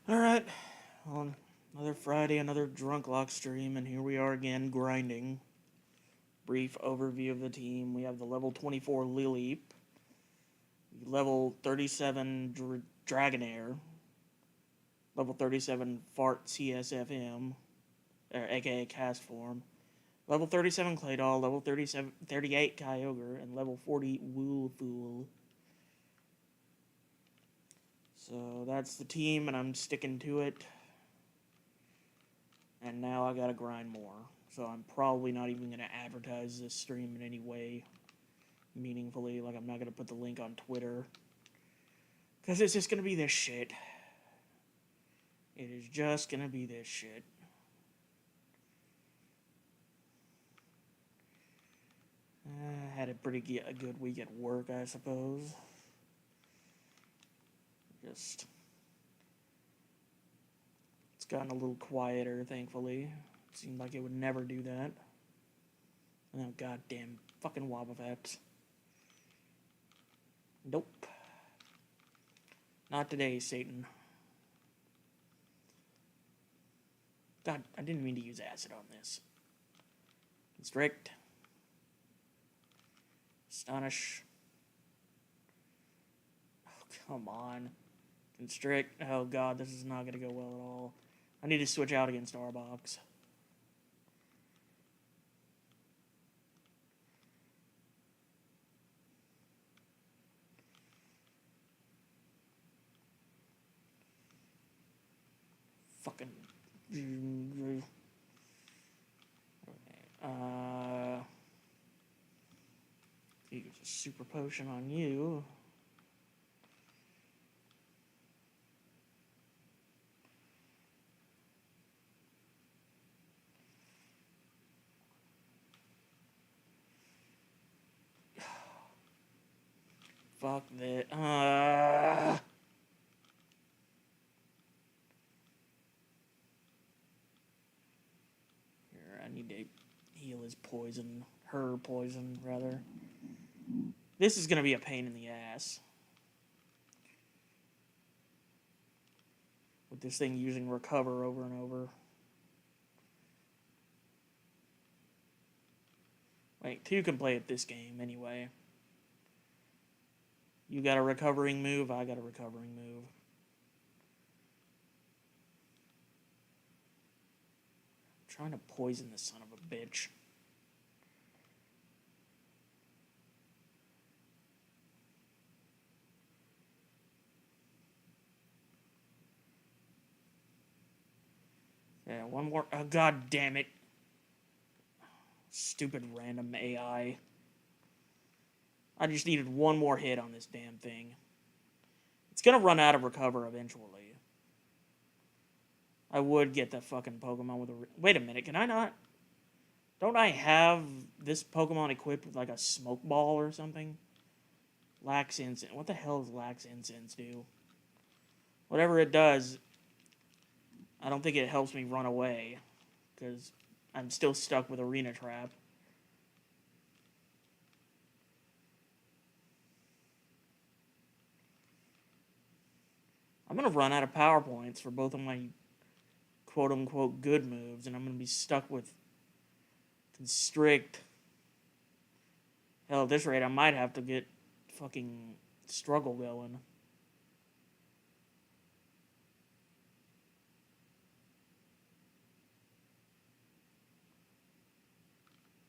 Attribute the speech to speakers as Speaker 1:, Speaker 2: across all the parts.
Speaker 1: Alright, well, another Friday, another Drunklocke stream, and here we are again, grinding. Brief overview of the team. We have the level 24 Lily, level 37 Dragonair, level 37 Fart CSFM, aka Cast Form, level 37 Claydol, level 38 Kyogre, and level 40 Woolfool. So that's the team, and I'm sticking to it. And now I gotta grind more. So I'm probably not even gonna advertise this stream in any way meaningfully. Like, I'm not gonna put the link on Twitter. Because it's just gonna be this shit. It is just gonna be this shit. Had a pretty good week at work, I suppose. It's gotten a little quieter, thankfully. It seemed like it would never do that. Oh, goddamn fucking Wobbuffets. Nope. Not today, Satan. God, I didn't mean to use acid on this. Constrict. Astonish. Oh, come on. Constrict. Oh god, this is not going to go well at all. I need to switch out against Starbox. Fucking... Use a super potion on you. Fuck that. Here, I need to heal his poison. Her poison, rather. This is gonna be a pain in the ass. With this thing using recover over and over. Wait, 2 can play at this game anyway. You got a recovering move, I got a recovering move. I'm trying to poison this son of a bitch. Yeah, one more. Oh, god damn it. Stupid random AI. I just needed one more hit on this damn thing. It's gonna run out of recover eventually. I would get the fucking Pokemon with a... Wait a minute, can I not... Don't I have this Pokemon equipped with like a smoke ball or something? Lax Incense. What the hell does Lax Incense do? Whatever it does, I don't think it helps me run away. Because I'm still stuck with Arena Trap. I'm going to run out of power points for both of my quote-unquote good moves, and I'm going to be stuck with Constrict. Hell, at this rate, I might have to get fucking Struggle going.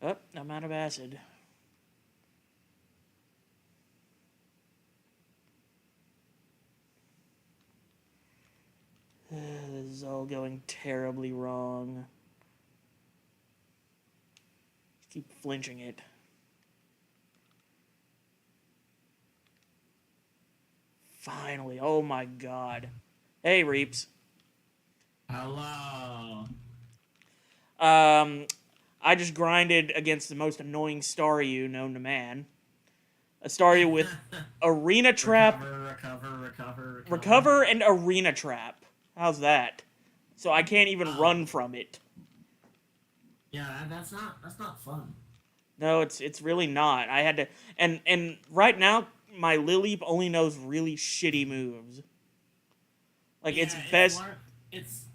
Speaker 1: Oh, I'm out of acid. This is all going terribly wrong. Just keep flinching it. Finally, oh my god. Hey, Reaps.
Speaker 2: Hello.
Speaker 1: I just grinded against the most annoying Staryu known to man. A Staryu with Arena Trap, recover, and Arena Trap. How's that? So I can't even run from it.
Speaker 2: Yeah, that's not fun.
Speaker 1: No, it's really not. I had to, and right now my Lileep only knows really shitty moves. Like,
Speaker 2: Yeah,
Speaker 1: its best...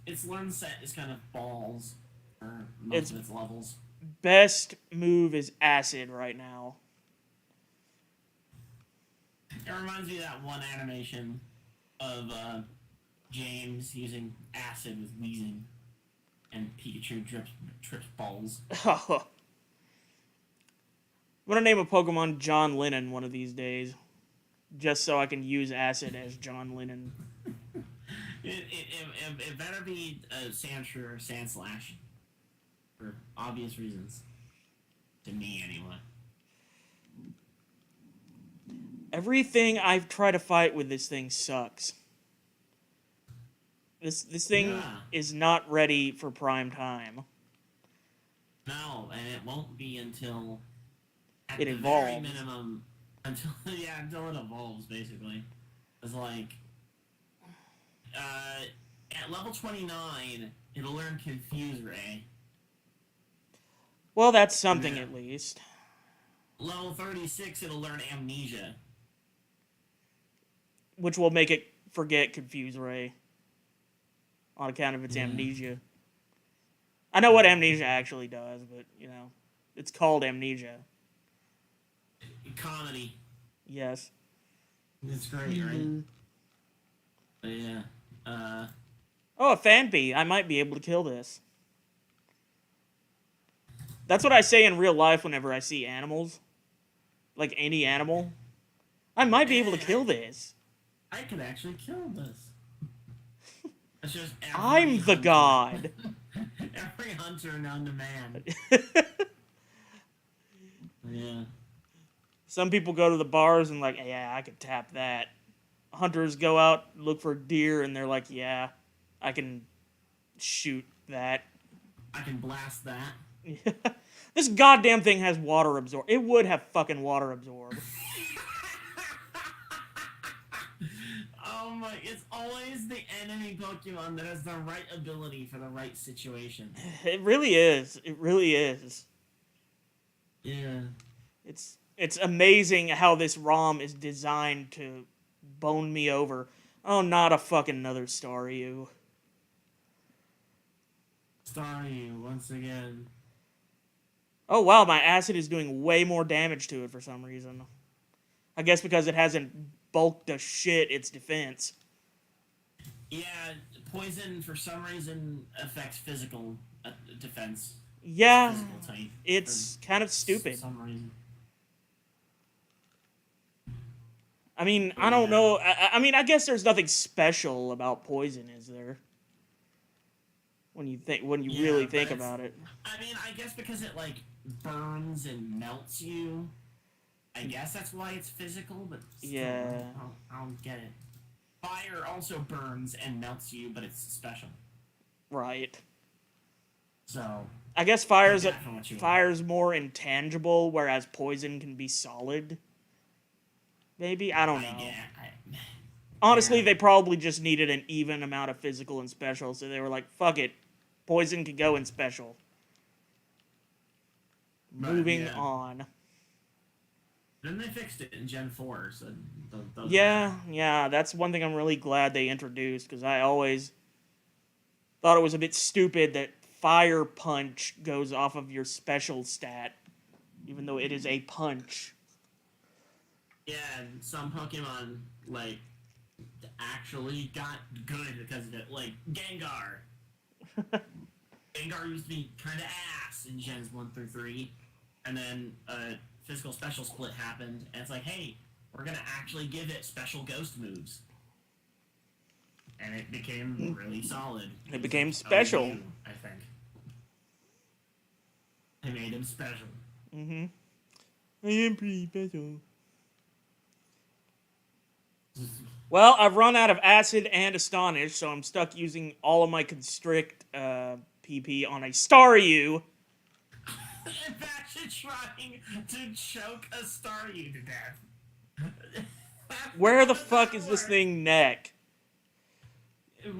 Speaker 2: its learn set is kind of balls for
Speaker 1: Its-
Speaker 2: most of its levels.
Speaker 1: best move is acid right now.
Speaker 2: It reminds me of that one animation of James using acid with wheezing, and Pikachu trips balls.
Speaker 1: I'm gonna name a Pokemon John Lennon one of these days. Just so I can use acid as John Lennon.
Speaker 2: It better be Sandshrew or Sandslash. For obvious reasons. To me, anyway.
Speaker 1: Everything I've tried to fight with this thing sucks. This thing is not ready for prime time.
Speaker 2: No, and it won't be until at
Speaker 1: It
Speaker 2: the
Speaker 1: evolves.
Speaker 2: very minimum until it evolves basically. It's like at level 29 it'll learn Confuse Ray.
Speaker 1: Well, that's something at least.
Speaker 2: Level 36 it'll learn Amnesia.
Speaker 1: Which will make it forget Confuse Ray. On account of its amnesia. I know what amnesia actually does, but, you know, it's called amnesia.
Speaker 2: Comedy.
Speaker 1: Yes.
Speaker 2: It's great, right? But yeah.
Speaker 1: Oh, a Fanpy. I might be able to kill this. That's what I say in real life whenever I see animals. Like any animal. I might be able to kill this.
Speaker 2: I could actually kill this. It's just
Speaker 1: I'm the god.
Speaker 2: Every hunter known to man. Yeah.
Speaker 1: Some people go to the bars and like, yeah, I could tap that. Hunters go out, look for deer, and they're like, yeah, I can shoot that.
Speaker 2: I can blast that.
Speaker 1: This goddamn thing has water absorb. It would have fucking water absorb.
Speaker 2: Oh my, it's always the enemy Pokemon that has the right ability for the right situation.
Speaker 1: It really is. It really is.
Speaker 2: Yeah.
Speaker 1: It's amazing how this ROM is designed to bone me over. Oh, not a fucking another Staryu.
Speaker 2: Staryu, once again.
Speaker 1: Oh wow, my acid is doing way more damage to it for some reason. I guess because it hasn't bulked to shit its defense.
Speaker 2: Yeah, poison for some reason affects physical defense.
Speaker 1: Yeah,
Speaker 2: Physical type.
Speaker 1: it's kind of stupid.
Speaker 2: For some reason.
Speaker 1: I mean, I don't know. I mean, I guess there's nothing special about poison, is there? When you really think about it.
Speaker 2: I mean, I guess because it like burns and melts you. I guess that's why it's physical, but still,
Speaker 1: yeah,
Speaker 2: I don't get it. Fire also burns and melts you, but it's special.
Speaker 1: Right.
Speaker 2: So
Speaker 1: I guess fire's more intangible, whereas poison can be solid. Maybe? I don't know. Honestly, they probably just needed an even amount of physical and special, so they were like, fuck it. Poison can go in special. Moving on.
Speaker 2: Then they fixed it in Gen 4, so...
Speaker 1: Yeah, that's one thing I'm really glad they introduced, because I always thought it was a bit stupid that Fire Punch goes off of your special stat, even though it is a punch.
Speaker 2: Yeah, and some Pokemon, like, actually got good because of it. Like, Gengar. Gengar used to be kind of ass in Gens 1 through 3, and then physical special split happened, and it's like, hey, we're gonna actually give it special ghost moves. And it became really solid.
Speaker 1: It became special.
Speaker 2: OU, I think. They made him special.
Speaker 1: Mm-hmm. I am pretty special. Well, I've run out of Acid and Astonish, so I'm stuck using all of my Constrict PP on a Staryu.
Speaker 2: Imagine trying to choke a Staryu to death.
Speaker 1: Where the fuck is this thing neck?
Speaker 2: Now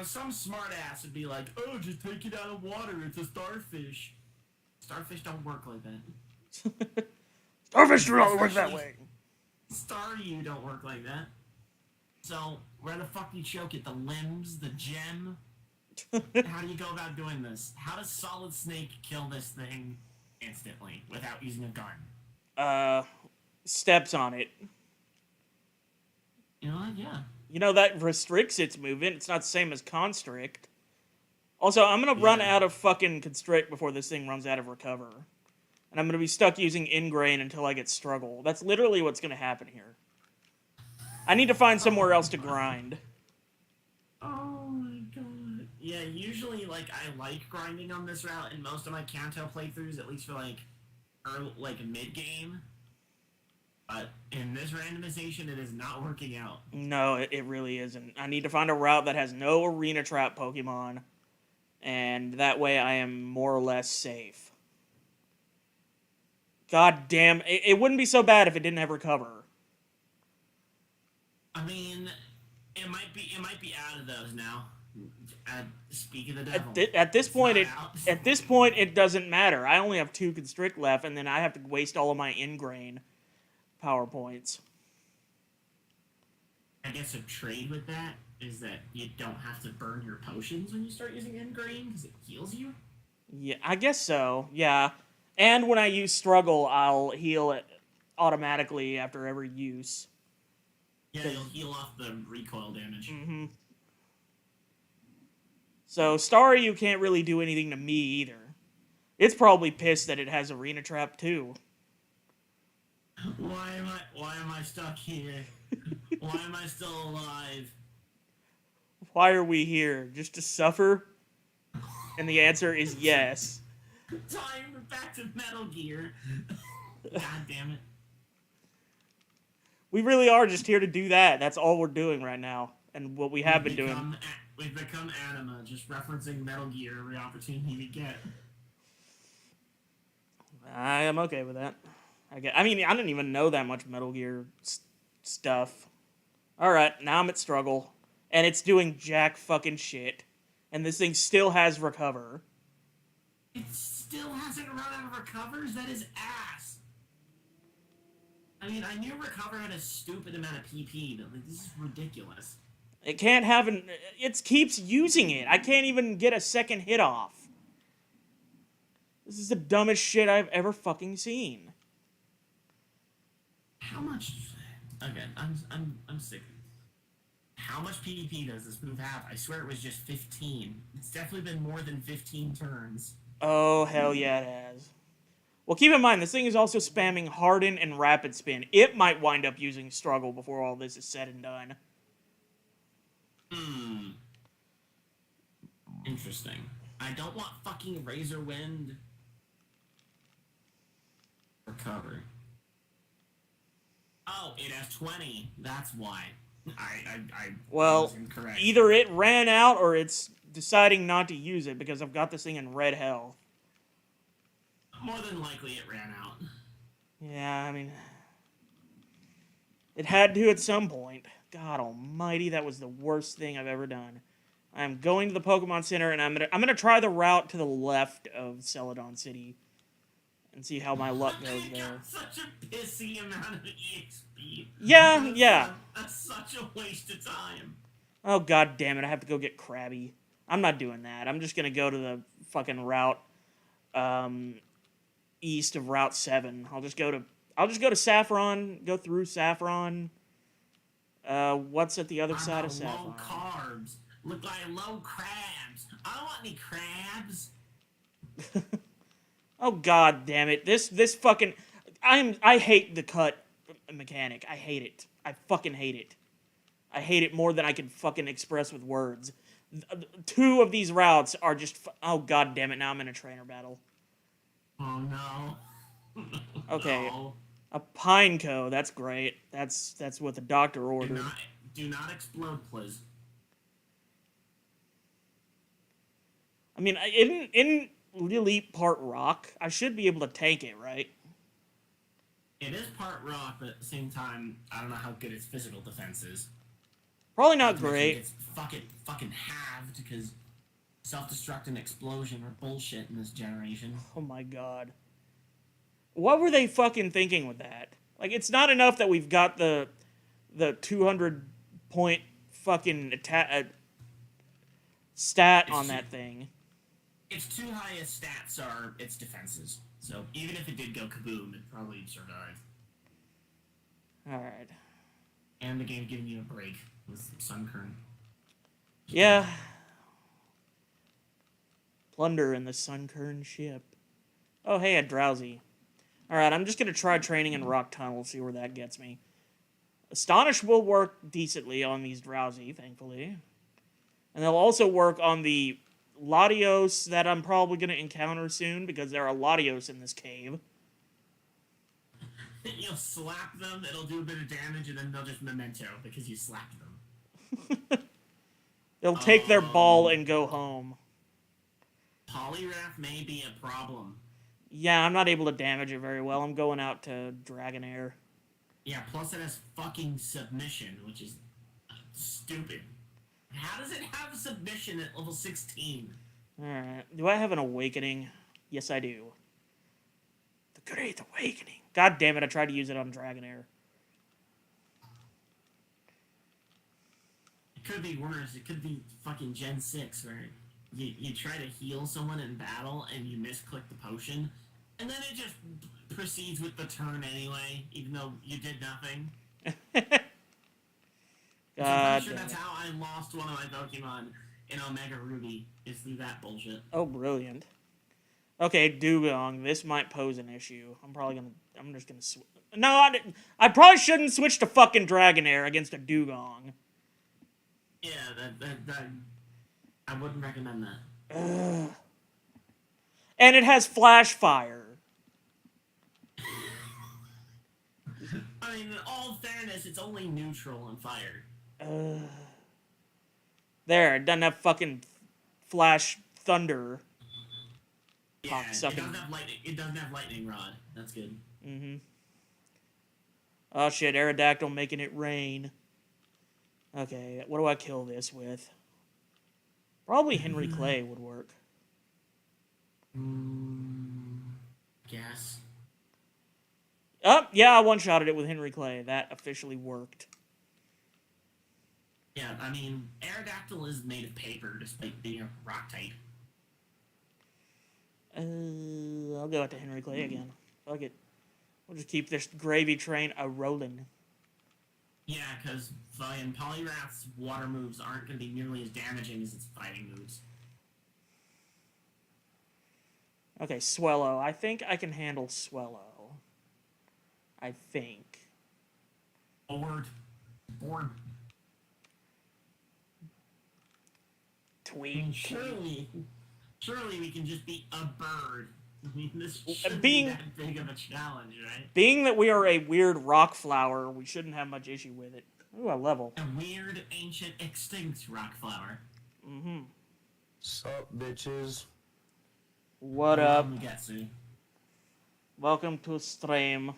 Speaker 2: some smartass would be like, oh, just take it out of water, it's a starfish. Starfish don't work like that.
Speaker 1: Starfish don't work that way.
Speaker 2: Staryu don't work like that. So, where the fuck do you choke it? The limbs? The gem? How do you go about doing this? How does Solid Snake kill this thing instantly without using a gun?
Speaker 1: Steps on it.
Speaker 2: You know what? Yeah.
Speaker 1: You know, that restricts its movement. It's not the same as constrict. Also, I'm gonna run out of fucking constrict before this thing runs out of recover. And I'm gonna be stuck using ingrain until I get struggle. That's literally what's gonna happen here. I need to find somewhere else to grind.
Speaker 2: Oh my god. Yeah, usually, like, I like grinding on this route in most of my Kanto playthroughs, at least for, like, mid-game. But in this randomization, it is not working out.
Speaker 1: No, it really isn't. I need to find a route that has no arena trap Pokemon. And that way I am more or less safe. God damn, it wouldn't be so bad if it didn't have recover.
Speaker 2: I mean, it might be out of those now. Speak of the devil.
Speaker 1: At this point, it doesn't matter. I only have 2 constrict left, and then I have to waste all of my ingrain power points.
Speaker 2: I guess a trade with that is that you don't have to burn your potions when you start using ingrain because it heals you.
Speaker 1: Yeah, I guess so. Yeah, and when I use struggle, I'll heal it automatically after every use.
Speaker 2: Yeah, you'll heal off the recoil damage.
Speaker 1: Mm-hmm. So Staryu can't really do anything to me either. It's probably pissed that it has arena trap too.
Speaker 2: Why am I stuck here? Why am I still alive?
Speaker 1: Why are we here? Just to suffer? And the answer is yes.
Speaker 2: Time back to Metal Gear. God damn it.
Speaker 1: We really are just here to do that. That's all we're doing right now. And what we have been doing.
Speaker 2: We've become anima, just referencing Metal Gear every opportunity we get.
Speaker 1: I am okay with that. I mean, I didn't even know that much Metal Gear stuff. Alright, now I'm at struggle. And it's doing jack fucking shit. And this thing still has recover.
Speaker 2: It still hasn't run out of recovers? That is ass. I mean, I knew recover had a stupid amount of PP, but like, this is ridiculous.
Speaker 1: It can't have an... It keeps using it. I can't even get a second hit off. This is the dumbest shit I've ever fucking seen.
Speaker 2: How much... Okay, I'm sick. How much PvP does this move have? I swear it was just 15. It's definitely been more than 15 turns.
Speaker 1: Oh, hell yeah, it has. Well, keep in mind, this thing is also spamming Harden and Rapid Spin. It might wind up using Struggle before all this is said and done.
Speaker 2: Interesting. I don't want fucking Razor Wind. Recover. Oh, it has 20. That's why. I was incorrect.
Speaker 1: Either it ran out or it's deciding not to use it because I've got this thing in red health.
Speaker 2: More than likely it ran out.
Speaker 1: Yeah, I mean... It had to at some point. God almighty, that was the worst thing I've ever done. I'm going to the Pokemon Center and I'm gonna try the route to the left of Celadon City. And see how my luck goes there.
Speaker 2: Got such a pissy amount of EXP.
Speaker 1: Yeah.
Speaker 2: That's such a waste of time.
Speaker 1: Oh, god damn it, I have to go get Krabby. I'm not doing that. I'm just gonna go to the fucking route, east of Route 7. I'll just go to Saffron, go through Saffron. What's at the other side of Saffron?
Speaker 2: Low carbs. Look like low crabs. I don't want any crabs.
Speaker 1: Oh god damn it. This fucking... I hate the cut mechanic. I hate it. I fucking hate it. I hate it more than I can fucking express with words. 2 of these routes are just... Oh god damn it, now I'm in a trainer battle.
Speaker 2: Oh no.
Speaker 1: Okay.
Speaker 2: No.
Speaker 1: A Pineco, that's great. That's what the doctor ordered.
Speaker 2: Do not explode, please.
Speaker 1: I mean, in Lilip part rock, I should be able to tank it, right?
Speaker 2: It is part rock, but at the same time, I don't know how good its physical defense is.
Speaker 1: Probably not great.
Speaker 2: It's fucking halved because self-destruct and explosion are bullshit in this generation.
Speaker 1: Oh my god. What were they fucking thinking with that? Like, it's not enough that we've got the 200 point fucking stat
Speaker 2: It's
Speaker 1: on
Speaker 2: too-
Speaker 1: that thing.
Speaker 2: Its two highest stats are its defenses. So even if it did go kaboom, it'd probably survive.
Speaker 1: Alright.
Speaker 2: And the game giving you a break with Sunkern.
Speaker 1: Yeah. Plunder in the Sunkern ship. Oh, hey, a drowsy. Alright, I'm just gonna try training in Rock Tunnel, see where that gets me. Astonish will work decently on these drowsy, thankfully. And they'll also work on the Latios that I'm probably gonna encounter soon, because there are Latios in this cave.
Speaker 2: You'll slap them, it'll do a bit of damage, and then they'll just memento because you slapped them.
Speaker 1: They'll take their ball and go home.
Speaker 2: Polyrath may be a problem.
Speaker 1: Yeah, I'm not able to damage it very well. I'm going out to Dragonair.
Speaker 2: Yeah, plus it has fucking submission, which is stupid. How does it have submission at level 16?
Speaker 1: Alright. Do I have an awakening? Yes, I do. The Great Awakening. God damn it, I tried to use it on Dragonair.
Speaker 2: It could be worse. It could be fucking Gen 6, where you try to heal someone in battle and you misclick the potion, and then it just proceeds with the turn anyway, even though you did nothing.
Speaker 1: God
Speaker 2: I'm pretty sure
Speaker 1: damn
Speaker 2: that's
Speaker 1: it.
Speaker 2: how I lost one of my Pokemon in Omega Ruby, is through that bullshit.
Speaker 1: Oh, brilliant. Okay, Dugong, this might pose an issue. I'm just gonna No, I probably shouldn't switch to fucking Dragonair against a Dugong.
Speaker 2: Yeah, that I wouldn't recommend that.
Speaker 1: Ugh. And it has Flash Fire.
Speaker 2: I mean, in all fairness, it's only neutral on fire.
Speaker 1: There, it doesn't have fucking Flash Thunder.
Speaker 2: Yeah, it
Speaker 1: Cocksucking.
Speaker 2: doesn't have lightning. It doesn't have lightning rod. That's good.
Speaker 1: Mm-hmm. Oh shit, Aerodactyl making it rain. Okay, what do I kill this with? Probably Henry Clay would work.
Speaker 2: Guess.
Speaker 1: Oh, yeah, I one-shotted it with Henry Clay. That officially worked.
Speaker 2: Yeah, I mean, Aerodactyl is made of paper, despite being a rock type.
Speaker 1: I'll go out to Henry Clay again. Fuck it. We'll just keep this gravy train a-rolling.
Speaker 2: Yeah, because fucking Polyrath's water moves aren't going to be nearly as damaging as its fighting moves.
Speaker 1: Okay, Swellow. I think I can handle Swellow. I think.
Speaker 2: Board.
Speaker 1: Tweet.
Speaker 2: Surely we can just be a bird. I mean, this shouldn't
Speaker 1: Being-
Speaker 2: be that big of a challenge, right?
Speaker 1: Being that we are a weird rock flower, we shouldn't have much issue with it. Ooh, a level.
Speaker 2: A weird, ancient, extinct rock flower.
Speaker 1: Mm-hmm.
Speaker 3: Sup, bitches?
Speaker 1: What up?
Speaker 2: Getsu.
Speaker 1: Welcome to stream.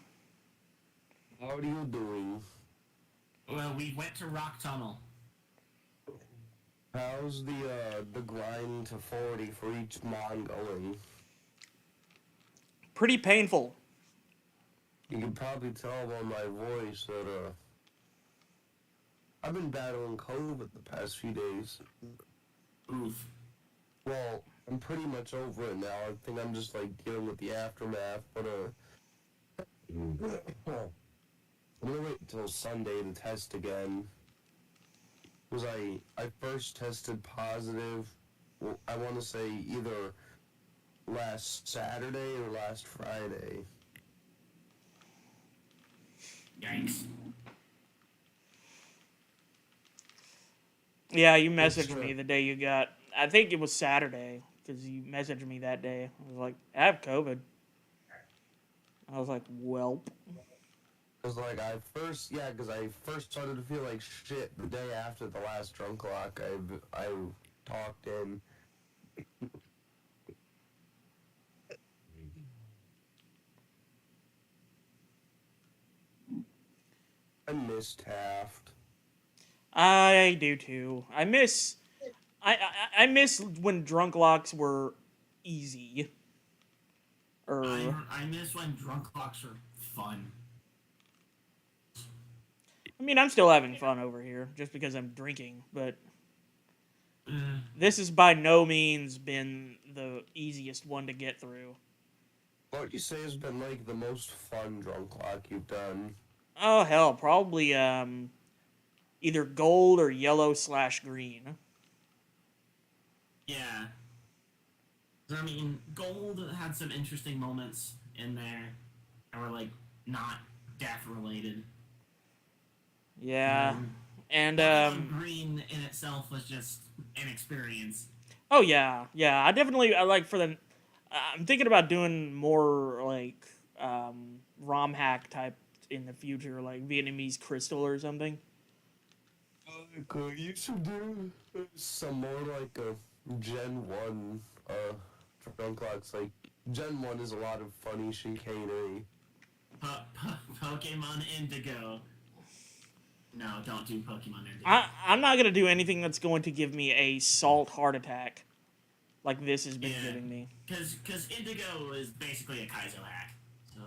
Speaker 3: How are you doing?
Speaker 2: Well, we went to Rock Tunnel.
Speaker 3: How's the grind to 40 for each mon going?
Speaker 1: Pretty painful.
Speaker 3: You can probably tell by my voice that, I've been battling COVID the past few days.
Speaker 2: Oof.
Speaker 3: Well, I'm pretty much over it now. I think I'm just, like, dealing with the aftermath, but, I'm gonna wait until Sunday to test again. Because I first tested positive, well, I want to say either last Saturday or last Friday.
Speaker 2: Yikes.
Speaker 1: Yeah, you messaged me the day you got... I think it was Saturday, because you messaged me that day. I was like, I have COVID. I was like, welp.
Speaker 3: Because, like, I first started to feel like shit the day after the last Drunklocke I talked in. I miss Taft.
Speaker 1: I do too. I miss when Drunklocks were easy.
Speaker 2: I miss when Drunklocks were fun.
Speaker 1: I mean, I'm still having fun over here just because I'm drinking, but this has by no means been the easiest one to get through.
Speaker 3: What would you say has been like the most fun Drunklocke you've done?
Speaker 1: Oh hell, probably either gold or yellow/green.
Speaker 2: Yeah. I mean, gold had some interesting moments in there that were like not death related.
Speaker 1: Yeah, and
Speaker 2: green in itself was just an experience.
Speaker 1: oh yeah, I definitely I like for the. I'm thinking about doing more like ROM hack type in the future, like Vietnamese crystal or something.
Speaker 3: You should do some more like a Gen 1 Drunklocks. Like, Gen 1 is a lot of funny chicanery.
Speaker 2: Pokemon Indigo. No, don't do Pokemon Indigo.
Speaker 1: I'm not gonna do anything that's going to give me a salt heart attack, like this has been giving me.
Speaker 2: Because Indigo is basically a Kaizo hack, so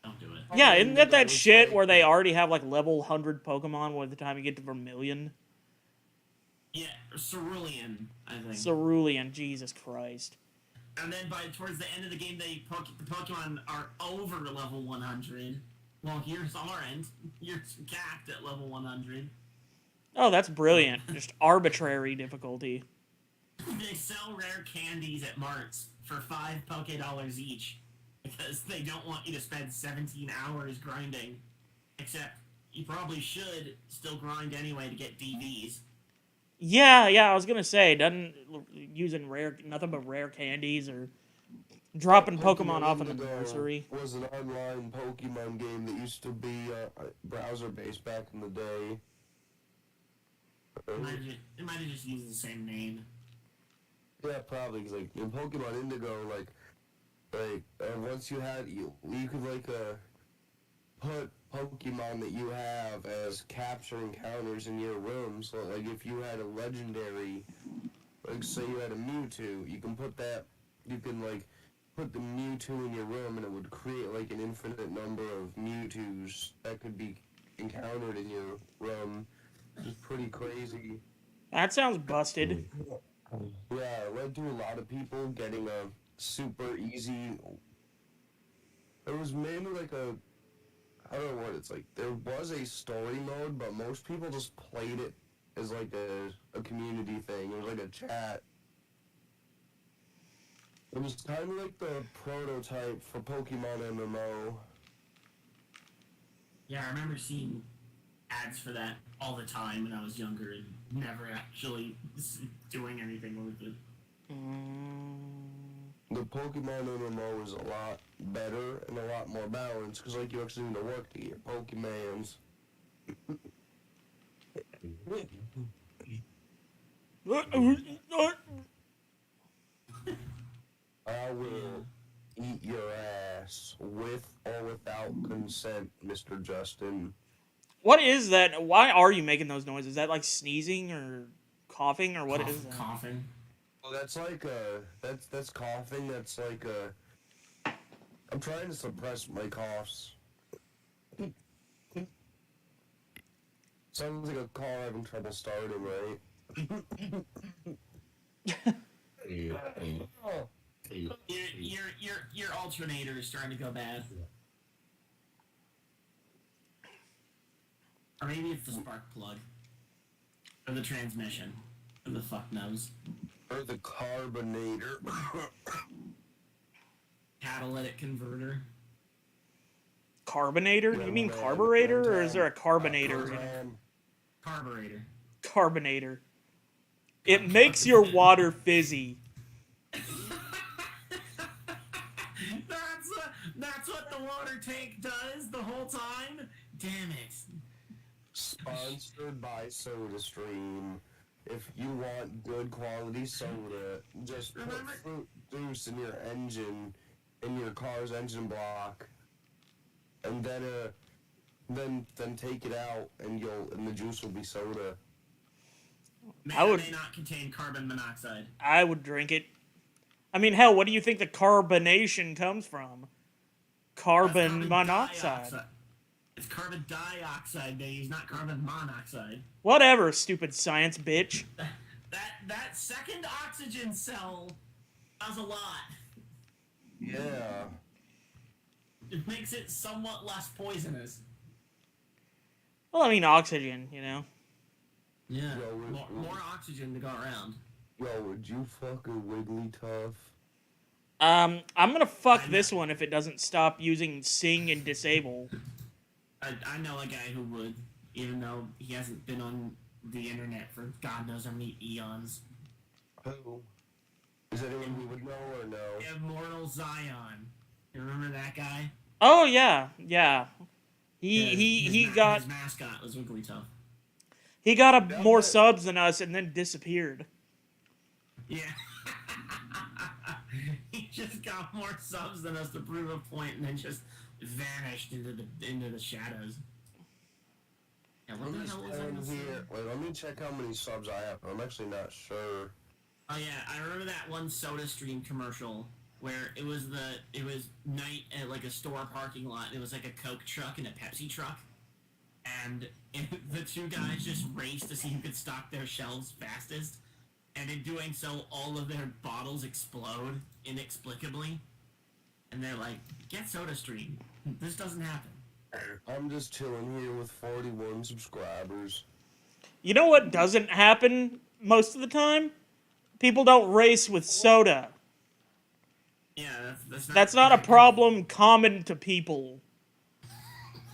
Speaker 2: don't do it.
Speaker 1: Yeah, isn't that shit where they already have like level 100 Pokemon by the time you get to Vermilion?
Speaker 2: Yeah, Cerulean, I think.
Speaker 1: Cerulean, Jesus Christ.
Speaker 2: And then towards the end of the game, the Pokemon are over level 100. Well, yours aren't. You're capped at level 100.
Speaker 1: Oh, that's brilliant. Just arbitrary difficulty.
Speaker 2: They sell rare candies at Marts for $5 Poké each because they don't want you to spend 17 hours grinding. Except you probably should still grind anyway to get DVs.
Speaker 1: Yeah, I was gonna say, doesn't using nothing but rare candies or dropping Pokemon off in the nursery.
Speaker 3: Was an online Pokemon game that used to be browser-based back in the day.
Speaker 2: It might have just used the same name.
Speaker 3: Yeah, probably, because, like, in Pokemon Indigo, once you could, like, put Pokemon that you have as capture encounters in your room. So, like, if you had a legendary, like, say you had a Mewtwo, you can put the Mewtwo in your room, and it would create, like, an infinite number of Mewtwo's that could be encountered in your room. It's pretty crazy.
Speaker 1: That sounds busted.
Speaker 3: Yeah, it led to a lot of people getting a super easy. It was mainly like I don't know what it's like. There was a story mode, but most people just played it as like a community thing. It was like a chat. It was kind of like the prototype for Pokemon MMO.
Speaker 2: Yeah, I remember seeing ads for that all the time when I was younger and never actually doing anything with it.
Speaker 3: The Pokemon MMO is a lot better and a lot more balanced because, like, you actually need to work to get your Pokemons. I will eat your ass with or without consent, Mr. Justin.
Speaker 1: What is that? Why are you making those noises? Is that like sneezing or coughing or what is that?
Speaker 2: Coughing.
Speaker 3: Well, that's like that's coughing. That's like I'm trying to suppress my coughs. Sounds like a car having trouble starting, right?
Speaker 2: Your alternator is starting to go bad. Or maybe it's the spark plug. Or the transmission. Who the fuck knows?
Speaker 3: Or the carbonator.
Speaker 2: Catalytic converter.
Speaker 1: Carbonator? You mean carburetor, or is there a carbonator in it?
Speaker 2: Carburetor.
Speaker 1: Carbonator. It makes your water fizzy.
Speaker 2: That's what the water tank does the whole time? Damn it.
Speaker 3: Sponsored by SodaStream. If you want good quality soda, just put fruit juice in your engine, in your car's engine block, and then take it out, and the juice will be soda.
Speaker 2: May or may not contain carbon monoxide.
Speaker 1: I would drink it. I mean, hell, what do you think the carbonation comes from? Carbon monoxide.
Speaker 2: It's carbon dioxide they use, not carbon monoxide.
Speaker 1: Whatever, stupid science bitch.
Speaker 2: That second oxygen cell does a lot.
Speaker 3: Yeah.
Speaker 2: It makes it somewhat less poisonous.
Speaker 1: Well, I mean, oxygen, you know.
Speaker 2: Yeah.
Speaker 3: Yo,
Speaker 2: More oxygen to go around.
Speaker 3: Yo, would you fuck a Wigglytuff?
Speaker 1: I'm gonna fuck this one if it doesn't stop using sing and disable.
Speaker 2: I know a guy who would, even though he hasn't been on the internet for God knows how many eons.
Speaker 3: Who? Is that anyone we would know or no?
Speaker 2: Immortal Zion. You remember that guy?
Speaker 1: Oh yeah, yeah. He got
Speaker 2: his mascot was Wigglytuff.
Speaker 1: he got more subs than us and then disappeared.
Speaker 2: Yeah. He just got more subs than us to prove a point, and then just vanished into the shadows. Yeah, what the hell was that?
Speaker 3: Wait, let me check how many subs I have. I'm actually not sure.
Speaker 2: Oh yeah, I remember that one Soda Stream commercial where it was night at like a store parking lot. It was like a Coke truck and a Pepsi truck, and the two guys just raced to see who could stock their shelves fastest. And in doing so, all of their bottles explode inexplicably. And they're like, get SodaStream. This doesn't happen.
Speaker 3: I'm just chilling here with 41 subscribers.
Speaker 1: You know what doesn't happen most of the time? People don't race with soda.
Speaker 2: Yeah,
Speaker 1: That's not a problem common to people.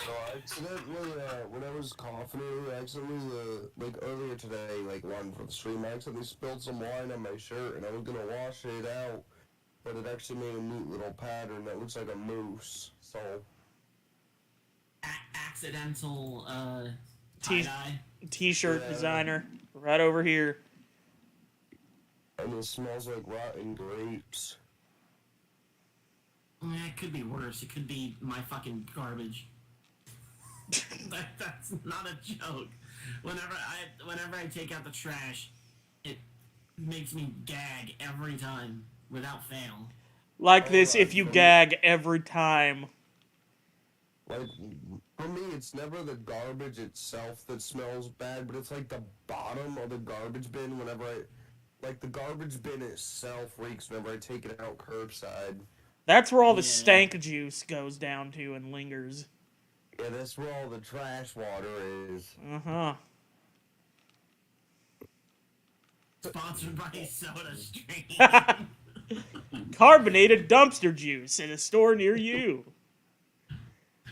Speaker 3: So I accidentally, when I was coughing, I accidentally, like earlier today, like one for the stream, I accidentally spilled some wine on my shirt, and I was gonna wash it out, but it actually made a neat little pattern that looks like a moose, so...
Speaker 2: Accidental, tie-dye.
Speaker 1: T-shirt designer, right over here.
Speaker 3: And it smells like rotten grapes.
Speaker 2: Yeah, it could be worse. It could be my fucking garbage. That's not a joke. Whenever I take out the trash, it makes me gag every time, without fail.
Speaker 1: Like this, if you gag every time.
Speaker 3: Like, for me, it's never the garbage itself that smells bad, but it's like the bottom of the garbage bin whenever like the garbage bin itself reeks whenever I take it out curbside.
Speaker 1: That's where all the stank juice goes down to and lingers.
Speaker 3: Yeah, that's where all the trash water is.
Speaker 1: Uh-huh.
Speaker 2: Sponsored by SodaStream.
Speaker 1: Carbonated dumpster juice in a store near you.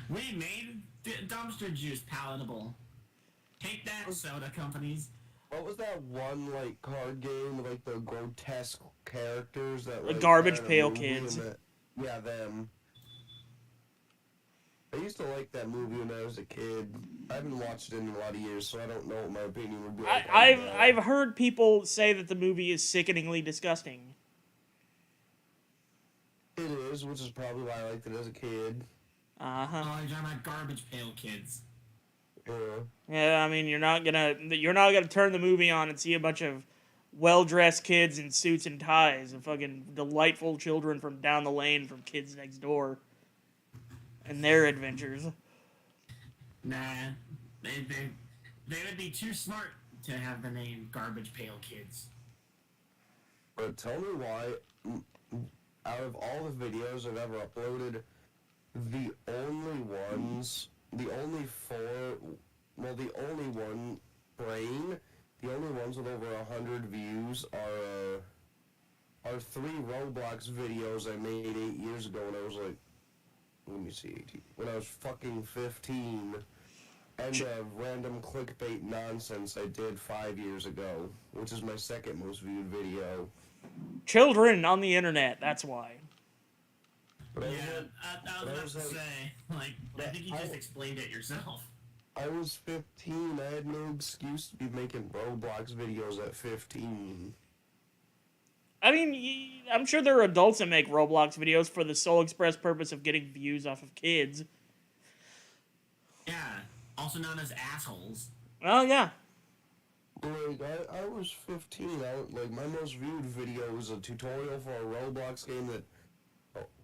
Speaker 2: We made dumpster juice palatable. Take that, soda companies.
Speaker 3: What was that one, like, card game with, like, the grotesque characters that,
Speaker 1: The
Speaker 3: like,
Speaker 1: Garbage
Speaker 3: had a
Speaker 1: Pail
Speaker 3: movie
Speaker 1: Kids.
Speaker 3: Yeah, them. I used to like that movie when I was a kid. I haven't watched it in a lot of years, so I don't know what my opinion would be like.
Speaker 1: I've heard people say that the movie is sickeningly disgusting.
Speaker 3: It is, which is probably why I liked it as a kid.
Speaker 1: Uh-huh.
Speaker 2: Oh, you're talking about Garbage Pail Kids.
Speaker 3: Yeah.
Speaker 1: Yeah, I mean, you're not gonna turn the movie on and see a bunch of well-dressed kids in suits and ties and fucking delightful children from down the lane from Kids Next Door and their adventures.
Speaker 2: Nah, they would be too smart to have the name Garbage Pail Kids.
Speaker 3: But tell me why, out of all the videos I've ever uploaded, the only ones with over 100 views are 3 Roblox videos I made 8 years ago when I was like, let me see, 18, when I was fucking 15, and random clickbait nonsense I did 5 years ago, which is my second most viewed video.
Speaker 1: Children on the internet, that's why.
Speaker 3: But
Speaker 2: Yeah, I was about to say, like, I think you just explained it yourself.
Speaker 3: I was 15. I had no excuse to be making Roblox videos at 15.
Speaker 1: I mean, I'm sure there are adults that make Roblox videos for the sole express purpose of getting views off of kids.
Speaker 2: Yeah, also known as assholes.
Speaker 1: Oh, yeah.
Speaker 3: Like, I was 15. Like, my most viewed video was a tutorial for a Roblox game that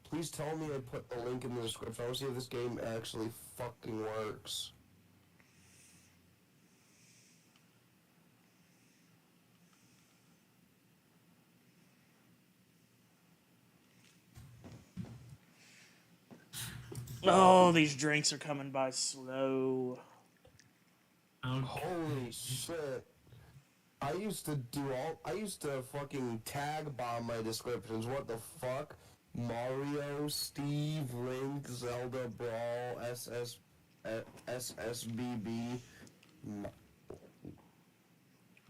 Speaker 3: Please tell me I put the link in the description. I want to see if this game actually fucking works.
Speaker 1: Oh, these drinks are coming by slow.
Speaker 3: Holy shit. I used to fucking tag bomb my descriptions. What the fuck? Mario, Steve, Link, Zelda, Brawl, SSBB,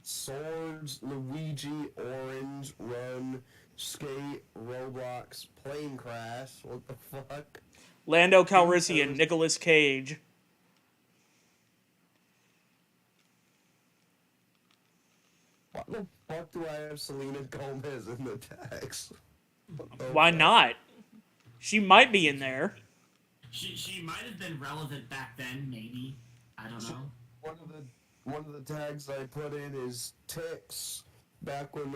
Speaker 3: Swords, Luigi, Orange, Run, Skate, Roblox, Plane Crash. What the fuck?
Speaker 1: Lando Calrissian, Nicolas Cage.
Speaker 3: Why the fuck do I have Selena Gomez in the tags?
Speaker 1: Why not? She might be in there.
Speaker 2: She might have been relevant back then, maybe. I don't know.
Speaker 3: One of the tags I put in is Tix. Back when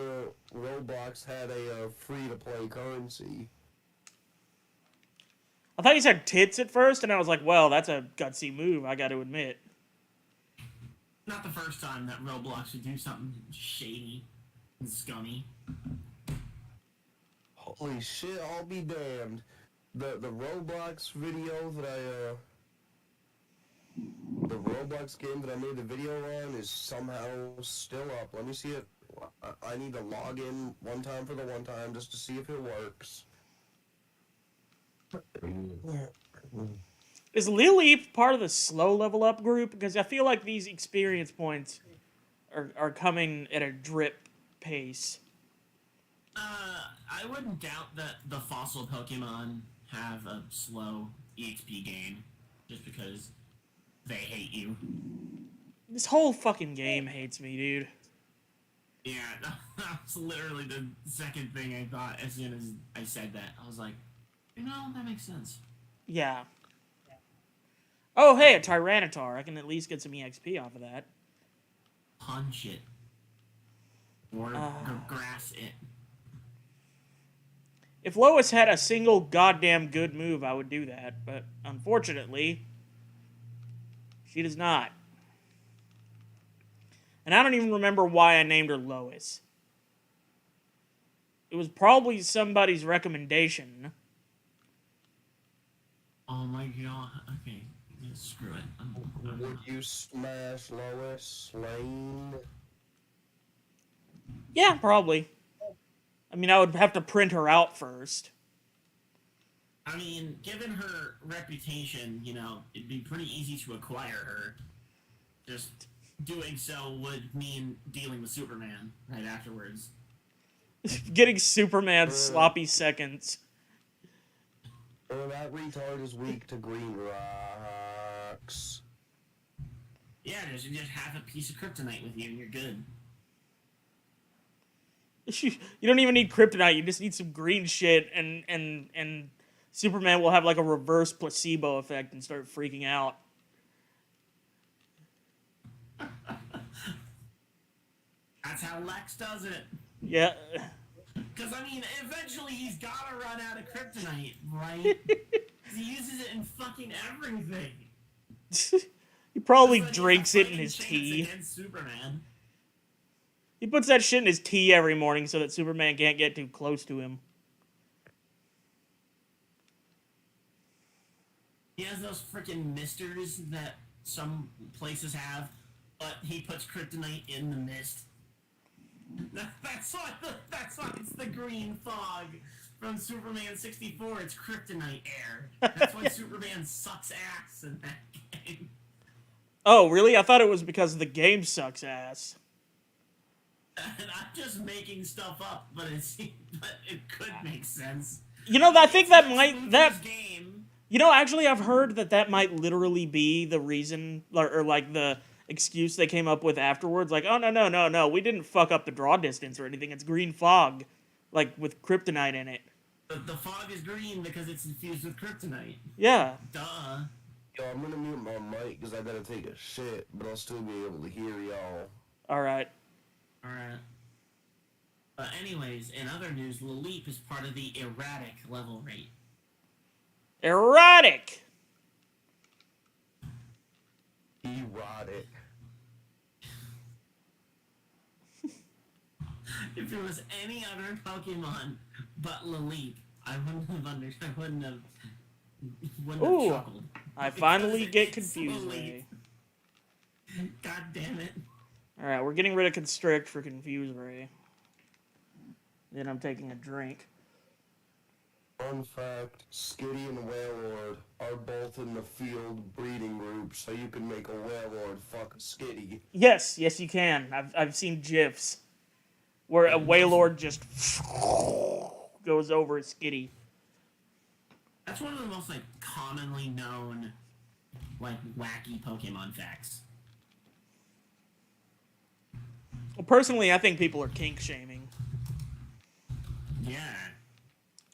Speaker 3: Roblox had a free-to-play currency.
Speaker 1: I thought you said tits at first, and I was like, well, that's a gutsy move, I gotta admit.
Speaker 2: Not the first time that Roblox would do something shady and scummy.
Speaker 3: Holy shit, I'll be damned. The Roblox video that the Roblox game that I made the video on is somehow still up. Let me see it. I need to log in one time for the one time just to see if it works.
Speaker 1: Is Lily part of the slow level up group? Because I feel like these experience points are coming at a drip pace.
Speaker 2: I wouldn't doubt that the fossil Pokemon have a slow EXP gain, just because they hate you.
Speaker 1: This whole fucking game hates me, dude.
Speaker 2: Yeah, that's literally the second thing I thought as soon as I said that. I was like, you know, that makes sense.
Speaker 1: Yeah. Oh, hey, a Tyranitar. I can at least get some EXP off of that.
Speaker 2: Punch it. Or grass it.
Speaker 1: If Lois had a single goddamn good move, I would do that. But unfortunately, she does not. And I don't even remember why I named her Lois. It was probably somebody's recommendation.
Speaker 2: Oh my god. Okay. Yeah, screw it.
Speaker 3: Would you smash Lois Lane?
Speaker 1: Yeah, probably. I mean, I would have to print her out first.
Speaker 2: I mean, given her reputation, you know, it'd be pretty easy to acquire her. Just doing so would mean dealing with Superman right afterwards.
Speaker 1: Getting Superman sloppy seconds.
Speaker 3: That retard is weak to green rocks.
Speaker 2: Yeah, you just have a piece of kryptonite with you and you're good.
Speaker 1: You don't even need kryptonite, you just need some green shit, and Superman will have like a reverse placebo effect and start freaking out.
Speaker 2: That's how Lex does it.
Speaker 1: Yeah.
Speaker 2: Because, I mean, eventually he's gotta run out of kryptonite, right? He uses it in fucking everything.
Speaker 1: He probably
Speaker 2: That's
Speaker 1: drinks
Speaker 2: like
Speaker 1: it in his tea.
Speaker 2: Against Superman.
Speaker 1: He puts that shit in his tea every morning so that Superman can't get too close to him.
Speaker 2: He has those freaking misters that some places have, but he puts kryptonite in the mist. That's why it's the green fog from Superman 64. It's kryptonite air. That's why Superman sucks ass in that game.
Speaker 1: Oh, really? I thought it was because the game sucks ass.
Speaker 2: And I'm just making stuff up, but it could make sense.
Speaker 1: You know, I think that might
Speaker 2: game.
Speaker 1: You know, actually, I've heard that might literally be the reason, or like the excuse they came up with afterwards. Like, oh no, we didn't fuck up the draw distance or anything. It's green fog, like with kryptonite in it.
Speaker 2: The fog is green because it's infused with kryptonite.
Speaker 1: Yeah.
Speaker 2: Duh.
Speaker 3: Yo, I'm gonna mute my mic because I gotta take a shit, but I'll still be able to hear y'all.
Speaker 1: All right.
Speaker 2: Alright. But anyways, in other news, Leleep is part of the erratic level rate.
Speaker 1: Erotic!
Speaker 3: Erotic.
Speaker 2: If it was any other Pokemon but Laleep, I wouldn't have
Speaker 1: Ooh,
Speaker 2: chuckled.
Speaker 1: I
Speaker 2: Because
Speaker 1: finally get
Speaker 2: it's
Speaker 1: Confuse
Speaker 2: Laleep.
Speaker 1: Ray.
Speaker 2: God damn it.
Speaker 1: Alright, we're getting rid of Constrict for Confuse Ray. Then I'm taking a drink.
Speaker 3: Fun fact, Skitty and Wailord are both in the field breeding group, so you can make a Wailord fuck a Skitty.
Speaker 1: Yes, yes you can. I've seen GIFs where a Wailord just goes over a Skitty.
Speaker 2: That's one of the most, like, commonly known, like, wacky Pokemon facts.
Speaker 1: Well, personally, I think people are kink shaming.
Speaker 2: Yeah.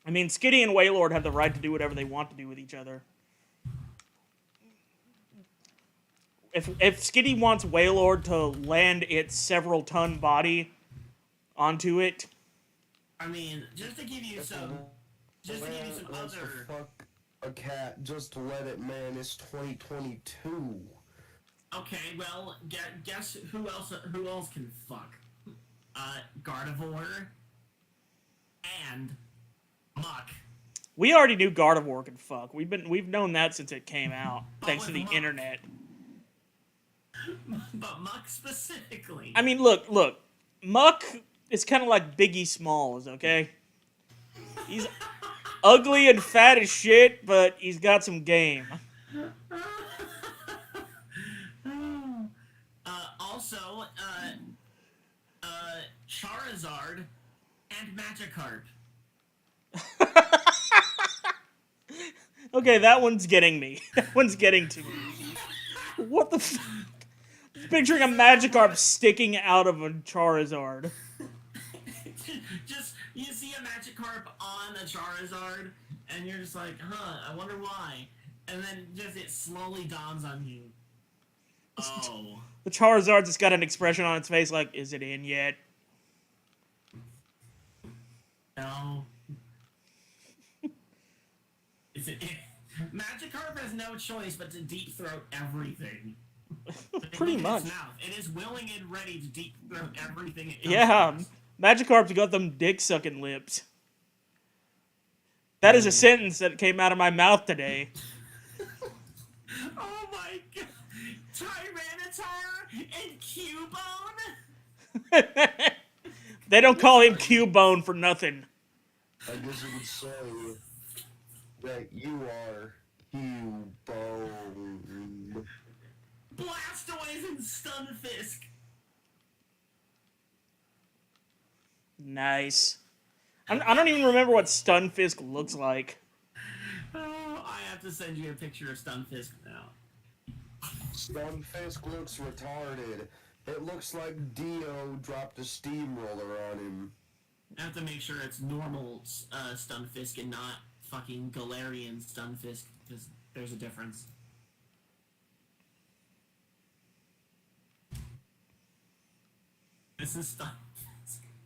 Speaker 1: I mean, Skitty and Wailord have the right to do whatever they want to do with each other. If Skitty wants Wailord to land its several-ton body onto it,
Speaker 2: I mean, just to give you some
Speaker 3: Wants to
Speaker 2: other...
Speaker 3: fuck a cat just to let it man, it's 2022.
Speaker 2: Okay, well, guess who else can fuck? Gardevoir and Muck.
Speaker 1: we already knew Gardevoir could fuck. We've known that since it came out,
Speaker 2: But
Speaker 1: thanks to
Speaker 2: with
Speaker 1: the
Speaker 2: Muck.
Speaker 1: internet.
Speaker 2: But Muck specifically.
Speaker 1: I mean, look, Muck is kind of like Biggie Smalls, okay? He's ugly and fat as shit, but he's got some game.
Speaker 2: Also, Charizard and Magikarp.
Speaker 1: Okay, that one's getting me. That one's getting to me. What the fuck? Picturing a Magikarp sticking out of a Charizard.
Speaker 2: Just, you see a Magikarp on a Charizard, and you're just like, huh, I wonder why. And then just it slowly dawns on you. Oh.
Speaker 1: The Charizard just got an expression on its face like, is it in yet?
Speaker 2: No. Is it? Magikarp has no choice but to deep throat everything.
Speaker 1: Pretty
Speaker 2: Look at
Speaker 1: much.
Speaker 2: its mouth. It is willing and ready to deep throat everything. It comes
Speaker 1: Yeah,
Speaker 2: across.
Speaker 1: Magikarp's got them dick-sucking lips. That is a sentence that came out of my mouth today.
Speaker 2: Oh my god! Tyranitar and Cubone?
Speaker 1: They don't call him Cubone for nothing.
Speaker 3: I guess you would say that you are Cubone.
Speaker 2: Blastoise and Stunfisk.
Speaker 1: Nice. I don't even remember what Stunfisk looks like.
Speaker 2: Oh, I have to send you a picture of Stunfisk now.
Speaker 3: Stunfisk looks retarded. It looks like Dio dropped a steamroller on him.
Speaker 2: I have to make sure it's normal Stunfisk and not fucking Galarian Stunfisk, because there's a difference. This is Stunfisk.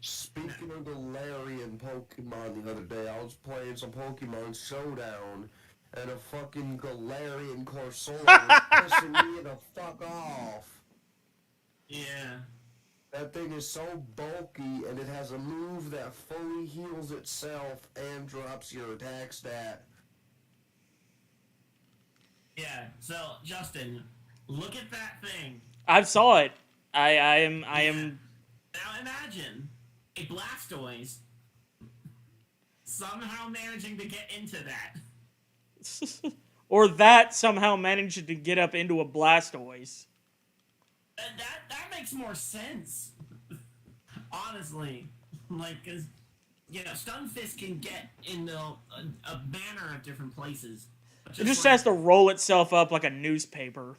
Speaker 3: Speaking of Galarian Pokemon the other day, I was playing some Pokemon Showdown, and a fucking Galarian Corsola was pissing me the fuck off.
Speaker 2: Yeah.
Speaker 3: That thing is so bulky, and it has a move that fully heals itself and drops your attack stat.
Speaker 2: Yeah, so, Justin, look at that thing.
Speaker 1: I saw it. I am
Speaker 2: Now imagine a Blastoise somehow managing to get into that.
Speaker 1: or that somehow managed to get up into a Blastoise.
Speaker 2: That makes more sense. Honestly. Like, cause, you know, Stunfisk can get into a manner of different places.
Speaker 1: It just has to roll itself up like a newspaper.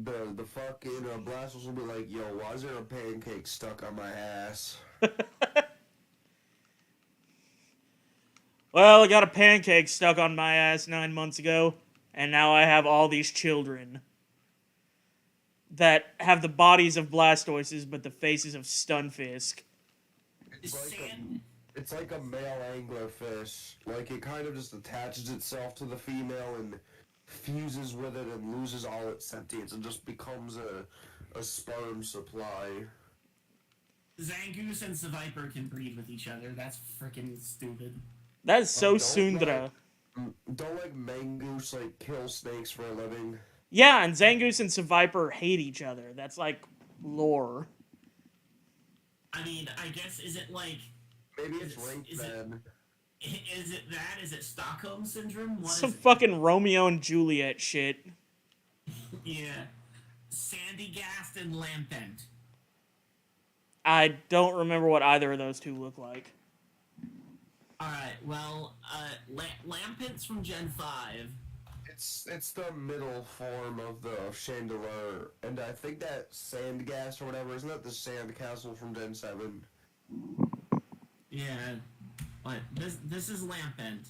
Speaker 3: The fucking Blastoise will be like, yo, why is there a pancake stuck on my ass?
Speaker 1: Well, I got a pancake stuck on my ass 9 months ago, and now I have all these children that have the bodies of Blastoises but the faces of Stunfisk.
Speaker 3: It's like a male anglerfish. Like, it kind of just attaches itself to the female and fuses with it and loses all its sentience and just becomes a sperm supply.
Speaker 2: Zangoose and Seviper can breed with each other. That's freaking stupid.
Speaker 1: That is so
Speaker 3: Don't
Speaker 1: Sundra.
Speaker 3: Don't Mangoose, like, kill snakes for a living?
Speaker 1: Yeah, and Zangoose and Seviper hate each other. That's like lore.
Speaker 2: I mean, I guess, is it like...
Speaker 3: Maybe it's linked then.
Speaker 2: Is it that? Is it Stockholm Syndrome? What
Speaker 1: Some
Speaker 2: is it?
Speaker 1: fucking Romeo and Juliet shit.
Speaker 2: Yeah. Sandygast and Lampent.
Speaker 1: I don't remember what either of those two look like.
Speaker 2: Alright, well, Lampent's from Gen 5.
Speaker 3: It's the middle form of the Chandelier, and I think that Sandgast or whatever, isn't that the Sandcastle from Gen 7?
Speaker 2: Yeah. What? This is Lampent.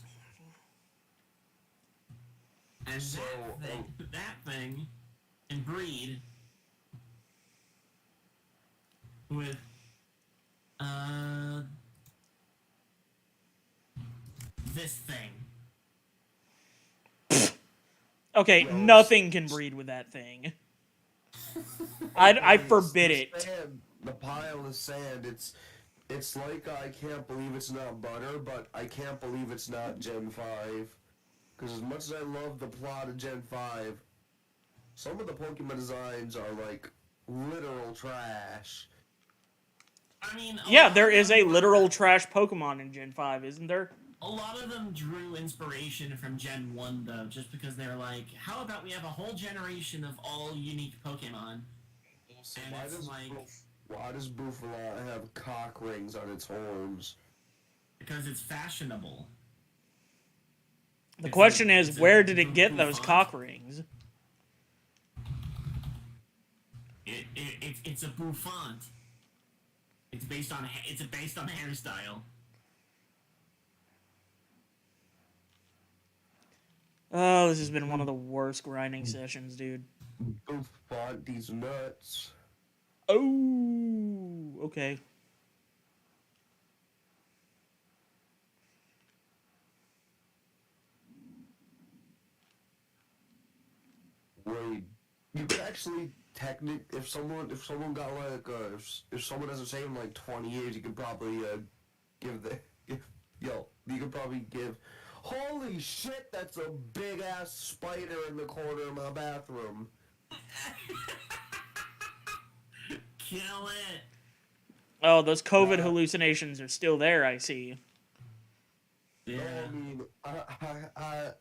Speaker 2: And
Speaker 3: So,
Speaker 2: that thing can breed with this thing.
Speaker 1: Okay,
Speaker 3: Gross.
Speaker 1: nothing can breed with that thing. I forbid it.
Speaker 3: Sand, the pile of sand, it's like I can't believe it's not butter, but I can't believe it's not Gen 5. Because as much as I love the plot of Gen 5, some of the Pokemon designs are like literal trash.
Speaker 2: I mean,
Speaker 1: Yeah, there is a literal trash Pokemon in Gen 5, isn't there?
Speaker 2: A lot of them drew inspiration from Gen 1, though, just because they were like, how about we have a whole generation of all unique Pokemon? And it's like...
Speaker 3: Why does Buffalat have cock rings on its horns?
Speaker 2: Because it's fashionable.
Speaker 1: The question is, where did it get those cock rings?
Speaker 2: It's a bouffant. It's based on hairstyle.
Speaker 1: Oh, this has been one of the worst grinding sessions, dude.
Speaker 3: Bouffant these nuts.
Speaker 1: Oh, okay.
Speaker 3: Wait, you could actually if someone got like if someone has the same like 20 years, you could probably you could probably give. Holy shit, that's a big ass spider in the corner of my bathroom.
Speaker 2: Kill it.
Speaker 1: Oh, those COVID hallucinations are still there, I see.
Speaker 2: Yeah.
Speaker 3: No, I mean,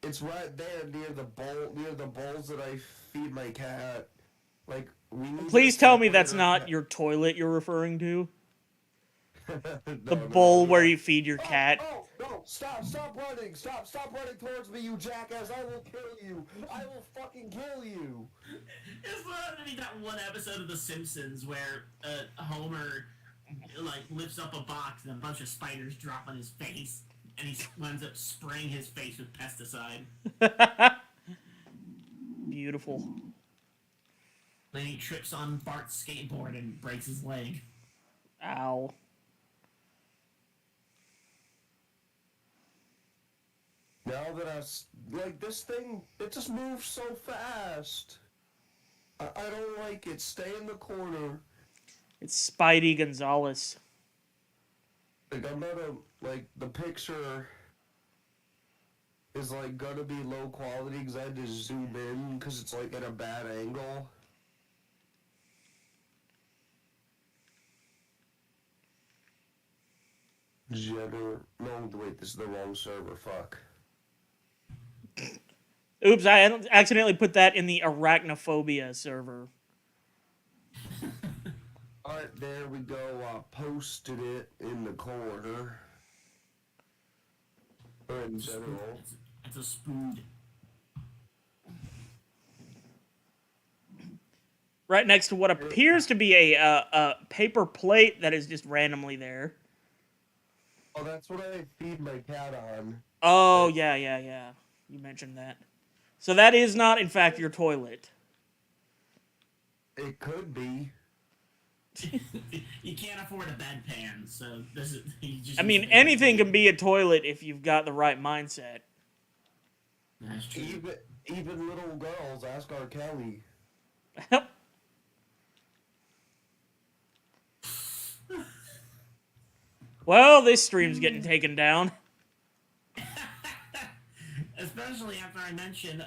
Speaker 3: it's right there near the bowls that I feed my cat. Like, we need
Speaker 1: Please
Speaker 3: to
Speaker 1: tell me
Speaker 3: separate
Speaker 1: that's
Speaker 3: our
Speaker 1: not
Speaker 3: cat.
Speaker 1: your toilet you're referring to. The
Speaker 3: No,
Speaker 1: bowl
Speaker 3: no.
Speaker 1: where you feed your cat.
Speaker 3: Oh, no, stop running, stop running towards me, you jackass, I will kill you, I will fucking kill you.
Speaker 2: It's literally that one episode of The Simpsons where Homer like lifts up a box and a bunch of spiders drop on his face, and he winds up spraying his face with pesticide.
Speaker 1: Beautiful.
Speaker 2: Then he trips on Bart's skateboard and breaks his leg.
Speaker 1: Ow.
Speaker 3: Now that like, this thing, it just moves so fast. I don't like it, stay in the corner.
Speaker 1: It's Spidey Gonzalez.
Speaker 3: Like, like, the picture is, like, gonna be low quality because I had to zoom in because it's, like, at a bad angle. No, wait, this is the wrong server, fuck.
Speaker 1: Oops, I accidentally put that in the arachnophobia server.
Speaker 3: Alright, there we go, posted it in the corner. Or in general.
Speaker 2: It's a spoon.
Speaker 1: Right next to what appears to be a paper plate that is just randomly there.
Speaker 3: Oh, that's what I feed my cat on.
Speaker 1: Oh, yeah. You mentioned that. So that is not, in fact, your toilet.
Speaker 3: It could be.
Speaker 2: You can't afford a bedpan, so this is. You just
Speaker 1: I
Speaker 2: use
Speaker 1: mean,
Speaker 2: paper
Speaker 1: anything
Speaker 2: plate.
Speaker 1: can be a toilet if you've got the right mindset.
Speaker 2: That's true.
Speaker 3: Even little girls, ask R. Kelly.
Speaker 1: Well, this stream's getting taken down.
Speaker 2: Especially after I mentioned,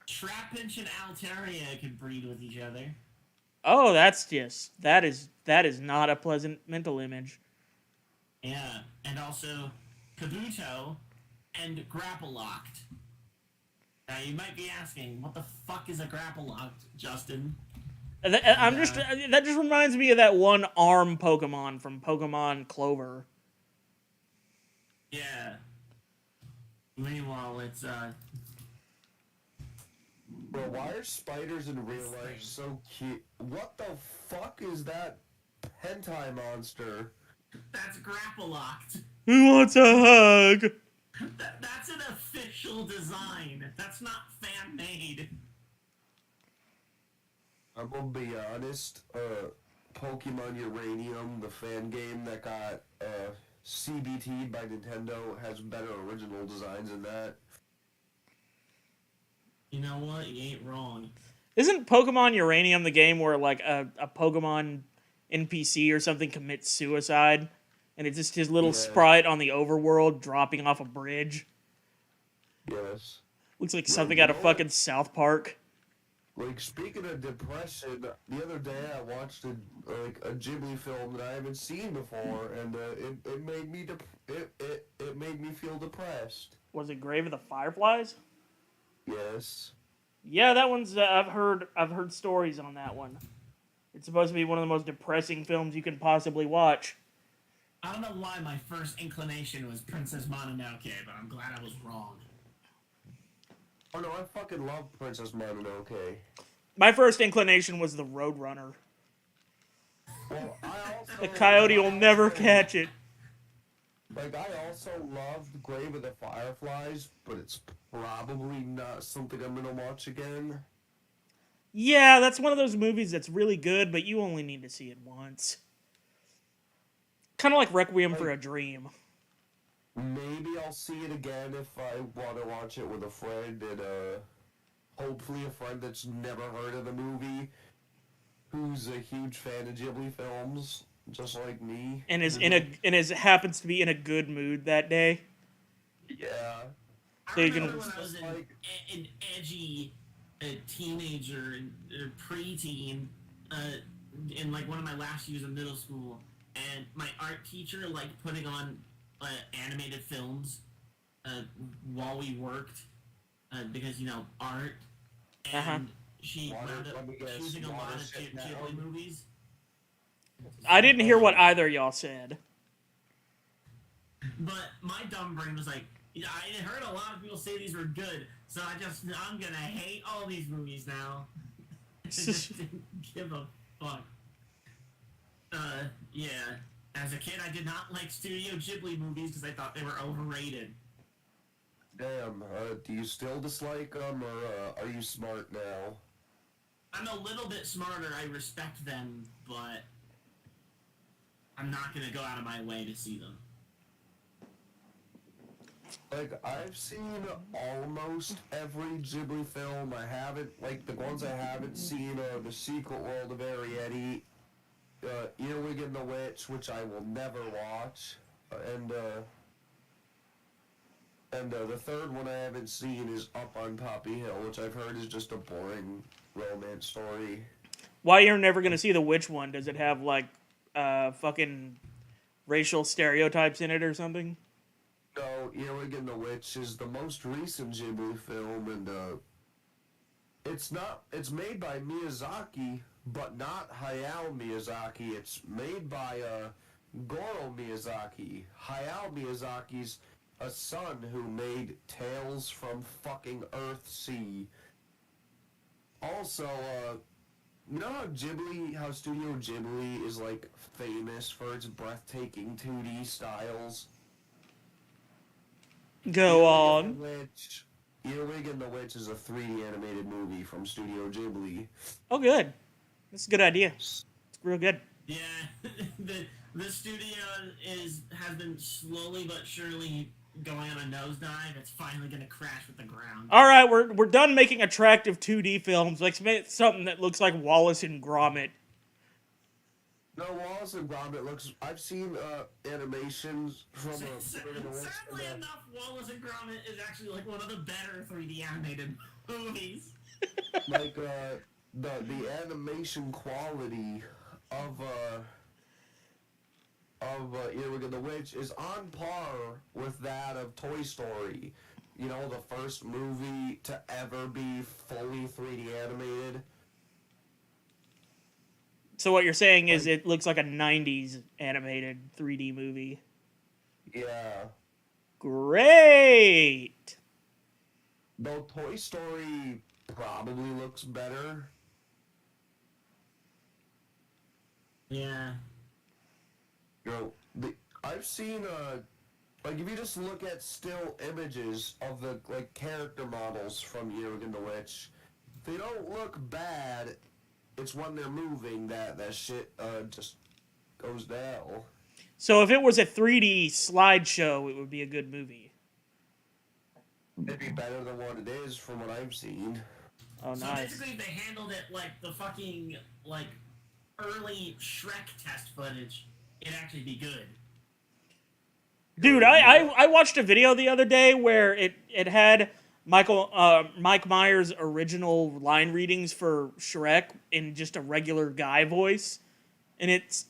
Speaker 2: Trapinch and Altaria can breed with each other.
Speaker 1: Oh, that is not a pleasant mental image.
Speaker 2: Yeah, and also Kabuto and Grapple-Locked. Now you might be asking, what the fuck is a Grapple-Locked, Justin?
Speaker 1: That just reminds me of that one arm Pokemon from Pokemon Clover.
Speaker 2: Yeah. Meanwhile, it's
Speaker 3: Bro, why are spiders in real life so cute? What the fuck is that hentai monster?
Speaker 2: that's Grapple-Locked.
Speaker 1: Who wants a hug?
Speaker 2: That's an official design. That's not fan-made.
Speaker 3: I'm gonna be honest, Pokemon Uranium, the fan game that got CBT'd by Nintendo, has better original designs than that.
Speaker 2: You know what? You ain't wrong.
Speaker 1: Isn't Pokemon Uranium the game where like a Pokemon NPC or something commits suicide, and it's just his little
Speaker 3: Yeah.
Speaker 1: sprite on the overworld dropping off a bridge?
Speaker 3: Yes.
Speaker 1: Looks like something out of fucking South Park.
Speaker 3: Like, speaking of depression, the other day I watched a Ghibli film that I haven't seen before, and it made me it made me feel depressed.
Speaker 1: Was it Grave of the Fireflies?
Speaker 3: Yes.
Speaker 1: Yeah, that one's. I've heard stories on that one. It's supposed to be one of the most depressing films you can possibly watch.
Speaker 2: I don't know why my first inclination was Princess Mononoke, but I'm glad I was wrong.
Speaker 3: Oh no, I fucking love Princess Mononoke.
Speaker 1: My first inclination was the Roadrunner.
Speaker 3: Well, I also
Speaker 1: The coyote will never catch it.
Speaker 3: Like, I also loved Grave of the Fireflies, but it's probably not something I'm gonna watch again.
Speaker 1: Yeah, that's one of those movies that's really good, but you only need to see it once. Kind of like Requiem for a Dream.
Speaker 3: Maybe I'll see it again if I want to watch it with a friend, and hopefully a friend that's never heard of the movie, who's a huge fan of Ghibli films, just like me.
Speaker 1: And happens to be in a good mood that day.
Speaker 3: Yeah.
Speaker 1: So
Speaker 2: I
Speaker 1: you
Speaker 2: remember
Speaker 1: can-
Speaker 2: when I was an edgy teenager, preteen, in like one of my last years of middle school, and my art teacher liked putting on animated films while we worked, because art, and she wound up choosing a lot of Ghibli movies.
Speaker 1: I didn't hear what either of y'all said.
Speaker 2: But my dumb brain was like, I heard a lot of people say these were good, so I'm gonna hate all these movies now. I just didn't give a fuck. Yeah. As a kid, I did not like Studio Ghibli movies because I thought they were overrated.
Speaker 3: Damn, do you still dislike them, or are you smart now?
Speaker 2: I'm a little bit smarter, I respect them, but I'm not gonna go out of my way to see them.
Speaker 3: Like, I've seen almost every Ghibli film. I haven't, like, the ones I haven't seen are The Secret World of Arrietty, Earwig and the Witch, which I will never watch, and the third one I haven't seen is Up on Poppy Hill, which I've heard is just a boring romance story.
Speaker 1: Why you're never gonna see the witch one? Does it have like fucking racial stereotypes in it or something?
Speaker 3: No, Earwig and the Witch is the most recent Ghibli film, and it's made by Miyazaki, but not Hayao Miyazaki. It's made by Goro Miyazaki. Hayao Miyazaki's a son who made Tales from fucking Earthsea. Also, you know how Studio Ghibli is, like, famous for its breathtaking 2D styles?
Speaker 1: Go on.
Speaker 3: Earwig and the Witch is a 3D animated movie from Studio Ghibli.
Speaker 1: Oh, good. That's a good idea.
Speaker 3: It's
Speaker 1: real good.
Speaker 2: Yeah, the studio has been slowly but surely going on a nosedive. It's finally gonna crash with the ground.
Speaker 1: All right, we're done making attractive 2D films. Let's make something that looks like Wallace and Gromit.
Speaker 3: No, Wallace and Gromit looks. I've seen animations from
Speaker 2: Sadly enough, Wallace and Gromit is actually like one of the better 3D animated movies.
Speaker 3: Like the animation quality of Earwig and the Witch is on par with that of Toy Story. You know, the first movie to ever be fully 3D animated.
Speaker 1: So what you're saying is it looks like a 90s animated 3D movie.
Speaker 3: Yeah.
Speaker 1: Great!
Speaker 3: Though Toy Story probably looks better.
Speaker 2: Yeah.
Speaker 3: You know, I've seen like if you just look at still images of the like character models from Earwig and the Witch, they don't look bad. It's when they're moving that shit just goes down.
Speaker 1: So if it was a 3D slideshow, it would be a good movie.
Speaker 3: It'd be better than what it is from what I've seen.
Speaker 1: Oh,
Speaker 2: So
Speaker 1: nice.
Speaker 2: basically, if they handled it like the fucking like early Shrek test footage, it'd actually be good.
Speaker 1: Dude, I watched a video the other day where it had Mike Myers' original line readings for Shrek in just a regular guy voice, and it's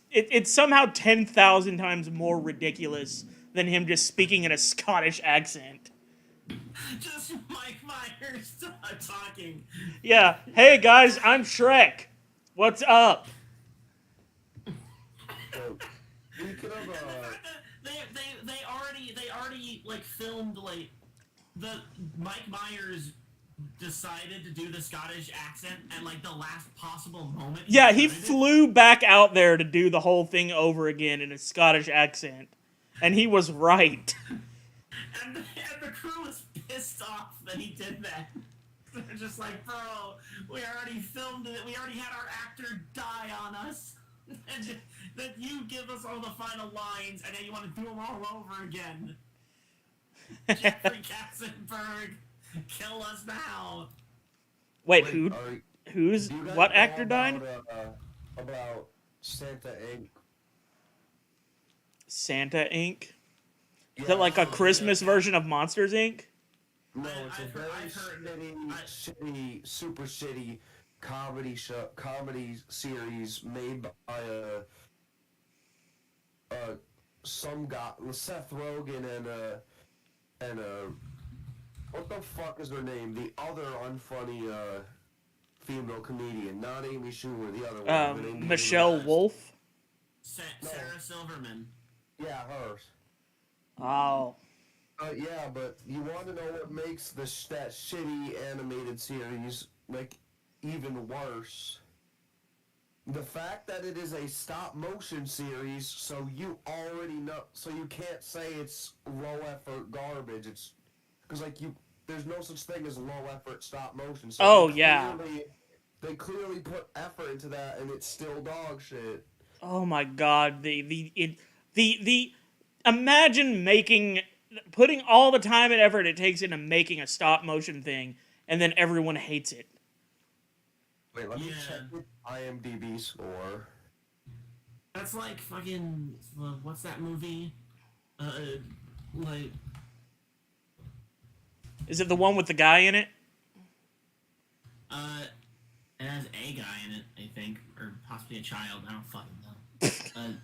Speaker 1: somehow 10,000 times more ridiculous than him just speaking in a Scottish accent.
Speaker 2: Just Mike Myers talking.
Speaker 1: Yeah, hey guys, I'm Shrek. What's up?
Speaker 3: So, speaking of
Speaker 2: And the fact that they already like filmed like the Mike Myers decided to do the Scottish accent at like the last possible moment.
Speaker 1: Yeah, he
Speaker 2: started it.
Speaker 1: flew back out there to do the whole thing over again in a Scottish accent, and he was right.
Speaker 2: And the crew was pissed off that he did that. They're just like, bro, we already filmed it. We already had our actor die on us. And then you give us all the final lines, and then you want to do them all over again. Jeffrey Katzenberg, kill us now.
Speaker 1: Wait,
Speaker 3: do you guys
Speaker 1: what
Speaker 3: know
Speaker 1: actor died?
Speaker 3: About Santa Inc.
Speaker 1: Santa Inc. Is
Speaker 3: Yeah,
Speaker 1: that like a Christmas version of Monsters Inc.?
Speaker 3: No, it's
Speaker 2: I've
Speaker 3: a very
Speaker 2: heard-
Speaker 3: shitty, super shitty comedy series made by some guy, Seth Rogen and what the fuck is her name? The other unfunny female comedian, not Amy Schumer, the other one. Her name
Speaker 1: Michelle
Speaker 3: is-
Speaker 1: Wolf.
Speaker 2: Sarah Silverman.
Speaker 3: Yeah, hers.
Speaker 1: Oh.
Speaker 3: Yeah, but you want to know what makes that shitty animated series like even worse? The fact that it is a stop motion series, so you already know, so you can't say it's low effort garbage. It's because there's no such thing as low effort stop motion. So
Speaker 1: Oh, yeah.
Speaker 3: They clearly put effort into that, and it's still dog shit.
Speaker 1: Oh my God. Imagine putting all the time and effort it takes into making a stop motion thing, and then everyone hates it.
Speaker 3: Wait, let me
Speaker 2: Yeah.
Speaker 3: check the IMDb score.
Speaker 2: That's like fucking what's that movie? Like
Speaker 1: Is it the one with the guy in it?
Speaker 2: it has a guy in it, I think, or possibly a child. I don't fucking know.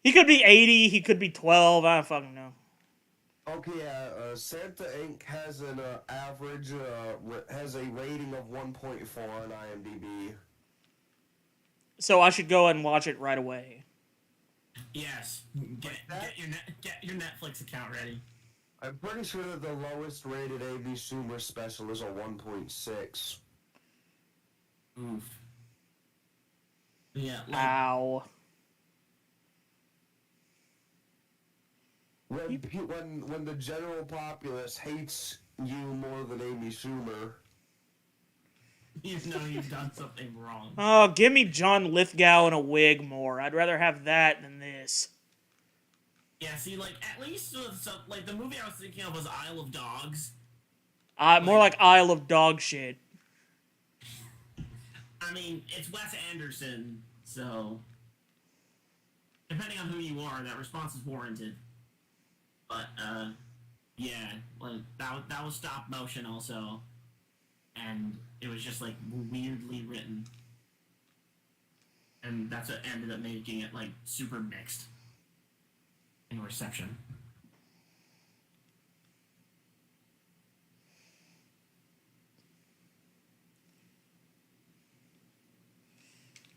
Speaker 1: He could be 80, he could be 12, I don't fucking know.
Speaker 3: Okay, yeah, Santa Inc. has an average, has a rating of 1.4 on IMDb.
Speaker 1: So I should go and watch it right away.
Speaker 2: Yes, get your Netflix account ready.
Speaker 3: I'm pretty sure that the lowest rated Amy Schumer special is a 1.6.
Speaker 2: Oof. Yeah. Like,
Speaker 1: Ow.
Speaker 3: When the general populace hates you more than Amy Schumer.
Speaker 2: You know you've done something wrong.
Speaker 1: Oh, give me John Lithgow in a wig more. I'd rather have that than this.
Speaker 2: Yeah, see, like, at least with some, like, the movie I was thinking of was Isle of Dogs.
Speaker 1: More like Isle of Dog shit.
Speaker 2: I mean, it's Wes Anderson, so depending on who you are, that response is warranted. But yeah, like that was stop motion also, and it was just like weirdly written, and that's what ended up making it like super mixed in reception.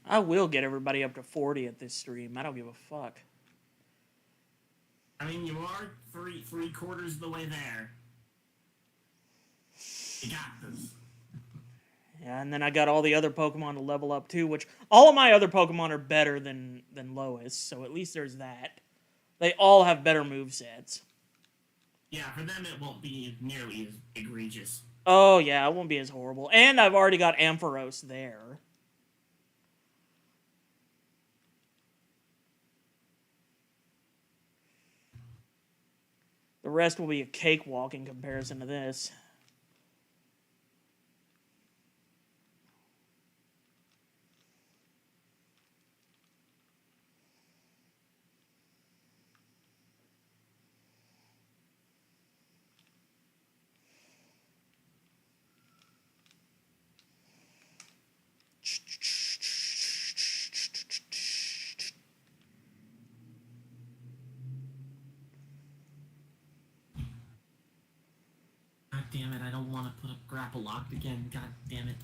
Speaker 1: I will get everybody up to 40 at this stream. I don't give a fuck.
Speaker 2: I mean, you are three quarters of the way there. You got this.
Speaker 1: Yeah, and then I got all the other Pokemon to level up too, which all of my other Pokemon are better than Lois, so at least there's that. They all have better movesets.
Speaker 2: Yeah, for them it won't be nearly as egregious.
Speaker 1: Oh yeah, it won't be as horrible. And I've already got Ampharos there. The rest will be a cakewalk in comparison to this.
Speaker 2: God damn it, I don't want to put up grapple locked again. God damn it.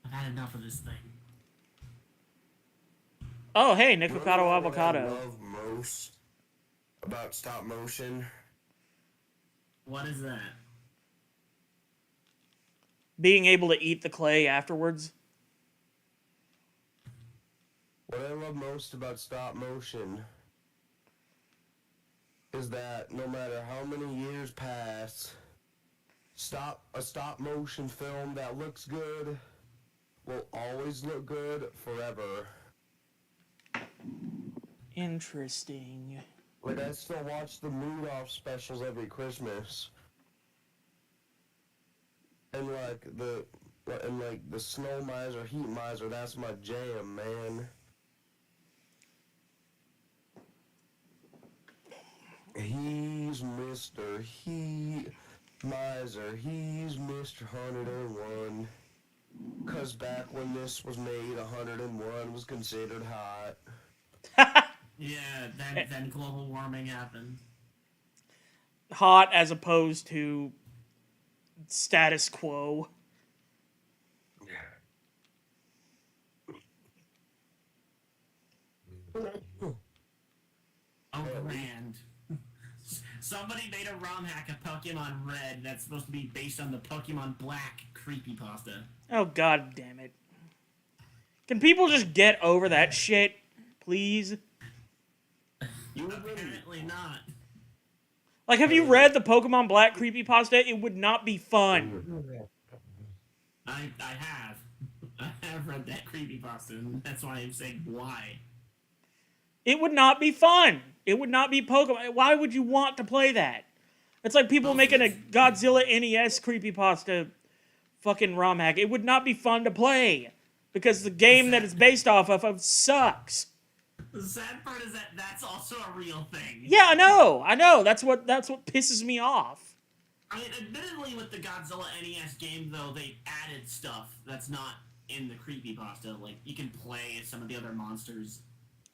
Speaker 2: I've had enough of this thing.
Speaker 1: Oh, hey,
Speaker 3: You know
Speaker 1: Nikocado
Speaker 3: what I
Speaker 1: Avocado.
Speaker 3: love most about stop motion?
Speaker 2: What is that?
Speaker 1: Being able to eat the clay afterwards.
Speaker 3: What I love most about stop motion is that no matter how many years pass, a stop motion film that looks good will always look good forever.
Speaker 1: Interesting.
Speaker 3: Like, I still watch the Mood-Off specials every Christmas. And the Snow Miser, Heat Miser, that's my jam, man. He's Mr. Heat Miser, he's Mr. 101. 'Cause back when this was made, 101 was considered hot.
Speaker 2: Yeah, then global warming happened.
Speaker 1: Hot as opposed to status quo.
Speaker 2: Oh, grand. Somebody made a ROM hack of Pokemon Red that's supposed to be based on the Pokemon Black creepypasta.
Speaker 1: Oh, god damn it. Can people just get over that shit, please?
Speaker 2: Apparently not.
Speaker 1: Like, have you read the Pokemon Black creepypasta? It would not be fun.
Speaker 2: I have. I have read that creepypasta, and that's why I'm saying why.
Speaker 1: It would not be fun. It would not be Pokemon. Why would you want to play that? It's like people making a Godzilla NES creepypasta fucking ROM hack. It would not be fun to play. Because the game that it's based off of sucks.
Speaker 2: The sad part is that that's also a real thing.
Speaker 1: Yeah, I know. That's what pisses me off.
Speaker 2: I mean, admittedly, with the Godzilla NES game, though, they added stuff that's not in the creepypasta. Like, you can play as some of the other monsters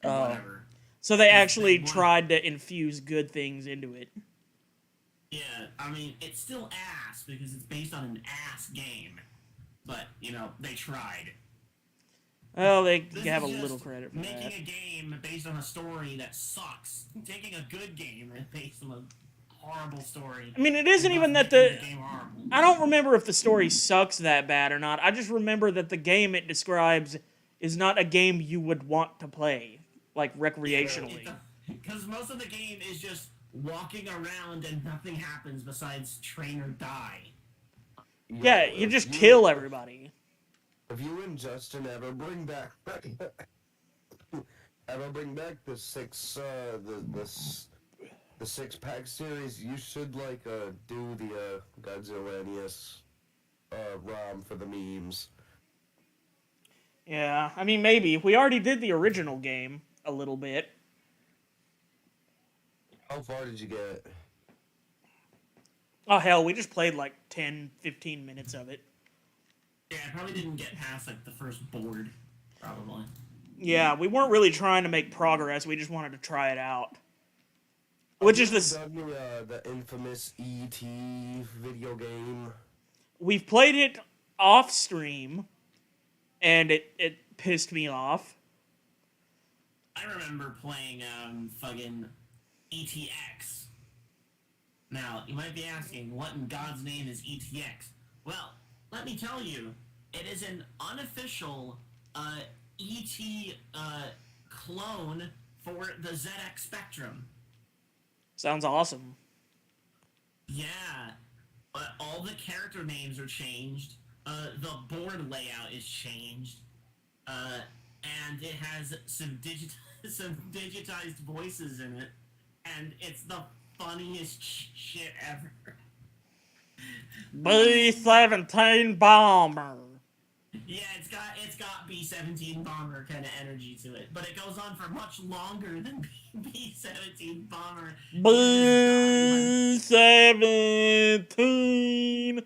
Speaker 2: and whatever.
Speaker 1: So they actually tried to infuse good things into it.
Speaker 2: Yeah, I mean, it's still ass because it's based on an ass game. But, you know, they tried.
Speaker 1: Well, they
Speaker 2: This
Speaker 1: have a
Speaker 2: is
Speaker 1: little
Speaker 2: just
Speaker 1: credit for
Speaker 2: making
Speaker 1: that.
Speaker 2: a game based on a story that sucks. Taking a good game and based on a horrible story.
Speaker 1: I mean, it isn't even that
Speaker 2: the game horrible.
Speaker 1: I don't remember if the story sucks that bad or not. I just remember that the game it describes is not a game you would want to play, like, recreationally.
Speaker 2: Because most of the game is just walking around and nothing happens besides train or die.
Speaker 1: Yeah, you just kill everybody.
Speaker 3: If you and Justin ever bring back the the 6-pack series, you should like do the Godzilla NES ROM for the memes.
Speaker 1: Yeah, I mean, maybe. We already did the original game a little bit.
Speaker 3: How far did you get?
Speaker 1: Oh, hell, we just played like 10, 15 minutes of it.
Speaker 2: Yeah, I probably didn't get past like the first board, probably.
Speaker 1: Yeah, we weren't really trying to make progress. We just wanted to try it out. Which is this?
Speaker 3: Done the infamous ET video game.
Speaker 1: We've played it off stream, and it pissed me off.
Speaker 2: I remember playing fucking ETX. Now, you might be asking, what in God's name is ETX? Well, let me tell you, it is an unofficial ET clone for the ZX Spectrum.
Speaker 1: Sounds awesome.
Speaker 2: Yeah, but all the character names are changed. The board layout is changed. And it has some digitized voices in it, and it's the funniest shit ever.
Speaker 1: B-17 bomber.
Speaker 2: Yeah, it's got B-17 bomber kind of energy to it, but it goes on for much longer than B-17 bomber.
Speaker 1: B-17,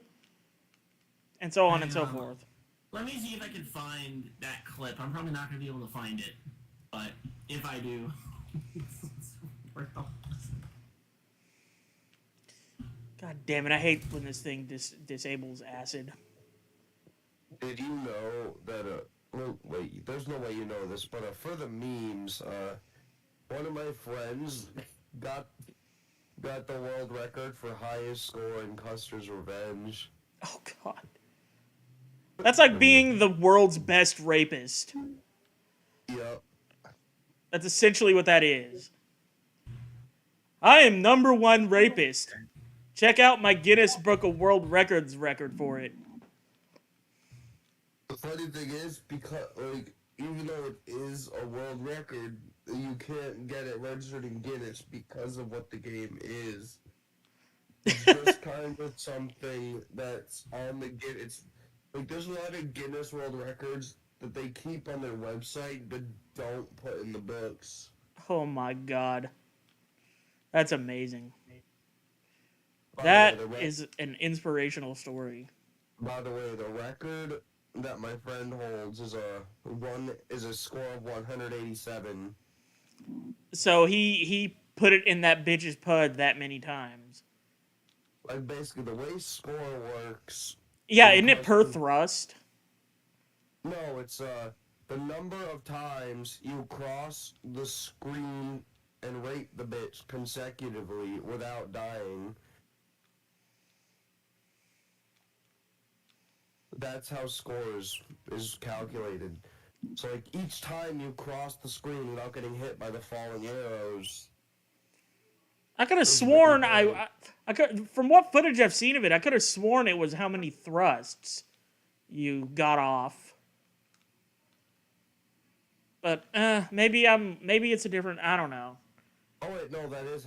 Speaker 1: and so on and so forth.
Speaker 2: Let me see if I can find that clip. I'm probably not going to be able to find it, but if I do, it's worth a listen.
Speaker 1: God damn it, I hate when this thing disables acid.
Speaker 3: Did you know that, well, wait, there's no way you know this, but for the memes, one of my friends got the world record for highest score in Custer's Revenge.
Speaker 1: Oh, God. That's like being the world's best rapist.
Speaker 3: Yep.
Speaker 1: That's essentially what that is. I am #1 rapist. Check out my Guinness Book of World Records record for it.
Speaker 3: The funny thing is, because, like, even though it is a world record, you can't get it registered in Guinness because of what the game is. It's just kind of something that's on the Guinness. Like, there's a lot of Guinness World Records that they keep on their website but don't put in the books.
Speaker 1: Oh my God. That's amazing.
Speaker 3: By
Speaker 1: That
Speaker 3: the way,
Speaker 1: is an inspirational story.
Speaker 3: By the way, the record that my friend holds is a score of 187.
Speaker 1: So he put it in that bitch's pud that many times.
Speaker 3: Like, basically, the way score works...
Speaker 1: Yeah, isn't it per thrust?
Speaker 3: No, it's the number of times you cross the screen and rape the bitch consecutively without dying. That's how scores is calculated. So, like, each time you cross the screen without getting hit by the falling arrows...
Speaker 1: I could have sworn I could, from what footage I've seen of it, I could have sworn it was how many thrusts you got off. But maybe it's a different. I don't know.
Speaker 3: Oh wait, no, that is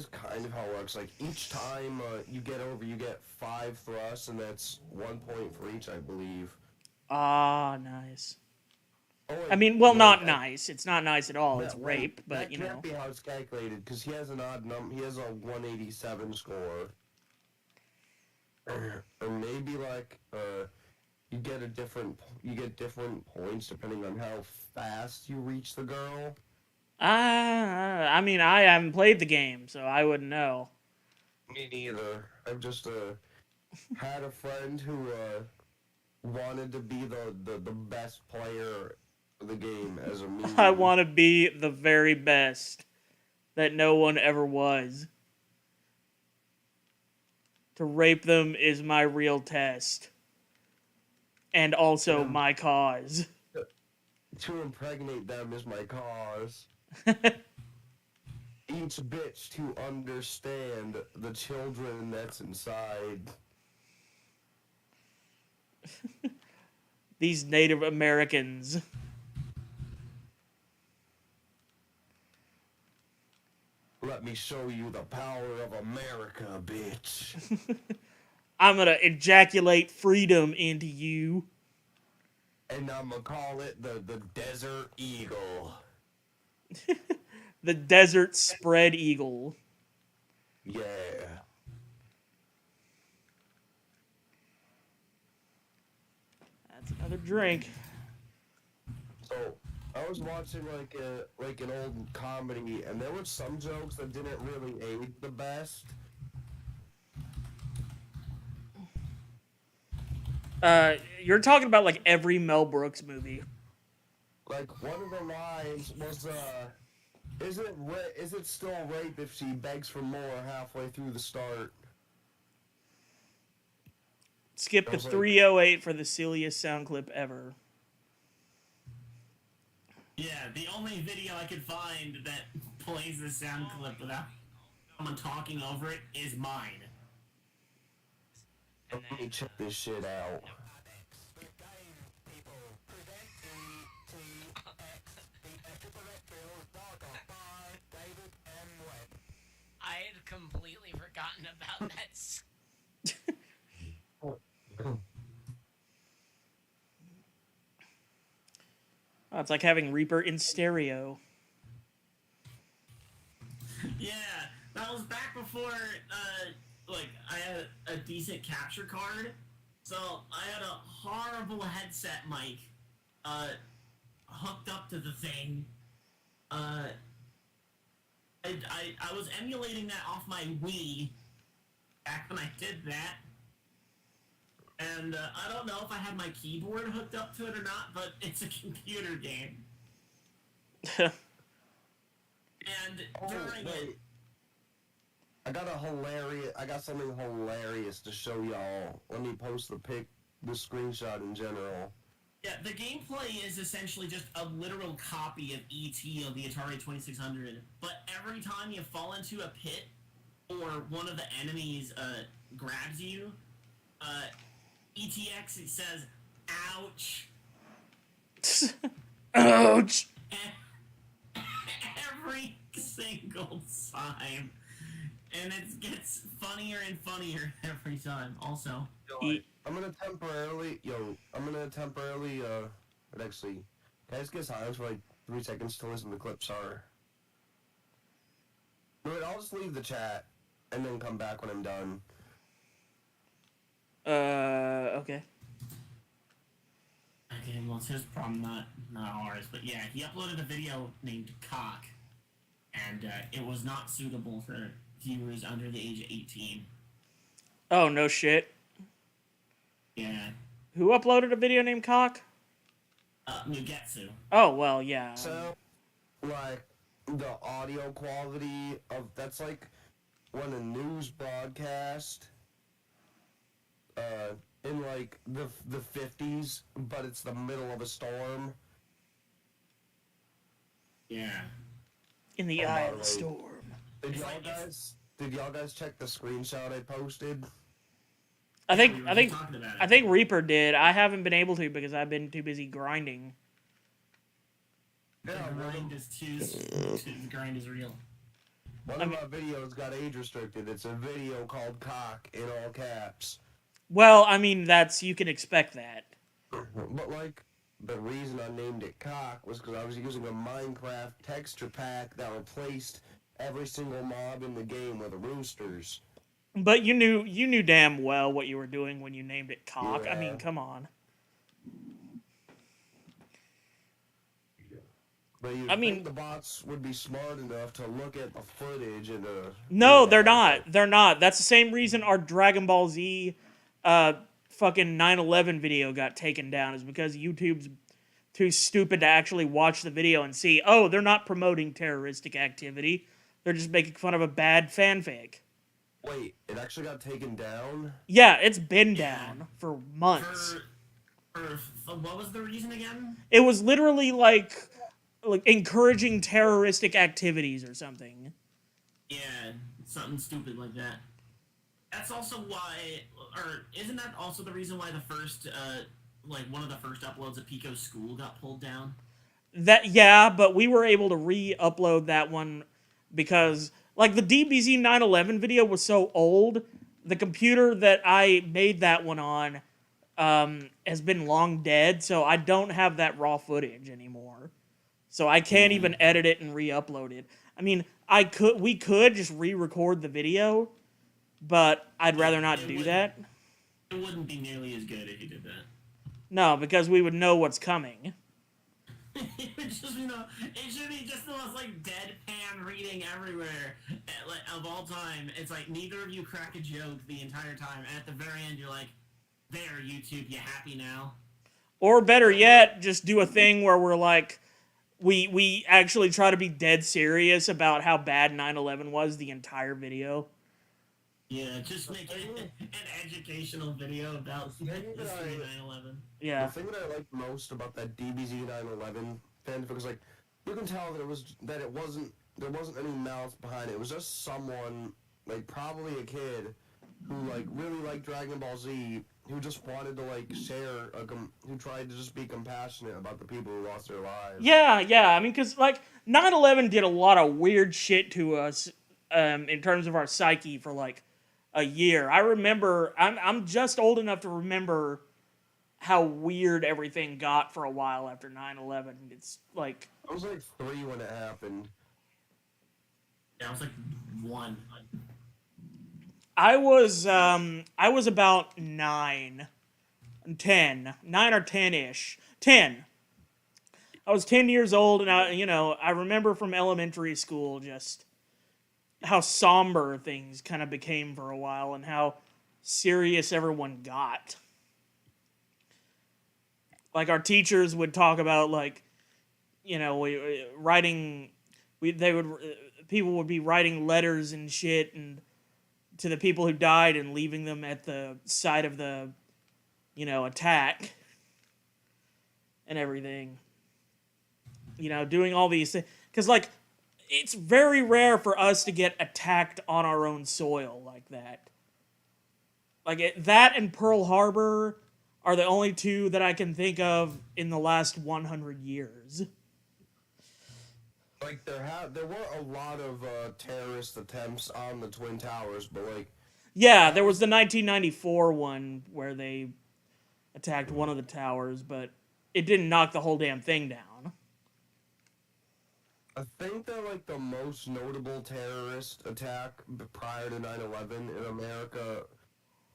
Speaker 3: kind of how it works. Like, each time you get over, you get 5 thrusts, and that's 1 point for each, I believe.
Speaker 1: Ah, nice.
Speaker 3: Oh, wait,
Speaker 1: I mean, well,
Speaker 3: no,
Speaker 1: not nice. It's not nice at all. It's
Speaker 3: that-
Speaker 1: rape, but
Speaker 3: that
Speaker 1: you know.
Speaker 3: can't be how it's calculated, because he has an odd number. He has a 187 score. Or maybe, like, you get different points depending on how fast you reach the girl.
Speaker 1: I mean, I haven't played the game, so I wouldn't know.
Speaker 3: Me neither. I've just had a friend who wanted to be the best player of the game as a meme.
Speaker 1: I want to be the very best that no one ever was. To rape them is my real test. And also my cause.
Speaker 3: To impregnate them is my cause. Each bitch to understand the children that's inside.
Speaker 1: these Native Americans.
Speaker 3: Let me show you the power of America, bitch.
Speaker 1: I'm gonna ejaculate freedom into you.
Speaker 3: And I'm gonna call it the Desert Eagle.
Speaker 1: The Desert Spread Eagle.
Speaker 3: Yeah.
Speaker 1: That's another drink.
Speaker 3: So I was watching like an old comedy, and there were some jokes that didn't really age the best.
Speaker 1: You're talking about like every Mel Brooks movie.
Speaker 3: Like one of the lines was, is it still rape if she begs for more halfway through the start?
Speaker 1: Skip the
Speaker 3: was like-
Speaker 1: 308 for the silliest sound clip ever.
Speaker 2: Yeah, the only video I could find that plays the sound clip without someone talking over it is mine.
Speaker 3: Let me check this shit out.
Speaker 4: I had completely forgotten about that.
Speaker 1: Oh, it's like having Reaper in stereo.
Speaker 2: Yeah, that was back before, like, I had a decent capture card. So, I had a horrible headset mic, hooked up to the thing. I was emulating that off my Wii back when I did that. And I don't know if I had my keyboard hooked up to it or not, but it's a computer game. And during it...
Speaker 3: I got something hilarious to show y'all. Let me post the screenshot in general.
Speaker 2: Yeah, the gameplay is essentially just a literal copy of E.T. on the Atari 2600, but every time you fall into a pit or one of the enemies grabs you, ETX, it says, ouch.
Speaker 1: Ouch!
Speaker 2: Every single time. And it gets funnier and funnier every time, also.
Speaker 3: I'm gonna temporarily, actually, guys, get silence for like 3 seconds to listen to the clip, sorry. Wait, I'll just leave the chat, and then come back when I'm done.
Speaker 1: Okay.
Speaker 2: Okay, well, it's his problem, not ours. But yeah, he uploaded a video named Cock, and it was not suitable for viewers under the age of 18.
Speaker 1: Oh, no shit.
Speaker 2: Yeah.
Speaker 1: Who uploaded a video named Cock?
Speaker 2: Mugetsu.
Speaker 1: Oh, well, yeah.
Speaker 3: So, like, the audio quality of, that's like when a news broadcast, in like the 50s, but it's the middle of a storm.
Speaker 2: Yeah.
Speaker 1: In the
Speaker 3: Oh,
Speaker 1: eye
Speaker 3: by
Speaker 1: of
Speaker 3: the
Speaker 1: the
Speaker 3: way,
Speaker 1: storm.
Speaker 3: Did y'all guys check the screenshot I posted?
Speaker 1: I
Speaker 2: We were just
Speaker 1: think
Speaker 2: talking about it.
Speaker 1: I think Reaper did. I haven't been able to because I've been too busy grinding.
Speaker 2: The
Speaker 3: Yeah,
Speaker 2: grind is the grind is real.
Speaker 3: one of my videos got age restricted. It's a video called Cock in all caps.
Speaker 1: Well, I mean, you can expect that.
Speaker 3: But like, the reason I named it Cock was because I was using a Minecraft texture pack that replaced every single mob in the game with roosters.
Speaker 1: But you knew damn well what you were doing when you named it Cock. I mean,
Speaker 3: Yeah.
Speaker 1: come on.
Speaker 3: But
Speaker 1: I mean-
Speaker 3: think the bots would be smart enough to look at the footage and
Speaker 1: No, they're not. They're not. That's the same reason our Dragon Ball Z fucking 9/11 video got taken down, is because YouTube's too stupid to actually watch the video and see, oh, they're not promoting terroristic activity. They're just making fun of a bad fanfic.
Speaker 3: Wait, it actually got taken down?
Speaker 1: Yeah, it's been
Speaker 2: Yeah.
Speaker 1: down for months.
Speaker 2: What was the reason again?
Speaker 1: It was literally like encouraging terroristic activities or something.
Speaker 2: Yeah, something stupid like that. That's also why, or isn't that also the reason why the first like one of the first uploads of Pico's school got pulled down?
Speaker 1: Yeah, but we were able to re-upload that one because like the DBZ 911 video was so old, the computer that I made that one on has been long dead, so I don't have that raw footage anymore. So I can't even edit it and re-upload it. I mean, we could just re-record the video, but I'd rather not do that.
Speaker 2: It wouldn't be nearly as good if you did that.
Speaker 1: No, because we would know what's coming.
Speaker 2: It should be just the most like deadpan reading everywhere like, of all time. It's like neither of you crack a joke the entire time, and at the very end you're like, "There, YouTube, you happy now?"
Speaker 1: Or better yet, just do a thing where we're like, we actually try to be dead serious about how bad 9/11 was the entire video.
Speaker 2: Yeah, just make an educational video about history of 9/11.
Speaker 1: Yeah.
Speaker 3: The thing that I liked most about that DBZ 9/11 fanfic was like, you can tell that there wasn't any malice behind it. It was just someone, like probably a kid, who like really liked Dragon Ball Z, who just wanted to like share, who tried to just be compassionate about the people who lost their lives.
Speaker 1: Yeah. I mean, because like 9/11 did a lot of weird shit to us, in terms of our psyche for like a year. I remember, I'm just old enough to remember how weird everything got for a while after 9/11. It's like
Speaker 3: I was like 3 when it happened.
Speaker 2: Yeah, I was like 1.
Speaker 1: I was about 9 or 10-ish. 10. I was 10 years old, and I remember from elementary school just how somber things kind of became for a while and how serious everyone got. Like our teachers would talk about like, people would be writing letters and shit and to the people who died and leaving them at the site of the, attack and everything. Doing all these things. Because, like, it's very rare for us to get attacked on our own soil like that. Like, that and Pearl Harbor are the only two that I can think of in the last 100 years.
Speaker 3: Like there were a lot of terrorist attempts on the Twin Towers, but like
Speaker 1: yeah, there was the 1994 one where they attacked one of the towers, but it didn't knock the whole damn thing down.
Speaker 3: I think that like the most notable terrorist attack prior to 9/11 in America,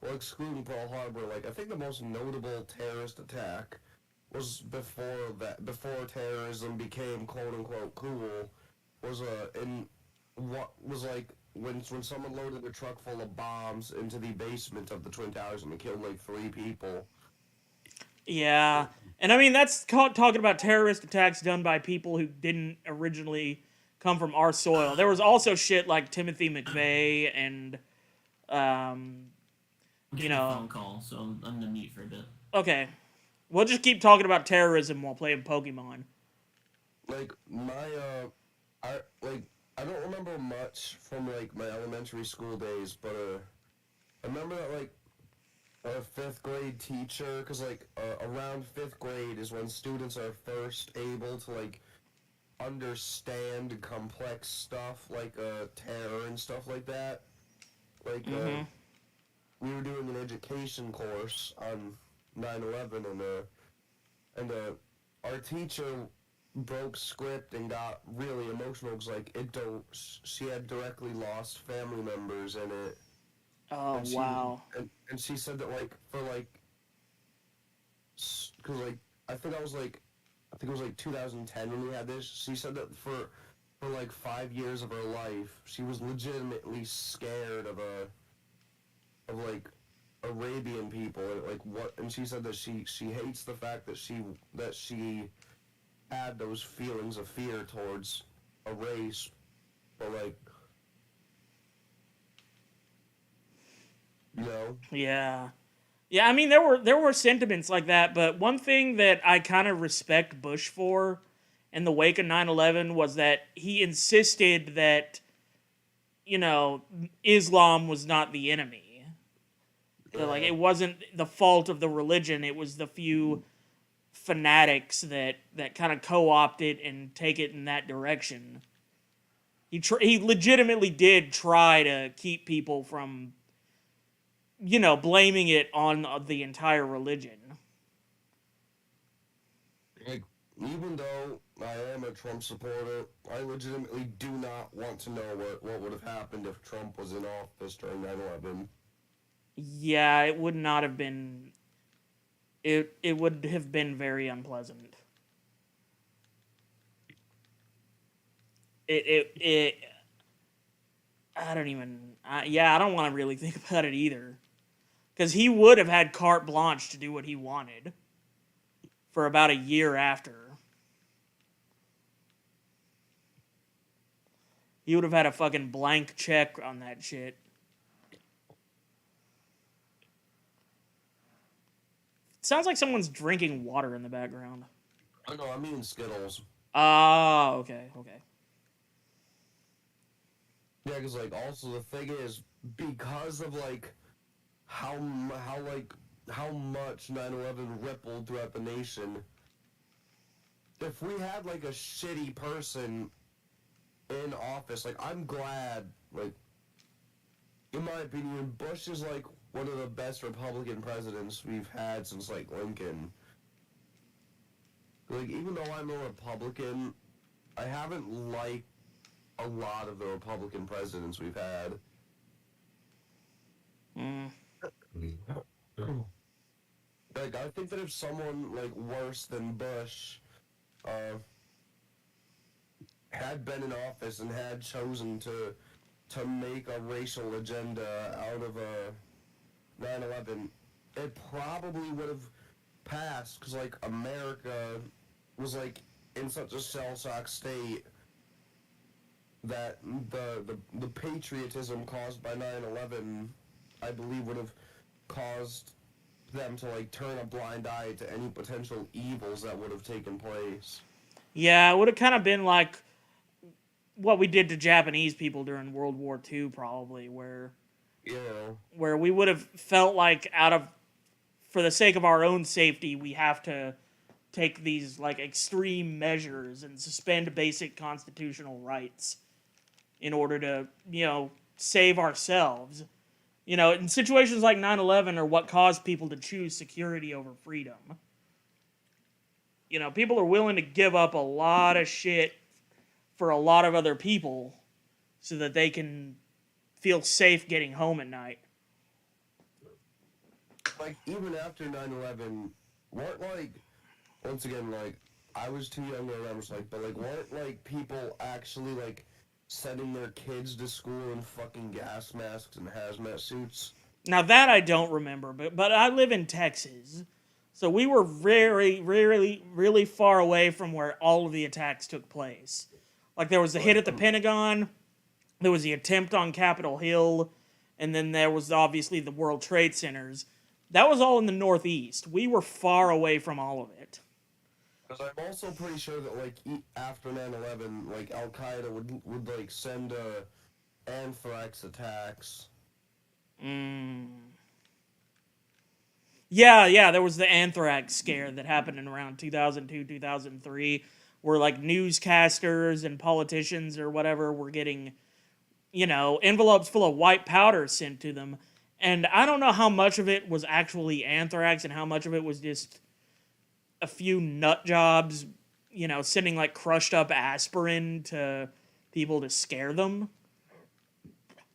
Speaker 3: well excluding Pearl Harbor, like I think the most notable terrorist attack was before terrorism became quote unquote cool, was when someone loaded a truck full of bombs into the basement of the Twin Towers and killed like 3 people.
Speaker 1: Yeah, and I mean that's talking about terrorist attacks done by people who didn't originally come from our soil. There was also shit like Timothy McVeigh and
Speaker 2: I'm getting a phone call, so I'm gonna mute for a bit.
Speaker 1: Okay. We'll just keep talking about terrorism while playing Pokemon.
Speaker 3: Like I don't remember much from like my elementary school days, but I remember that like a 5th grade teacher, because like around 5th grade is when students are first able to like understand complex stuff like terror and stuff like that. Like we were doing an education course on 9/11 and our teacher broke script and got really emotional because like she had directly lost family members in it.
Speaker 1: Oh, wow.
Speaker 3: And she said that like for like, because like I think it was like 2010 when we had this. She said that for like 5 years of her life she was legitimately scared of like Arabian people and like what, and she said that she hates the fact that she had those feelings of fear towards a race, but like,
Speaker 1: Yeah. I mean there were sentiments like that, but one thing that I kind of respect Bush for in the wake of 9/11 was that he insisted that Islam was not the enemy. Like, it wasn't the fault of the religion, it was the few fanatics that kind of co-opt it and take it in that direction. He legitimately did try to keep people from, blaming it on the entire religion.
Speaker 3: Like, even though I am a Trump supporter, I legitimately do not want to know what would have happened if Trump was in office during 9/11.
Speaker 1: Yeah, it would not have been. It would have been very unpleasant. It I don't even. I don't want to really think about it either, because he would have had carte blanche to do what he wanted for about a year after. He would have had a fucking blank check on that shit. Sounds like someone's drinking water in the background.
Speaker 3: I know, I'm eating Skittles.
Speaker 1: Oh, okay.
Speaker 3: Yeah, because, like, also the thing is, because of, like, how much 9/11 rippled throughout the nation, if we had, like, a shitty person in office, like, I'm glad, like, in my opinion, Bush is, like, one of the best Republican presidents we've had since, like, Lincoln. Like, even though I'm a Republican, I haven't liked a lot of the Republican presidents we've had. Like, I think that if someone, like, worse than Bush, had been in office and had chosen to make a racial agenda out of 9/11, it probably would have passed, because, like, America was, like, in such a shell-shocked state that the patriotism caused by 9/11, I believe, would have caused them to, like, turn a blind eye to any potential evils that would have taken place.
Speaker 1: Yeah, it would have kind of been like what we did to Japanese people during World War II, probably, where we would have felt like for the sake of our own safety, we have to take these, like, extreme measures and suspend basic constitutional rights in order to, save ourselves. In situations like 9/11 are what caused people to choose security over freedom. People are willing to give up a lot of shit for a lot of other people so that they can feel safe getting home at night.
Speaker 3: Like, even after 9/11, weren't, like, once again, like, I was too young to remember, but, like, weren't, like, people actually, like, sending their kids to school in fucking gas masks and hazmat suits?
Speaker 1: Now that I don't remember, but I live in Texas, so we were very, really, really far away from where all of the attacks took place. Like, there was the hit at the Pentagon, there was the attempt on Capitol Hill, and then there was obviously the World Trade Centers. That was all in the Northeast. We were far away from all of it.
Speaker 3: Because I'm also pretty sure that, like, after 9/11, like, Al-Qaeda would like, send anthrax attacks.
Speaker 1: Yeah, there was the anthrax scare that happened in around 2002, 2003, where, like, newscasters and politicians or whatever were getting, envelopes full of white powder sent to them. And I don't know how much of it was actually anthrax and how much of it was just a few nut jobs, sending, like, crushed up aspirin to people to scare them.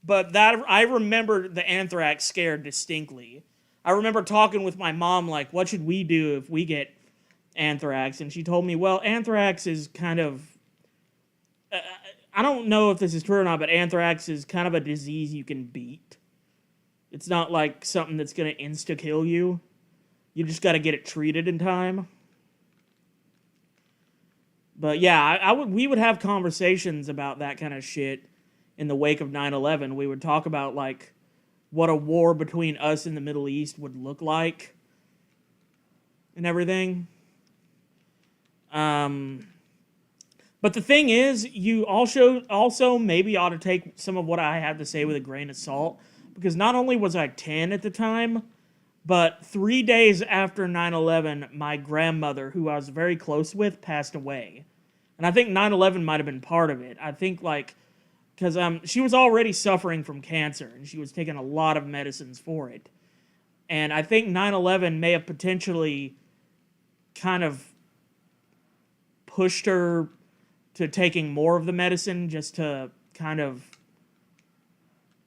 Speaker 1: But that, I remember the anthrax scare distinctly. I remember talking with my mom, like, what should we do if we get anthrax? And she told me, well, anthrax is kind of, I don't know if this is true or not, but anthrax is kind of a disease you can beat. It's not like something that's going to insta-kill you. You just got to get it treated in time. But yeah, we would have conversations about that kind of shit in the wake of 9/11. We would talk about, like, what a war between us and the Middle East would look like and everything. But the thing is, you also maybe ought to take some of what I have to say with a grain of salt, because not only was I 10 at the time, but 3 days after 9/11, my grandmother, who I was very close with, passed away. And I think 9/11 might have been part of it. I think, like, because she was already suffering from cancer, and she was taking a lot of medicines for it. And I think 9/11 may have potentially kind of pushed her to taking more of the medicine just to kind of,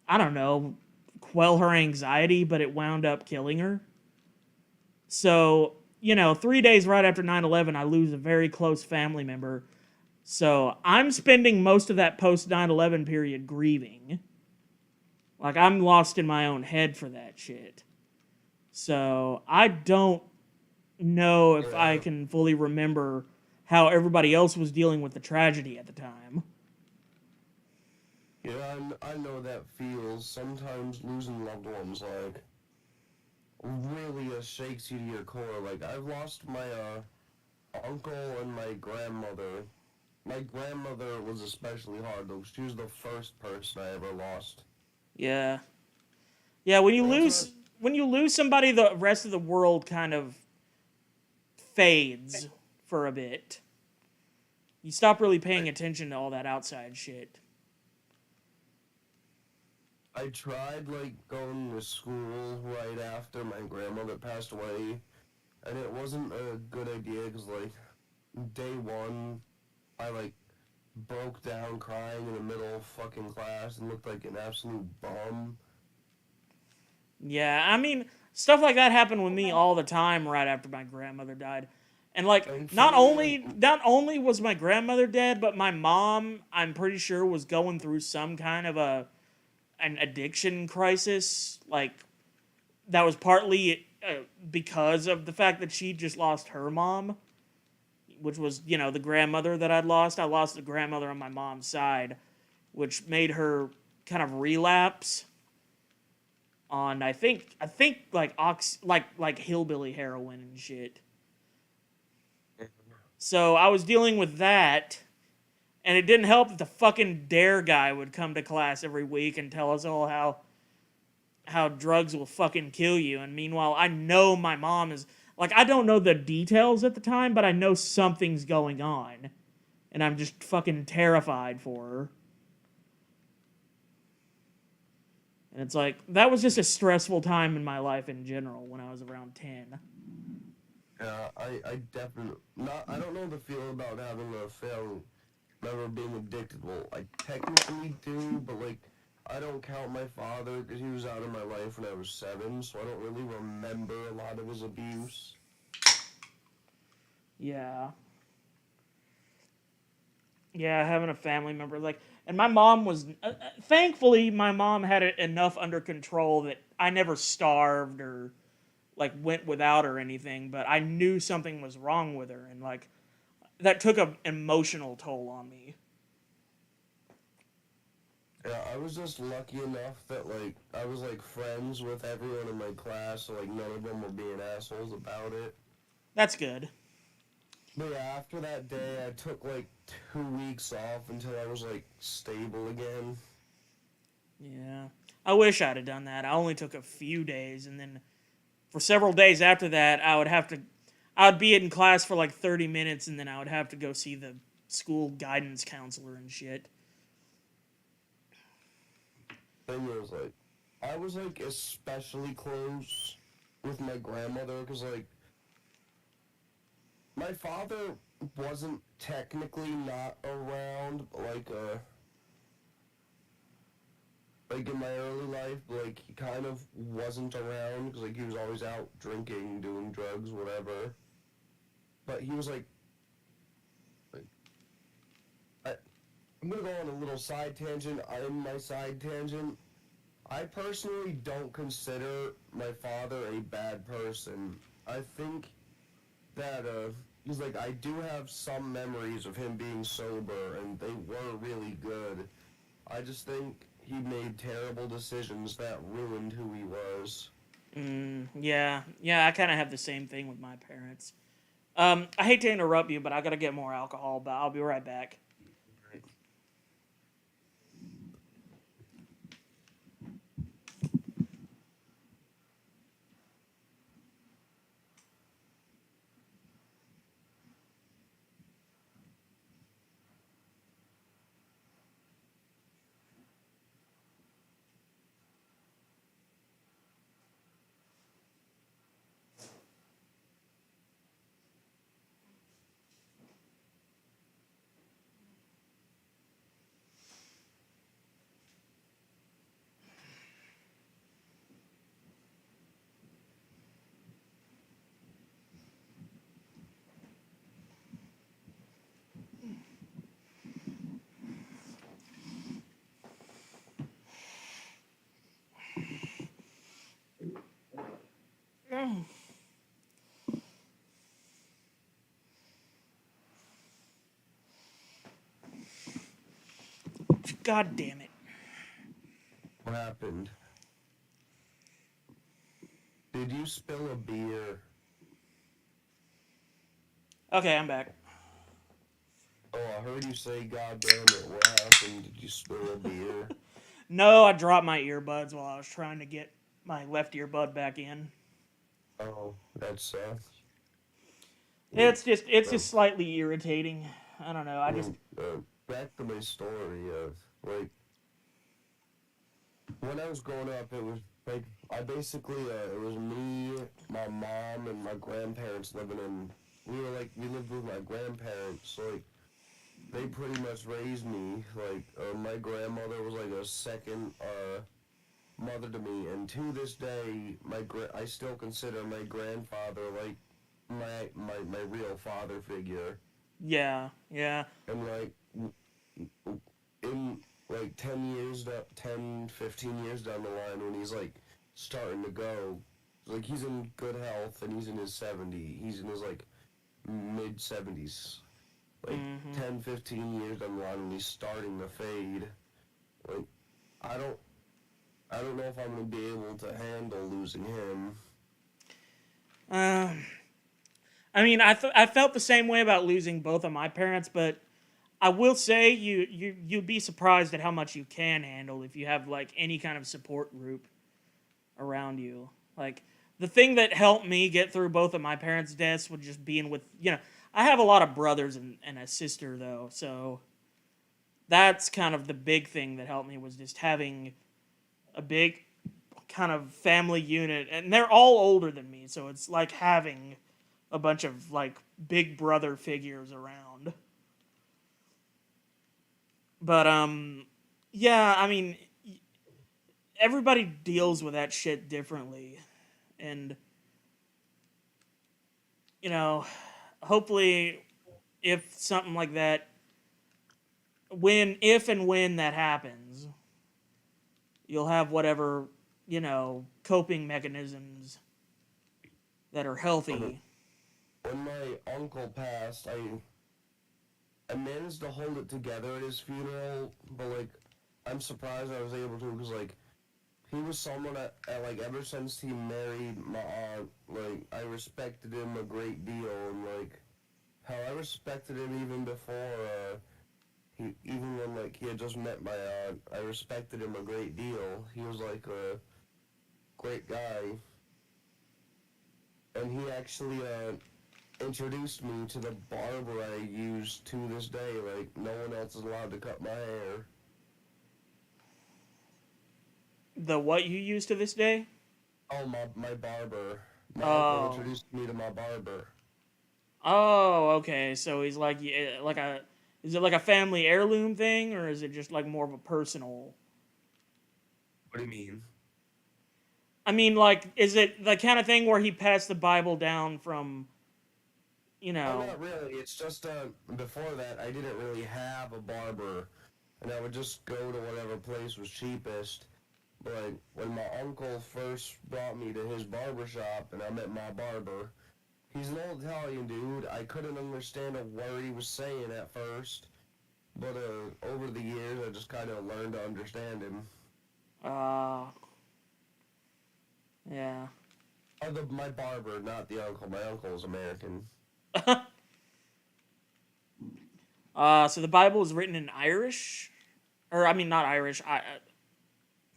Speaker 1: I don't know, quell her anxiety, but it wound up killing her. So, 3 days right after 9/11, I lose a very close family member. So I'm spending most of that post 9/11 period grieving. Like, I'm lost in my own head for that shit. So I don't know if I can fully remember how everybody else was dealing with the tragedy at the time.
Speaker 3: Yeah, I know that feels. Sometimes losing loved ones, like, really shakes you to your core. Like, I've lost my uncle and my grandmother. My grandmother was especially hard, though. She was the first person I ever lost.
Speaker 1: Yeah. Yeah, when you lose somebody, the rest of the world kind of fades for a bit. You stop really paying attention to all that outside shit.
Speaker 3: I tried, like, going to school right after my grandmother passed away, and it wasn't a good idea, because, like, day one, I, like, broke down crying in the middle of fucking class and looked like an absolute bum.
Speaker 1: Yeah, I mean, stuff like that happened with me all the time right after my grandmother died. And, like, not only was my grandmother dead, but my mom, I'm pretty sure, was going through some kind of an addiction crisis. Like, that was partly because of the fact that she just lost her mom, which was, the grandmother that I'd lost. I lost the grandmother on my mom's side, which made her kind of relapse on, I think like hillbilly heroin and shit. So I was dealing with that, and it didn't help that the fucking dare guy would come to class every week and tell us all how drugs will fucking kill you. And meanwhile, I know my mom is, like, I don't know the details at the time, but I know something's going on. And I'm just fucking terrified for her. And it's like, that was just a stressful time in my life in general when I was around 10.
Speaker 3: Yeah, I definitely, I don't know the feeling about having a family member being addicted. Well, I technically do, but, like, I don't count my father because he was out of my life when I was 7, so I don't really remember a lot of his abuse.
Speaker 1: Yeah. Yeah, having a family member, like, and my mom was, thankfully, my mom had it enough under control that I never starved or, like, went without or anything, but I knew something was wrong with her, and, like, that took an emotional toll on me.
Speaker 3: Yeah, I was just lucky enough that, like, I was, like, friends with everyone in my class, so, like, none of them were being assholes about it.
Speaker 1: That's good.
Speaker 3: But yeah, after that day, I took, like, 2 weeks off until I was, like, stable again.
Speaker 1: Yeah. I wish I'd have done that. I only took a few days, and then for several days after that, I would be in class for, like, 30 minutes, and then I would have to go see the school guidance counselor and shit.
Speaker 3: Thing was, like, I was, like, especially close with my grandmother, because, like, my father wasn't technically not around, but, like, in my early life, but, like, he kind of wasn't around, because, like, he was always out drinking, doing drugs, whatever. But he was, like, I'm gonna go on a little side tangent. In my side tangent, I personally don't consider my father a bad person. I think that, he's like, I do have some memories of him being sober, and they were really good. I just think he made terrible decisions that ruined who he was.
Speaker 1: Yeah, I kind of have the same thing with my parents. I hate to interrupt you, but I gotta get more alcohol, but I'll be right back. God damn it.
Speaker 3: What happened? Did you spill a beer?
Speaker 1: Okay, I'm back.
Speaker 3: Oh, I heard you say, God damn it, what happened? Did you spill a beer?
Speaker 1: No, I dropped my earbuds while I was trying to get my left earbud back in.
Speaker 3: Oh, that sucks.
Speaker 1: It's just slightly irritating. I don't know.
Speaker 3: Back to my story. Like when I was growing up, it was like I basically it was me, my mom, and my grandparents living in. We lived with my grandparents. So, like they pretty much raised me. Like my grandmother was like a second mother to me, and to this day, I still consider my grandfather like my real father figure.
Speaker 1: Yeah, yeah.
Speaker 3: And like in like 15 years down the line when he's like starting to go, like he's in good health and he's in his 70s, like mid 70s, like 10, 15 years down the line when he's starting to fade, like I don't know if I'm going to be able to handle losing him.
Speaker 1: I mean, I felt the same way about losing both of my parents, but I will say you'd be surprised at how much you can handle if you have like any kind of support group around you. Like the thing that helped me get through both of my parents' deaths was just being with, I have a lot of brothers and a sister though, so that's kind of the big thing that helped me was just having a big kind of family unit, and they're all older than me, so it's like having a bunch of like big brother figures around. But yeah, I mean, everybody deals with that shit differently, and hopefully, if something like that, if and when that happens, you'll have whatever coping mechanisms that are healthy.
Speaker 3: When my uncle passed, I managed to hold it together at his funeral, but like I'm surprised I was able to because like he was someone that like ever since he married my aunt, like I respected him a great deal, and like how I respected him even before even when like he had just met my aunt, I respected him a great deal. He was like a great guy, and he actually introduced me to the barber I use to this day. Like, no one else is allowed to cut my hair.
Speaker 1: The what you use to this day?
Speaker 3: Oh, my barber. My
Speaker 1: Oh.
Speaker 3: uncle introduced me to my barber.
Speaker 1: Oh, okay. So he's like is it like a family heirloom thing, or is it just like more of a personal?
Speaker 3: What do you mean?
Speaker 1: I mean, like, is it the kind of thing where he passed the Bible down from,
Speaker 3: Oh, not really. It's just, before that, I didn't really have a barber, and I would just go to whatever place was cheapest. But like, when my uncle first brought me to his barber shop, and I met my barber, he's an old Italian dude. I couldn't understand a word he was saying at first, but over the years, I just kind of learned to understand him.
Speaker 1: Yeah.
Speaker 3: My barber, not the uncle. My uncle is American.
Speaker 1: So the Bible is written in Irish, or I mean, not Irish.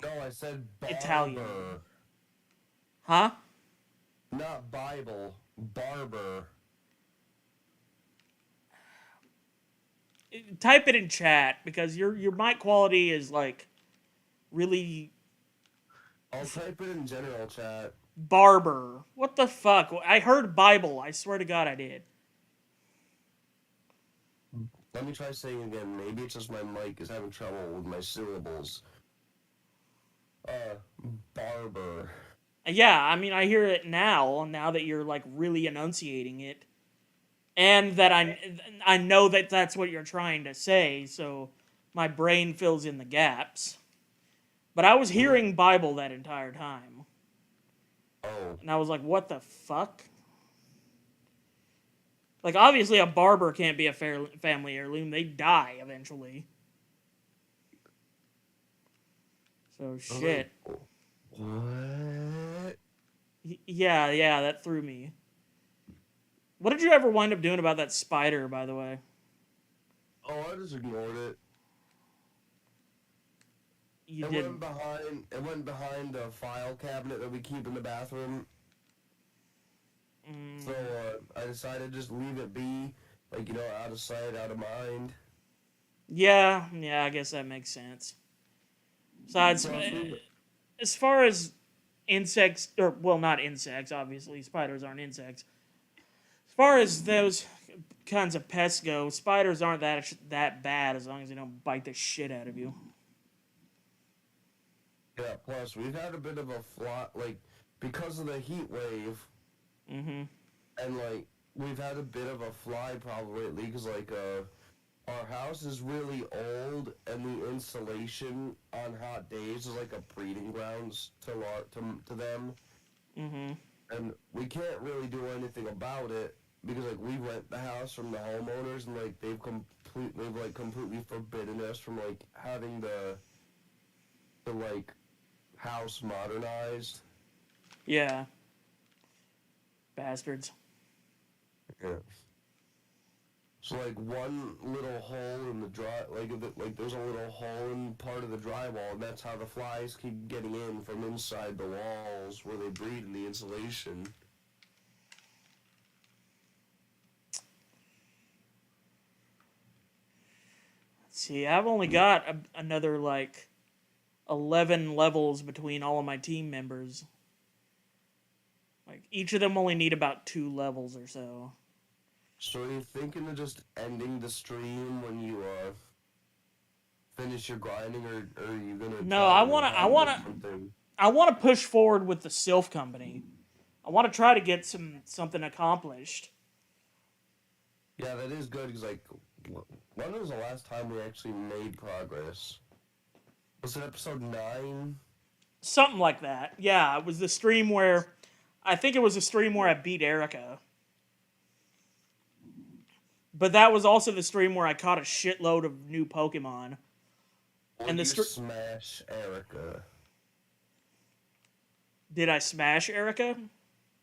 Speaker 3: No, I said barber.
Speaker 1: Italian. Huh?
Speaker 3: Not Bible. Barber.
Speaker 1: Type it in chat because your mic quality is like really.
Speaker 3: I'll type it in general chat.
Speaker 1: Barber. What the fuck? I heard Bible. I swear to God, I did.
Speaker 3: Let me try saying it again. Maybe it's just my mic is having trouble with my syllables. Barber.
Speaker 1: Yeah, I mean, I hear it now that you're like really enunciating it, and that I know that that's what you're trying to say. So my brain fills in the gaps. But I was hearing Bible that entire time.
Speaker 3: Oh.
Speaker 1: And I was like, what the fuck? Like, obviously a barber can't be a family heirloom. They die eventually. So shit.
Speaker 3: What?
Speaker 1: Yeah, that threw me. What did you ever wind up doing about that spider, by the way?
Speaker 3: Oh, I just ignored it.
Speaker 1: You
Speaker 3: It
Speaker 1: didn't.
Speaker 3: went behind the file cabinet that we keep in the bathroom. So I decided to just leave it be, like, you know, out of sight, out of mind.
Speaker 1: Yeah, I guess that makes sense. Besides, as far as insects, or, well, not insects, obviously, spiders aren't insects. As far as those kinds of pests go, spiders aren't that bad as long as they don't bite the shit out of you.
Speaker 3: Yeah, plus we've had a bit of a because of the heat wave,
Speaker 1: Mm-hmm.
Speaker 3: and, like, we've had a bit of a fly problem lately, because, like, our house is really old, and the insulation on hot days is like a breeding grounds to them.
Speaker 1: Mm-hmm.
Speaker 3: And we can't really do anything about it because, like, we rent the house from the homeowners, and, like, they've completely forbidden us from, like, having the like house modernized.
Speaker 1: Yeah. Bastards.
Speaker 3: Yeah. So, like, one little hole in the there's a little hole in part of the drywall, and that's how the flies keep getting in from inside the walls where they breed in the insulation.
Speaker 1: See, I've only got another, like, 11 levels between all of my team members. Like, each of them only need about 2 levels or so.
Speaker 3: So are you thinking of just ending the stream when you finish your grinding, or are you gonna?
Speaker 1: No, I wanna push forward with the Sylph Company. I want to try to get something accomplished.
Speaker 3: Yeah, that is good. Because, like, when was the last time we actually made progress? Was it episode 9?
Speaker 1: Something like that. Yeah, it was the stream where I think it was a stream where I beat Erica. But that was also the stream where I caught a shitload of new Pokemon.
Speaker 3: Would you smash Erica?
Speaker 1: Did I smash Erica?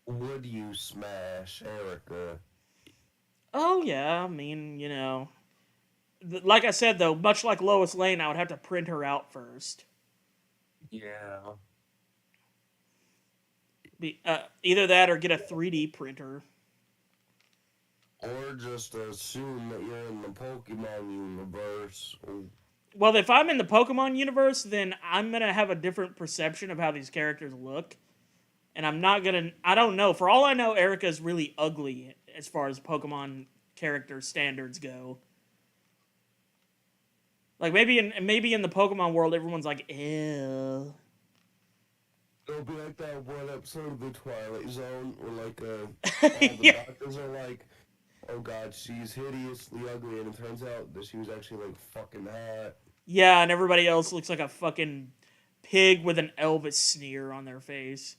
Speaker 3: Would you smash Erica?
Speaker 1: Oh, yeah. I mean, you know. Like I said, though, much like Lois Lane, I would have to print her out first.
Speaker 3: Yeah.
Speaker 1: Either that or get a 3D printer.
Speaker 3: Or just assume that you're in the Pokemon universe.
Speaker 1: Well, if I'm in the Pokemon universe, then I'm going to have a different perception of how these characters look. And I'm not going to... I don't know. For all I know, Erica's really ugly as far as Pokemon character standards go. Like, maybe in the Pokemon world, everyone's like, ew.
Speaker 3: It'll be like that one episode of The Twilight Zone where, like, all the doctors are like, oh god, she's hideously ugly, and it turns out that she was actually, like, fucking hot.
Speaker 1: Yeah, and everybody else looks like a fucking pig with an Elvis sneer on their face.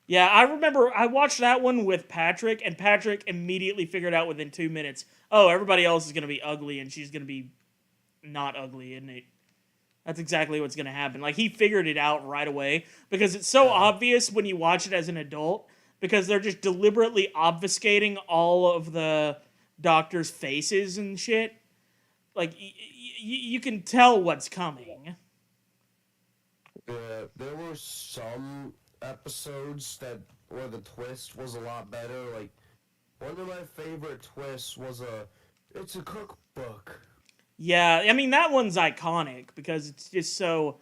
Speaker 1: Yeah, I remember I watched that one with Patrick, and Patrick immediately figured out within 2 minutes, oh, everybody else is going to be ugly, and she's going to be not ugly, isn't it? That's exactly what's going to happen. Like, he figured it out right away, because it's so obvious when you watch it as an adult, because they're just deliberately obfuscating all of the doctors' faces and shit. Like, you can tell what's coming.
Speaker 3: There were some episodes where the twist was a lot better. Like, one of my favorite twists was it's a cookbook.
Speaker 1: Yeah, I mean, that one's iconic because it's just so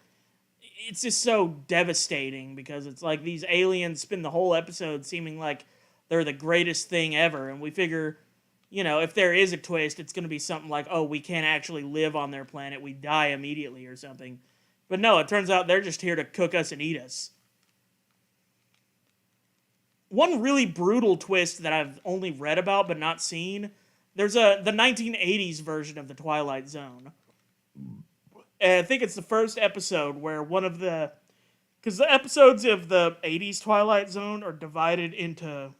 Speaker 1: devastating, because it's like these aliens spend the whole episode seeming like they're the greatest thing ever, and we figure, you know, if there is a twist, it's going to be something like, oh, we can't actually live on their planet, we die immediately or something. But no, it turns out they're just here to cook us and eat us. One really brutal twist that I've only read about but not seen, there's the 1980s version of the Twilight Zone. And I think it's the first episode where one of the... Because the episodes of the 80s Twilight Zone are divided into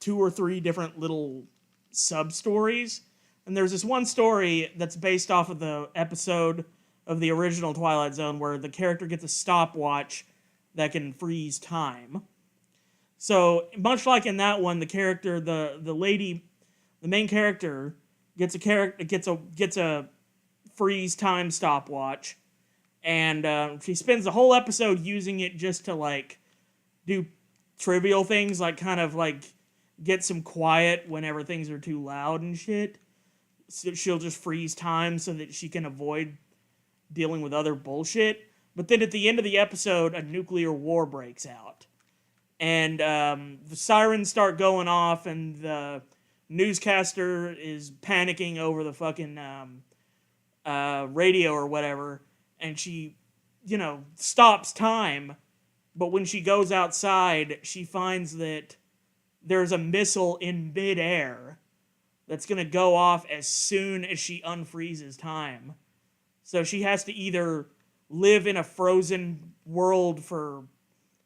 Speaker 1: 2 or 3 different little sub-stories. And there's this one story that's based off of the episode of the original Twilight Zone, where the character gets a stopwatch that can freeze time. So much like in that one, the character, the lady, the main character gets a freeze time stopwatch, and she spends the whole episode using it just to like do trivial things, like kind of like get some quiet whenever things are too loud and shit. So she'll just freeze time so that she can avoid dealing with other bullshit. But then at the end of the episode, a nuclear war breaks out. And the sirens start going off, and the newscaster is panicking over the fucking radio or whatever. And she, stops time. But when she goes outside, she finds that there's a missile in midair that's going to go off as soon as she unfreezes time. So she has to either live in a frozen world for,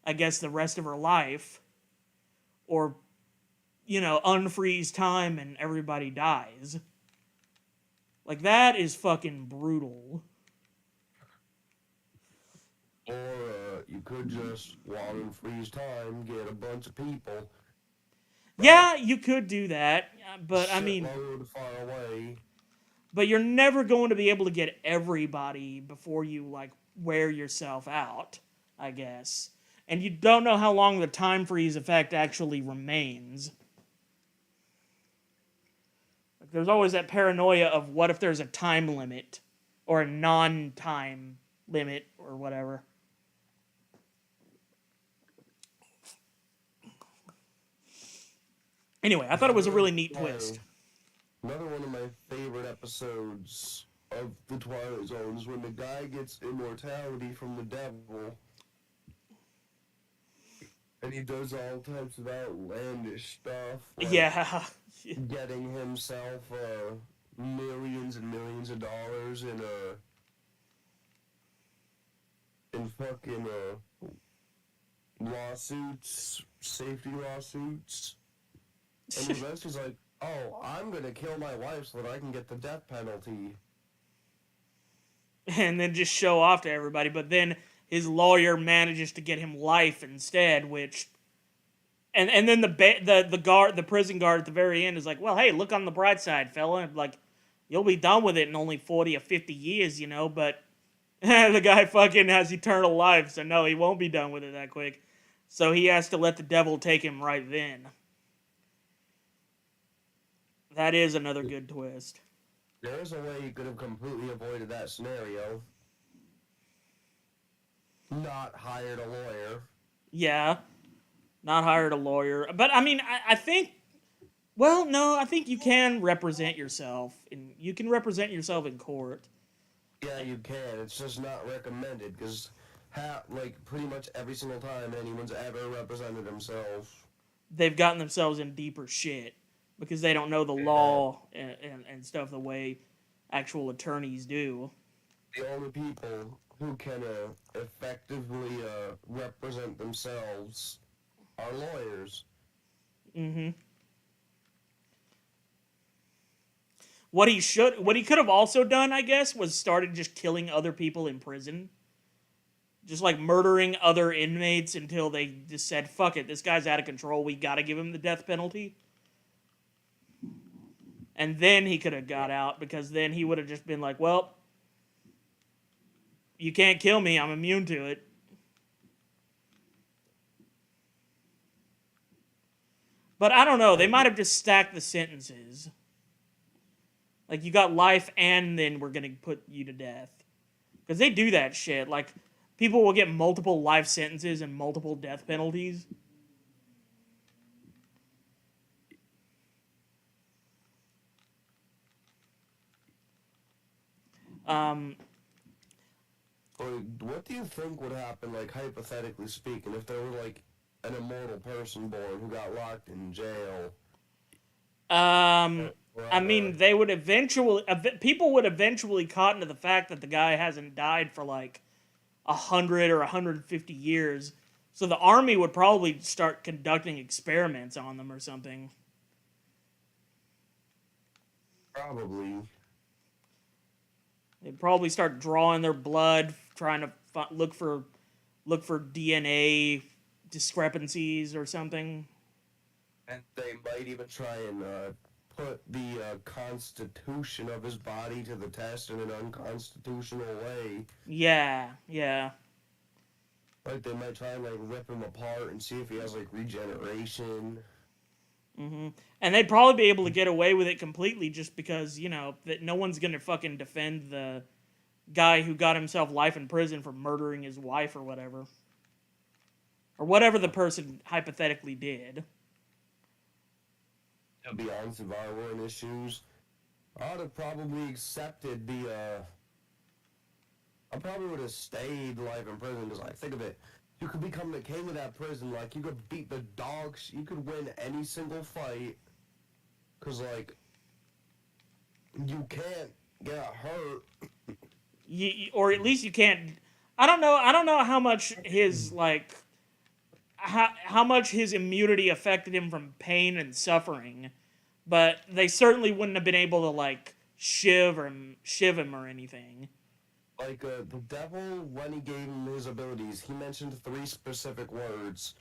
Speaker 1: I guess, the rest of her life, or, unfreeze time and everybody dies. Like, that is fucking brutal.
Speaker 3: Or you could just, while in freeze time, get a bunch of people.
Speaker 1: Yeah, you could do that, but I mean,
Speaker 3: load far away.
Speaker 1: But you're never going to be able to get everybody before you like wear yourself out, I guess. And you don't know how long the time freeze effect actually remains. Like, there's always that paranoia of what if there's a time limit or a non-time limit or whatever. Anyway, I thought it was a really neat twist.
Speaker 3: Another one of my favorite episodes of the Twilight Zone is when the guy gets immortality from the devil, and he does all types of outlandish stuff. Like
Speaker 1: Yeah.
Speaker 3: getting himself millions and millions of dollars in fucking lawsuits, safety lawsuits. And the rest is like, oh, I'm gonna kill my wife so that I can get the death penalty.
Speaker 1: And then just show off to everybody. But then his lawyer manages to get him life instead, which... And then the prison guard at the very end is like, well, hey, look on the bright side, fella. Like, you'll be done with it in only 40 or 50 years, but the guy fucking has eternal life, so no, he won't be done with it that quick. So he has to let the devil take him right then. That is another good twist.
Speaker 3: There's a way you could have completely avoided that scenario. Not hired a lawyer.
Speaker 1: Yeah. Not hired a lawyer. But, I mean, I think... Well, no, I think you can represent yourself. You can represent yourself in court.
Speaker 3: Yeah, you can. It's just not recommended, because pretty much every single time anyone's ever represented themselves,
Speaker 1: they've gotten themselves in deeper shit. Because they don't know the law and stuff the way actual attorneys do.
Speaker 3: The only people who can effectively represent themselves are lawyers.
Speaker 1: Mm-hmm. What he could have also done, I guess, was started just killing other people in prison. Just like murdering other inmates until they just said, fuck it, this guy's out of control, we gotta give him the death penalty. And then he could have got out, because then he would have just been like, well, you can't kill me, I'm immune to it. But I don't know, they might have just stacked the sentences. Like, you got life and then we're gonna put you to death. Because they do that shit. Like, people will get multiple life sentences and multiple death penalties.
Speaker 3: What do you think would happen, like, hypothetically speaking, if there were, like, an immortal person born who got locked in jail?
Speaker 1: I mean, they would eventually... People would eventually cotton to the fact that the guy hasn't died for, like, 100 or 150 years. So the army would probably start conducting experiments on them or something.
Speaker 3: Probably.
Speaker 1: They'd probably start drawing their blood, trying to look for DNA discrepancies or something.
Speaker 3: And they might even try and put the constitution of his body to the test in an unconstitutional way.
Speaker 1: Yeah, yeah.
Speaker 3: Like, they might try and, like, rip him apart and see if he has, like, regeneration.
Speaker 1: And they'd probably be able to get away with it completely just because, you know, that no one's gonna fucking defend the guy who got himself life in prison for murdering his wife or whatever. Or whatever the person hypothetically did.
Speaker 3: To be honest, if I were in his shoes, I would have probably accepted the, I probably would have stayed life in prison, because, like, think of it. You could become the king of that prison, like, you could beat the dogs, you could win any single fight, because, like, you can't get hurt.
Speaker 1: Or at least you can't... I don't know how much his, like... How much his immunity affected him from pain and suffering, but they certainly wouldn't have been able to, like, shiv him or anything.
Speaker 3: Like, the devil, when he gave him his abilities, he mentioned 3 specific words.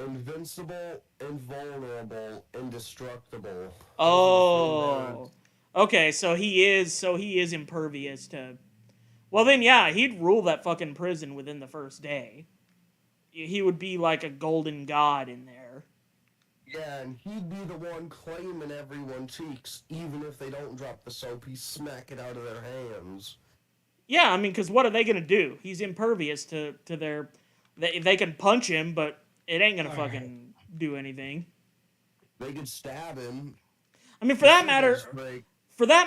Speaker 3: Invincible, invulnerable, indestructible.
Speaker 1: Oh. Okay, so he is impervious to... Well then, yeah, he'd rule that fucking prison within the first day. He would be like a golden god in there.
Speaker 3: Yeah, and he'd be the one claiming everyone's cheeks, even if they don't drop the soap, he'd smack it out of their hands.
Speaker 1: Yeah, I mean, because what are they gonna do? He's impervious to their... They can punch him, but it ain't gonna fucking do anything.
Speaker 3: They could stab him.
Speaker 1: I mean, for that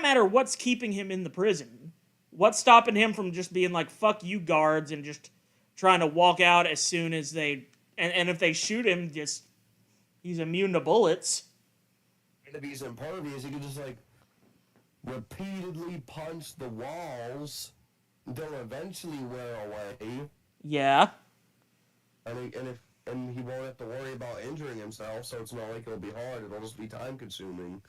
Speaker 1: matter, what's keeping him in the prison? What's stopping him from just being like, fuck you guards, and just trying to walk out as soon as they... And if they shoot him, just... He's immune to bullets.
Speaker 3: And if he's impervious, he could just, like, repeatedly punch the walls. They'll eventually wear away.
Speaker 1: Yeah.
Speaker 3: And he won't have to worry about injuring himself, so it's not like it'll be hard, it'll just be time-consuming.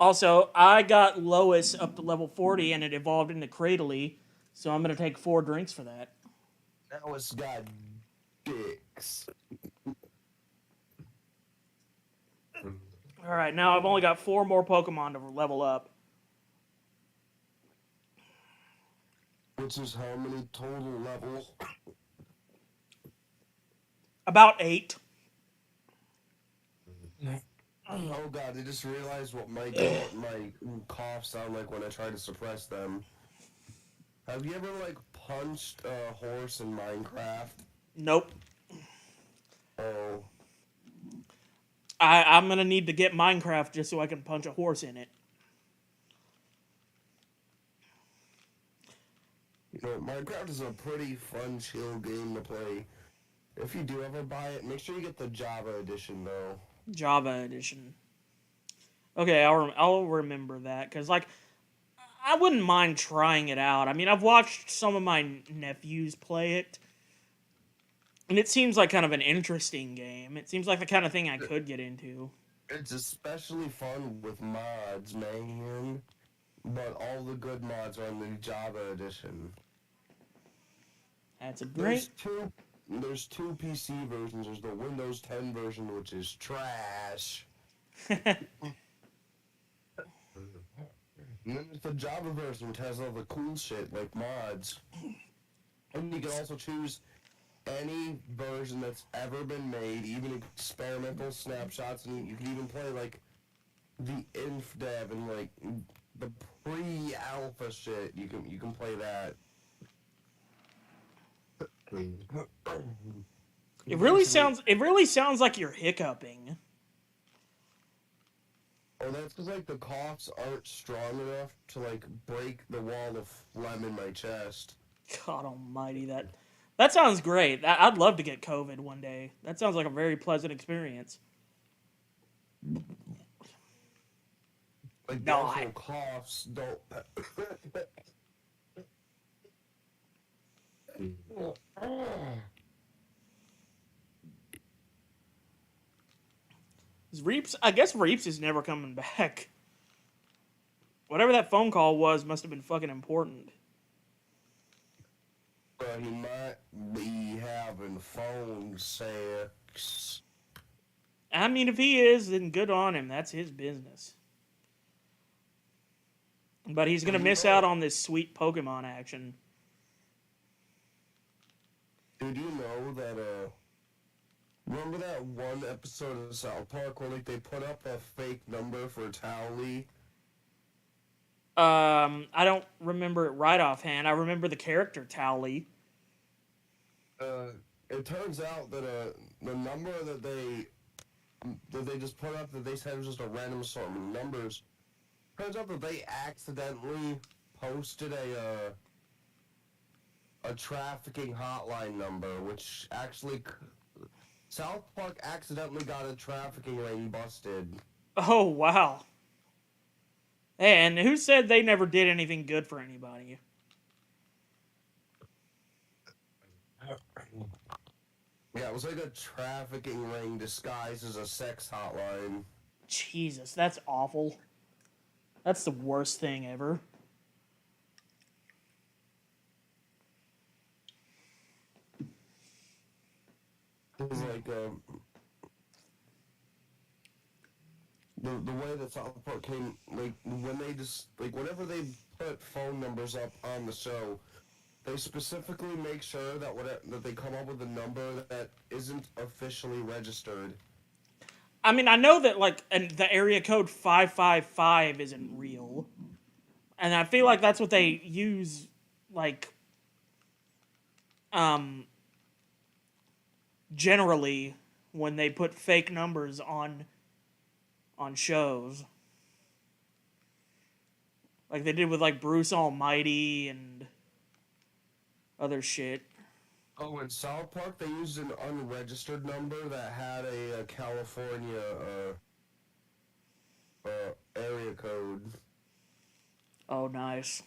Speaker 1: Also, I got Lois up to level 40, and it evolved into Cradley, so I'm gonna take 4 drinks for that.
Speaker 3: Now it's got dicks.
Speaker 1: Alright, now I've only got 4 more Pokemon to level up.
Speaker 3: Which is how many total levels?
Speaker 1: About 8.
Speaker 3: Oh god, I just realized what my coughs sound like when I try to suppress them. Have you ever, like, punched a horse in Minecraft?
Speaker 1: Nope.
Speaker 3: Oh.
Speaker 1: I'm gonna need to get Minecraft just so I can punch a horse in it.
Speaker 3: You know, Minecraft is a pretty fun, chill game to play. If you do ever buy it, make sure you get the Java edition, though.
Speaker 1: Java edition. Okay, I'll remember that, because, like, I wouldn't mind trying it out. I mean, I've watched some of my nephews play it, and it seems like kind of an interesting game. It seems like the kind of thing I could get into.
Speaker 3: It's especially fun with mods, man. But all the good mods are in the Java edition.
Speaker 1: That's a great...
Speaker 3: There's two PC versions. There's the Windows 10 version, which is trash. And then there's the Java version, which has all the cool shit, like mods. And you can also choose any version that's ever been made, even experimental snapshots, and you can even play, like, the inf dev and, like, the pre-alpha shit. You can play that.
Speaker 1: It really sounds like you're hiccuping.
Speaker 3: Oh, that's because, like, the coughs aren't strong enough to, like, break the wall of phlegm in my chest.
Speaker 1: God almighty, that sounds great. I'd love to get COVID one day. That sounds like a very pleasant experience.
Speaker 3: Like, the actual coughs don't...
Speaker 1: I guess Reaps is never coming back. Whatever that phone call was must have been fucking important.
Speaker 3: But he might be having phone sex.
Speaker 1: I mean, if he is, then good on him. That's his business. But he's gonna miss out on this sweet Pokemon action.
Speaker 3: Did you know that, remember that one episode of South Park where, like, they put up a fake number for Towley?
Speaker 1: I don't remember it right offhand. I remember the character Towley.
Speaker 3: It turns out that, the number that they just put up, that they said was just a random assortment of numbers, turns out that they accidentally posted a trafficking hotline number, which actually South Park accidentally got a trafficking ring busted.
Speaker 1: Oh, wow. Hey, and who said they never did anything good for anybody?
Speaker 3: Yeah, it was like a trafficking ring disguised as a sex hotline.
Speaker 1: Jesus, that's awful. That's the worst thing ever.
Speaker 3: It was like, the way that South Park came, like, when they just, like, whenever they put phone numbers up on the show, they specifically make sure that that they come up with a number that isn't officially registered.
Speaker 1: I mean, I know that, like, and the area code 555 isn't real. And I feel like that's what they use, like, generally when they put fake numbers on shows. Like they did with, like, Bruce Almighty and other shit.
Speaker 3: Oh, in South Park, they used an unregistered number that had a California area code.
Speaker 1: Oh, nice.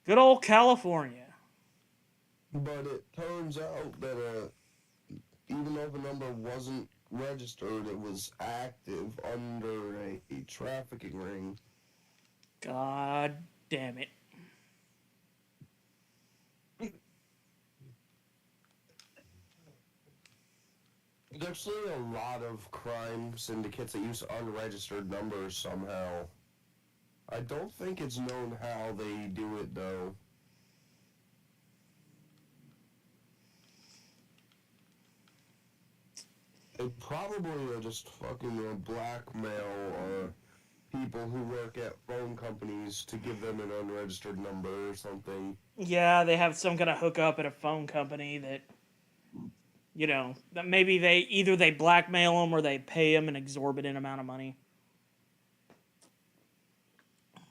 Speaker 1: Good old California.
Speaker 3: But it turns out that even though the number wasn't registered, it was active under a trafficking ring.
Speaker 1: God damn it.
Speaker 3: There's actually a lot of crime syndicates that use unregistered numbers somehow. I don't think it's known how they do it, though. They probably are just fucking blackmail people who work at phone companies to give them an unregistered number or something.
Speaker 1: Yeah, they have some kind of hookup at a phone company that, you know, that maybe they blackmail them or they pay them an exorbitant amount of money.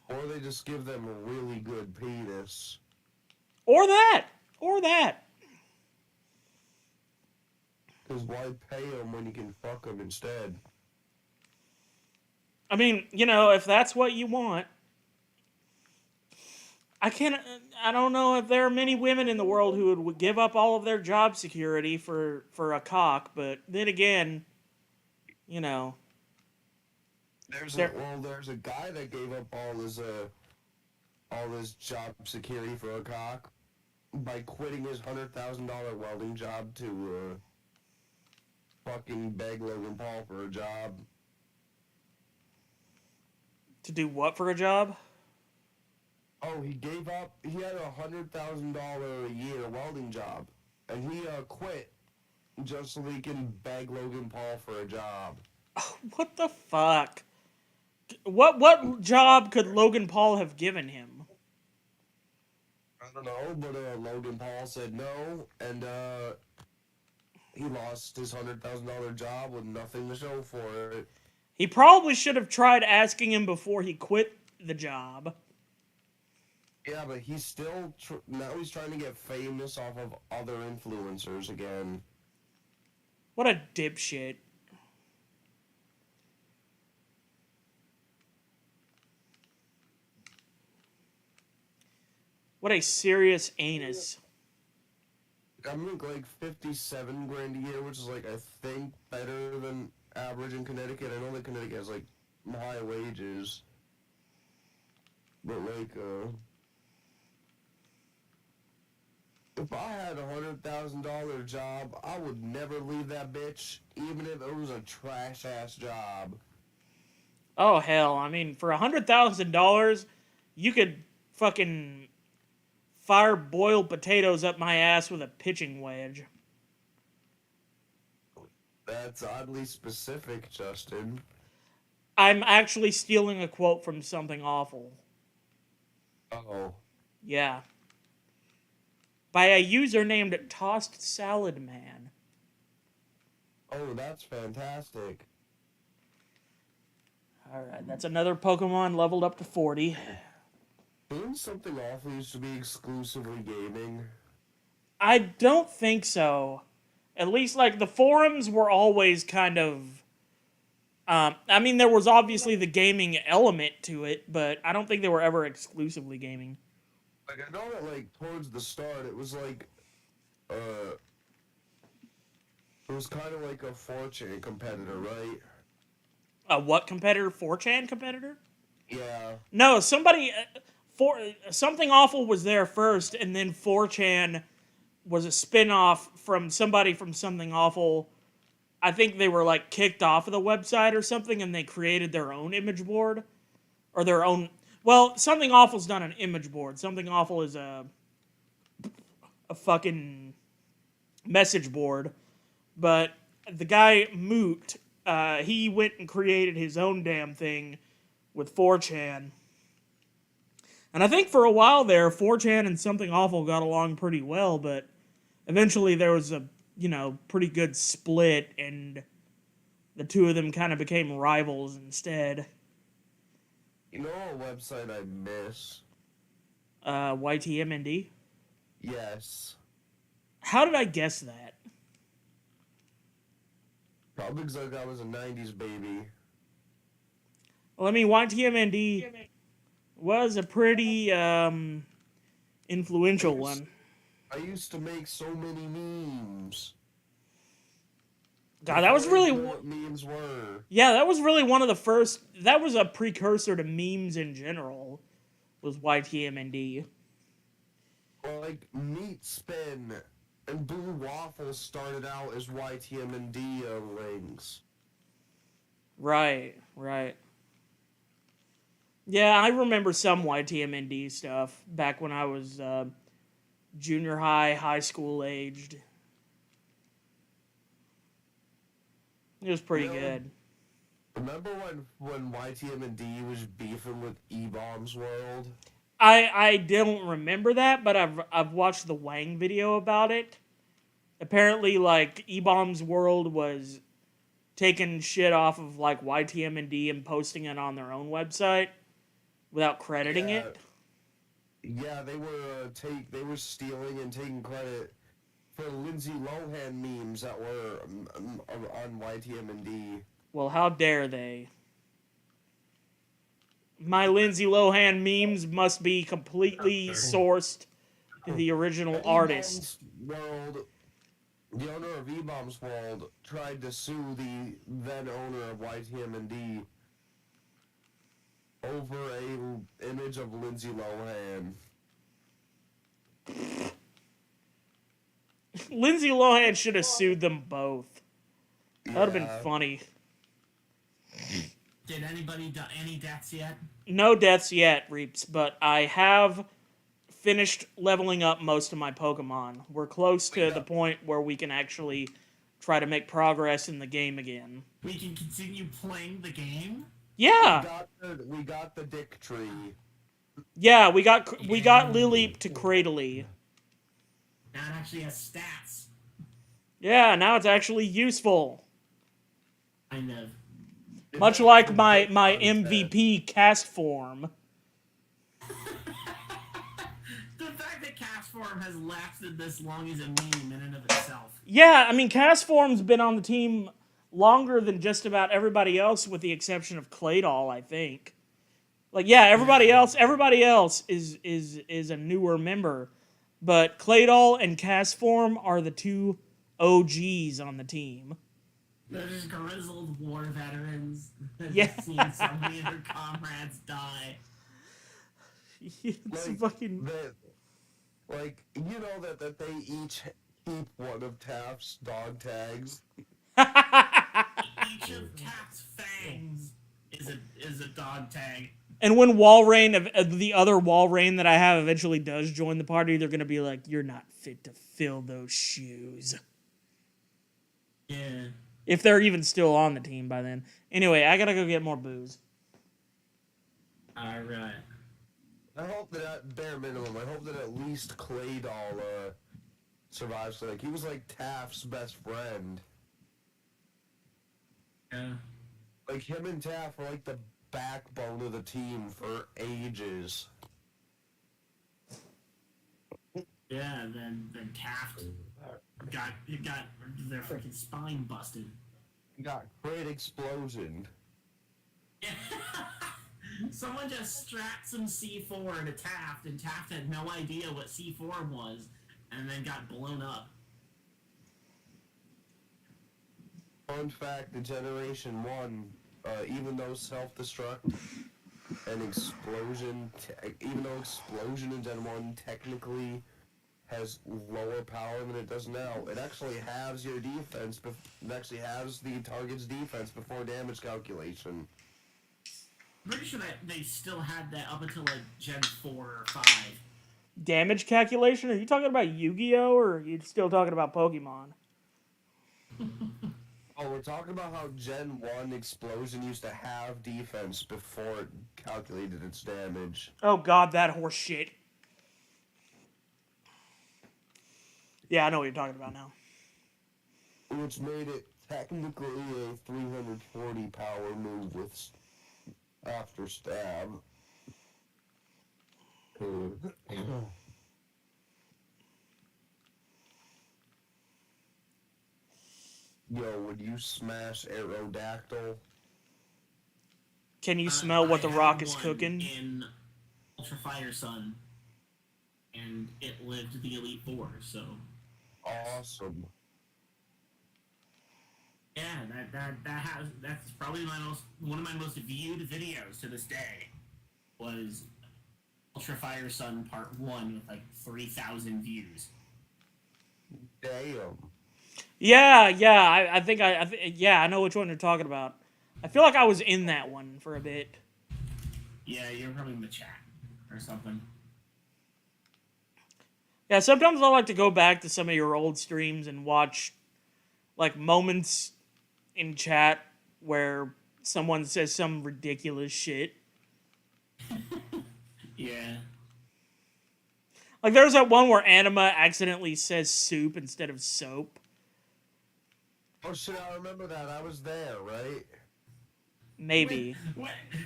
Speaker 3: Or they just give them a really good penis.
Speaker 1: Or that!
Speaker 3: Because why pay them when you can fuck them instead?
Speaker 1: I mean, you know, if that's what you want. I don't know if there are many women in the world who would give up all of their job security for a cock, but then again, you know.
Speaker 3: There's a guy that gave up all his job security for a cock by quitting his $100,000 welding job to fucking beg Logan Paul for a job.
Speaker 1: To do what for a job?
Speaker 3: Oh, he had a $100,000 a year welding job, and he quit just so he can beg Logan Paul for a job.
Speaker 1: What the fuck? What job could Logan Paul have given him?
Speaker 3: I don't know, but Logan Paul said no, and he lost his $100,000 job with nothing to show for it.
Speaker 1: He probably should have tried asking him before he quit the job.
Speaker 3: Yeah, but he's still now he's trying to get famous off of other influencers again.
Speaker 1: What a dipshit. What a serious anus.
Speaker 3: I make like 57 grand a year, which is like, I think, better than average in Connecticut. I know that Connecticut has like high wages. But like, if I had $100,000 job, I would never leave that bitch, even if it was a trash ass job.
Speaker 1: Oh hell, I mean, for $100,000, you could fucking fire boiled potatoes up my ass with a pitching wedge.
Speaker 3: That's oddly specific, Justin.
Speaker 1: I'm actually stealing a quote from Something Awful.
Speaker 3: Oh.
Speaker 1: Yeah. By a user named Tossed Salad Man.
Speaker 3: Oh, that's fantastic.
Speaker 1: Alright, that's another Pokemon leveled up to 40.
Speaker 3: Didn't Something Awful used to be exclusively gaming?
Speaker 1: I don't think so. At least, like, the forums were always kind of... I mean, there was obviously the gaming element to it, but I don't think they were ever exclusively gaming.
Speaker 3: Like, I know that, like, towards the start, it was like, it was kind of like a 4chan competitor, right?
Speaker 1: A what competitor? 4chan competitor?
Speaker 3: Yeah.
Speaker 1: No, somebody... Something Awful was there first, and then 4chan was a spin-off from somebody from Something Awful. I think they were, like, kicked off of the website or something, and they created their own image board. Or their own... Well, Something Awful's not an image board. Something Awful is a fucking message board. But the guy, Moot, he went and created his own damn thing with 4chan. And I think for a while there, 4chan and Something Awful got along pretty well, but eventually there was a, pretty good split, and the two of them kind of became rivals instead.
Speaker 3: You know a website I miss?
Speaker 1: YTMND?
Speaker 3: Yes.
Speaker 1: How did I guess that?
Speaker 3: Probably because I was a 90s baby.
Speaker 1: Well, I mean, YTMND was a pretty influential one.
Speaker 3: I used to make so many memes.
Speaker 1: God, that was really...
Speaker 3: what memes were.
Speaker 1: Yeah, that was really one of the first... That was a precursor to memes in general, was YTMND.
Speaker 3: Well, like, Meat Spin and Blue Waffle started out as YTMND links.
Speaker 1: Right. Yeah, I remember some YTMND stuff back when I was junior high school aged. It was pretty good.
Speaker 3: Remember when YTMND was beefing with E-Bombs World?
Speaker 1: I don't remember that, but I've watched the Wang video about it. Apparently, like, E-Bombs World was taking shit off of, like, YTMND and posting it on their own website without crediting it.
Speaker 3: Yeah, they were stealing and taking credit for Lindsay Lohan memes that were on YTMND.
Speaker 1: Well, how dare they? My Lindsay Lohan memes must be completely sourced to the original artist.
Speaker 3: The owner of E-Bombs World tried to sue the then owner of YTMND over a image of Lindsay Lohan.
Speaker 1: Lindsay Lohan should have sued them both. That would have been funny.
Speaker 2: Did anybody any deaths yet?
Speaker 1: No deaths yet, Reaps, but I have finished leveling up most of my Pokemon. We're close to the point where we can actually try to make progress in the game again.
Speaker 2: We can continue playing the game?
Speaker 1: Yeah!
Speaker 3: We got the dick tree.
Speaker 1: Yeah, we got Lileep to Cradily.
Speaker 2: Now it actually has stats.
Speaker 1: Yeah, now it's actually useful.
Speaker 2: Kind of.
Speaker 1: Much like my MVP cast form.
Speaker 2: The fact that cast form has lasted this long is a meme in and of itself.
Speaker 1: Yeah, I mean, cast form's been on the team longer than just about everybody else, with the exception of Claydol, I think. Like, yeah, everybody else is a newer member, but Claydol and cast form are the two OGs on the team.
Speaker 2: They're just grizzled war veterans that
Speaker 1: Yeah.
Speaker 2: have seen so many of their comrades die.
Speaker 1: It's
Speaker 3: Like,
Speaker 1: fucking.
Speaker 3: Like, you know that they each keep one of Taft's dog tags?
Speaker 2: Each of Taft's fangs is a dog tag.
Speaker 1: And when Walrein, the other Walrein that I have, eventually does join the party, they're gonna be like, "You're not fit to fill those shoes."
Speaker 2: Yeah.
Speaker 1: If they're even still on the team by then. Anyway, I gotta go get more booze.
Speaker 2: Alright.
Speaker 3: I hope that at bare minimum, I hope that at least Claydol survives. So, like, he was like Taft's best friend.
Speaker 2: Yeah.
Speaker 3: Like, him and Taft were like the backbone of the team for ages.
Speaker 2: Yeah, then Taft got their freaking spine busted.
Speaker 3: Got great explosion.
Speaker 2: Yeah. Someone just strapped some C4 to Taft, and Taft had no idea what C4 was, and then got blown up.
Speaker 3: Fun fact, the Generation 1, even though self-destruct and explosion, even though explosion in Gen 1 technically has lower power than it does now, it actually halves your defense, it actually halves the target's defense before damage calculation.
Speaker 2: I'm pretty sure that they still had that up until like Gen 4 or 5.
Speaker 1: Damage calculation? Are you talking about Yu-Gi-Oh, or are you still talking about Pokemon?
Speaker 3: Oh, we're talking about how Gen 1 explosion used to have defense before it calculated its damage.
Speaker 1: Oh god, that horse shit. Yeah, I know what you're talking about now.
Speaker 3: Which made it technically a 340 power move with after stab. Yo, would you smash Aerodactyl?
Speaker 1: Can you smell what
Speaker 2: I
Speaker 1: the rock
Speaker 2: had
Speaker 1: is
Speaker 2: one
Speaker 1: cooking?
Speaker 2: in Ultra Fire Sun, and it lived the Elite Four, so
Speaker 3: Awesome.
Speaker 2: yeah, that's probably one of my most viewed videos to this day was Ultra Fire Sun Part 1 with like 3,000 views.
Speaker 3: Damn.
Speaker 1: Yeah, I think I know which one you're talking about. I feel like I was in that one for a bit.
Speaker 2: Yeah, you're probably in the chat or something.
Speaker 1: Yeah, sometimes I like to go back to some of your old streams and watch, like, moments in chat where someone says some ridiculous shit.
Speaker 2: Yeah.
Speaker 1: Like, there's that one where Anima accidentally says soup instead of soap.
Speaker 3: Oh shit, I remember that. I was there, right?
Speaker 1: Maybe.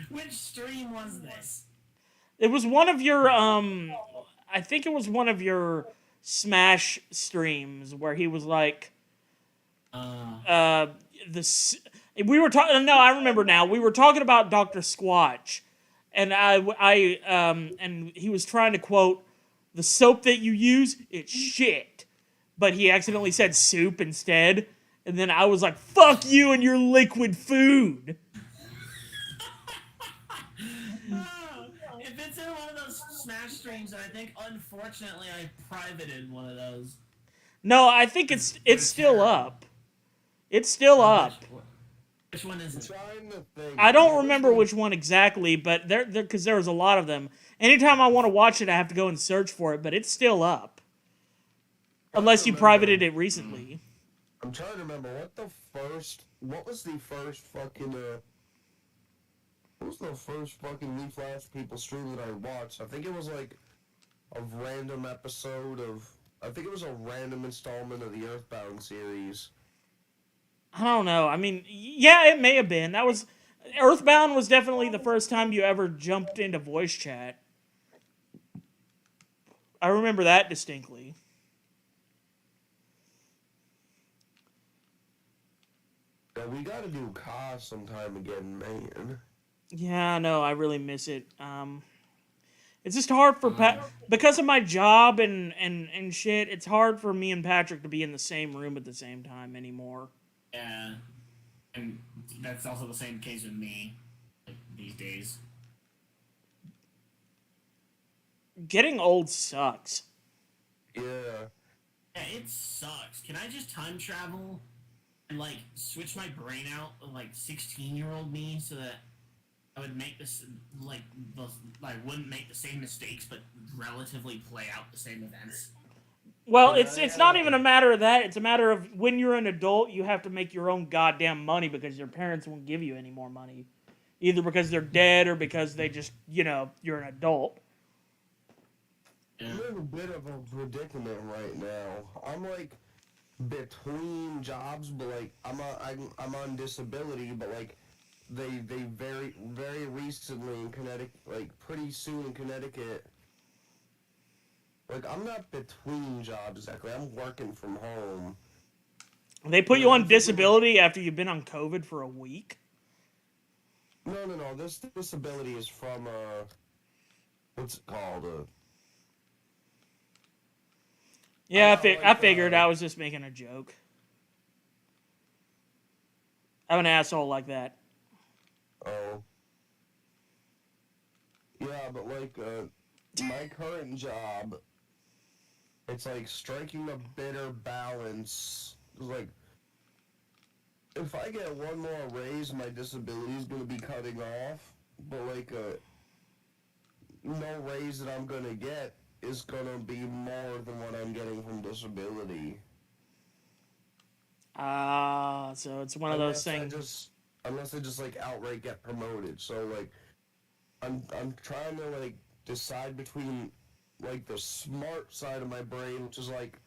Speaker 2: Which stream was this?
Speaker 1: It was one of your, I think it was one of your Smash streams where he was like, we were talking, no, I remember now. We were talking about Dr. Squatch, and and he was trying to quote, "The soap that you use, it's shit," but he accidentally said soup instead, and then I was like, "Fuck you and your liquid food."
Speaker 2: If it's in one of those Smash streams, I think unfortunately I privated one of those.
Speaker 1: No, I think it's still up. It's still up.
Speaker 2: Which one is it?
Speaker 3: Trying to think.
Speaker 1: I don't remember which one exactly, but because there was a lot of them. Anytime I want to watch it, I have to go and search for it, but it's still up. Unless you privated it recently.
Speaker 3: I'm trying to remember what was the first fucking Leaf Last People stream that I watched? I think it was like a random episode of, I think it was a random installment of the Earthbound series.
Speaker 1: I don't know. I mean, yeah, it may have been. Earthbound was definitely the first time you ever jumped into voice chat. I remember that distinctly.
Speaker 3: Yeah, we gotta do Ka sometime again, man.
Speaker 1: Yeah, no, I really miss it. It's just hard for because of my job and shit. It's hard for me and Patrick to be in the same room at the same time anymore.
Speaker 2: Yeah, and that's also the same case with me, like, these days.
Speaker 1: getting old sucks.
Speaker 3: Yeah.
Speaker 2: Yeah, it sucks. Can I just time travel and like switch my brain out of like 16-year-old me so that I would make this like I wouldn't make the same mistakes but relatively play out the same events?
Speaker 1: Well,
Speaker 3: But
Speaker 1: it's not even a matter of that. It's a matter of when you're an adult, you have to make your own goddamn money because your parents won't give you any more money, either because they're dead or because they just you're an adult.
Speaker 2: Yeah.
Speaker 3: I'm in a bit of a predicament right now. I'm like between jobs, but like I'm on disability, but like they very recently in Connecticut, like pretty soon in Connecticut. Like I'm not between jobs exactly. I'm working from home.
Speaker 1: They put you
Speaker 3: But I'm
Speaker 1: on
Speaker 3: thinking, like,
Speaker 1: disability after you've been on COVID for a week.
Speaker 3: no. This disability is from what's it called?
Speaker 1: Yeah,
Speaker 3: got,
Speaker 1: I
Speaker 3: like,
Speaker 1: figured I was just making a joke. I'm an asshole like that.
Speaker 3: Oh. Yeah, but like my current job, it's like striking a bitter balance. Like if I get one more raise, my disability is gonna be cutting off. But like no raise that I'm gonna get is gonna be more than what I'm getting from disability.
Speaker 1: So it's one of those things.
Speaker 3: Unless I just like outright get promoted. So like I'm trying to like decide between like the smart side of my brain, which is like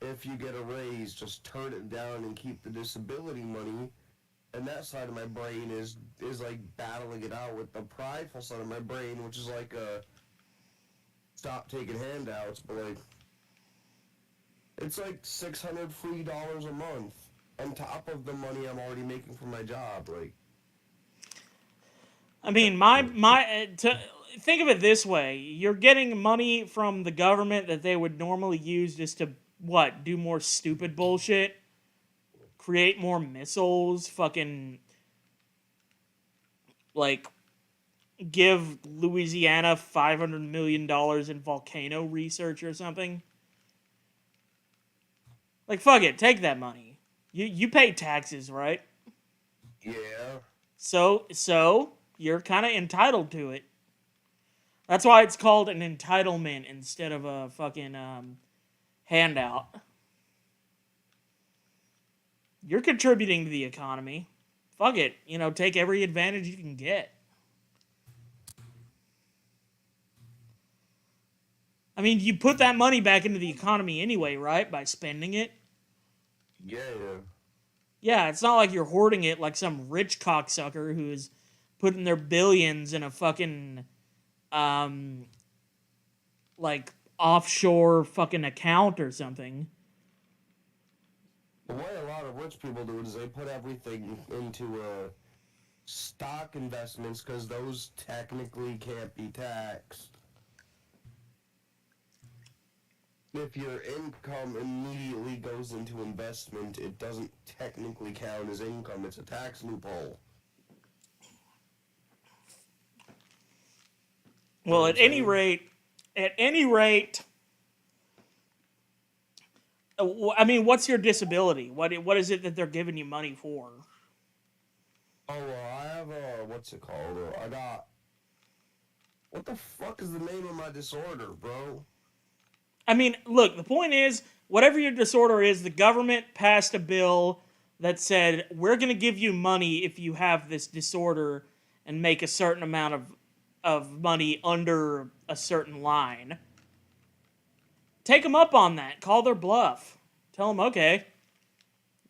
Speaker 3: if you get a raise, just turn it down and keep the disability money. And that side of my brain is like battling it out with the prideful side of my brain, which is like stop taking handouts, but like it's like $600 free a month on top of the money I'm already making from my job. Like,
Speaker 1: I mean, think of it this way: you're getting money from the government that they would normally use just to do more stupid bullshit, create more missiles, fucking like give Louisiana $500 million in volcano research or something. Like, fuck it, take that money. You pay taxes, right?
Speaker 3: yeah.
Speaker 1: So you're kind of entitled to it. That's why it's called an entitlement instead of a fucking handout. You're contributing to the economy. Fuck it, take every advantage you can get. I mean, you put that money back into the economy anyway, right? By spending it.
Speaker 3: Yeah.
Speaker 1: Yeah, it's not like you're hoarding it like some rich cocksucker who is putting their billions in a fucking like offshore fucking account or something.
Speaker 3: The way a lot of rich people do it is they put everything into stock investments because those technically can't be taxed. If your income immediately goes into investment, it doesn't technically count as income. It's a tax loophole.
Speaker 1: Well, at any rate, I mean, what's your disability? What is it that they're giving you money for?
Speaker 3: Oh, well, I have what's it called? I got. What the fuck is the name of my disorder, bro?
Speaker 1: I mean, look, the point is, whatever your disorder is, the government passed a bill that said, we're going to give you money if you have this disorder and make a certain amount of money under a certain line. Take them up on that. Call their bluff. Tell them, okay,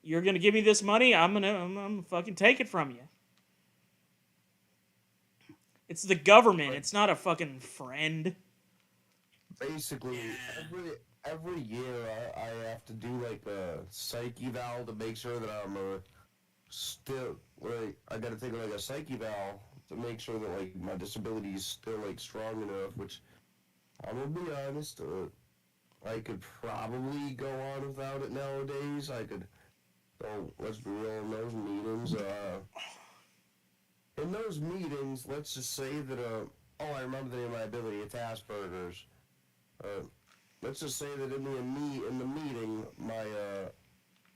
Speaker 1: you're going to give me this money, I'm gonna fucking take it from you. It's the government. It's not a fucking friend.
Speaker 3: Basically, every year I have to do like a psych eval to make sure that I'm still like I gotta take like a psych eval to make sure that like my disability is still like strong enough. Which I'm gonna be honest, I could probably go on without it nowadays. I could. So let's be real. In those meetings, let's just say that oh, I remember the name of my ability. It's Asperger's. let's just say that in the meeting, my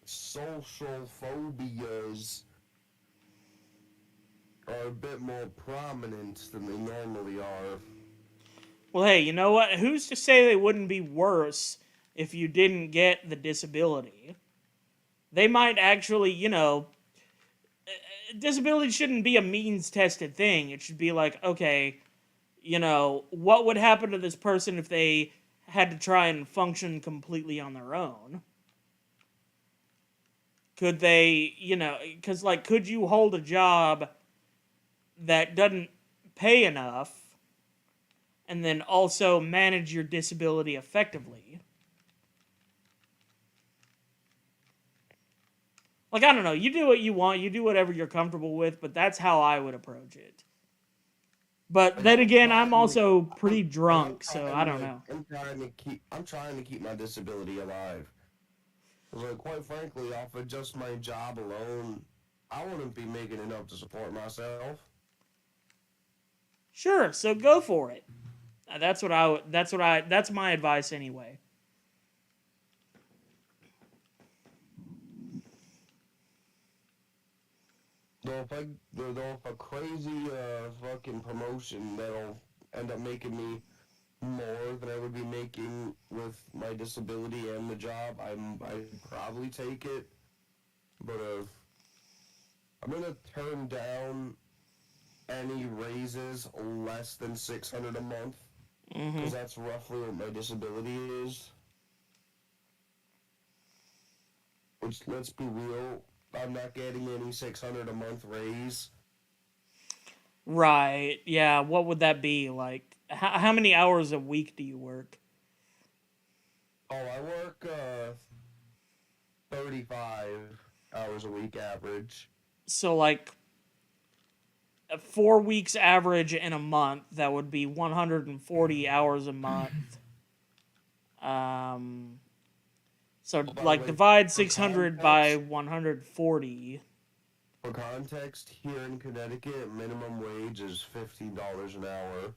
Speaker 3: social phobias are a bit more prominent than they normally are.
Speaker 1: Well, hey, you know what? Who's to say they wouldn't be worse if you didn't get the disability? They might actually, disability shouldn't be a means-tested thing. It should be like, okay, what would happen to this person if they had to try and function completely on their own? Could they, because, like, could you hold a job that doesn't pay enough and then also manage your disability effectively? Like, I don't know, you do what you want, you do whatever you're comfortable with, but that's how I would approach it. But then again, I'm also pretty drunk, so I don't know.
Speaker 3: I'm trying to keep my disability alive. Like, quite frankly, off of just my job alone, I wouldn't be making enough to support myself.
Speaker 1: Sure, so go for it. That's my advice anyway.
Speaker 3: Though if a crazy fucking promotion that'll end up making me more than I would be making with my disability and the job, I'd probably take it. But I'm gonna turn down any raises less than $600 a month, because that's roughly what my disability is. Which, let's be real, I'm not getting any $600 a month raise.
Speaker 1: Right, yeah, what would that be? Like, how many hours a week do you work?
Speaker 3: Oh, I work 35 hours a week average.
Speaker 1: So, like, 4 weeks average in a month, that would be 140 hours a month. So, like, divide 600 by 140.
Speaker 3: For context, here in Connecticut, minimum wage is $15 an hour.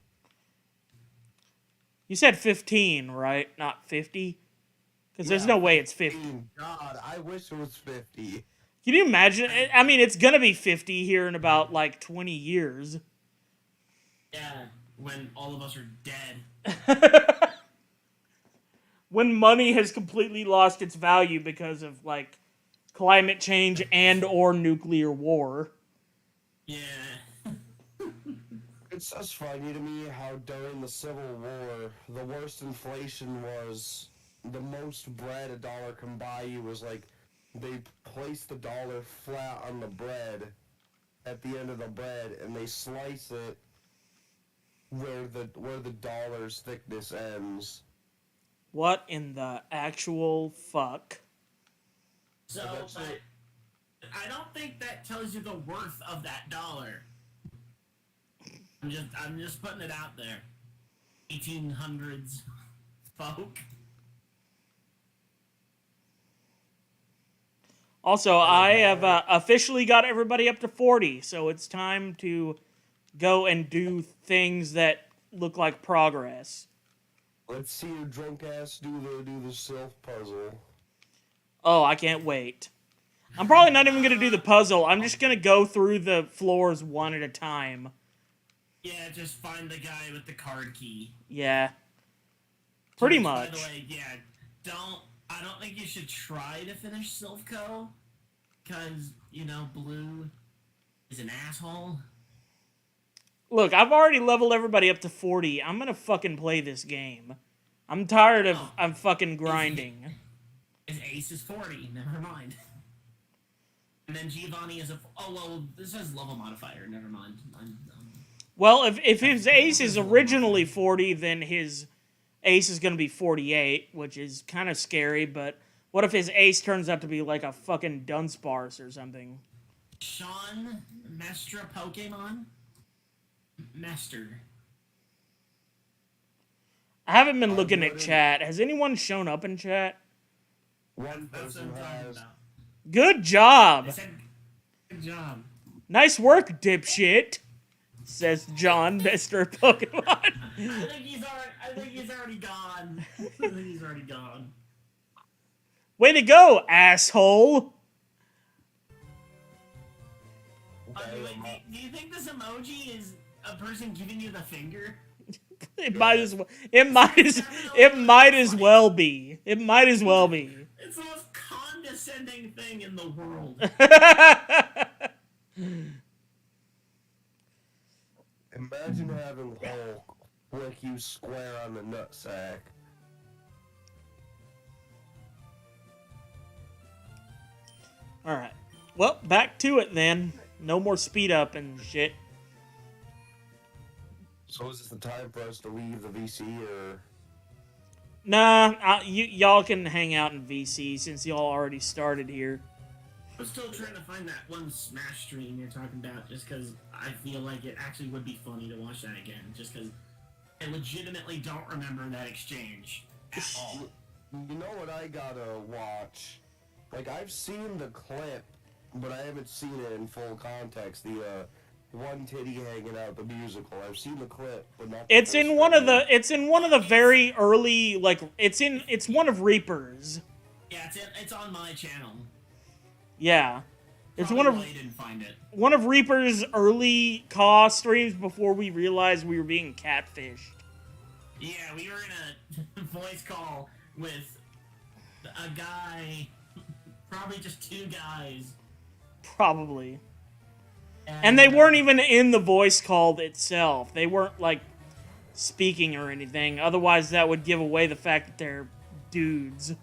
Speaker 1: You said 15, right? Not 50? Because there's no way it's 50.
Speaker 3: God, I wish it was 50.
Speaker 1: Can you imagine? I mean, it's gonna be 50 here in about, like, 20 years.
Speaker 2: Yeah, when all of us are dead.
Speaker 1: When money has completely lost its value because of, like, climate change and or nuclear war.
Speaker 2: Yeah.
Speaker 3: It's just funny to me how during the Civil War, the worst inflation was the most bread a dollar can buy you was like they place the dollar flat on the bread at the end of the bread and they slice it where the dollar's thickness ends.
Speaker 1: What in the actual fuck?
Speaker 2: So, but I don't think that tells you the worth of that dollar. I'm just putting it out there. 1800s folk.
Speaker 1: Also, I have officially got everybody up to 40, so it's time to go and do things that look like progress.
Speaker 3: Let's see your drunk ass do the self puzzle.
Speaker 1: Oh, I can't wait. I'm probably not even going to do the puzzle. I'm just going to go through the floors one at a time.
Speaker 2: Yeah, just find the guy with the card key.
Speaker 1: Yeah. Pretty
Speaker 2: Which,
Speaker 1: much.
Speaker 2: By the way, yeah, I don't think you should try to finish Silphco, because, Blue is an asshole.
Speaker 1: Look, I've already leveled everybody up to 40. I'm going to fucking play this game. I'm tired of I'm fucking grinding.
Speaker 2: His ace is 40, never mind. And then Giovanni is this has level modifier, never mind.
Speaker 1: Well, if his ace is originally 40, then his ace is going to be 48, which is kind of scary, but what if his ace turns out to be like a fucking Dunsparce or something?
Speaker 2: Sean Mestra Pokemon? Mester.
Speaker 1: I haven't been looking at chat. Has anyone shown up in chat?
Speaker 3: One
Speaker 2: That's what
Speaker 3: person
Speaker 2: I'm talking
Speaker 3: has.
Speaker 2: about.
Speaker 1: Good job!
Speaker 2: I said, good job.
Speaker 1: Nice work, dipshit! Says John, Mr. Pokemon.
Speaker 2: think he's already gone. I think he's already gone.
Speaker 1: Way to go, asshole!
Speaker 2: Do you think this emoji is a person giving you the finger?
Speaker 1: It might as well. It might as well be. It might as well be.
Speaker 2: It's the most condescending thing in the world.
Speaker 3: Imagine having Hulk flick you square on the nutsack.
Speaker 1: Alright. Well, back to it then. No more speed up and shit.
Speaker 3: So is this the time for us to leave the VC, or...?
Speaker 1: Nah, y'all can hang out in VC since y'all already started here.
Speaker 2: I'm still trying to find that one Smash stream you're talking about, just because I feel like it actually would be funny to watch that again, just because I legitimately don't remember that exchange at all.
Speaker 3: You know what I gotta watch? Like, I've seen the clip, but I haven't seen it in full context. The, one titty hanging out, the musical. I've seen the clip, but not the
Speaker 1: It's in one of the very early, like, it's one of Reaper's.
Speaker 2: Yeah, it's on my channel.
Speaker 1: Yeah. It's
Speaker 2: Probably why you didn't find it.
Speaker 1: one of Reaper's early CAW streams before we realized we were being catfished.
Speaker 2: Yeah, we were in a voice call with a guy, probably just two guys.
Speaker 1: Probably. And they weren't even in the voice call itself. They weren't, like, speaking or anything. Otherwise, that would give away the fact that they're dudes.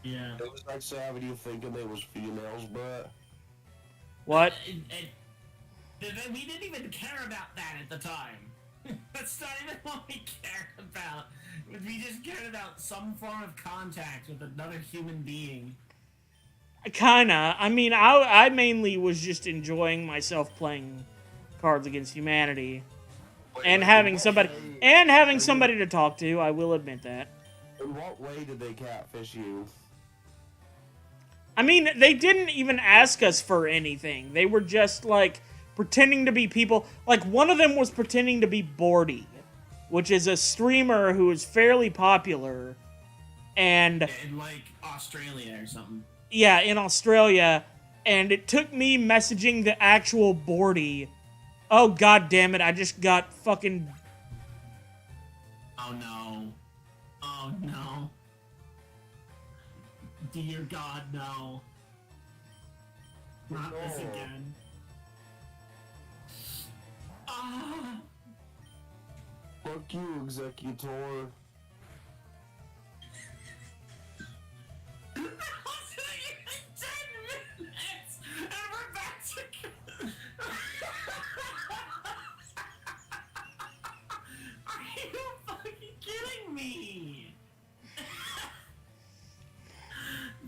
Speaker 2: Yeah.
Speaker 3: It was like having you thinking they was females, but...
Speaker 1: What?
Speaker 2: We didn't even care about that at the time. That's not even what we cared about. We just cared about some form of contact with another human being.
Speaker 1: Kinda. I mean, I mainly was just enjoying myself playing Cards Against Humanity. And having somebody to talk to, I will admit that.
Speaker 3: In what way did they catfish you?
Speaker 1: I mean, they didn't even ask us for anything. They were just, like, pretending to be people. Like, one of them was pretending to be Bordy, which is a streamer who is fairly popular. And...
Speaker 2: in, like, Australia or something.
Speaker 1: Yeah, in Australia. And it took me messaging the actual Bordy. Oh, god damn it, I just got fucking...
Speaker 2: Oh, no. Oh, no. Dear God, no. Not this again. Ah!
Speaker 3: Fuck you, Executor.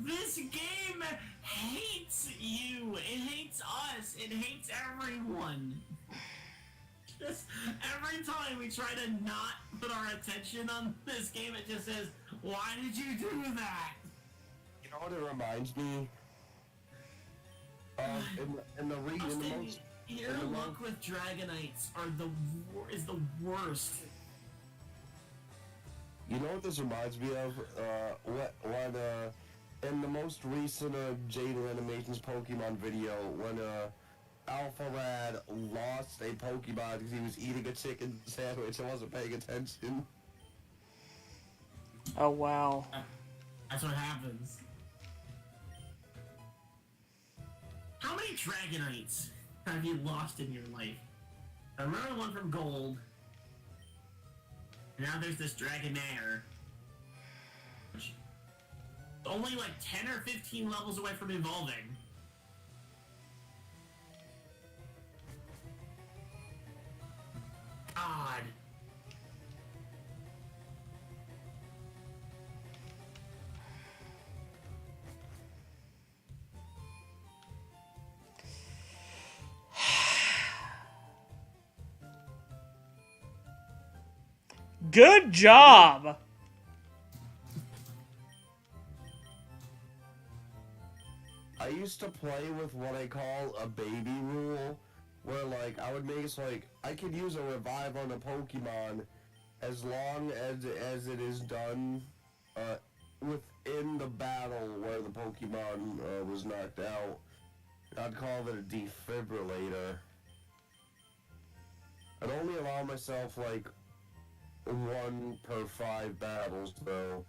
Speaker 2: This game hates you. It hates us. It hates everyone. Just every time we try to not put our attention on this game, it just says, "Why did you do that?"
Speaker 3: You know what it reminds me? In the most...
Speaker 2: Your luck with Dragonites is the worst.
Speaker 3: You know what this reminds me of? In the most recent Jade Animations Pokemon video, when Alpha Rad lost a Pokemon because he was eating a chicken sandwich and wasn't paying attention.
Speaker 1: Oh, wow.
Speaker 2: That's what happens. How many Dragonites have you lost in your life? I remember the one from Gold. Now there's this Dragonair. Only like 10 or 15 levels away from evolving. God.
Speaker 1: Good job!
Speaker 3: I used to play with what I call a baby rule, where like I would make it so like I could use a revive on a Pokemon as long as it is done within the battle where the Pokemon was knocked out. I'd call it a defibrillator. I'd only allow myself like 1 per 5 battles though.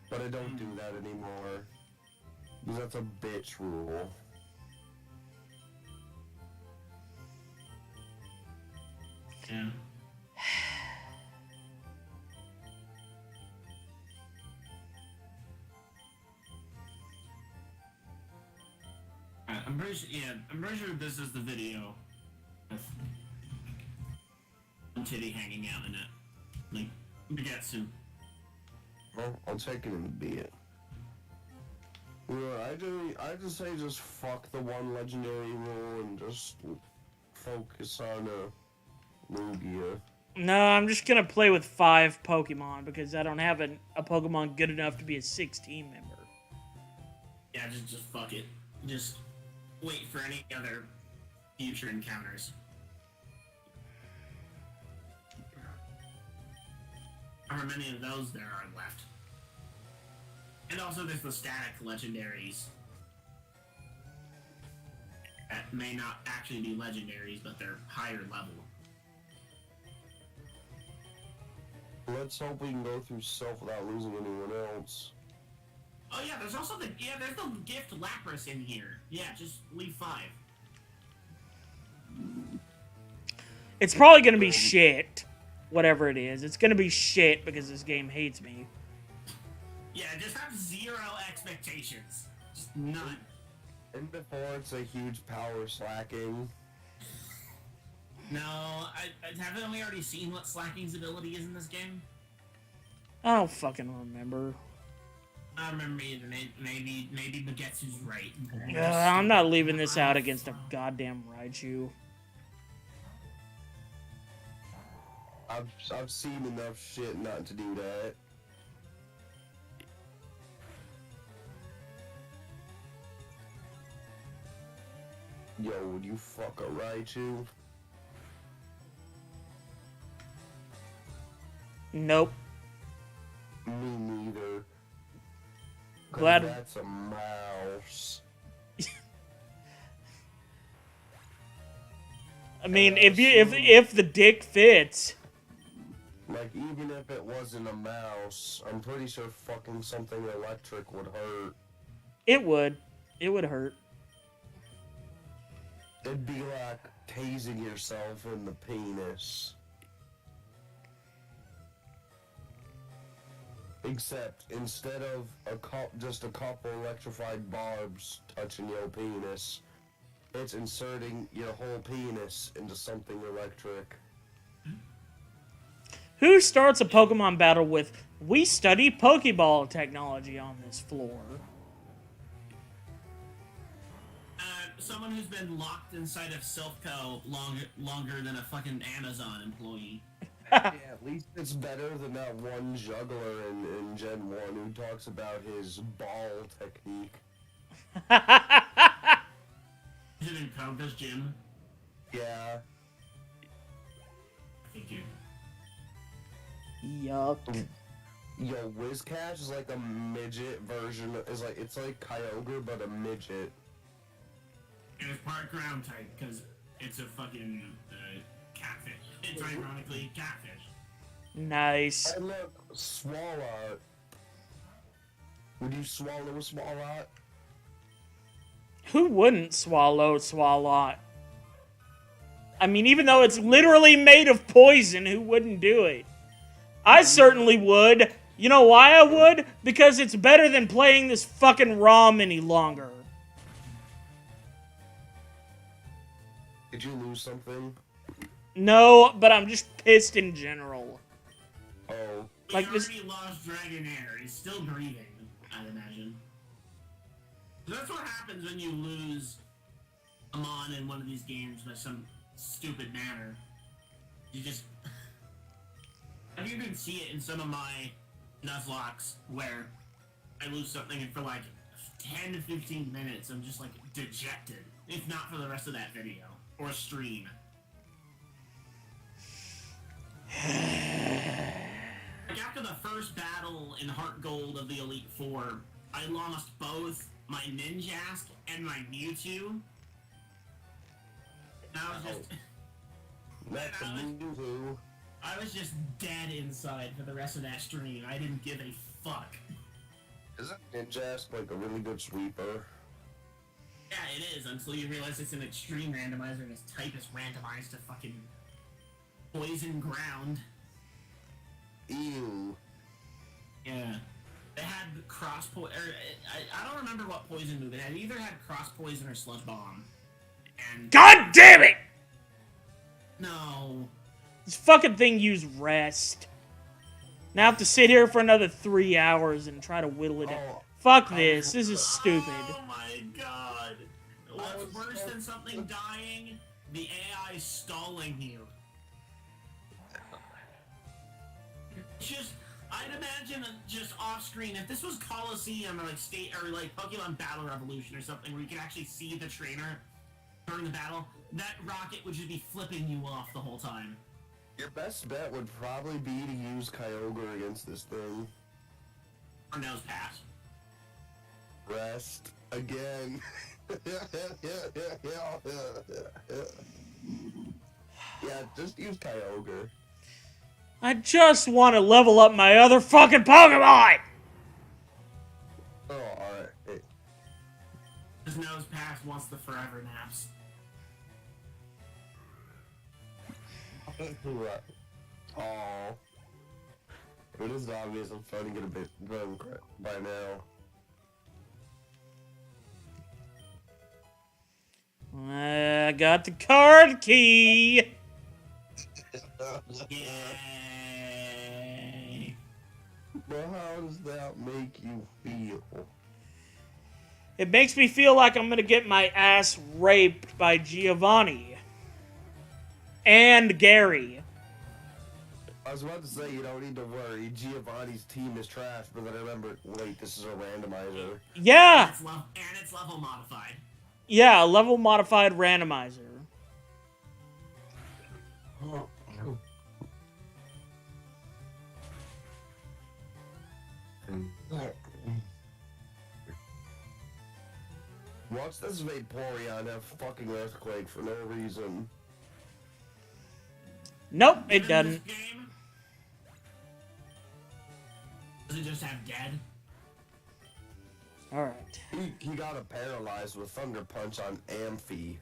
Speaker 3: But I don't do that anymore. Because that's a bitch rule.
Speaker 2: Yeah. I'm pretty sure. Yeah, I'm pretty sure this is the video with one titty hanging out in it. Like, Bigetsu.
Speaker 3: Well, I'll take it in the beat. I just say just fuck the one legendary rule and just focus on Lugia.
Speaker 1: No, I'm just gonna play with 5 Pokemon because I don't have a Pokemon good enough to be a 6 team member.
Speaker 2: Yeah, just fuck it. Just wait for any other future encounters. However many of those there are left. And also there's the static legendaries. That may not actually be legendaries, but they're higher level.
Speaker 3: Let's hope we can go through Self without losing anyone else.
Speaker 2: Oh yeah, there's also there's the gift Lapras in here. Yeah, just leave 5.
Speaker 1: It's probably gonna be shit. Whatever it is. It's gonna be shit because this game hates me.
Speaker 2: Yeah, just have 0 expectations. Just none.
Speaker 3: And before it's a huge power slacking.
Speaker 2: No, haven't we already seen what Slacking's ability is in this game?
Speaker 1: I don't fucking remember.
Speaker 2: I don't remember either. Maybe Bigetsu's right.
Speaker 1: I'm not leaving this out against a goddamn Raichu.
Speaker 3: I've seen enough shit not to do that. Yo, would you fuck a Raichu?
Speaker 1: Nope.
Speaker 3: Me neither. 'Cause
Speaker 1: Glad-
Speaker 3: that's a mouse.
Speaker 1: I mean, if the dick fits.
Speaker 3: Like, even if it wasn't a mouse, I'm pretty sure fucking something electric would hurt.
Speaker 1: It would. It would hurt.
Speaker 3: It'd be like tasing yourself in the penis. Except, instead of just a couple electrified barbs touching your penis, it's inserting your whole penis into something electric.
Speaker 1: Who starts a Pokemon battle with, "We study Pokeball technology on this floor"?
Speaker 2: Someone who's been locked inside of Silpco longer than a fucking Amazon employee.
Speaker 3: Yeah, at least it's better than that one juggler in Gen 1 who talks about his ball technique.
Speaker 2: Is it in Koga's gym?
Speaker 3: Yeah.
Speaker 2: Thank you.
Speaker 1: Yuck.
Speaker 3: Yo, Whiscash is like a midget version. It's like Kyogre, but a midget.
Speaker 2: And it's part ground type, because it's a fucking catfish. It's ironically catfish.
Speaker 1: Nice.
Speaker 3: Hey, look, Swallow. Would you swallow a Swallow?
Speaker 1: Who wouldn't swallow Swalot? I mean, even though it's literally made of poison, who wouldn't do it? I certainly would. You know why I would? Because it's better than playing this fucking ROM any longer.
Speaker 3: Did you lose something?
Speaker 1: No, but I'm just pissed in general.
Speaker 3: Oh.
Speaker 2: We
Speaker 1: Like
Speaker 2: already
Speaker 1: this-
Speaker 2: lost Dragonair. He's still breathing, I'd imagine. So that's what happens when you lose a Mon in one of these games by some stupid manner. You just... I even see it in some of my Nuzlocks where I lose something and for like 10 to 15 minutes I'm just like dejected. if not for the rest of that video or stream. Like after the first battle in Heart Gold of the Elite Four, I lost both my Ninjask and my Mewtwo. And I was just...
Speaker 3: That's a Mewtwo.
Speaker 2: I was just dead inside for the rest of that stream. I didn't give a fuck.
Speaker 3: Isn't Ninjask like a really good sweeper?
Speaker 2: Yeah, it is, until you realize it's an extreme randomizer and its type is randomized to fucking poison ground.
Speaker 3: Ew.
Speaker 2: Yeah. It had cross poison, I don't remember what poison move. It had either had cross poison or sludge bomb. And
Speaker 1: God damn it!
Speaker 2: no.
Speaker 1: This fucking thing used rest. Now I have to sit here for another 3 hours and try to whittle it down.
Speaker 3: Oh.
Speaker 1: Fuck this. This is stupid.
Speaker 2: Oh my god. What's worse than something dying? The AI stalling you. Just, I'd imagine just off screen, if this was Coliseum or like State or like Pokemon Battle Revolution or something where you could actually see the trainer during the battle, that rocket would just be flipping you off the whole time.
Speaker 3: Your best bet would probably be to use Kyogre against this thing.
Speaker 2: Or nose pass.
Speaker 3: Rest again. Yeah, just use Kyogre.
Speaker 1: I just want to level up my other fucking Pokemon!
Speaker 3: Oh, alright. Hey.
Speaker 2: His nose pass wants the forever naps.
Speaker 3: Oh. It is obvious I'm starting to get a bit drunk by now.
Speaker 1: I got the card key!
Speaker 2: Yay!
Speaker 3: But how does that make you feel?
Speaker 1: It makes me feel like I'm gonna get my ass raped by Giovanni. And Gary.
Speaker 3: I was about to say, you don't need to worry. Giovanni's team is trash, but then I remember, wait, this is a randomizer.
Speaker 1: Yeah!
Speaker 2: And it's level modified.
Speaker 1: Yeah, a level modified randomizer.
Speaker 3: Watch this Vaporeon have fucking earthquake for no reason.
Speaker 1: Nope, it
Speaker 2: In
Speaker 1: doesn't.
Speaker 2: this game, does it just have dead?
Speaker 1: Alright.
Speaker 3: He got a paralyzed with Thunder Punch on Amphi.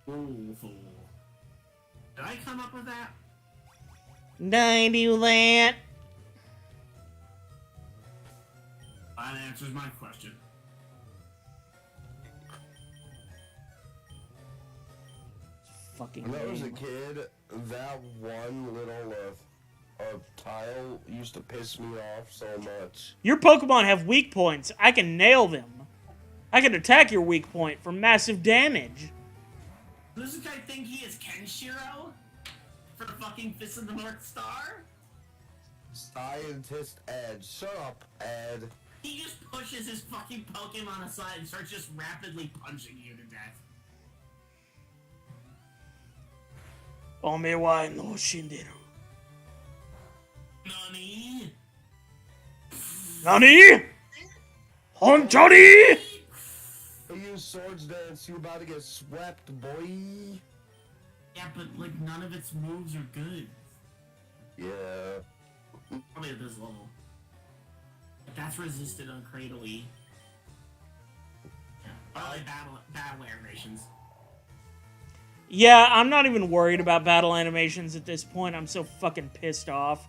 Speaker 2: Ooh, fool. Did I come up with that?
Speaker 1: Did I do that?
Speaker 2: That answers my question.
Speaker 1: Fucking
Speaker 3: When I was a
Speaker 1: game.
Speaker 3: kid, that one little tile used to piss me off so much.
Speaker 1: Your Pokemon have weak points. I can nail them. I can attack your weak point for massive damage.
Speaker 2: Does this guy think he is Kenshiro? For fucking Fist of the North Star?
Speaker 3: Scientist Ed. Shut up, Ed.
Speaker 2: He just pushes his fucking Pokemon aside and starts just rapidly punching you to death.
Speaker 1: Ome wa no shinderu.
Speaker 2: Nani?
Speaker 1: Nani? Honchori?
Speaker 3: I use Swords Dance, you about to get swept, boy.
Speaker 2: Yeah, but like none of its moves are good.
Speaker 3: Yeah.
Speaker 2: Probably at this level. But that's resisted on Cradley. Yeah. Probably battle animations.
Speaker 1: Yeah, I'm not even worried about battle animations at this point. I'm so fucking pissed off.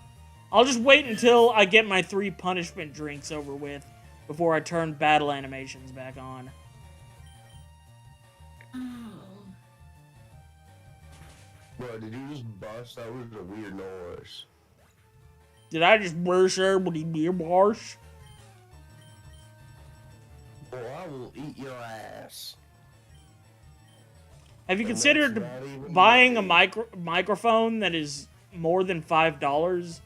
Speaker 1: I'll just wait until I get my 3 punishment drinks over with before I turn battle animations back on.
Speaker 3: Bro, did you just bust? That was a weird noise.
Speaker 1: Did I just burst everybody beer bars?
Speaker 3: Well, I will eat your ass.
Speaker 1: Have you
Speaker 3: And
Speaker 1: considered
Speaker 3: that's not even
Speaker 1: buying a
Speaker 3: funny.
Speaker 1: microphone that is more than $5?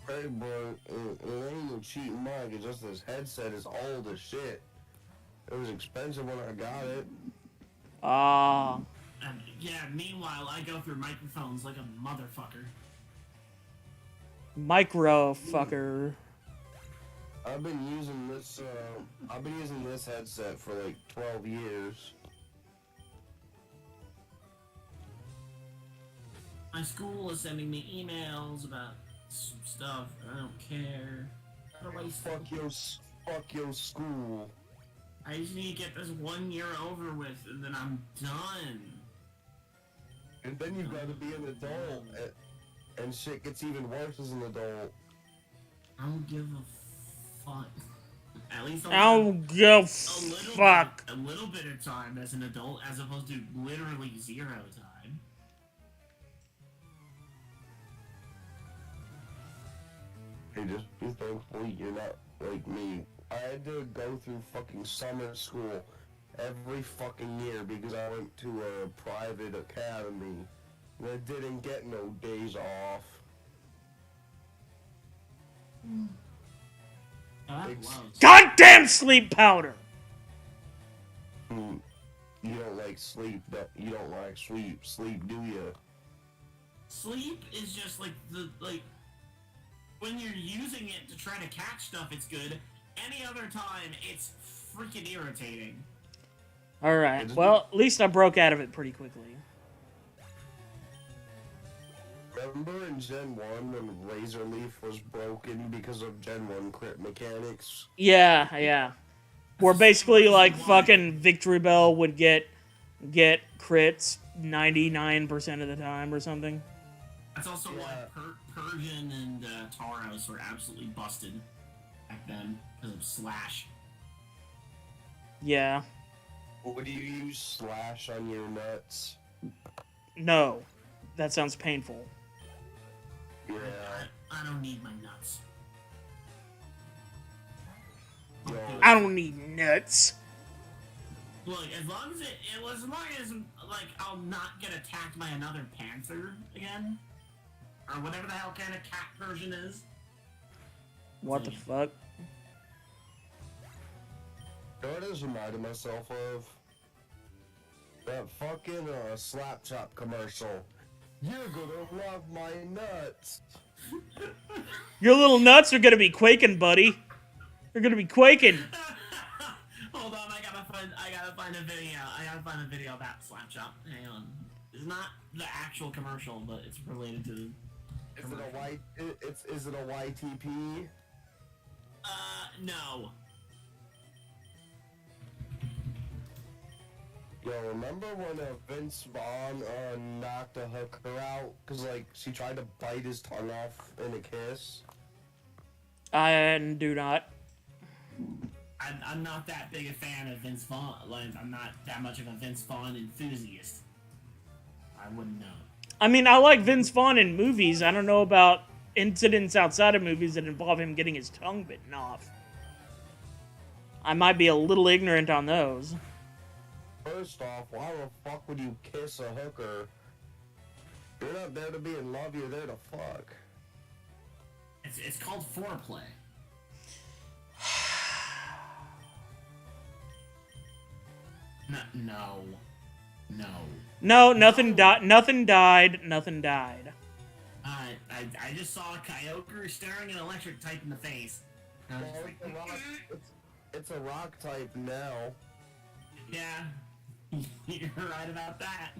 Speaker 3: Hey, bro, it ain't no cheating mic. It's just this headset is old as shit. It was expensive when I got it.
Speaker 1: Ah.
Speaker 2: Yeah, meanwhile, I go through microphones like a motherfucker.
Speaker 1: Micro fucker.
Speaker 3: I've been using this headset for like 12 years.
Speaker 2: My school is sending me emails about some stuff. I don't care.
Speaker 3: Fuck your school.
Speaker 2: I just need to get this 1 year over with, and then I'm done.
Speaker 3: And then you gotta be an adult, and shit gets even worse as an adult.
Speaker 2: I don't give a fuck. At least
Speaker 1: I don't give fuck.
Speaker 2: a little bit of time as an adult, as opposed to literally 0 time.
Speaker 3: Hey, just be thankful you're not like me. I had to go through fucking summer school every fucking year because I went to a private academy that didn't get no days off.
Speaker 1: Goddamn sleep powder!
Speaker 3: You don't like sleep, you don't like sleep, do you?
Speaker 2: Sleep is just like when you're using it to try to catch stuff, it's good. Any other time, it's freaking irritating.
Speaker 1: Alright, well, at least I broke out of it pretty quickly.
Speaker 3: Remember in Gen 1 when Laser Leaf was broken because of Gen 1 crit mechanics?
Speaker 1: Yeah. Where basically, like, fucking Victory Bell would get crits 99% of the time or something.
Speaker 2: That's also why Persian and Tauros were absolutely busted back then because of Slash.
Speaker 1: Yeah.
Speaker 3: Would you use Slash on your nuts?
Speaker 1: No. That sounds painful.
Speaker 3: Yeah.
Speaker 2: I don't need my nuts.
Speaker 3: Yo.
Speaker 1: I don't need nuts.
Speaker 2: Look, as long as like I'll not get attacked by another panther again, or whatever the hell kind of cat version is.
Speaker 1: What the fuck?
Speaker 3: You know what I just reminded myself of? That fucking Slap Chop commercial. You're gonna love my nuts.
Speaker 1: Your little nuts are gonna be quaking, buddy. They're gonna be quaking.
Speaker 2: Hold on, I gotta find a video. I gotta find a video about Slap Chop. Hang on. It's not the actual commercial, but it's related to the commercial.
Speaker 3: Is it a YTP?
Speaker 2: No.
Speaker 3: Yo, remember when Vince Vaughn knocked a hooker out? Cause like, she tried to bite his tongue off in a kiss?
Speaker 1: I do not.
Speaker 2: I'm not that big a fan of Vince Vaughn. Like, I'm not that much of a Vince Vaughn enthusiast. I wouldn't know.
Speaker 1: I mean, I like Vince Vaughn in movies. I don't know about incidents outside of movies that involve him getting his tongue bitten off. I might be a little ignorant on those.
Speaker 3: First off, why the fuck would you kiss a hooker? You're not there to be in love, you're there to fuck.
Speaker 2: It's called foreplay. No.
Speaker 1: No, nothing died. Nothing died. Nothing died.
Speaker 2: I just saw a Kyogre staring an electric type in the face. And I was just like,
Speaker 3: It's a rock type now.
Speaker 2: yeah. You're right about that.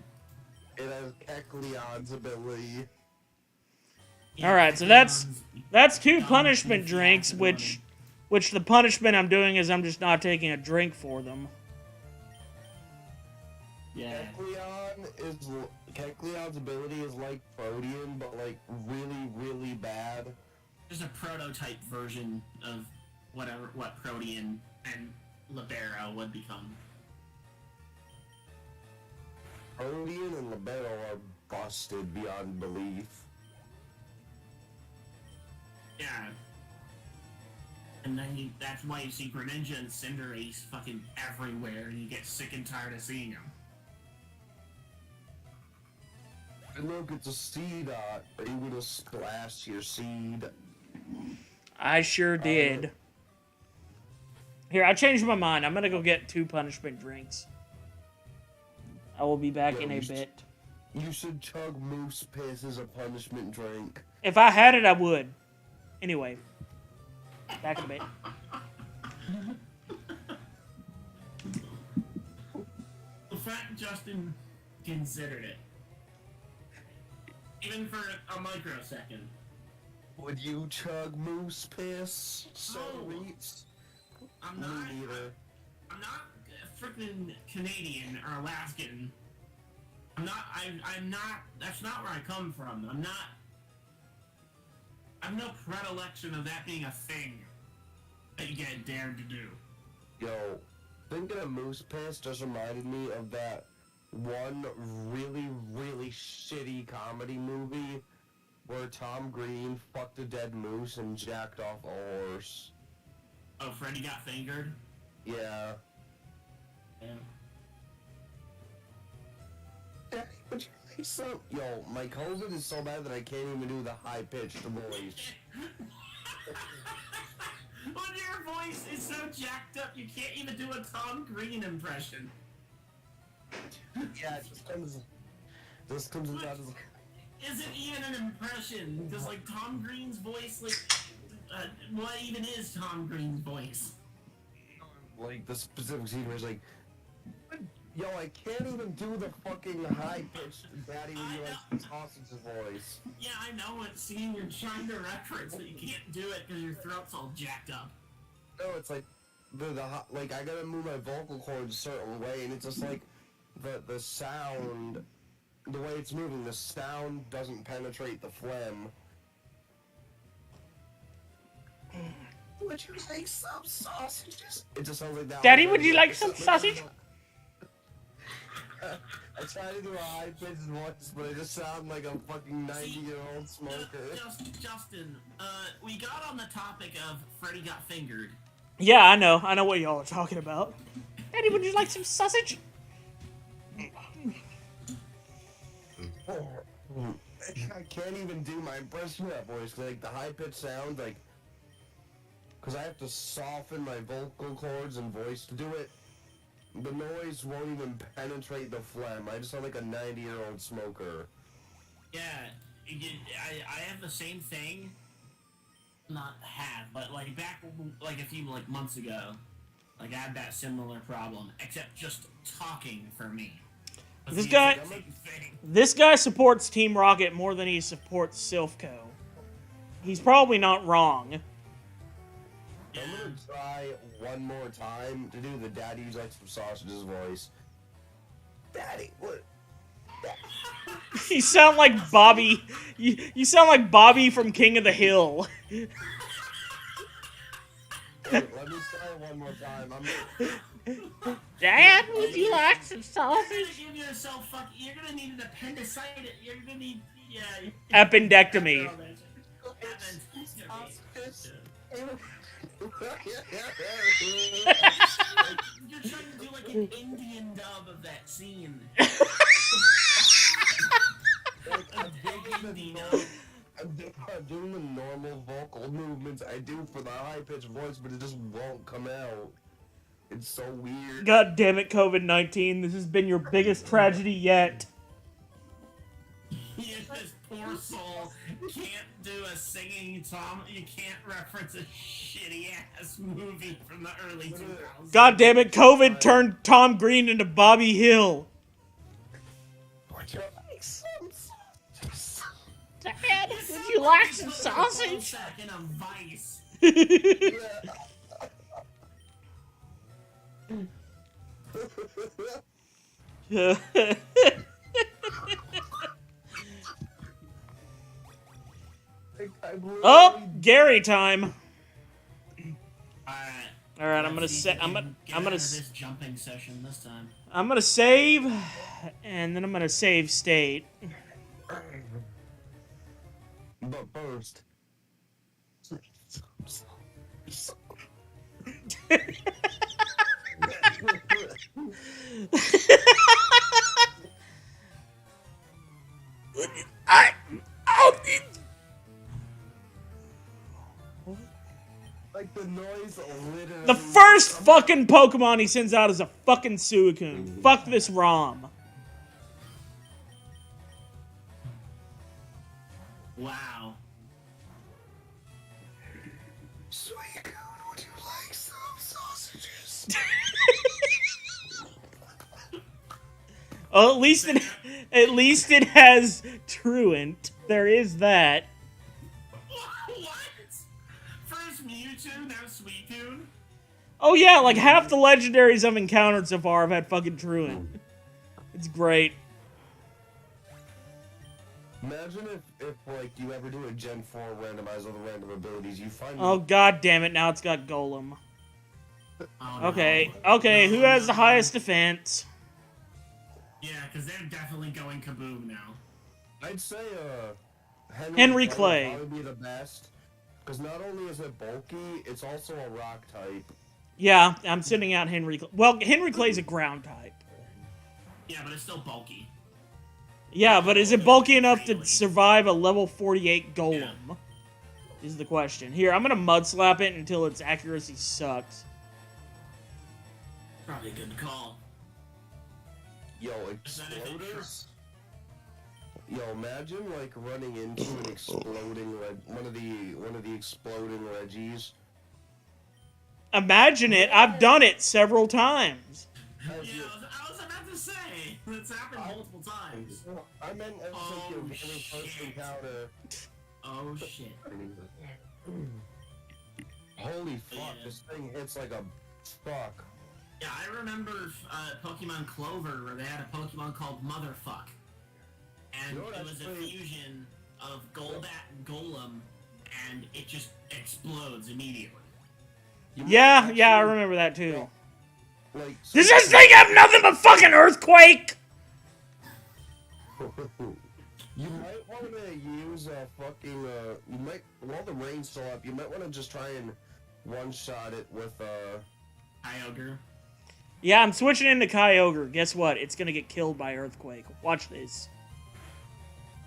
Speaker 3: It has Kecleon's ability.
Speaker 2: Yeah,
Speaker 1: All right, so that's 2 punishment drinks, which the punishment I'm doing is I'm just not taking a drink for them.
Speaker 2: Yeah.
Speaker 3: Kecleon's ability is like Protean, but like really, really bad.
Speaker 2: There's a prototype version of what Protean and Libero would become.
Speaker 3: Protean and Libero are busted beyond belief.
Speaker 2: Yeah. And then that's why you see Greninja and Cinderace fucking everywhere, and you get sick and tired of seeing them.
Speaker 3: And look, it's a seed dot. Are you gonna splash your seed?
Speaker 1: I sure did. Here, I changed my mind. I'm gonna go get 2 punishment drinks. I will be back in a bit.
Speaker 3: You should chug moose piss as a punishment drink.
Speaker 1: If I had it, I would. Anyway, back in a bit.
Speaker 2: The fact Justin considered it, even for a microsecond.
Speaker 3: Would you chug moose piss?
Speaker 2: No. I'm not.
Speaker 3: Me neither.
Speaker 2: I'm not freaking Canadian or Alaskan. I'm not. That's not where I come from. I'm not. I have no predilection of that being a thing that you get dared to do.
Speaker 3: Yo, thinking of moose piss just reminded me of that one really, really shitty comedy movie where Tom Green fucked a dead moose and jacked off a horse.
Speaker 2: Oh, Freddy got fingered?
Speaker 3: Yeah.
Speaker 2: Yeah.
Speaker 3: But you like some... Yo, my COVID is so bad that I can't even do the high-pitched voice.
Speaker 2: When your voice is so jacked up, you can't even do a Tom Green impression.
Speaker 3: Yeah, it just comes out as...
Speaker 2: Isn't even an impression, because, like, Tom Green's voice, like, what even is Tom Green's voice?
Speaker 3: Like, the specific scene where it's like... Yo, I can't even do the fucking high-pitched Daddy when you like sausage's voice.
Speaker 2: Yeah, I know what scene you're trying to reference, but you can't do it because your throat's all jacked up.
Speaker 3: No, it's like like I gotta move my vocal cords a certain way, and it's just like the sound, the way it's moving, the sound doesn't penetrate the phlegm. Would you like some sausages? It just sounds like that.
Speaker 1: Daddy, would you like some sausage?
Speaker 3: I try to do a high-pitched voice, but I just sound like a fucking 90-year-old smoker.
Speaker 2: Justin, we got on the topic of Freddy got fingered.
Speaker 1: Yeah, I know what y'all are talking about. Daddy, would you like some sausage?
Speaker 3: I can't even do my impression of that voice, cause, like, the high-pitched sound, like... Because I have to soften my vocal cords and voice to do it. The noise won't even penetrate the phlegm. I just sound like a 90-year-old smoker.
Speaker 2: Yeah, I have the same thing. Not have, but like back like a few like months ago, like I had that similar problem, except just talking for me.
Speaker 1: This guy supports Team Rocket more than he supports Silphco. He's probably not wrong.
Speaker 2: Yeah.
Speaker 3: I'm gonna try one more time to do the Daddy Who Likes Some Sausages voice. Daddy, what?
Speaker 1: You sound like Bobby. You sound like Bobby from King of the Hill.
Speaker 3: Wait, let me try one more time.
Speaker 1: Dad, would you like some sausage?
Speaker 2: You're gonna give yourself you're gonna need an appendicitis. You're gonna need
Speaker 1: Appendectomy.
Speaker 2: You're trying to do like an Indian dub of that scene.
Speaker 3: I'm doing the normal vocal movements I do for the high-pitched voice, but it just won't come out. It's so weird.
Speaker 1: God damn it, COVID-19. This has been your biggest tragedy yet.
Speaker 2: Yeah, this poor soul can't do a singing Tom. You can't reference a shitty ass movie from the early 2000s.
Speaker 1: God damn it, COVID turned Tom Green into Bobby Hill. Dad, would you like some sausage?
Speaker 2: In a vice.
Speaker 1: Oh, Gary time.
Speaker 2: All
Speaker 1: right, I'm gonna
Speaker 2: this jumping session this time.
Speaker 1: I'm gonna save, and then I'm gonna save state.
Speaker 3: But first, like the noise literally.
Speaker 1: The first fucking Pokemon he sends out is a fucking Suicune. Fuck this ROM.
Speaker 2: Wow.
Speaker 3: Suicune, would you like some sausages?
Speaker 1: Oh, at least it has Truant. There is that.
Speaker 2: What? First Mewtwo, now Suicune?
Speaker 1: Oh yeah, like half the legendaries I've encountered so far have had fucking Truant. It's great.
Speaker 3: Imagine if like you ever do a Gen 4 randomize all the random abilities, you find
Speaker 1: Oh god damn it, now it's got Golem.
Speaker 2: Oh, no.
Speaker 1: Okay, who has the highest defense?
Speaker 2: Yeah, because they're definitely going kaboom now.
Speaker 3: I'd say
Speaker 1: Henry Clay.
Speaker 3: would probably be the best, because not only is it bulky, it's also a rock type.
Speaker 1: Yeah, I'm sending out Henry Clay. Well, Henry Clay's a ground type.
Speaker 2: Yeah, but it's still bulky.
Speaker 1: Yeah, but is it bulky enough to survive a level 48 Golem?
Speaker 2: Yeah.
Speaker 1: Is the question. Here, I'm gonna mud slap it until its accuracy sucks.
Speaker 2: Probably a good call.
Speaker 3: Yo, exploders. Yo, imagine like running into an exploding one of the exploding Reggies.
Speaker 1: Imagine it. I've done it several times.
Speaker 2: Yeah, I was about to say. It's happened multiple times.
Speaker 3: I meant as like your very first
Speaker 2: shit.
Speaker 3: encounter.
Speaker 2: Oh shit.
Speaker 3: Holy fuck,
Speaker 2: Yeah.
Speaker 3: this thing hits like a fuck.
Speaker 2: Yeah, I remember Pokemon Clover where they had a Pokemon called Motherfuck. And
Speaker 3: You know,
Speaker 2: it was a
Speaker 3: actually-
Speaker 2: fusion of Golbat and Golem, and it just explodes immediately.
Speaker 1: Yeah, I remember that too.
Speaker 3: Like,
Speaker 1: Does this thing have nothing but fucking Earthquake?
Speaker 3: you might want to use a fucking, you might, while the rain's still up, you might want to just try and one-shot it with,
Speaker 2: Kyogre.
Speaker 1: Yeah, I'm switching into Kyogre. Guess what? It's gonna get killed by Earthquake. Watch this.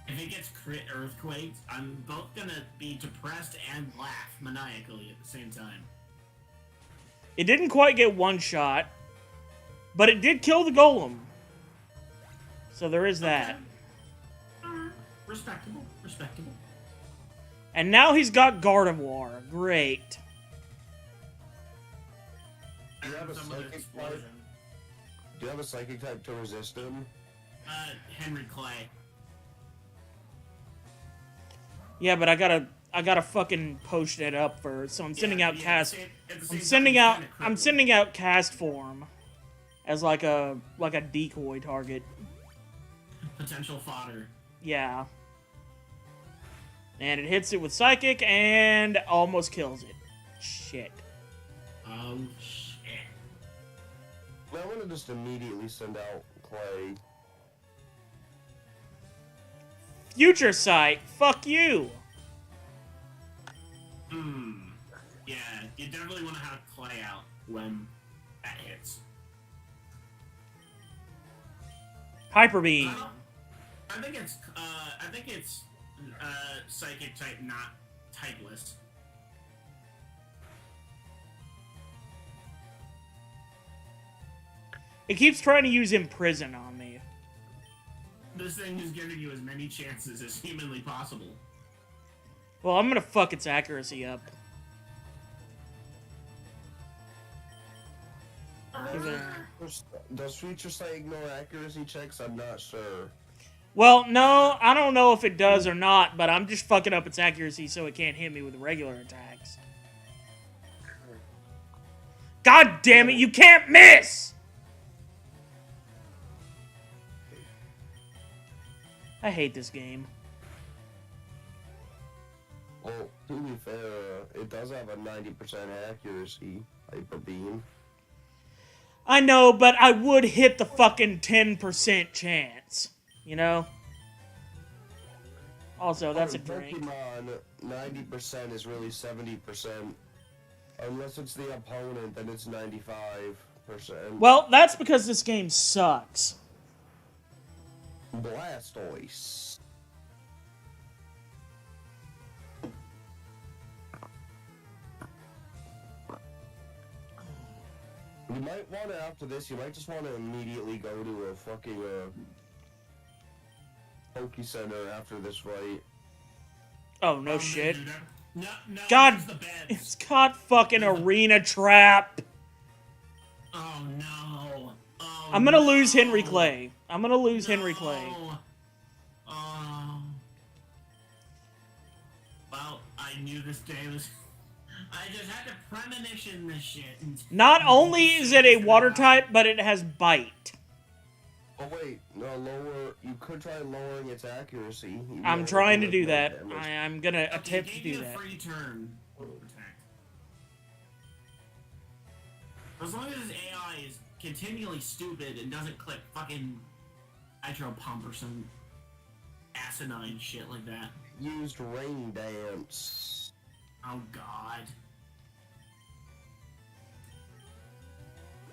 Speaker 2: If it gets crit Earthquake, I'm both gonna be depressed and laugh maniacally at the same time.
Speaker 1: It didn't quite get one shot, but it did kill the Golem. So there is that.
Speaker 2: Respectable, respectable.
Speaker 1: And now he's got Gardevoir. Great.
Speaker 3: Do you have a
Speaker 2: Some other
Speaker 3: psychic
Speaker 2: explosion.
Speaker 3: do you have a psychic type to resist him?
Speaker 2: Henry Clay.
Speaker 1: Yeah, but I gotta fucking post it up first. So I'm sending out cast.
Speaker 2: at the
Speaker 1: I'm
Speaker 2: same
Speaker 1: sending
Speaker 2: time,
Speaker 1: out.
Speaker 2: he's kinda
Speaker 1: I'm
Speaker 2: crippled.
Speaker 1: sending out cast form as like a decoy target.
Speaker 2: Potential fodder.
Speaker 1: Yeah. And it hits it with psychic and almost kills it. Shit.
Speaker 2: Oh shit.
Speaker 3: I want to just immediately send out Clay.
Speaker 1: Future Sight. Fuck you.
Speaker 2: Yeah, you definitely want to have Clay out when that hits.
Speaker 1: Hyper Beam.
Speaker 2: I think it's psychic type, not typeless.
Speaker 1: It keeps trying to use Imprison on me.
Speaker 2: This thing is giving you as many chances as humanly possible.
Speaker 1: Well, I'm gonna fuck its accuracy up. Give it a-
Speaker 3: Does Future Sight ignore accuracy checks? I'm not sure.
Speaker 1: Well, no, I don't know if it does or not, but I'm just fucking up its accuracy so it can't hit me with regular attacks. God damn it, you can't miss! I hate this game.
Speaker 3: Well, to be fair, it does have a 90% accuracy, Hyper Beam.
Speaker 1: I know, but I would hit the fucking 10% chance. You know? Also, that's a
Speaker 3: In
Speaker 1: drink.
Speaker 3: Pokemon, 90% is really 70%. Unless it's the opponent, then it's 95%.
Speaker 1: Well, that's because this game sucks.
Speaker 3: Blastoise. You might want to, after this, you might just want to immediately go to a fucking, Poke Center after this fight.
Speaker 1: Oh, no shit.
Speaker 2: No,
Speaker 1: God,
Speaker 2: there's the beds.
Speaker 1: it's got fucking arena trap.
Speaker 2: Oh no. Oh,
Speaker 1: I'm gonna lose
Speaker 2: no.
Speaker 1: Henry Clay. I'm gonna lose Henry
Speaker 2: No.
Speaker 1: Clay.
Speaker 2: Oh. Well, I knew this day was... I just had to premonition this shit.
Speaker 1: Not only is it a water type, but it has bite.
Speaker 3: Oh wait, no, you could try lowering its accuracy. You
Speaker 1: I'm
Speaker 3: might
Speaker 1: trying to
Speaker 3: like
Speaker 1: do
Speaker 3: more
Speaker 1: that.
Speaker 3: damage.
Speaker 1: I'm gonna attempt to
Speaker 2: Give
Speaker 1: do
Speaker 2: you a
Speaker 1: that.
Speaker 2: free turn. Attack. As long as his AI is continually stupid and doesn't click fucking nitro pump or some asinine shit like that.
Speaker 3: Used rain dance.
Speaker 2: Oh god.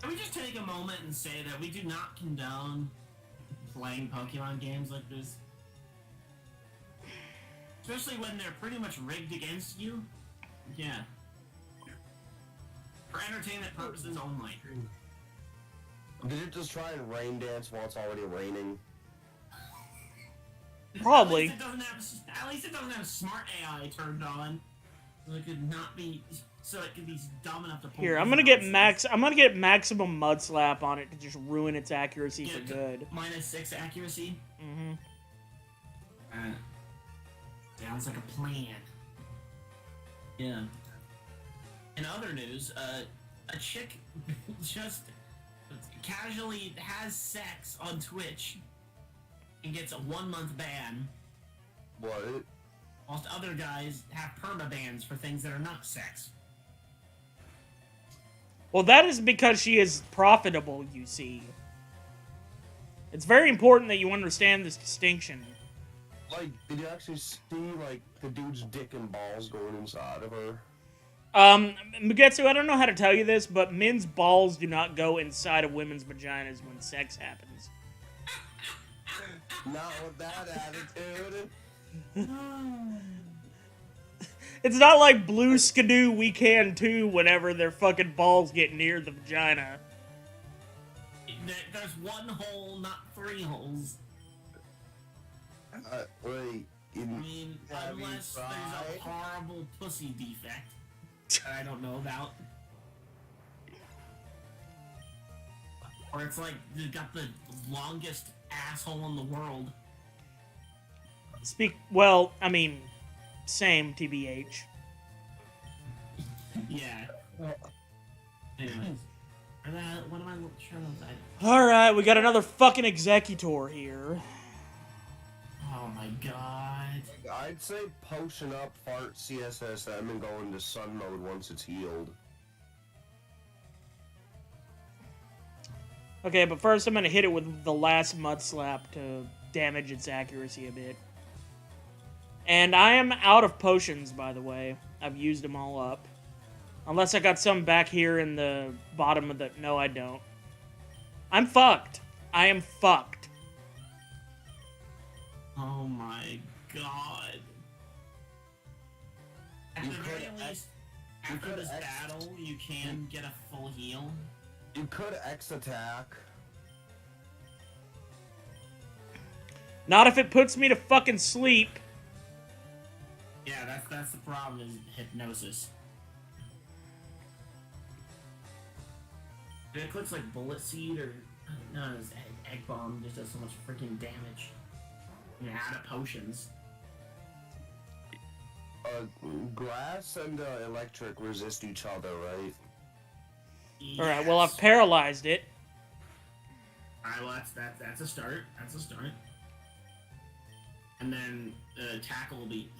Speaker 2: Can we just take a moment and say that we do not condone playing Pokemon games like this? Especially when they're pretty much rigged against you? Yeah. For entertainment purposes only.
Speaker 3: Did it just try and rain dance while it's already raining?
Speaker 1: Probably.
Speaker 2: At least it doesn't have smart AI turned on. So it could not be... So it could be dumb enough to pull...
Speaker 1: Here, I'm gonna get maximum mud slap on it to just ruin its accuracy for good.
Speaker 2: -6 accuracy?
Speaker 1: Mm-hmm.
Speaker 2: Sounds like a plan. Yeah. In other news, a chick just casually has sex on Twitch and gets a 1-month ban,
Speaker 3: What?
Speaker 2: whilst other guys have perma-bans for things that are not sex.
Speaker 1: Well, that is because she is profitable, you see. It's very important that you understand this distinction.
Speaker 3: Like, did you actually see, like, the dude's dick and balls going inside of her?
Speaker 1: Mugetsu, I don't know how to tell you this, but men's balls do not go inside of women's vaginas when sex happens.
Speaker 3: Not with that attitude.
Speaker 1: It's not like Blue Skidoo We Can Too whenever their fucking balls get near the vagina.
Speaker 2: There's one hole, not 3 holes.
Speaker 3: Wait.
Speaker 2: I mean, unless there's a horrible pussy defect that I don't know about. Or it's like, they've got the longest asshole in the world.
Speaker 1: Well, I mean, same, TBH.
Speaker 2: Yeah. Anyways. What am I trying to say?
Speaker 1: Alright, we got another fucking executor here.
Speaker 2: Oh my god.
Speaker 3: I'd say potion up, fart CSSM, and go into sun mode once it's healed.
Speaker 1: Okay, but first I'm gonna hit it with the last mud slap to damage its accuracy a bit. And I am out of potions, by the way. I've used them all up. Unless I got some back here in the bottom of the... No, I don't. I'm fucked. I am fucked.
Speaker 2: Oh my god. At the very least, after this battle, you can get a full heal.
Speaker 3: You could X attack.
Speaker 1: Not if it puts me to fucking sleep.
Speaker 2: Yeah, that's the problem, is hypnosis. If it clicks like bullet seed or no, it's egg bomb just does so much freaking damage. And out of potions.
Speaker 3: Grass and electric resist each other, right?
Speaker 1: Alright, well, I've paralyzed it.
Speaker 2: Alright, well, that's a start. That's a start. And then tackle will be...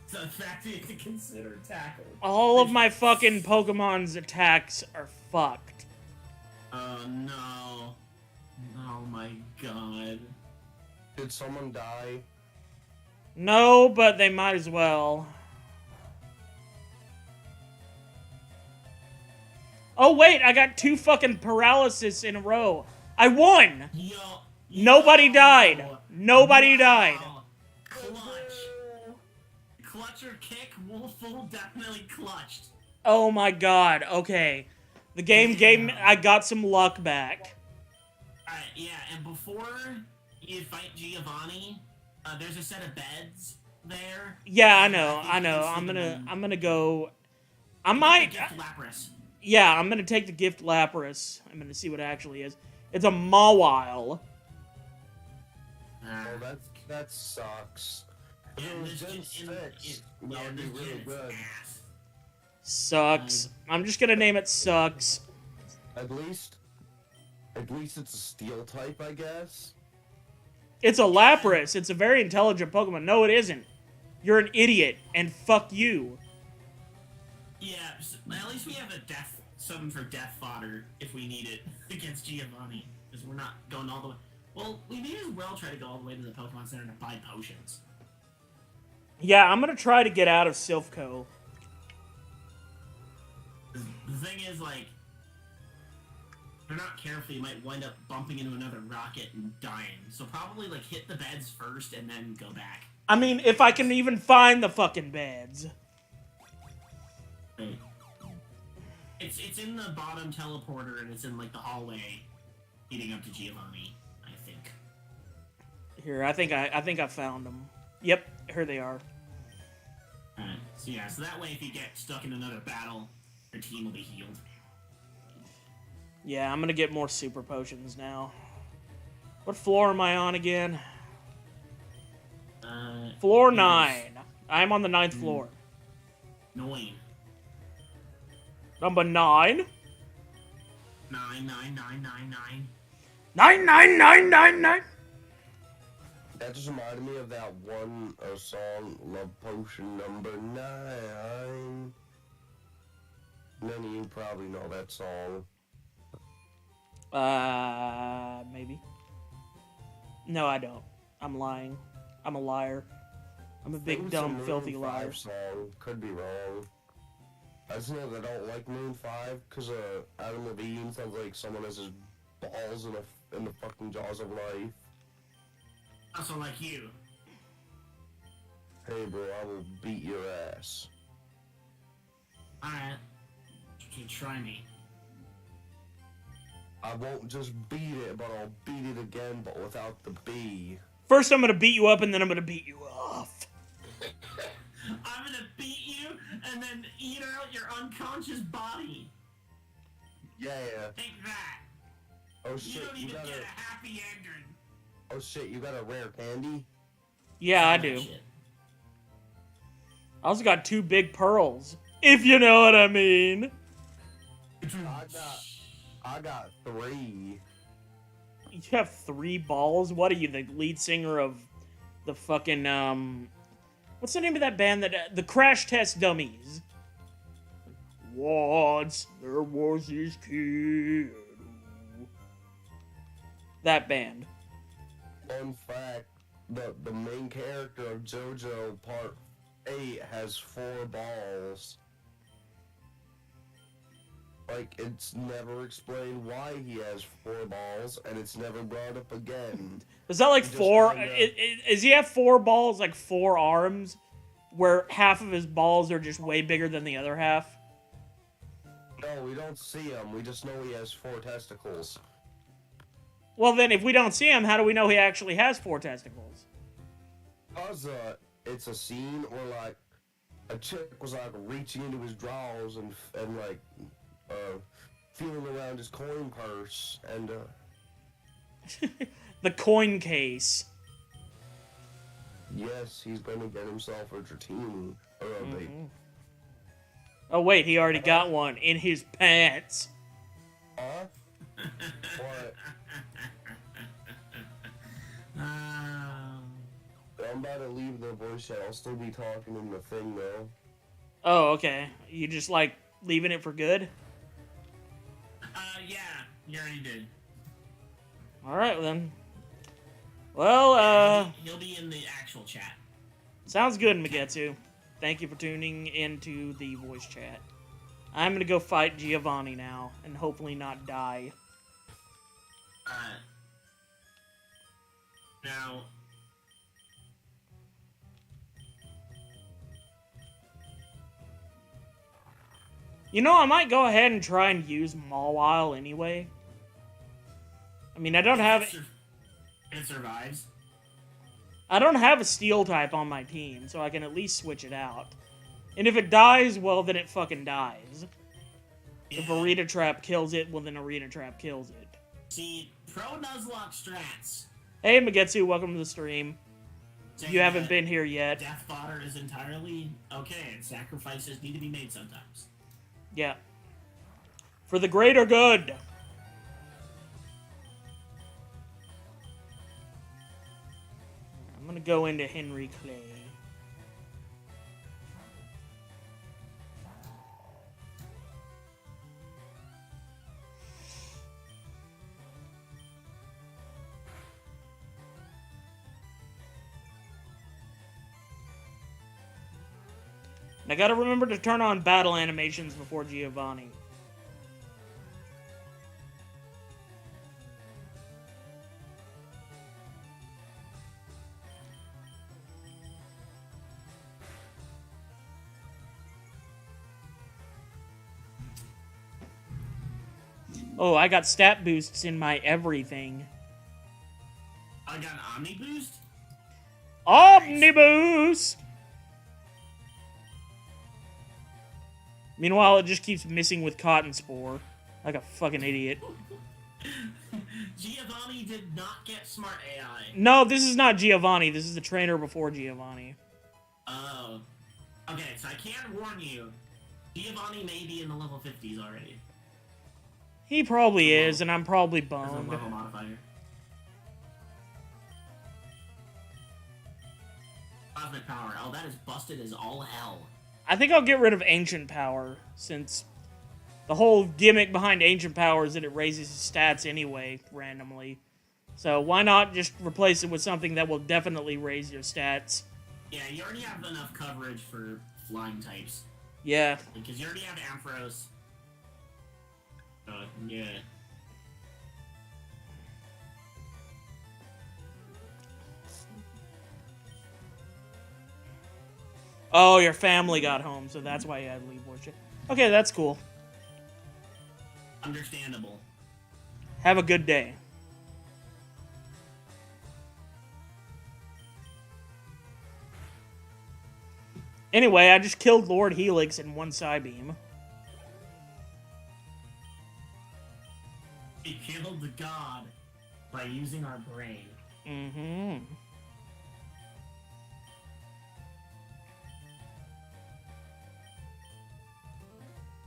Speaker 2: So in fact, you have to consider tackle.
Speaker 1: All of my fucking Pokemon's attacks are fucked.
Speaker 2: Oh no. Oh my god.
Speaker 3: Did someone die?
Speaker 1: No, but they might as well. Oh wait, I got 2 fucking paralysis in a row. I won! Nobody died. Nobody died.
Speaker 2: Clutch or kick, Wolfle definitely clutched.
Speaker 1: Oh my god, okay. The game gave me, I got some luck back.
Speaker 2: Alright, yeah, and before you fight Giovanni, there's a set of beds there.
Speaker 1: Yeah, I
Speaker 2: and
Speaker 1: know.
Speaker 2: think you can
Speaker 1: I'm gonna go. I
Speaker 2: take
Speaker 1: might.
Speaker 2: the gift Lapras.
Speaker 1: Yeah, I'm gonna take the gift Lapras. I'm gonna see what it actually is. It's a Mawile.
Speaker 3: Oh, that sucks. If it was Gen 6, that would be really good.
Speaker 1: Sucks. I'm just gonna name it Sucks.
Speaker 3: At least it's a steel type, I guess.
Speaker 1: It's a Lapras. It's a very intelligent Pokemon. No, it isn't. You're an idiot, and fuck you.
Speaker 2: Yeah, so at least we have a something for death fodder if we need it against Giovanni, because we're not going all the way. Well, we may as well try to go all the way to the Pokemon Center to buy potions.
Speaker 1: Yeah, I'm gonna try to get out of Silphco.
Speaker 2: The thing is, like, if you're not careful, you might wind up bumping into another rocket and dying. So probably, like, hit the beds first and then go back.
Speaker 1: I mean, if I can even find the fucking beds.
Speaker 2: Right. It's in the bottom teleporter, and it's in, like, the hallway leading up to Giovanni, I think.
Speaker 1: Here, I think I found them. Yep, here they are.
Speaker 2: Alright, so yeah, so that way if you get stuck in another battle, your team will be healed.
Speaker 1: Yeah, I'm gonna get more super potions now. What floor am I on again? Floor 9. I'm on the 9th floor.
Speaker 2: 9.
Speaker 1: Number 9?
Speaker 2: 99999.
Speaker 1: 99999.
Speaker 3: That just reminded me of that one song, Love Potion number 9. Many of you probably know that song.
Speaker 1: Maybe. No, I don't. I'm lying. I'm a liar. I'm a big, dumb, filthy liar.
Speaker 3: Song. Could be wrong. I just know that I don't like Moon 5 because Adam Levine sounds like someone has his balls in the fucking jaws of life.
Speaker 2: Also like you.
Speaker 3: Hey bro, I will beat your ass.
Speaker 2: Alright. You can try me.
Speaker 3: I won't just beat it, but I'll beat it again, but without the B.
Speaker 1: First, I'm gonna beat you up, and then I'm gonna beat you off.
Speaker 2: I'm gonna beat you and then eat out your unconscious body.
Speaker 3: Yeah.
Speaker 2: Take that.
Speaker 3: Oh
Speaker 2: You
Speaker 3: shit,
Speaker 2: don't even get a happy ending.
Speaker 3: Oh shit, you got a rare candy?
Speaker 1: Yeah, I
Speaker 2: Oh,
Speaker 1: do.
Speaker 2: shit.
Speaker 1: I also got 2 big pearls. If you know what I mean.
Speaker 3: I got 3.
Speaker 1: You have 3 balls? What are you, the lead singer of the fucking, what's the name of that band that, the Crash Test Dummies? Once there was this kid. That band.
Speaker 3: Fun fact, the main character of JoJo Part 8 has 4 balls. Like, it's never explained why he has 4 balls, and it's never brought up again.
Speaker 1: Is that like
Speaker 3: He just
Speaker 1: 4?
Speaker 3: kinda-
Speaker 1: Is he have 4 balls, like 4 arms, where half of his balls are just way bigger than the other half?
Speaker 3: No, we don't see him. We just know he has 4 testicles.
Speaker 1: Well, then, if we don't see him, how do we know he actually has 4 testicles?
Speaker 3: Cause it's a scene where like a chick was like reaching into his drawers and like feeling around his coin purse and
Speaker 1: The coin case.
Speaker 3: yes, he's gonna get himself a Dratini or a vape.
Speaker 1: Oh, wait, he already got one in his pants.
Speaker 3: Huh? What? I'm about to leave the voice chat. I'll still be talking in the thing though.
Speaker 1: Oh, okay. You just, like, leaving it for good?
Speaker 2: Yeah, you already did.
Speaker 1: Alright, then. Well,
Speaker 2: He'll be in the actual chat.
Speaker 1: sounds good, Magetsu. Thank you for tuning into the voice chat. I'm gonna go fight Giovanni now, and hopefully not die.
Speaker 2: Now...
Speaker 1: You know, I might go ahead and try and use Mawile anyway. I mean, I don't have...
Speaker 2: It survives.
Speaker 1: I don't have a steel type on my team, so I can at least switch it out. And if it dies, well, then it fucking dies.
Speaker 2: Yeah.
Speaker 1: If Arena Trap kills it, well, then Arena Trap kills it.
Speaker 2: See, pro nuzlocke strats.
Speaker 1: Hey, Magetsu, welcome to the stream.
Speaker 2: Saying
Speaker 1: You haven't
Speaker 2: that
Speaker 1: been here yet.
Speaker 2: Death fodder is entirely okay, and sacrifices need to be made sometimes.
Speaker 1: Yeah. For the greater good. I'm gonna go into Henry Clay. And I gotta remember to turn on battle animations before Giovanni. Oh, I got stat boosts in my everything.
Speaker 2: I got an Omni boost?
Speaker 1: Omniboost! Meanwhile, it just keeps missing with Cotton Spore. Like a fucking idiot.
Speaker 2: Giovanni did not get smart AI.
Speaker 1: No, this is not Giovanni. This is the trainer before Giovanni.
Speaker 2: Oh. Okay, so I can warn you. Giovanni may be in the level 50s already.
Speaker 1: He probably is, and I'm probably
Speaker 2: As a
Speaker 1: boned.
Speaker 2: level modifier. Cosmic power. Oh, that is busted as all hell.
Speaker 1: I think I'll get rid of Ancient Power, since the whole gimmick behind Ancient Power is that it raises his stats anyway, randomly. So why not just replace it with something that will definitely raise your stats?
Speaker 2: Yeah, you already have enough coverage for flying types.
Speaker 1: Yeah.
Speaker 2: Because you already have Ampharos. Yeah.
Speaker 1: Oh, your family got home, so that's why you had to leave worship. Okay, that's cool.
Speaker 2: Understandable.
Speaker 1: Have a good day. Anyway, I just killed Lord Helix in one Psybeam.
Speaker 2: We killed the god by using our brain.
Speaker 1: Mm-hmm.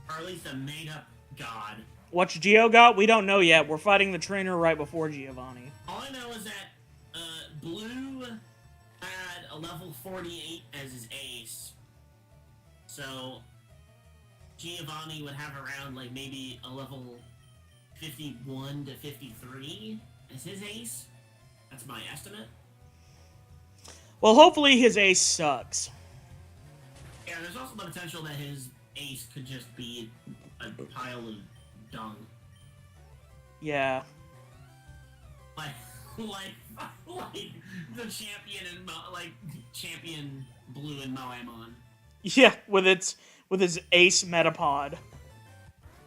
Speaker 2: Or at least a made-up god.
Speaker 1: What's Geo got? We don't know yet. We're fighting the trainer right before Giovanni.
Speaker 2: All I know is that Blue had a level 48 as his ace. So Giovanni would have around like maybe a level 51 to 53 as his ace. That's my estimate.
Speaker 1: Well, hopefully his ace sucks.
Speaker 2: Yeah, there's also the potential that his ace could just be a pile of dung.
Speaker 1: Yeah.
Speaker 2: Like the champion and champion Blue and Moamon.
Speaker 1: Yeah, with his ace Metapod.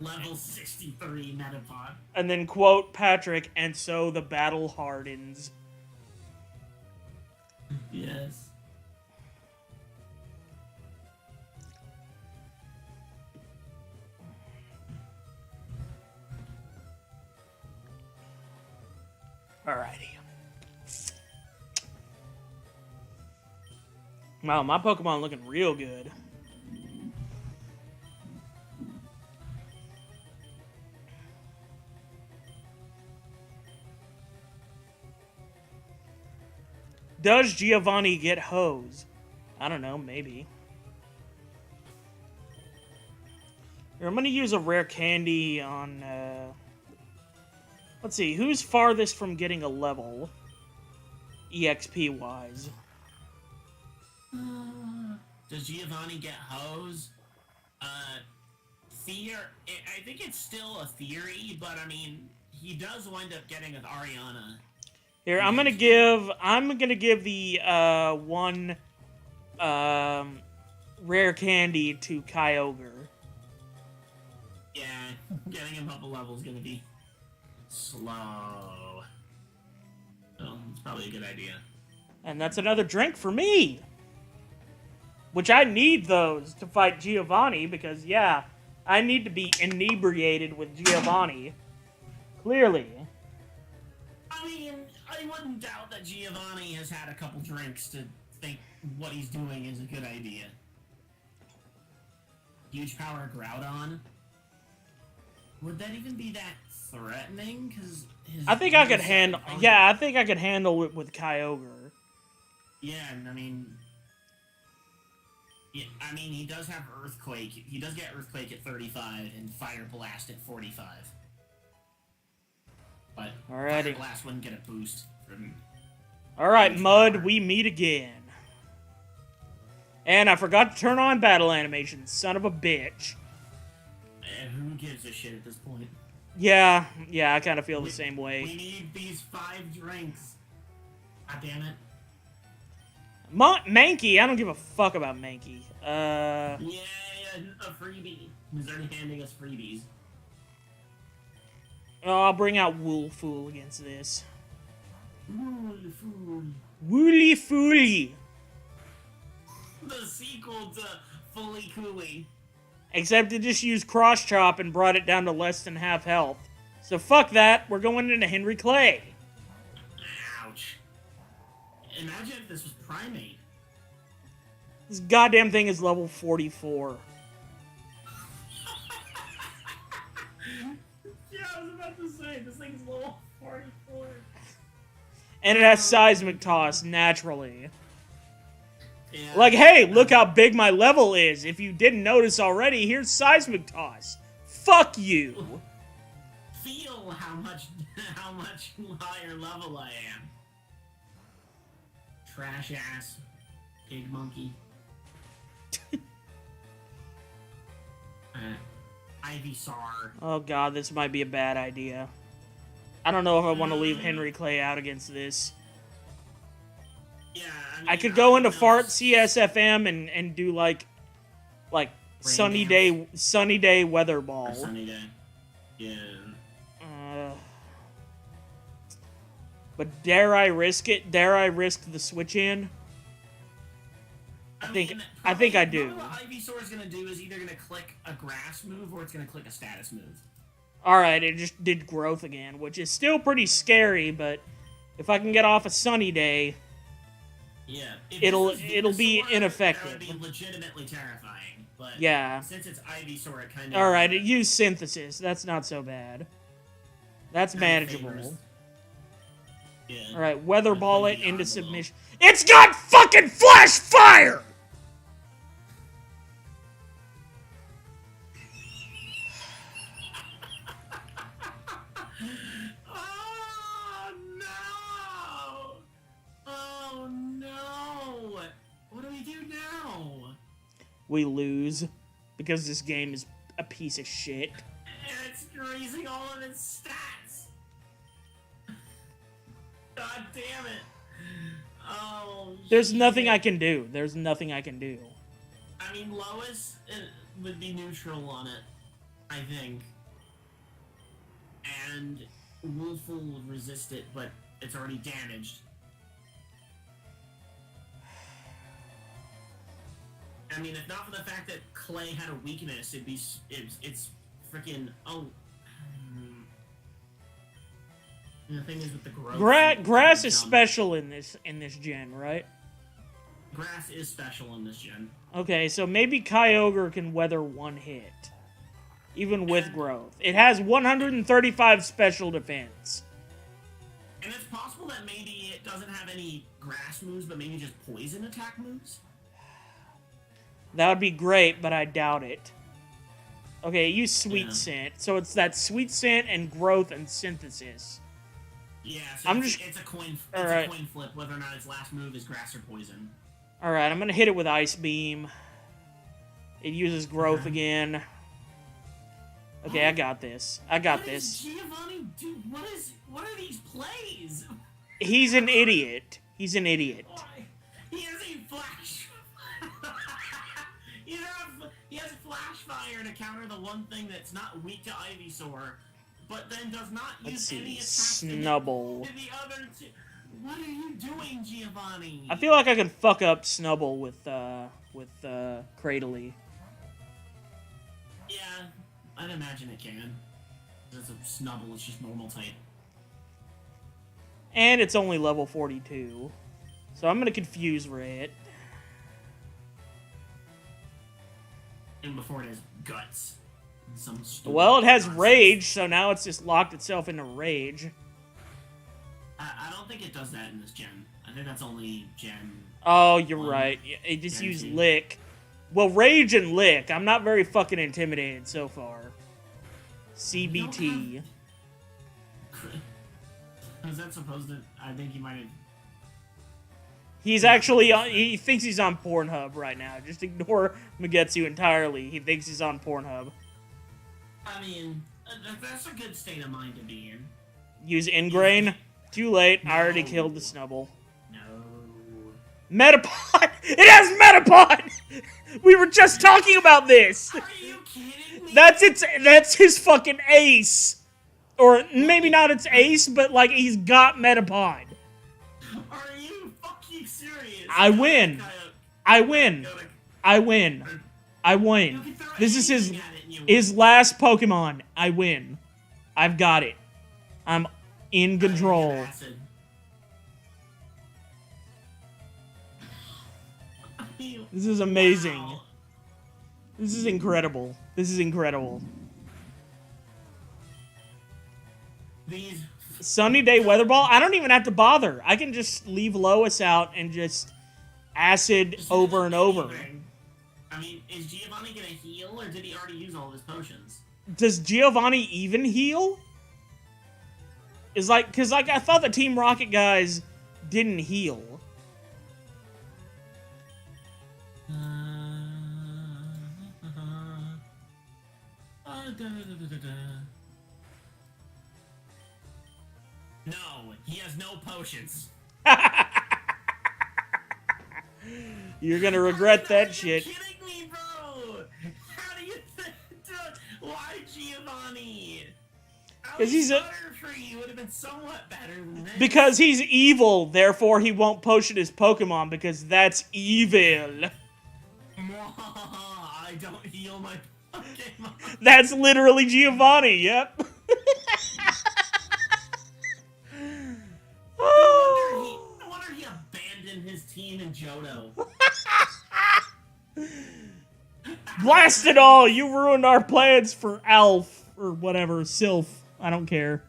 Speaker 2: Level 63 Metapod.
Speaker 1: And then quote Patrick, and so the battle hardens.
Speaker 2: Yes.
Speaker 1: Alrighty. Wow, my Pokemon looking real good. Does Giovanni get hose? I don't know, maybe. Here, I'm gonna use a rare candy on, let's see, who's farthest from getting a level? EXP-wise.
Speaker 2: Does Giovanni get hose? I think it's still a theory, but I mean, he does wind up getting with Ariana.
Speaker 1: Here, I'm gonna give the one rare candy to Kyogre.
Speaker 2: Getting him up a level is gonna be slow. So, it's probably a good idea.
Speaker 1: And that's another drink for me. Which I need those to fight Giovanni because, yeah, I need to be inebriated with Giovanni. Clearly.
Speaker 2: I mean, I wouldn't doubt that Giovanni has had a couple drinks to think what he's doing is a good idea. Huge power Groudon. Would that even be that threatening? Because
Speaker 1: I think I could handle. Yeah, I think I could handle it with Kyogre.
Speaker 2: Yeah, and I mean, he does have Earthquake. He does get Earthquake at 35 and Fire Blast at 45. But
Speaker 1: Alrighty.
Speaker 2: Fire Blast wouldn't get a boost from.
Speaker 1: Alright, Mud, we meet again. And I forgot to turn on battle animation, son of a bitch.
Speaker 2: Who gives a shit at this point?
Speaker 1: Yeah, I kind of feel the same way.
Speaker 2: We need these 5 drinks. God damn it.
Speaker 1: Mankey, I don't give a fuck about Mankey.
Speaker 2: Yeah, a freebie. He's already handing us freebies.
Speaker 1: Oh, I'll bring out Woolfool against this.
Speaker 2: Woolfool.
Speaker 1: Wooly Fooly.
Speaker 2: The sequel to Fully Cooley.
Speaker 1: Except it just used Cross Chop and brought it down to less than half health. So fuck that, we're going into Henry Clay.
Speaker 2: Ouch. Imagine if this was Primate.
Speaker 1: This goddamn thing is level 44.
Speaker 2: Yeah, I was about to say, this thing's level 44.
Speaker 1: And it has Seismic Toss, naturally.
Speaker 2: Yeah.
Speaker 1: Like, hey, look how big my level is. If you didn't notice already, here's Seismic Toss. Fuck you.
Speaker 2: Feel how much higher level I am. Trash ass pig monkey. Ivysaur.
Speaker 1: Oh god, this might be a bad idea. I don't know if I want to leave Henry Clay out against this.
Speaker 2: Yeah,
Speaker 1: I could go into Fart CSFM and do like sunny day weather ball.
Speaker 2: Sunny day. Yeah.
Speaker 1: But dare I risk it? Dare I risk the switch in? I think I do.
Speaker 2: What Ivysaur is gonna do is either gonna click a grass move or it's gonna click a status move.
Speaker 1: Alright, it just did growth again, which is still pretty scary, but if I can get off a sunny day,
Speaker 2: yeah,
Speaker 1: it'll be ineffective.
Speaker 2: That would be legitimately terrifying, but
Speaker 1: yeah.
Speaker 2: Since it's Ivysaur, it kind of...
Speaker 1: Alright, it used Synthesis. That's not so bad. That's manageable.
Speaker 2: Yeah.
Speaker 1: Alright, Weather Ball it into submission. It's got fucking Flash Fire!
Speaker 2: Oh no! Oh no! What do we do now?
Speaker 1: We lose. Because this game is a piece of shit.
Speaker 2: And it's raising all of its stats! God damn it! Oh,
Speaker 1: There's nothing I can do. There's nothing I can do.
Speaker 2: I mean, Lois would be neutral on it, I think. And Woolfool would resist it, but it's already damaged. I mean, if not for the fact that Clay had a weakness, it's freaking And the thing is with the growth.
Speaker 1: Grass is special in this gen, right?
Speaker 2: Grass is special in this gen.
Speaker 1: Okay, so maybe Kyogre can weather one hit. Even with growth. It has 135 special defense.
Speaker 2: And it's possible that maybe it doesn't have any grass moves, but maybe just poison attack moves?
Speaker 1: That would be great, but I doubt it. Okay, use Sweet Scent. So it's that Sweet Scent and growth and synthesis.
Speaker 2: Yeah, so it's a coin flip whether or not its last move is grass or poison.
Speaker 1: Alright, I'm gonna hit it with Ice Beam. It uses growth again. Okay, I got this. I got this.
Speaker 2: Giovanni, dude, what are these plays?
Speaker 1: He's an idiot. He's an idiot.
Speaker 2: Why? He has a flash. He has flash fire to counter the one thing that's not weak to Ivysaur, but then does not
Speaker 1: Let's
Speaker 2: use any
Speaker 1: see.
Speaker 2: attacks
Speaker 1: Snubble.
Speaker 2: to the other two. What are you doing, Giovanni?
Speaker 1: I feel like I can fuck up Snubble with Cradily.
Speaker 2: Yeah, I'd imagine it can. It's a Snubble, it's just normal type.
Speaker 1: And it's only level 42. So I'm gonna confuse Rit.
Speaker 2: And before it has Guts. Some stupid
Speaker 1: Well, it has
Speaker 2: nonsense.
Speaker 1: Rage, so now it's just locked itself into Rage.
Speaker 2: I don't think it does that in this gen. I think that's only gen.
Speaker 1: Oh, you're
Speaker 2: One.
Speaker 1: right. It just
Speaker 2: Gen
Speaker 1: used
Speaker 2: 2.
Speaker 1: Lick. Well, Rage and Lick. I'm not very fucking intimidated so far. CBT.
Speaker 2: Is that supposed to? I think he might have.
Speaker 1: He's actually on, he thinks he's on Pornhub right now. Just ignore Magetsu entirely. He thinks he's on Pornhub.
Speaker 2: I mean, that's a good state of mind to be in.
Speaker 1: Use Ingrain. Too late. I already
Speaker 2: No.
Speaker 1: killed the Snubble.
Speaker 2: No.
Speaker 1: Metapod! It has Metapod! We were just talking about this!
Speaker 2: Are you kidding me?
Speaker 1: That's his fucking ace! Or maybe not its ace, but like he's got Metapod.
Speaker 2: Are you fucking serious?
Speaker 1: I win. I win. I win. I win. This is his last Pokemon. I win. I've got it. I'm in control. This is amazing.
Speaker 2: Wow.
Speaker 1: This is incredible. This is incredible.
Speaker 2: These.
Speaker 1: Sunny Day Weather Ball? I don't even have to bother. I can just leave Lois out and just acid over and over.
Speaker 2: I mean, is Giovanni gonna heal, or did he already use all of his potions?
Speaker 1: Does Giovanni even heal? Is like, cause like I thought the Team Rocket guys didn't heal.
Speaker 2: No, he has no potions.
Speaker 1: You're gonna regret that shit.
Speaker 2: Are you kidding me, bro? How do you why Giovanni?
Speaker 1: Because he's a...
Speaker 2: Butterfree would have been somewhat better than this.
Speaker 1: Because he's evil, therefore he won't potion his Pokemon, because that's evil.
Speaker 2: I don't heal my Pokemon.
Speaker 1: That's literally Giovanni, yep.
Speaker 2: No wonder he abandoned his team in Johto.
Speaker 1: Blast it all! You ruined our plans for Alf, or whatever, Sylph. I don't care.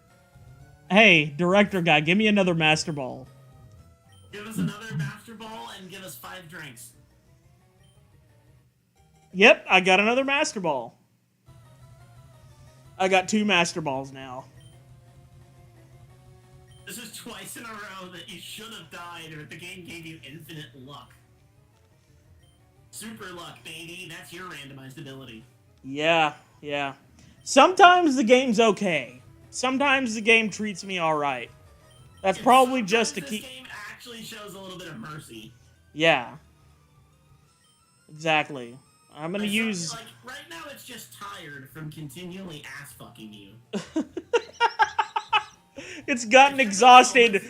Speaker 1: Hey, director guy, give me another Master Ball.
Speaker 2: Give us another Master Ball and give us 5 drinks.
Speaker 1: Yep, I got another Master Ball. I got 2 Master Balls now.
Speaker 2: This is twice in a row that you should have died, or the game gave you infinite luck. Super luck, baby. That's your randomized ability.
Speaker 1: Yeah, yeah. Sometimes the game's okay. Sometimes the game treats me alright. That's probably just to keep...
Speaker 2: This game actually shows a little bit of mercy.
Speaker 1: Yeah. Exactly. I'm gonna use...
Speaker 2: Like, right now it's just tired from continually ass-fucking you.
Speaker 1: It's gotten exhausted.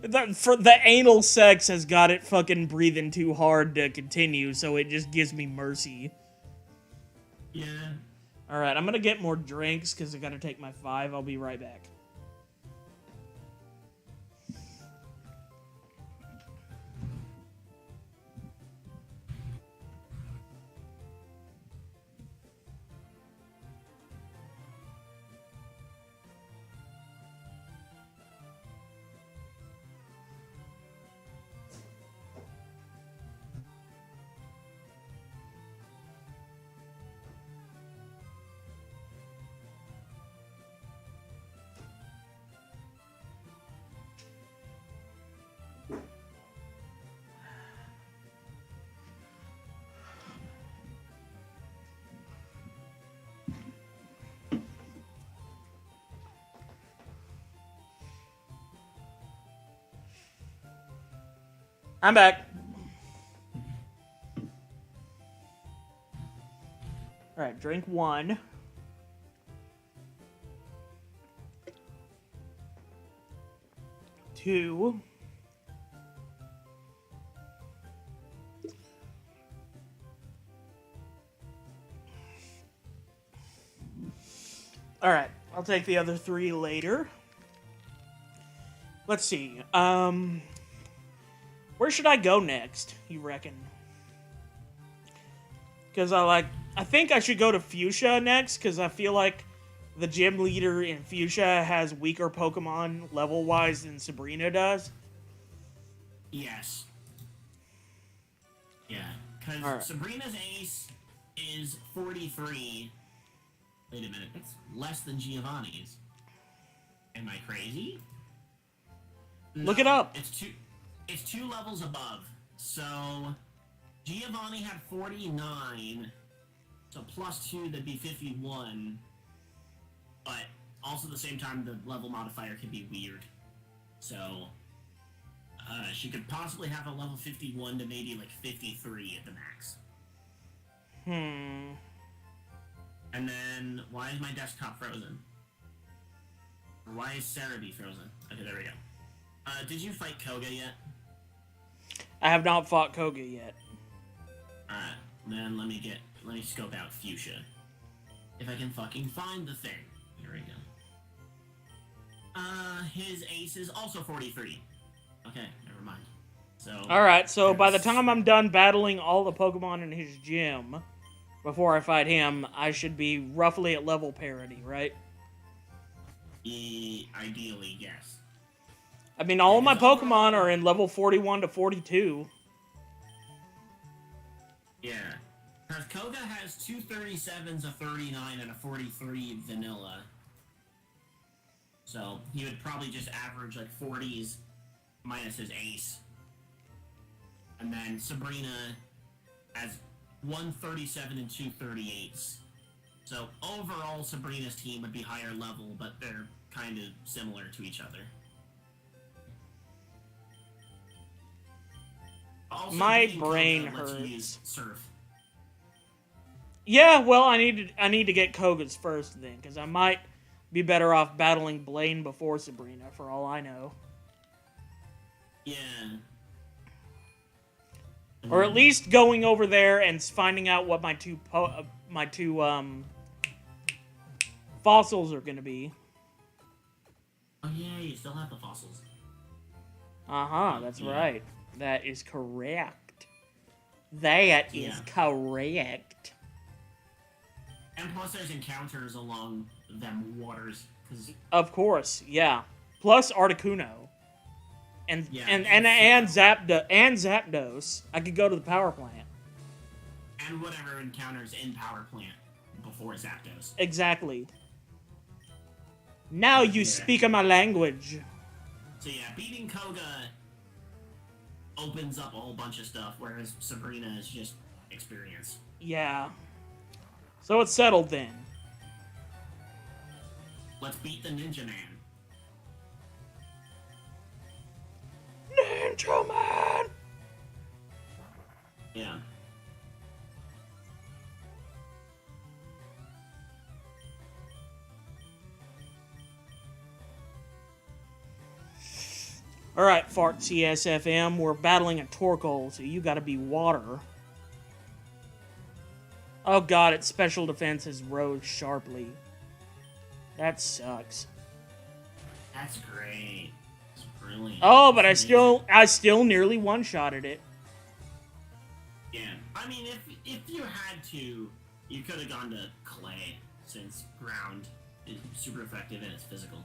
Speaker 1: The anal sex has got it fucking breathing too hard to continue, so it just gives me mercy.
Speaker 2: Yeah.
Speaker 1: Alright, I'm gonna get more drinks, because I gotta take my 5. I'll be right back. I'm back. Alright, drink 1. Two. All right, I'll take the other 3 later. Let's see. Where should I go next, you reckon? Because I think I should go to Fuchsia next, because I feel like the gym leader in Fuchsia has weaker Pokemon level-wise than Sabrina does.
Speaker 2: Yes. Yeah, because
Speaker 1: Right.
Speaker 2: Sabrina's ace is 43. Wait a minute, that's less than Giovanni's. Am I crazy?
Speaker 1: Look it up.
Speaker 2: It's 2 levels above. So Giovanni had 49. So plus 2, that'd be 51. But also at the same time, the level modifier can be weird. So she could possibly have a level 51 to maybe like 53 at the max. And then, why is my desktop frozen? Or why is Cerebi frozen? Okay, there we go. Did you fight Koga yet?
Speaker 1: I have not fought Koga yet.
Speaker 2: Alright, then let me scope out Fuchsia. If I can fucking find the thing. Here we go. His ace is also 43. Okay, never mind. So.
Speaker 1: Alright, so by the time I'm done battling all the Pokemon in his gym, before I fight him, I should be roughly at level parity, right?
Speaker 2: Ideally, yes.
Speaker 1: I mean, all of my Pokemon are in level 41 to 42.
Speaker 2: Yeah. Because Koga has 2 37s, a 39, and a 43 vanilla. So, he would probably just average like 40s minus his ace. And then Sabrina has 137 and 2 38s. So, overall, Sabrina's team would be higher level, but they're kind of similar to each other. Also,
Speaker 1: My
Speaker 2: being
Speaker 1: brain
Speaker 2: Koga lets you
Speaker 1: hurts.
Speaker 2: use Surf.
Speaker 1: Yeah, well, I need to get Koga's first then, because I might be better off battling Blaine before Sabrina, for all I know.
Speaker 2: Yeah.
Speaker 1: Or at least going over there and finding out what my two fossils are going to be.
Speaker 2: Oh yeah, you still have the fossils.
Speaker 1: Uh-huh, that's right. That is correct. That is correct.
Speaker 2: And plus there's encounters along them waters. Cause
Speaker 1: Of course, yeah. Plus Articuno. And Zapdos. I could go to the power plant.
Speaker 2: and whatever encounters in Power Plant before Zapdos.
Speaker 1: Exactly. Now you speak my language.
Speaker 2: So yeah, beating Koga opens up a whole bunch of stuff, whereas Sabrina is just experience.
Speaker 1: Yeah. So it's settled then.
Speaker 2: Let's beat the Ninja Man.
Speaker 1: Ninja Man!
Speaker 2: Yeah.
Speaker 1: Alright, Fart CSFM, we're battling a Torkoal, so you gotta be water. Oh god, its special defense has rose sharply. That sucks.
Speaker 2: That's great. It's brilliant.
Speaker 1: Oh, but I still nearly one-shotted it.
Speaker 2: Yeah. I mean, if you had to, you could have gone to Clay, since ground is super effective and it's physical.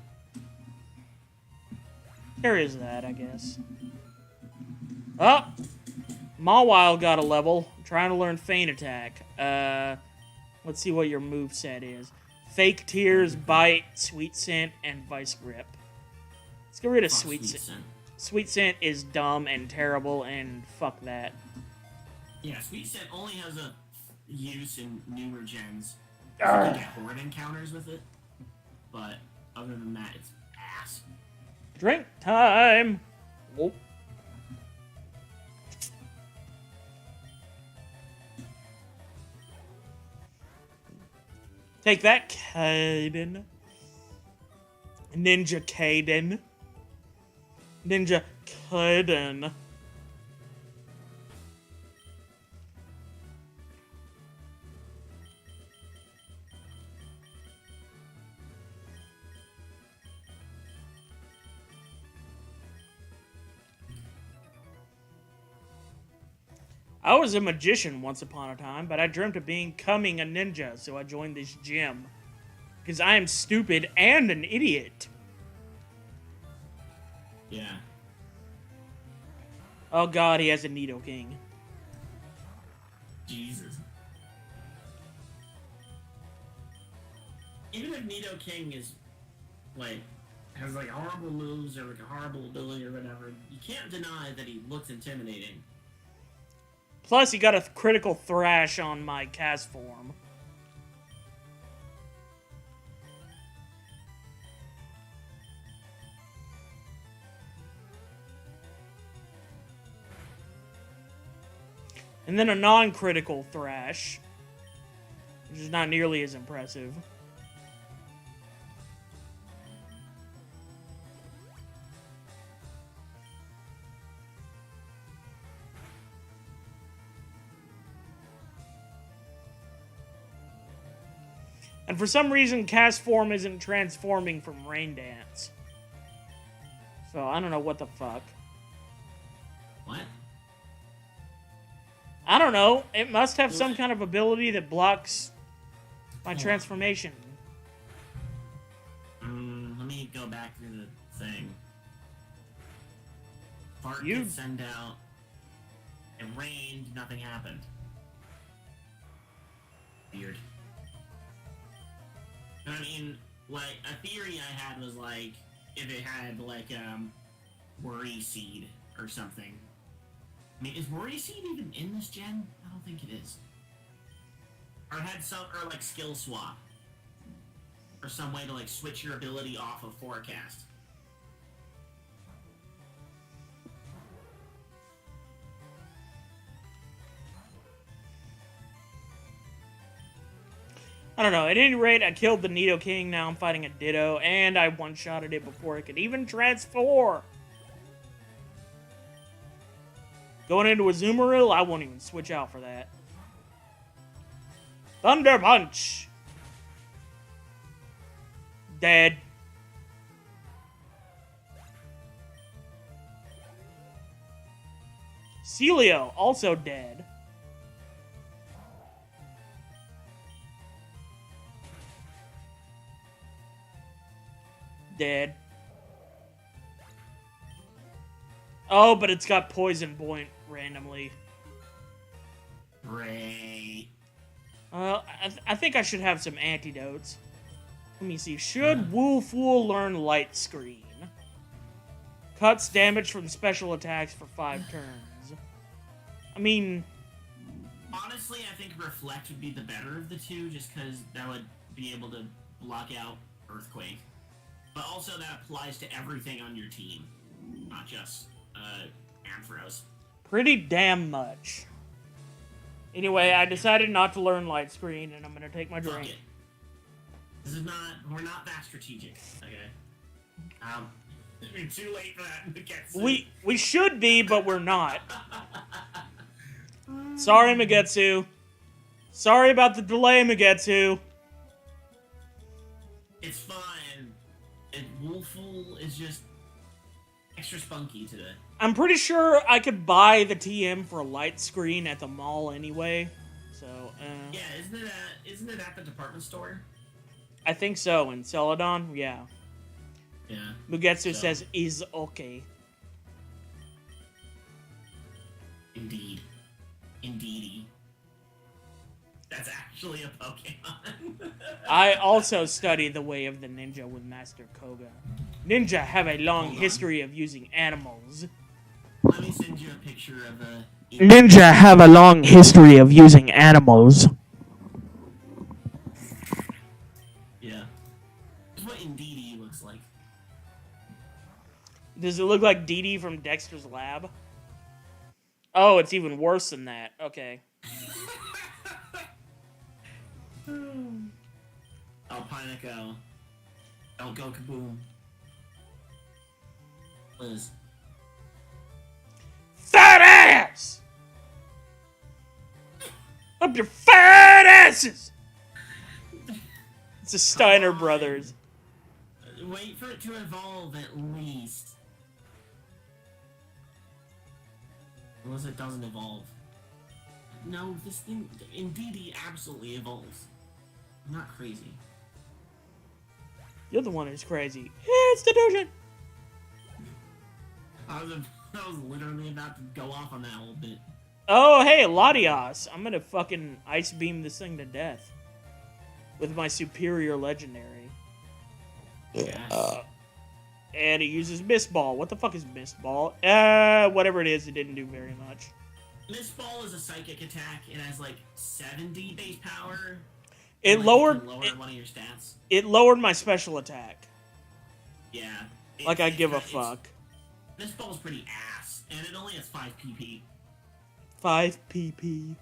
Speaker 1: There is that, I guess. Oh! Mawile got a level. I'm trying to learn Feint Attack. Let's see what your moveset is. Fake Tears, Bite, Sweet Scent, and Vice Grip. Let's get rid of Sweet Scent. Sweet Scent is dumb and terrible, and fuck that.
Speaker 2: Yeah, Sweet Scent only has a use in newer gens. You can get horde encounters with it, but other than that, it's ass.
Speaker 1: Drink time! Whoop. Take that, Kaden. Ninja Kaden. Ninja Kaden. I was a magician once upon a time, but I dreamt of becoming a ninja, so I joined this gym. Because I am stupid and an idiot.
Speaker 2: Yeah.
Speaker 1: Oh god, he has a Nido King.
Speaker 2: Jesus. Even if Nido King is, like, has, like, horrible moves or, like, a horrible ability or whatever, you can't deny that he looks intimidating.
Speaker 1: Plus, he got a critical thrash on my cast form. And then a non-critical thrash, which is not nearly as impressive. And for some reason, cast form isn't transforming from Rain Dance. So, I don't know what the fuck.
Speaker 2: What?
Speaker 1: I don't know. It must have some kind of ability that blocks my transformation.
Speaker 2: Let me go back to the thing. Fart
Speaker 1: You-
Speaker 2: could send out. It rained, nothing happened. Weird. I mean, like, a theory I had was, like, if it had, like, worry seed or something. I mean, is worry seed even in this gen? I don't think it is. Or had some, or, like, skill swap. Or some way to, like, switch your ability off of forecast.
Speaker 1: I don't know. At any rate, I killed the Nido King. Now I'm fighting a Ditto, and I one-shotted it before it could even transform. Going into a Azumarill, I won't even switch out for that. Thunder Punch! Dead. Celio, also dead. Dead. Oh, but it's got Poison Point randomly.
Speaker 2: Great.
Speaker 1: I think I should have some antidotes. Let me see. Should Wolfool learn Light Screen? Cuts damage from special attacks for 5 turns. I mean...
Speaker 2: Honestly, I think Reflect would be the better of the two, just because that would be able to block out Earthquake. But also that applies to everything on your team, not just Ampharos.
Speaker 1: Pretty damn much. Anyway, I decided not to learn Light Screen, and I'm gonna take my
Speaker 2: Fuck
Speaker 1: drink.
Speaker 2: it. This is not, we're not that strategic, okay? It's too late for that Megetsu.
Speaker 1: We should be, but we're not. Sorry, Megetsu. Sorry about the delay, Megetsu.
Speaker 2: It's fine. Wolfool is just extra spunky today.
Speaker 1: I'm pretty sure I could buy the TM for a Light Screen at the mall anyway. So,
Speaker 2: Yeah, isn't it at the department store?
Speaker 1: I think so. In Celadon, yeah.
Speaker 2: Yeah.
Speaker 1: Mugetsu
Speaker 2: So-
Speaker 1: says is okay.
Speaker 2: Indeed. Indeedy. That's actually a Pokemon.
Speaker 1: I also study the way of the ninja with Master Koga. Ninja have a long
Speaker 2: Hold on.
Speaker 1: history of using animals.
Speaker 2: Let me send you a picture of a...
Speaker 1: Ninja have a long history of using animals.
Speaker 2: Yeah. That's what Indeedy looks like.
Speaker 1: Does it look like Dee Dee from Dexter's Lab? Oh, it's even worse than that. Okay.
Speaker 2: Alpinico. Don't go kaboom. Liz.
Speaker 1: Fat ass! Up your fat asses! It's the Steiner brothers.
Speaker 2: Wait for it to evolve at least. Unless it doesn't evolve. No, this thing indeed absolutely evolves. I'm not crazy.
Speaker 1: You're the one who's crazy. Institution!
Speaker 2: I was literally about to go off on that a little bit.
Speaker 1: Oh, hey, Latios. I'm gonna fucking ice beam this thing to death. With my superior legendary.
Speaker 2: Yes.
Speaker 1: And it uses Mist Ball. What the fuck is Mist Ball? Whatever it is, it didn't do very much.
Speaker 2: Mist Ball is a psychic attack. It has like 70 base power.
Speaker 1: It
Speaker 2: Like,
Speaker 1: lowered
Speaker 2: you can lower one of your stats.
Speaker 1: it lowered my special attack.
Speaker 2: Yeah.
Speaker 1: Like I give a
Speaker 2: it's-
Speaker 1: fuck.
Speaker 2: Mist Ball is pretty ass, and it only has 5 PP.
Speaker 1: 5 PP.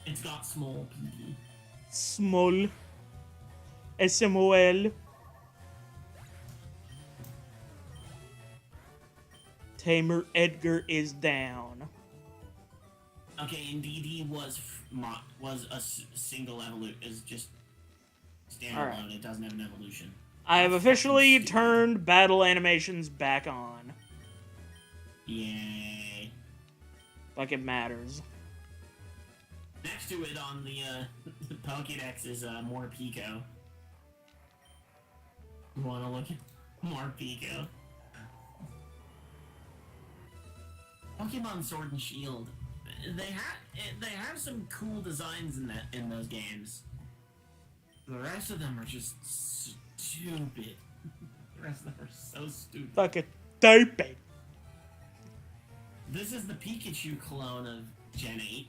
Speaker 2: It's got small PP.
Speaker 1: Small. SMOL. Tamer Edgar is down.
Speaker 2: Okay, indeed he was single evolution. Is just standalone.
Speaker 1: Alright.
Speaker 2: It doesn't have an evolution.
Speaker 1: I have officially turned battle animations back on.
Speaker 2: Yay.
Speaker 1: Like it matters.
Speaker 2: Next to it on the Pokédex is more Pico. You wanna look at more Pico? Pokemon Sword and Shield. They have some cool designs in those games. The rest of them are just stupid. The rest of them are so stupid.
Speaker 1: Fucking stupid.
Speaker 2: This is the Pikachu clone of Gen 8.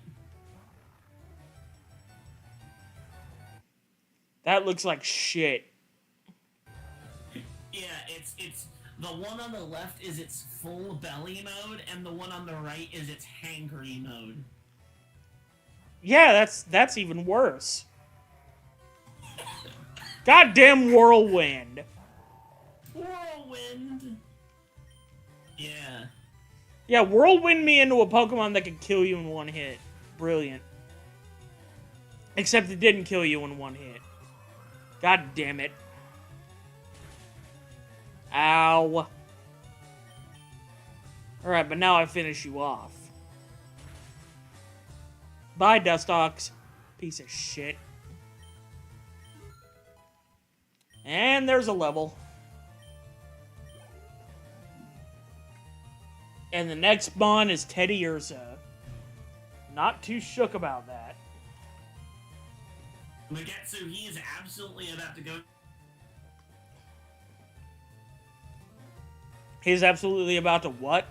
Speaker 1: That looks like shit.
Speaker 2: Yeah, it's the one on the left is its full belly mode, and the one on the right is its hangry mode.
Speaker 1: Yeah, that's even worse. Goddamn Whirlwind.
Speaker 2: Whirlwind. Yeah.
Speaker 1: Yeah, Whirlwind me into a Pokemon that could kill you in one hit. Brilliant. Except it didn't kill you in one hit. God damn it. Ow. Alright, but now I finish you off. Bye, Dustox. Piece of shit. And there's a level. And the next spawn is Teddy Ursa. Not too shook about that.
Speaker 2: Magetsu, he is absolutely about to go.
Speaker 1: He's absolutely about to what?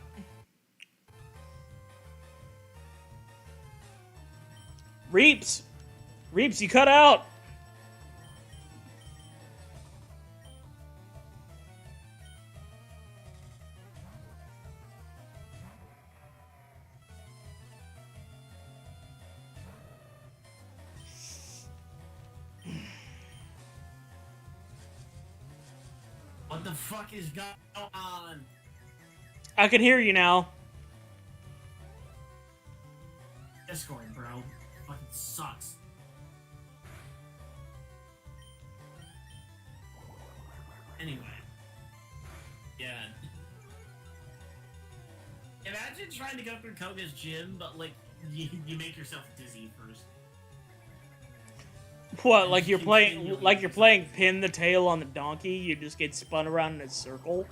Speaker 1: Reaps! Reaps, you cut out!
Speaker 2: What the fuck is going on?
Speaker 1: I can hear you now.
Speaker 2: Discord, bro. Fucking sucks. Anyway. Yeah. Imagine trying to go through Koga's gym, but like you make yourself dizzy first.
Speaker 1: What, like you're playing pin the tail on the donkey, you just get spun around in a circle?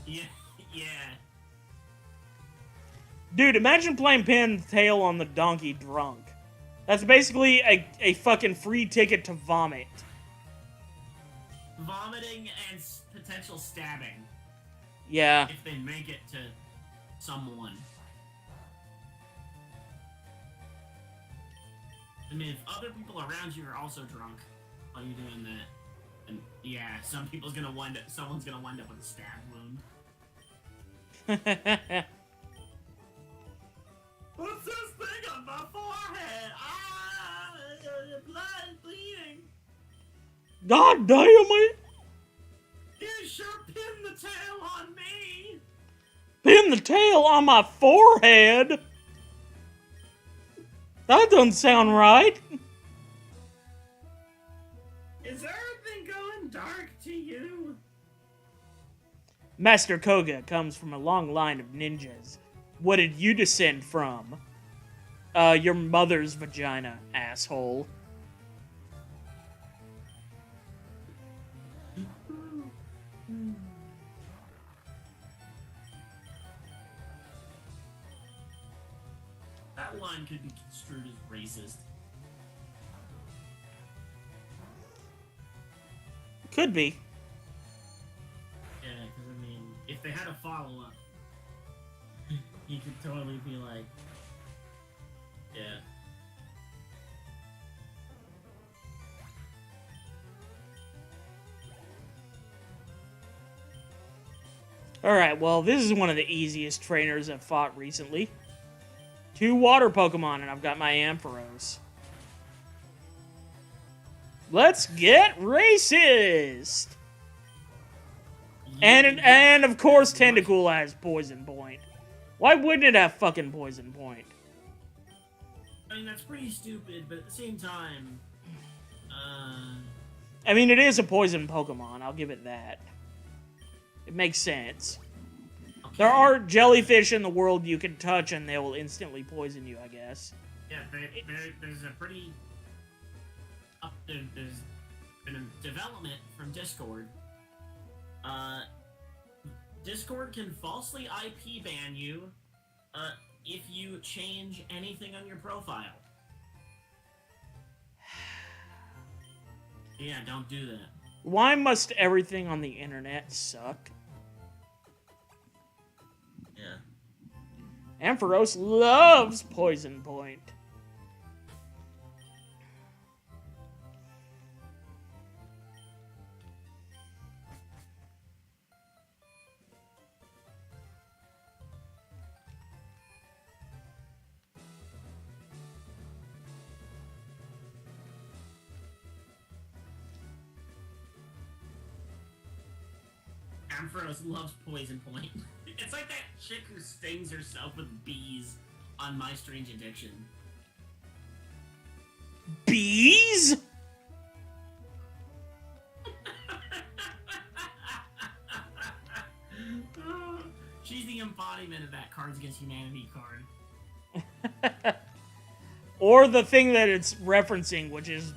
Speaker 2: Yeah, yeah.
Speaker 1: Dude, imagine playing pin the tail on the donkey drunk. That's basically a fucking free ticket to vomit.
Speaker 2: Vomiting and potential stabbing.
Speaker 1: Yeah.
Speaker 2: If they make it to someone. I mean, if other people around you are also drunk while you're doing that, and yeah, someone's gonna wind up with a stab wound. What's this thing on my forehead? Ah, blood, please.
Speaker 1: God damn it!
Speaker 2: You sure pinned the tail on me!
Speaker 1: Pin the tail on my forehead? That doesn't sound right.
Speaker 2: Is everything going dark to you?
Speaker 1: Master Koga comes from a long line of ninjas. What did you descend from? Your mother's vagina, asshole.
Speaker 2: That line could be construed as racist.
Speaker 1: Could be.
Speaker 2: Yeah, because I mean, if they had a follow-up, he could totally be like, yeah.
Speaker 1: Alright, well, this is one of the easiest trainers I've fought recently. 2 water Pokemon, and I've got my Ampharos. Let's get racist! And of course, Tentacool has Poison Point. Why wouldn't it have fucking Poison Point?
Speaker 2: I mean, that's pretty stupid, but at the same time,
Speaker 1: I mean, it is a poison Pokemon, I'll give it that. It makes sense.
Speaker 2: okay.
Speaker 1: There are jellyfish in the world you can touch and they will instantly poison you, I guess.
Speaker 2: Yeah, there's a pretty... there's been a development from Discord. Discord can falsely IP ban you if you change anything on your profile. Yeah, don't do that.
Speaker 1: Why must everything on the internet suck?
Speaker 2: Yeah.
Speaker 1: Ampharos loves Poison Point.
Speaker 2: Ampharos loves Poison Point. It's like that chick who stings herself with bees on My Strange Addiction.
Speaker 1: Bees?
Speaker 2: She's the embodiment of that Cards Against Humanity card.
Speaker 1: Or the thing that it's referencing, which is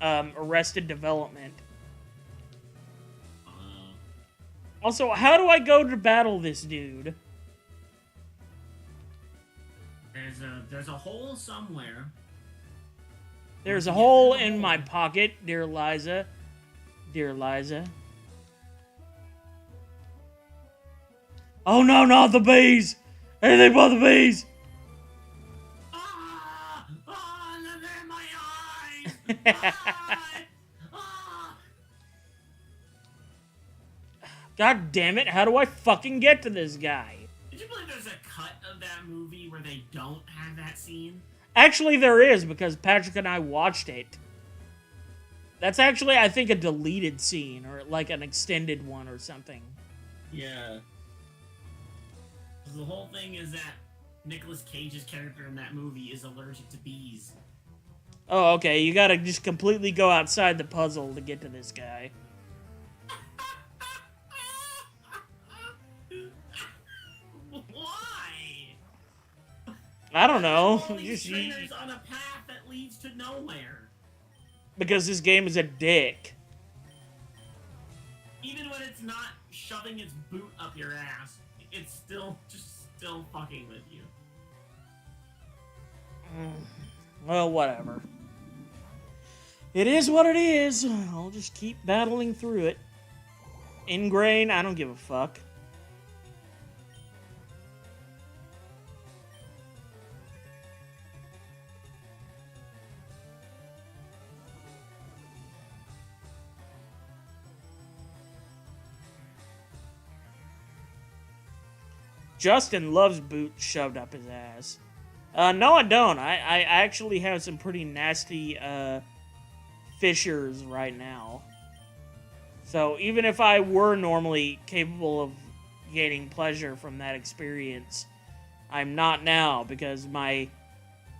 Speaker 1: Arrested Development. Also, how do I go to battle this dude?
Speaker 2: There's a hole somewhere.
Speaker 1: There's a hole in my pocket, dear Liza. Dear Liza. Oh no, not the bees! Anything but the bees!
Speaker 2: Ah! Ah! Look at my eyes! Ah! Ah!
Speaker 1: God damn it, how do I fucking get to this guy?
Speaker 2: Did you believe there's a cut of that movie where they don't have that scene?
Speaker 1: Actually, there is, because Patrick and I watched it. That's actually, I think, a deleted scene, or like an extended one or something.
Speaker 2: Yeah. The whole thing is that Nicolas Cage's character in that movie is allergic to bees.
Speaker 1: Oh, okay, you gotta just completely go outside the puzzle to get to this guy.
Speaker 2: Why?
Speaker 1: I don't know.
Speaker 2: All these
Speaker 1: Just,
Speaker 2: trainers on a path that leads to nowhere.
Speaker 1: because this game is a dick.
Speaker 2: Even when it's not shoving its boot up your ass, it's still fucking with you.
Speaker 1: Well, whatever. It is what it is. I'll just keep battling through it. Ingrain, I don't give a fuck. Justin loves boots shoved up his ass. No, I don't. I actually have some pretty nasty fissures right now. So even if I were normally capable of gaining pleasure from that experience, I'm not now because my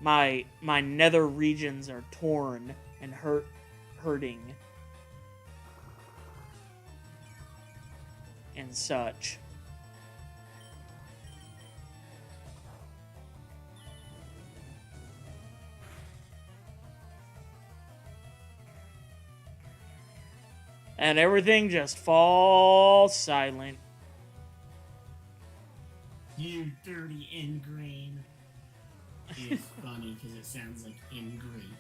Speaker 1: nether regions are torn and hurting and such. And everything just falls silent.
Speaker 2: You dirty ingrain. It's funny because it sounds like ingrain.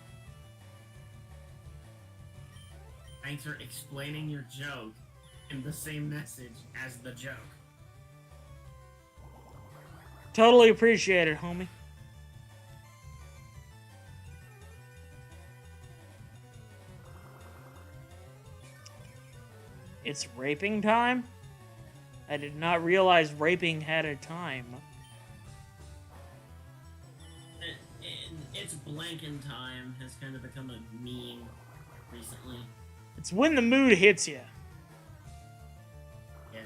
Speaker 2: Thanks for explaining your joke in the same message as the joke.
Speaker 1: Totally appreciate it, homie. It's raping time? I did not realize raping had a time.
Speaker 2: It's blanking time has kind of become a meme recently.
Speaker 1: It's when the mood hits you.
Speaker 2: Yeah.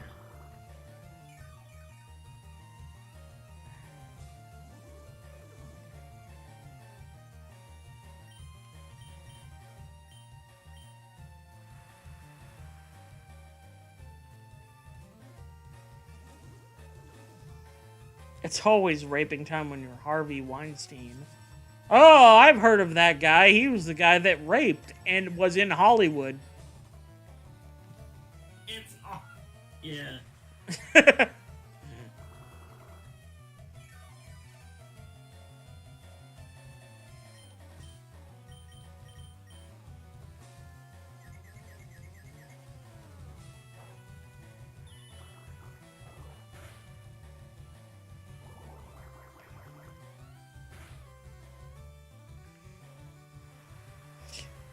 Speaker 1: It's always raping time when you're Harvey Weinstein. Oh, I've heard of that guy. He was the guy that raped and was in Hollywood.
Speaker 2: It's yeah.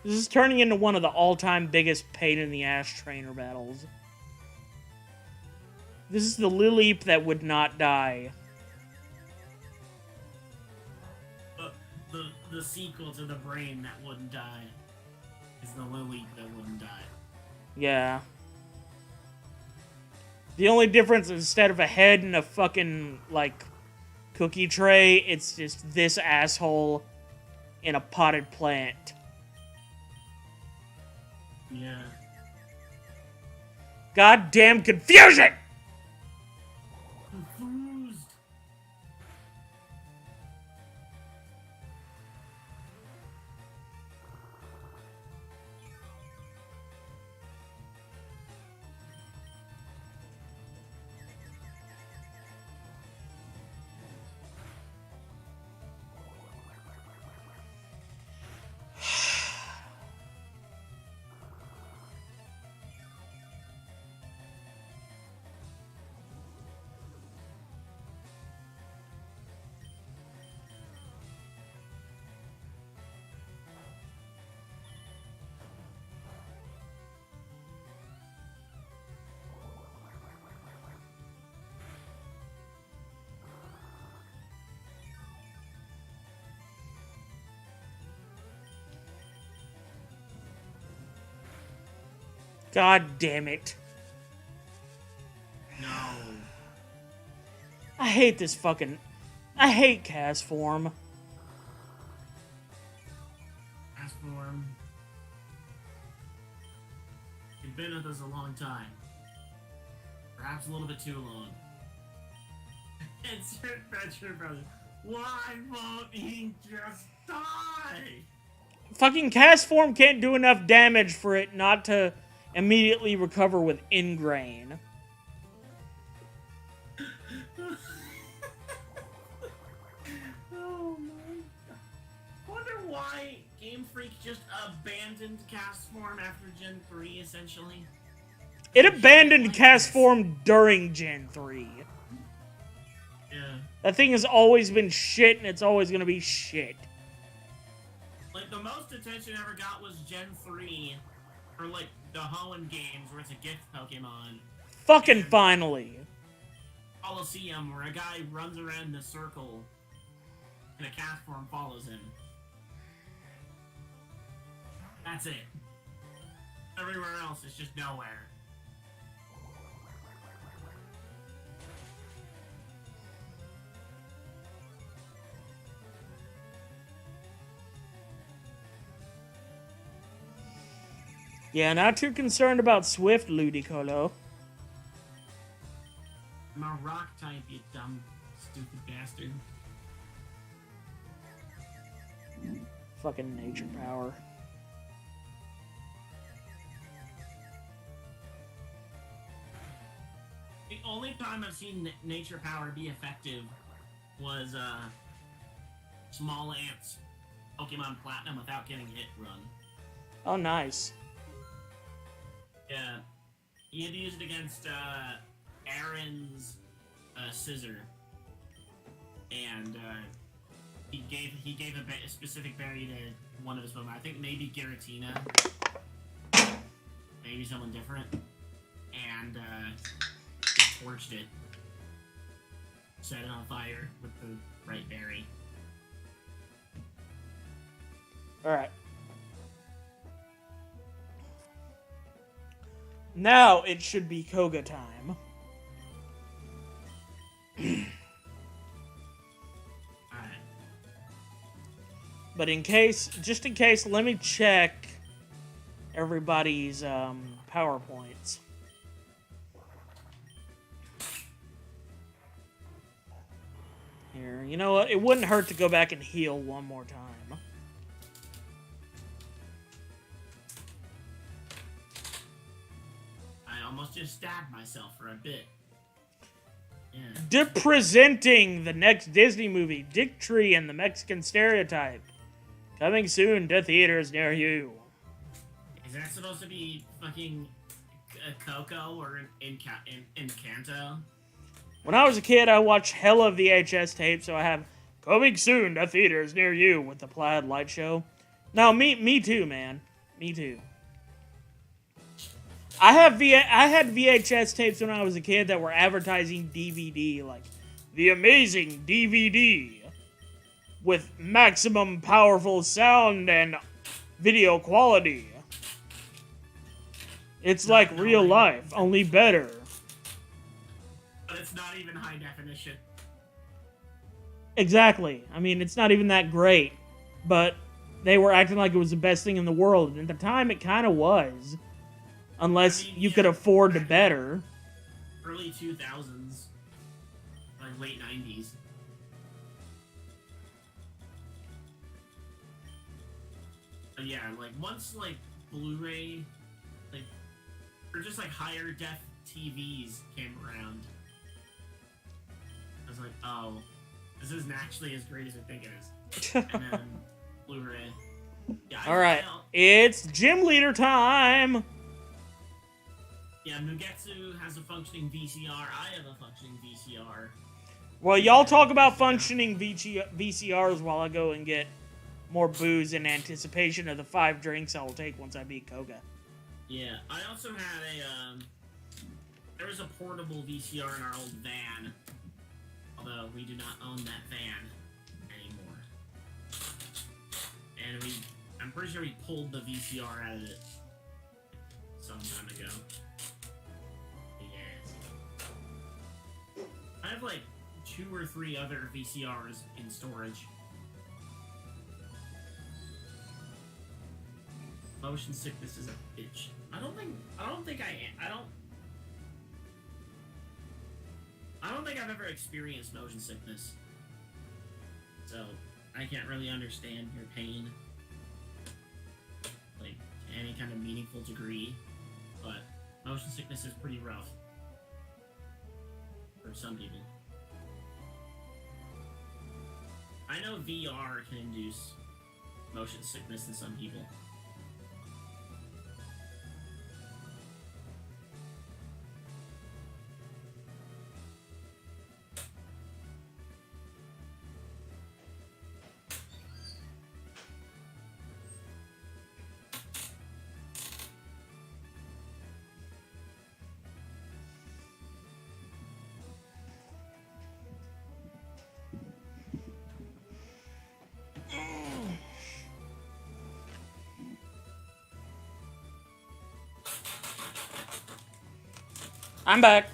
Speaker 1: This is turning into one of the all-time biggest pain-in-the-ass trainer battles. This is the Lileep that would not die.
Speaker 2: The sequel to the brain that wouldn't die is the Lily that wouldn't die.
Speaker 1: Yeah. The only difference, instead of a head and a fucking, like, cookie tray, it's just this asshole in a potted plant.
Speaker 2: Yeah.
Speaker 1: Goddamn confusion!
Speaker 2: Confused.
Speaker 1: God damn it.
Speaker 2: No.
Speaker 1: I hate this fucking... I hate cast form.
Speaker 2: Asform. You've been with us a long time. Perhaps a little bit too long. It's your adventure, brother. Why won't he just die?
Speaker 1: Fucking cast form can't do enough damage for it not to immediately recover with ingrain.
Speaker 2: Oh my god. I wonder why Game Freak just abandoned cast form after Gen 3, essentially.
Speaker 1: It abandoned cast form during Gen 3.
Speaker 2: Yeah.
Speaker 1: That thing has always been shit, and it's always gonna be shit.
Speaker 2: Like, the most attention I ever got was Gen 3, or like the Hoenn games where it's a gift Pokemon.
Speaker 1: Fucking finally.
Speaker 2: Coliseum, where a guy runs around in a circle and a cast form follows him. That's it. Everywhere else is just nowhere.
Speaker 1: Yeah, not too concerned about Swift, Ludicolo.
Speaker 2: I'm a rock type, you dumb, stupid bastard.
Speaker 1: Fucking nature power.
Speaker 2: The only time I've seen nature power be effective was Small Ants Pokemon Platinum without getting hit run.
Speaker 1: Oh, nice.
Speaker 2: Yeah. He had to use it against Aaron's Scissor. And he gave a specific berry to one of his Pokemon. I think maybe Giratina. Maybe someone different. And he torched it. Set it on fire with the right berry.
Speaker 1: Alright. Now it should be Koga time.
Speaker 2: Alright.
Speaker 1: But just in case, let me check everybody's PowerPoints. Here, you know what? It wouldn't hurt to go back and heal one more time.
Speaker 2: I almost just stabbed myself for a bit.
Speaker 1: Yeah. Presenting the next Disney movie, Dick Tree and the Mexican Stereotype. Coming soon to theaters near you.
Speaker 2: Is that supposed to be fucking Coco or Encanto?
Speaker 1: When I was a kid, I watched hella VHS tapes, so I have Coming soon to theaters near you with the Plaid Light Show. No, me too, man. Me too. I had VHS tapes when I was a kid that were advertising DVD, like the amazing DVD with maximum powerful sound and video quality. It's like real life, only better.
Speaker 2: But it's not even high definition.
Speaker 1: Exactly. I mean, it's not even that great, but they were acting like it was the best thing in the world, and at the time it kind of was. Unless you could afford to better.
Speaker 2: Early 2000s. Like late 90s. But yeah, like once like Blu-ray, like, or just like higher def TVs came around, I was like, oh, this isn't actually as great as I think it is. And then Blu-ray. Yeah,
Speaker 1: Alright, it's gym leader time!
Speaker 2: Yeah, Mugetsu has a functioning VCR. I have a functioning VCR.
Speaker 1: Well, y'all talk about functioning VCRs while I go and get more booze in anticipation of the 5 drinks I will take once I beat Koga.
Speaker 2: Yeah, I also had there was a portable VCR in our old van. Although we do not own that van anymore. And I'm pretty sure we pulled the VCR out of it some time ago. I have like 2 or 3 other VCRs in storage. Motion sickness is a bitch. I don't think I've ever experienced motion sickness. So I can't really understand your pain, like to any kind of meaningful degree. But motion sickness is pretty rough. For some people. I know VR can induce motion sickness in some people.
Speaker 1: I'm back.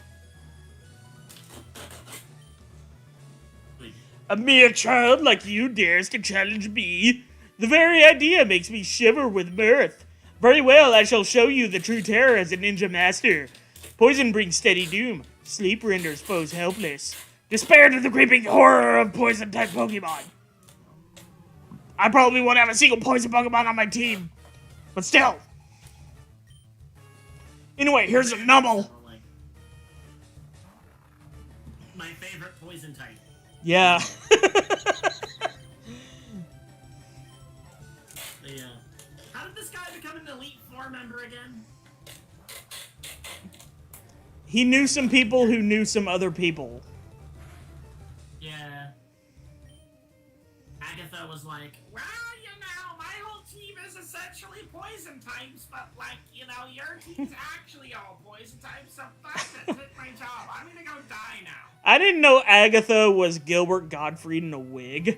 Speaker 2: Wait,
Speaker 1: A mere child like you dares to challenge me. The very idea makes me shiver with mirth. Very well, I shall show you the true terror as a ninja master. Poison brings steady doom. Sleep renders foes helpless. Despair to the creeping horror of poison-type Pokemon. I probably won't have a single poison Pokemon on my team. But still. Anyway, here's a Numble.
Speaker 2: like, my favorite poison type.
Speaker 1: Yeah.
Speaker 2: Yeah. How did this guy become an Elite Four member again?
Speaker 1: He knew some people who knew some other people.
Speaker 2: Yeah. Agatha was like, well, you know, my whole team is essentially poison types, but, like, you know, your team's actually all poison types, so fuck it, took my job. I'm gonna go die now.
Speaker 1: I didn't know Agatha was Gilbert Gottfried in a wig.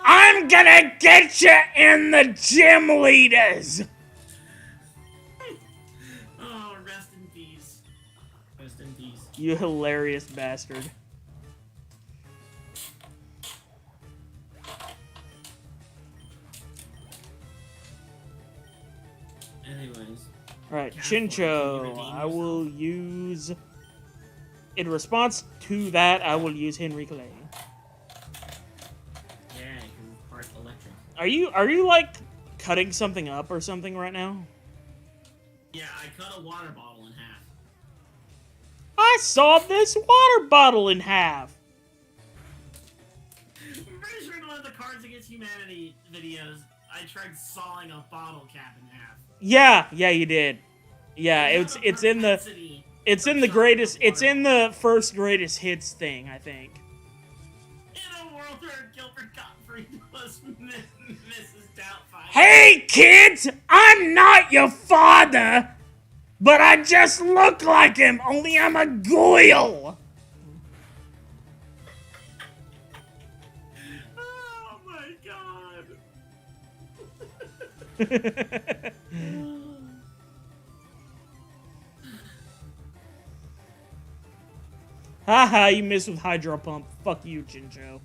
Speaker 1: I'm gonna get you in the gym leaders!
Speaker 2: Oh, rest in peace. Rest in peace.
Speaker 1: You hilarious bastard.
Speaker 2: Anyways.
Speaker 1: Alright,
Speaker 2: Yeah,
Speaker 1: Chincho.
Speaker 2: redeem
Speaker 1: I will use... In response to that, I will use Henry Clay.
Speaker 2: Yeah, because it's part electric.
Speaker 1: Are you like cutting something up or something right now?
Speaker 2: Yeah, I cut a water bottle in half.
Speaker 1: I sawed this water bottle in half.
Speaker 2: I'm pretty sure in one of the Cards Against Humanity videos, I tried sawing a bottle cap in half.
Speaker 1: Yeah, you did. Yeah, it's in the first greatest hits thing, I think.
Speaker 2: In a world where Gilbert Gottfried was Mrs. Doubtfire.
Speaker 1: Hey kids, I'm not your father, but I just look like him, only I'm a goyle.
Speaker 2: Oh my god.
Speaker 1: Haha, you missed with Hydro Pump. Fuck you, Chincho.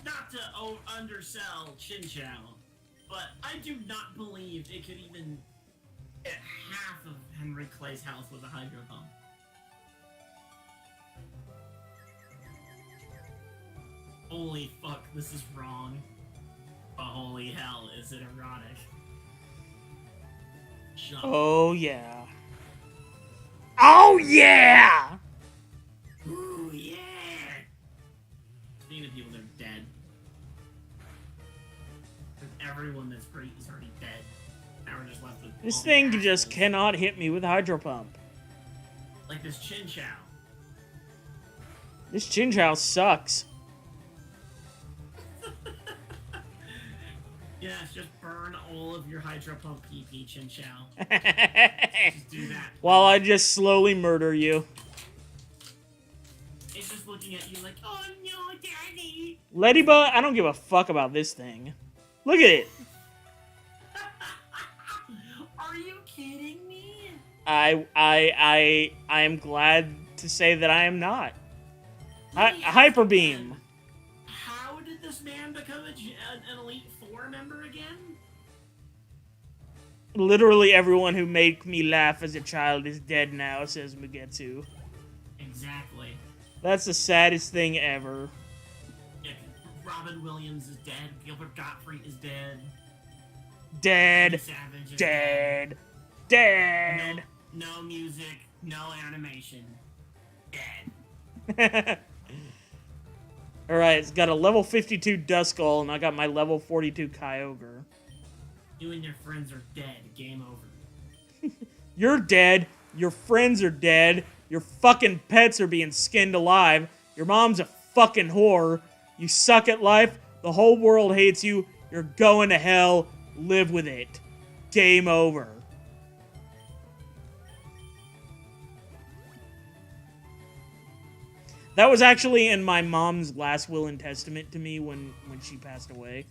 Speaker 2: Not to undersell Chin Chow, but I do not believe it could even get half of Henry Clay's health with a Hydro Pump. Holy fuck, this is wrong. But holy hell, is it erotic? Shut up.
Speaker 1: Oh yeah. Oh yeah!
Speaker 2: Ooh, yeah! Speaking of people that are dead. Everyone that's great is already dead. Now we're just left with
Speaker 1: This
Speaker 2: all the
Speaker 1: thing just
Speaker 2: assholes.
Speaker 1: cannot hit me with Hydro Pump.
Speaker 2: Like this Chin Chow.
Speaker 1: This Chinchou sucks.
Speaker 2: Yes, just burn all of your Hydro Pump PP, Chin Chow. Just do that.
Speaker 1: While I just slowly murder you.
Speaker 2: It's just looking at you like, oh no, Daddy!
Speaker 1: Ladybug, I don't give a fuck about this thing. Look at it.
Speaker 2: Are you kidding me?
Speaker 1: I am glad to say that I am not. Hyper Beam.
Speaker 2: How did this man become an Elite Four member again?
Speaker 1: Literally everyone who made me laugh as a child is dead now, says Mugetsu.
Speaker 2: Exactly.
Speaker 1: That's the saddest thing ever.
Speaker 2: Yeah, Robin Williams is dead. Gilbert Gottfried is dead.
Speaker 1: Dead.
Speaker 2: Savage is
Speaker 1: Dead. Dead.
Speaker 2: No music, no animation. Dead.
Speaker 1: Alright, it's got a level 52 Duskull, and I got my level 42 Kyogre.
Speaker 2: You and your friends are dead. Game over.
Speaker 1: You're dead. Your friends are dead. Your fucking pets are being skinned alive. Your mom's a fucking whore. You suck at life. The whole world hates you. You're going to hell. Live with it. Game over. That was actually in my mom's last will and testament to me when she passed away.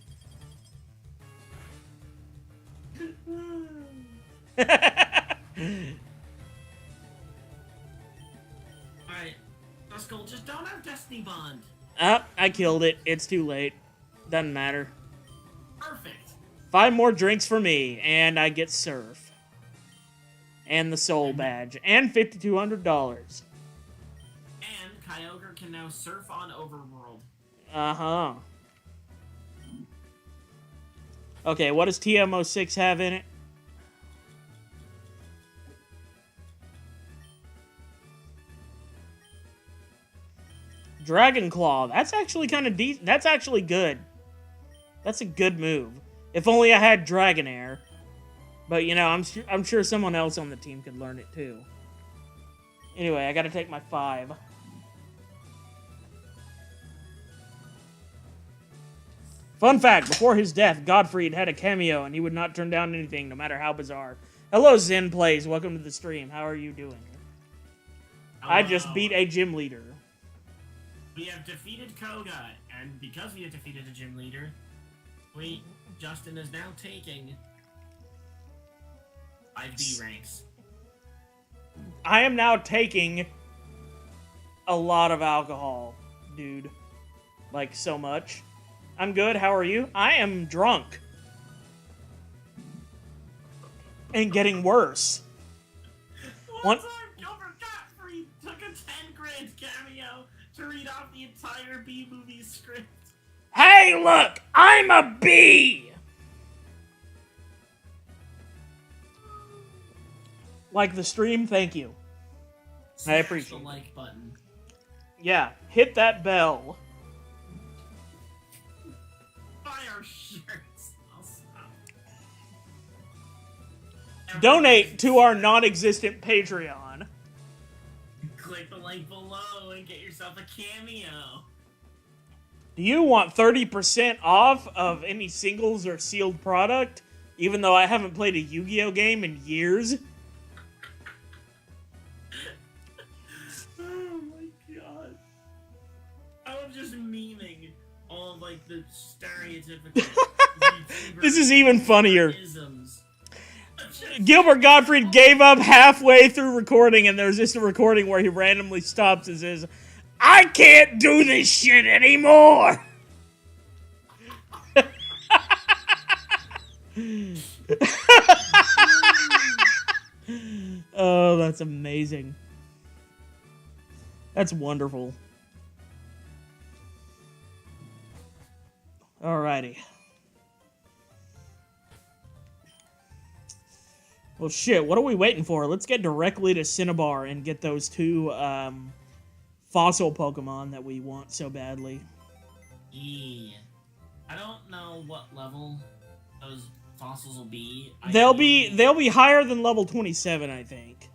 Speaker 2: Alright, let's go. Just don't have Destiny Bond.
Speaker 1: I killed it. It's too late. Doesn't matter.
Speaker 2: Perfect.
Speaker 1: 5 more drinks for me, and I get surf. And the soul badge. And $5,200.
Speaker 2: And Kyogre can now surf on Overworld.
Speaker 1: Uh-huh. Okay, what does TM06 have in it? Dragon Claw. That's actually kind of decent. That's actually good. That's a good move. If only I had Dragonair. But, you know, I'm sure someone else on the team could learn it, too. Anyway, I gotta take my 5. Fun fact, before his death, Godfried had a cameo, and he would not turn down anything, no matter how bizarre. Hello, Zen Plays. Welcome to the stream. How are you doing? I just beat a gym leader.
Speaker 2: We have defeated Koga, and because we have defeated a gym leader, Justin is now taking 5B ranks.
Speaker 1: I am now taking a lot of alcohol, dude. Like, so much. I'm good, how are you? I am drunk. And getting worse.
Speaker 2: One time, Gilbert Gottfried took a 10 grand cameo to read off the entire B-movie script.
Speaker 1: Hey, look! I'm a bee! Like the stream, thank you. I appreciate
Speaker 2: the
Speaker 1: it.
Speaker 2: like button.
Speaker 1: Yeah, hit that bell.
Speaker 2: Buy our shirts. I'll stop.
Speaker 1: Donate to our non-existent Patreon.
Speaker 2: Click the link below and get yourself a cameo.
Speaker 1: Do you want 30% off of any singles or sealed product? Even though I haven't played a Yu-Gi-Oh game in years?
Speaker 2: Oh my god. I'm just memeing all of, like, the stereotypical YouTuber
Speaker 1: This is even funnier.
Speaker 2: isms.
Speaker 1: Gilbert Gottfried gave up halfway through recording, and there's just a recording where he randomly stops and says, I can't do this shit anymore! Oh, that's amazing. That's wonderful. Alrighty. Well, shit, what are we waiting for? Let's get directly to Cinnabar and get those 2, fossil Pokemon that we want so badly.
Speaker 2: Yeah. I don't know what level those fossils will be.
Speaker 1: They'll be higher than level 27, I think.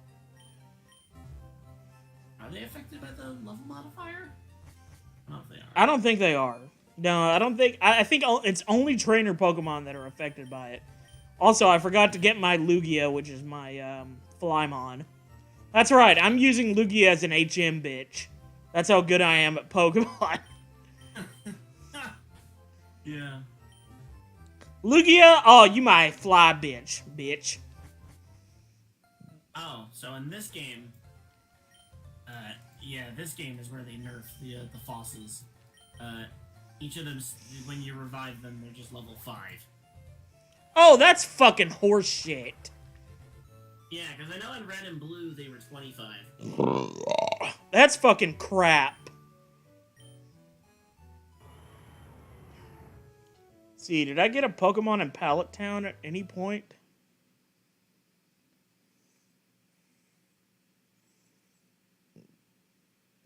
Speaker 2: Are they affected by the level modifier? I don't know if they are.
Speaker 1: I don't think they are. No, I don't think... I think it's only trainer Pokemon that are affected by it. Also, I forgot to get my Lugia, which is my, Flymon. That's right, I'm using Lugia as an HM bitch. That's how good I am at Pokemon.
Speaker 2: Yeah.
Speaker 1: Lugia? Oh, you my fly bitch.
Speaker 2: Oh, so in this game, yeah, this game is where they nerf the fossils. Each of them, when you revive them, they're just level 5.
Speaker 1: Oh, that's fucking horseshit.
Speaker 2: Yeah, because I know in Red and Blue they were 25.
Speaker 1: That's fucking crap. See, did I get a Pokemon in Pallet Town at any point?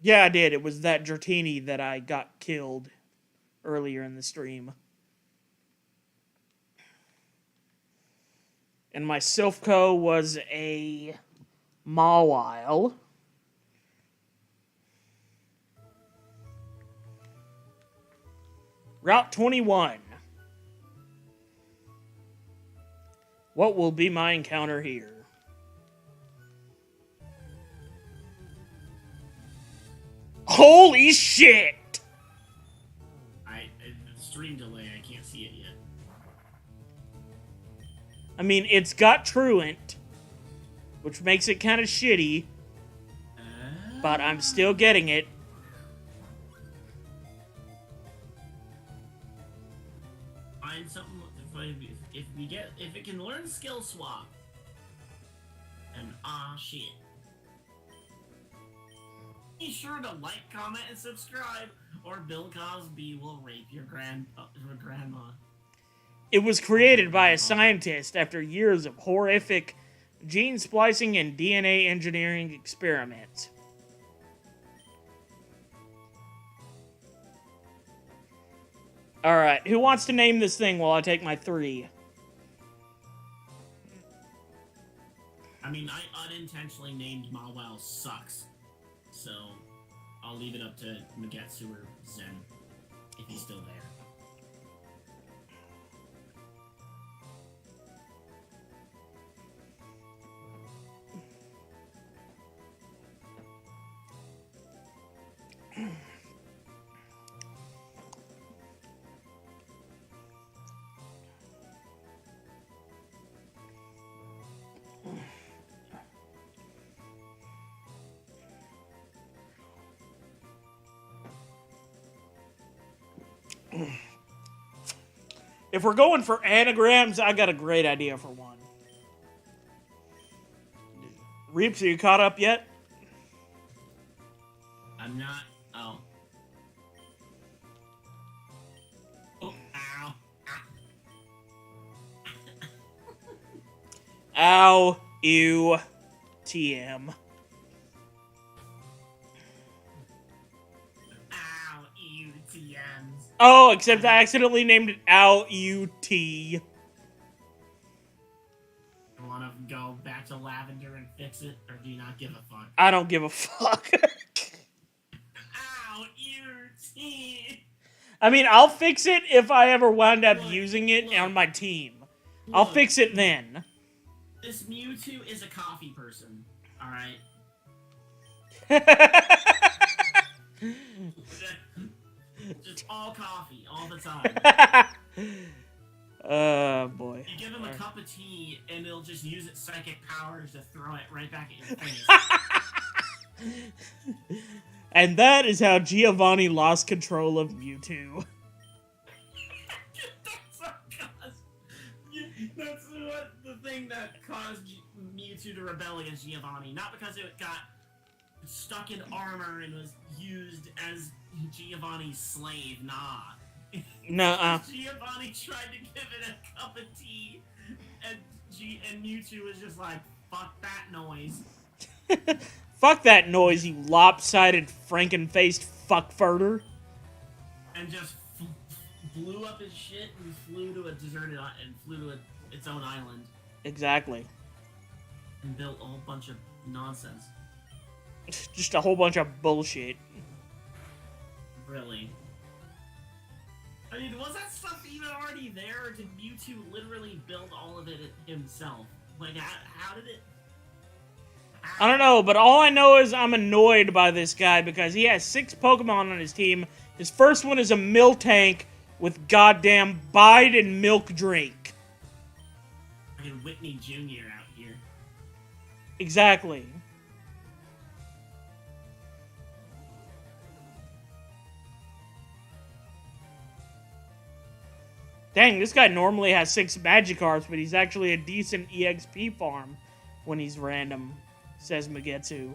Speaker 1: Yeah, I did. It was that Dratini that I got killed earlier in the stream. And my Silphco was a Mawile. Route 21. What will be my encounter here? Holy shit!
Speaker 2: Stream delay, I can't see it yet.
Speaker 1: I mean, it's got truant, which makes it kind of shitty, but I'm still getting it.
Speaker 2: Find something. If it can learn skill swap, and shit. Be sure to like, comment, and subscribe, or Bill Cosby will rape your grandma.
Speaker 1: It was created by a scientist after years of horrific gene splicing and DNA engineering experiments. Alright, who wants to name this thing while I take my 3?
Speaker 2: I mean, I unintentionally named Mawile Sucks, so I'll leave it up to Magetsu or Zen, if he's still there.
Speaker 1: If we're going for anagrams, I got a great idea for one. Reeps, are you caught up yet?
Speaker 2: I'm not. Oh. Oh, ow.
Speaker 1: Ow, ew, TM.
Speaker 2: Ow, ew, TMs.
Speaker 1: Oh, except I accidentally named it L-U-T.
Speaker 2: Want to go back to Lavender and fix it, or do you not give a fuck?
Speaker 1: I don't give a fuck.
Speaker 2: Ow, ew, T.
Speaker 1: I mean, I'll fix it if I ever wind up
Speaker 2: Look,
Speaker 1: using it
Speaker 2: look.
Speaker 1: on my team. I'll
Speaker 2: Look.
Speaker 1: fix it then.
Speaker 2: This Mewtwo is a coffee person, alright? Just all coffee, all the time.
Speaker 1: Oh, boy.
Speaker 2: You give him a cup of tea, and it'll just use its psychic powers to throw it right back at your face.
Speaker 1: And that is how Giovanni lost control of Mewtwo.
Speaker 2: That's what the thing that caused Mewtwo to rebel against Giovanni. Not because it got stuck in armor and was used as Giovanni's slave. Nah.
Speaker 1: Nuh-uh.
Speaker 2: Giovanni tried to give it a cup of tea, and Mewtwo was just like, fuck that noise.
Speaker 1: Fuck that noise, you lopsided, franken-faced fuckfurter.
Speaker 2: And just blew up his shit and flew to a deserted its own island
Speaker 1: Exactly.
Speaker 2: and built a whole bunch of nonsense.
Speaker 1: Just a whole bunch of bullshit.
Speaker 2: Really. I mean, was that stuff even already there, or did Mewtwo literally build all of it himself? Like, how did it...
Speaker 1: I don't know, but all I know is I'm annoyed by this guy because he has 6 Pokemon on his team. His first one is a Miltank with goddamn Bide and Milk Drink.
Speaker 2: Fucking Whitney Jr. out here.
Speaker 1: Exactly. Dang, this guy normally has 6 Magikarps, but he's actually a decent EXP farm when he's random, says Magetsu.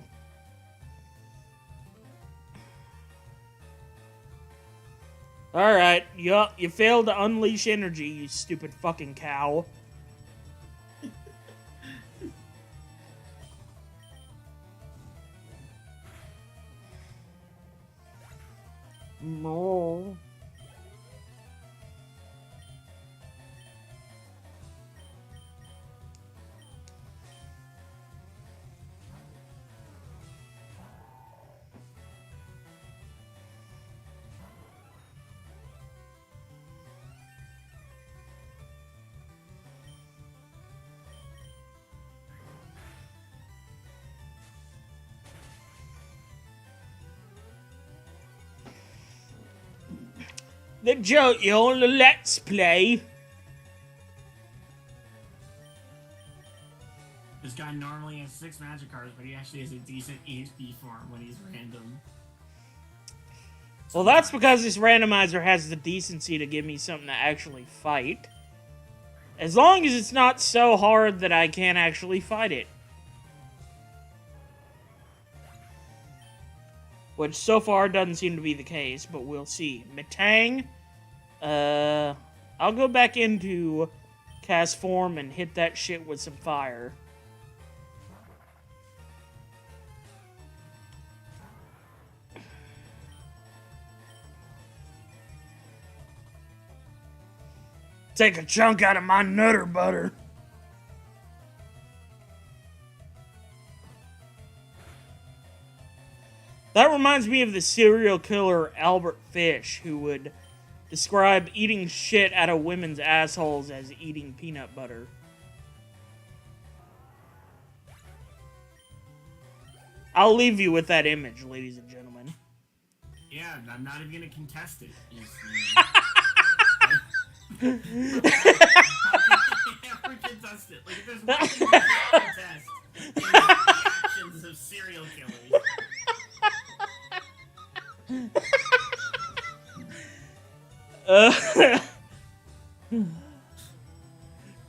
Speaker 1: Alright, yup, you failed to unleash energy, you stupid fucking cow. No. The joke you on the Let's Play.
Speaker 2: This guy normally has 6 magic cards, but he actually has a decent HP for him when he's random.
Speaker 1: Well, that's because this randomizer has the decency to give me something to actually fight. As long as it's not so hard that I can't actually fight it. Which so far doesn't seem to be the case, but we'll see. Metang. I'll go back into cast form and hit that shit with some fire. Take a chunk out of my nutter butter. That reminds me of the serial killer Albert Fish, who would describe eating shit out of women's assholes as eating peanut butter. I'll leave you with that image, ladies and gentlemen.
Speaker 2: Yeah, I'm not even gonna contest it. Never contest it. Like, if there's one thing you can't contest, it's the actions of serial killers.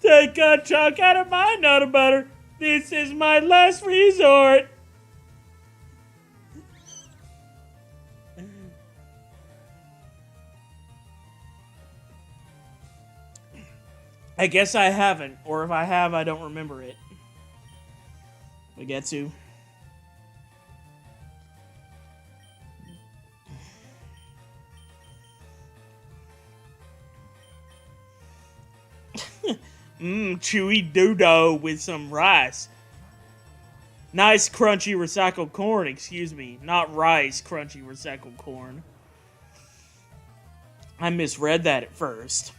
Speaker 1: Take a chunk out of my nutter butter. This is my last resort. I guess I haven't, or if I have, I don't remember it. We get to. Chewy dodo with some rice. Nice crunchy recycled corn, excuse me. Not rice, crunchy recycled corn. I misread that at first.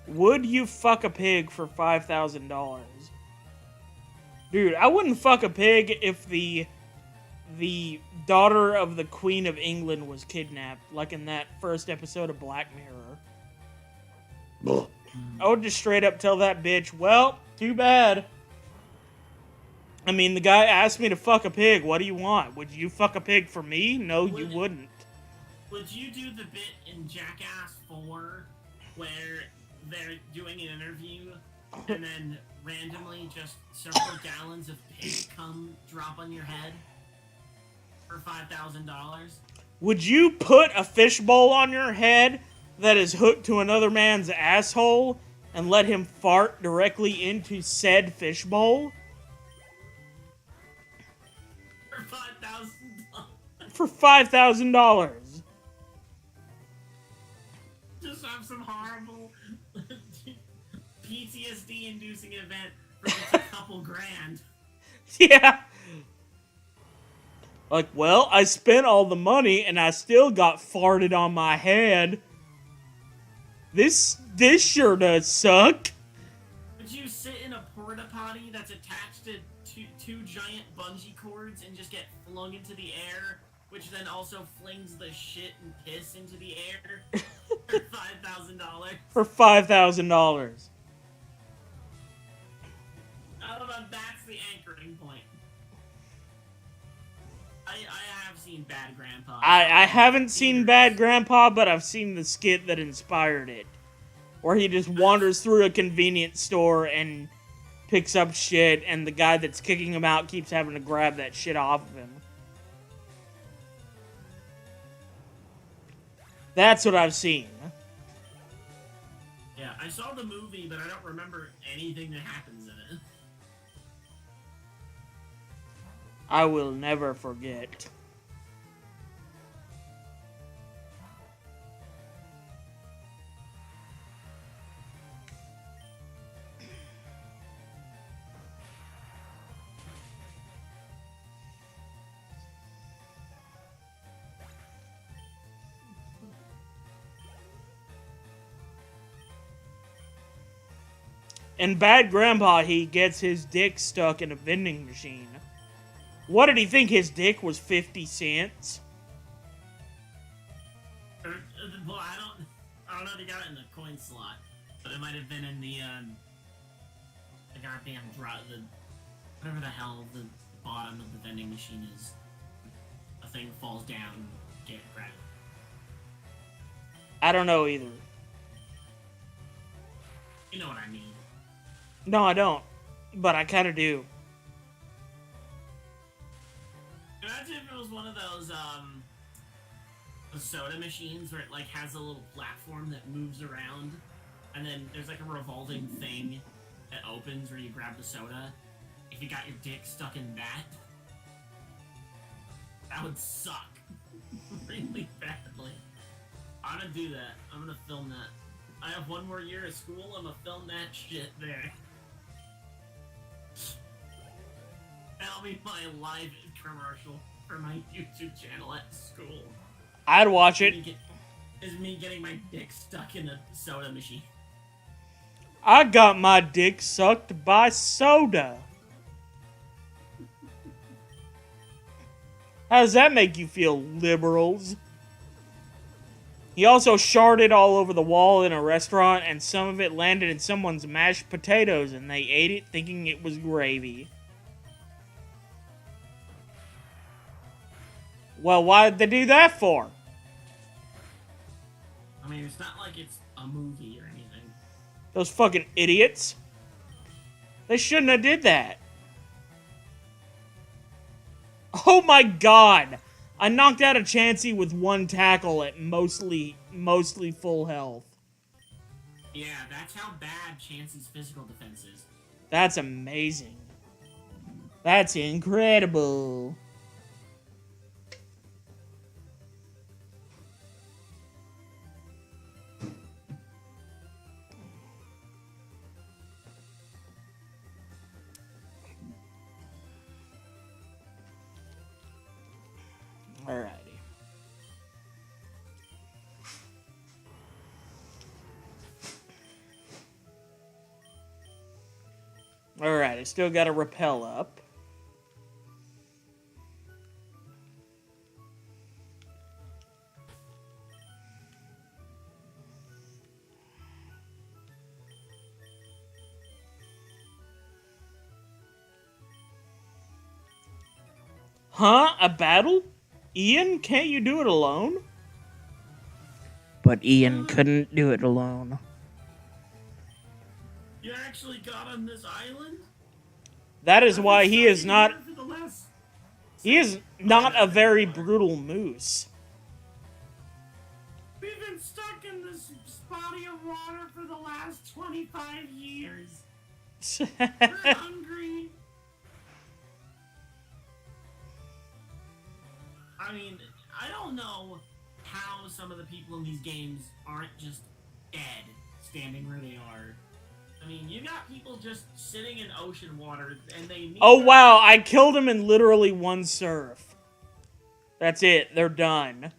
Speaker 1: Would you fuck a pig for $5,000? Dude, I wouldn't fuck a pig if the daughter of the Queen of England was kidnapped, like in that first episode of Black Mirror. I would just straight up tell that bitch, well, too bad. I mean, the guy asked me to fuck a pig. What do you want? Would you fuck a pig for me? No, you wouldn't.
Speaker 2: Would you do the bit in Jackass 4 where they're doing an interview and then randomly just several gallons of pig cum drop on your head for $5,000?
Speaker 1: Would you put a fishbowl on your head that is hooked to another man's asshole and let him fart directly into said fishbowl?
Speaker 2: For $5,000.
Speaker 1: For $5,000.
Speaker 2: Just have some horrible PTSD-inducing event for just a couple grand.
Speaker 1: Yeah. Like, well, I spent all the money and I still got farted on my head. This sure does suck.
Speaker 2: Would you sit in a porta potty that's attached to two giant bungee cords and just get flung into the air, which then also flings the shit and piss into the air for $5,000?
Speaker 1: For $5,000.
Speaker 2: I don't know, that's the anchoring point. I have seen Bad Grandpa.
Speaker 1: I haven't seen Bad Grandpa, but I've seen the skit that inspired it. Where he just wanders through a convenience store and picks up shit, and the guy that's kicking him out keeps having to grab that shit off of him. That's what I've seen.
Speaker 2: Yeah, I saw the movie, but I don't remember anything that happens in it.
Speaker 1: I will never forget. In Bad Grandpa, he gets his dick stuck in a vending machine. What did he think his dick was 50 cents?
Speaker 2: Well, I don't know if he got it in the coin slot, but it might have been in the goddamn whatever the hell the bottom of the vending machine is. A thing falls down, get grabbed.
Speaker 1: I don't know either.
Speaker 2: You know what I mean.
Speaker 1: No, I don't. But I kind of do.
Speaker 2: Imagine if it was one of those soda machines where it like has a little platform that moves around, and then there's like a revolving thing that opens where you grab the soda. If you got your dick stuck in that would suck really badly. I'm gonna do that. I'm gonna film that. I have one more year of school. I'm gonna film that shit there. That'll be my live commercial for my YouTube channel at school.
Speaker 1: I'd watch it.
Speaker 2: Is me getting my dick stuck in a soda machine.
Speaker 1: I got my dick sucked by soda. How does that make you feel, liberals? He also sharded all over the wall in a restaurant, and some of it landed in someone's mashed potatoes, and they ate it thinking it was gravy. Well, why did they do that for?
Speaker 2: I mean, it's not like it's a movie or anything.
Speaker 1: Those fucking idiots. They shouldn't have did that. Oh my god! I knocked out a Chansey with one tackle at mostly full health.
Speaker 2: Yeah, that's how bad Chansey's physical defense is.
Speaker 1: That's amazing. That's incredible. Alrighty. Alright, I still got a rappel up. Huh? A battle? Ian, can't you do it alone? But Ian couldn't do it alone.
Speaker 2: You actually got on this island?
Speaker 1: That is why he is not... He is not a very brutal moose.
Speaker 2: We've been stuck in this body of water for the last 25 years. We're hungry. I mean, I don't know how some of the people in these games aren't just dead, standing where they are. I mean, you got people just sitting in ocean water, and they need...
Speaker 1: Oh wow, I killed him in literally one surf. That's it, they're done.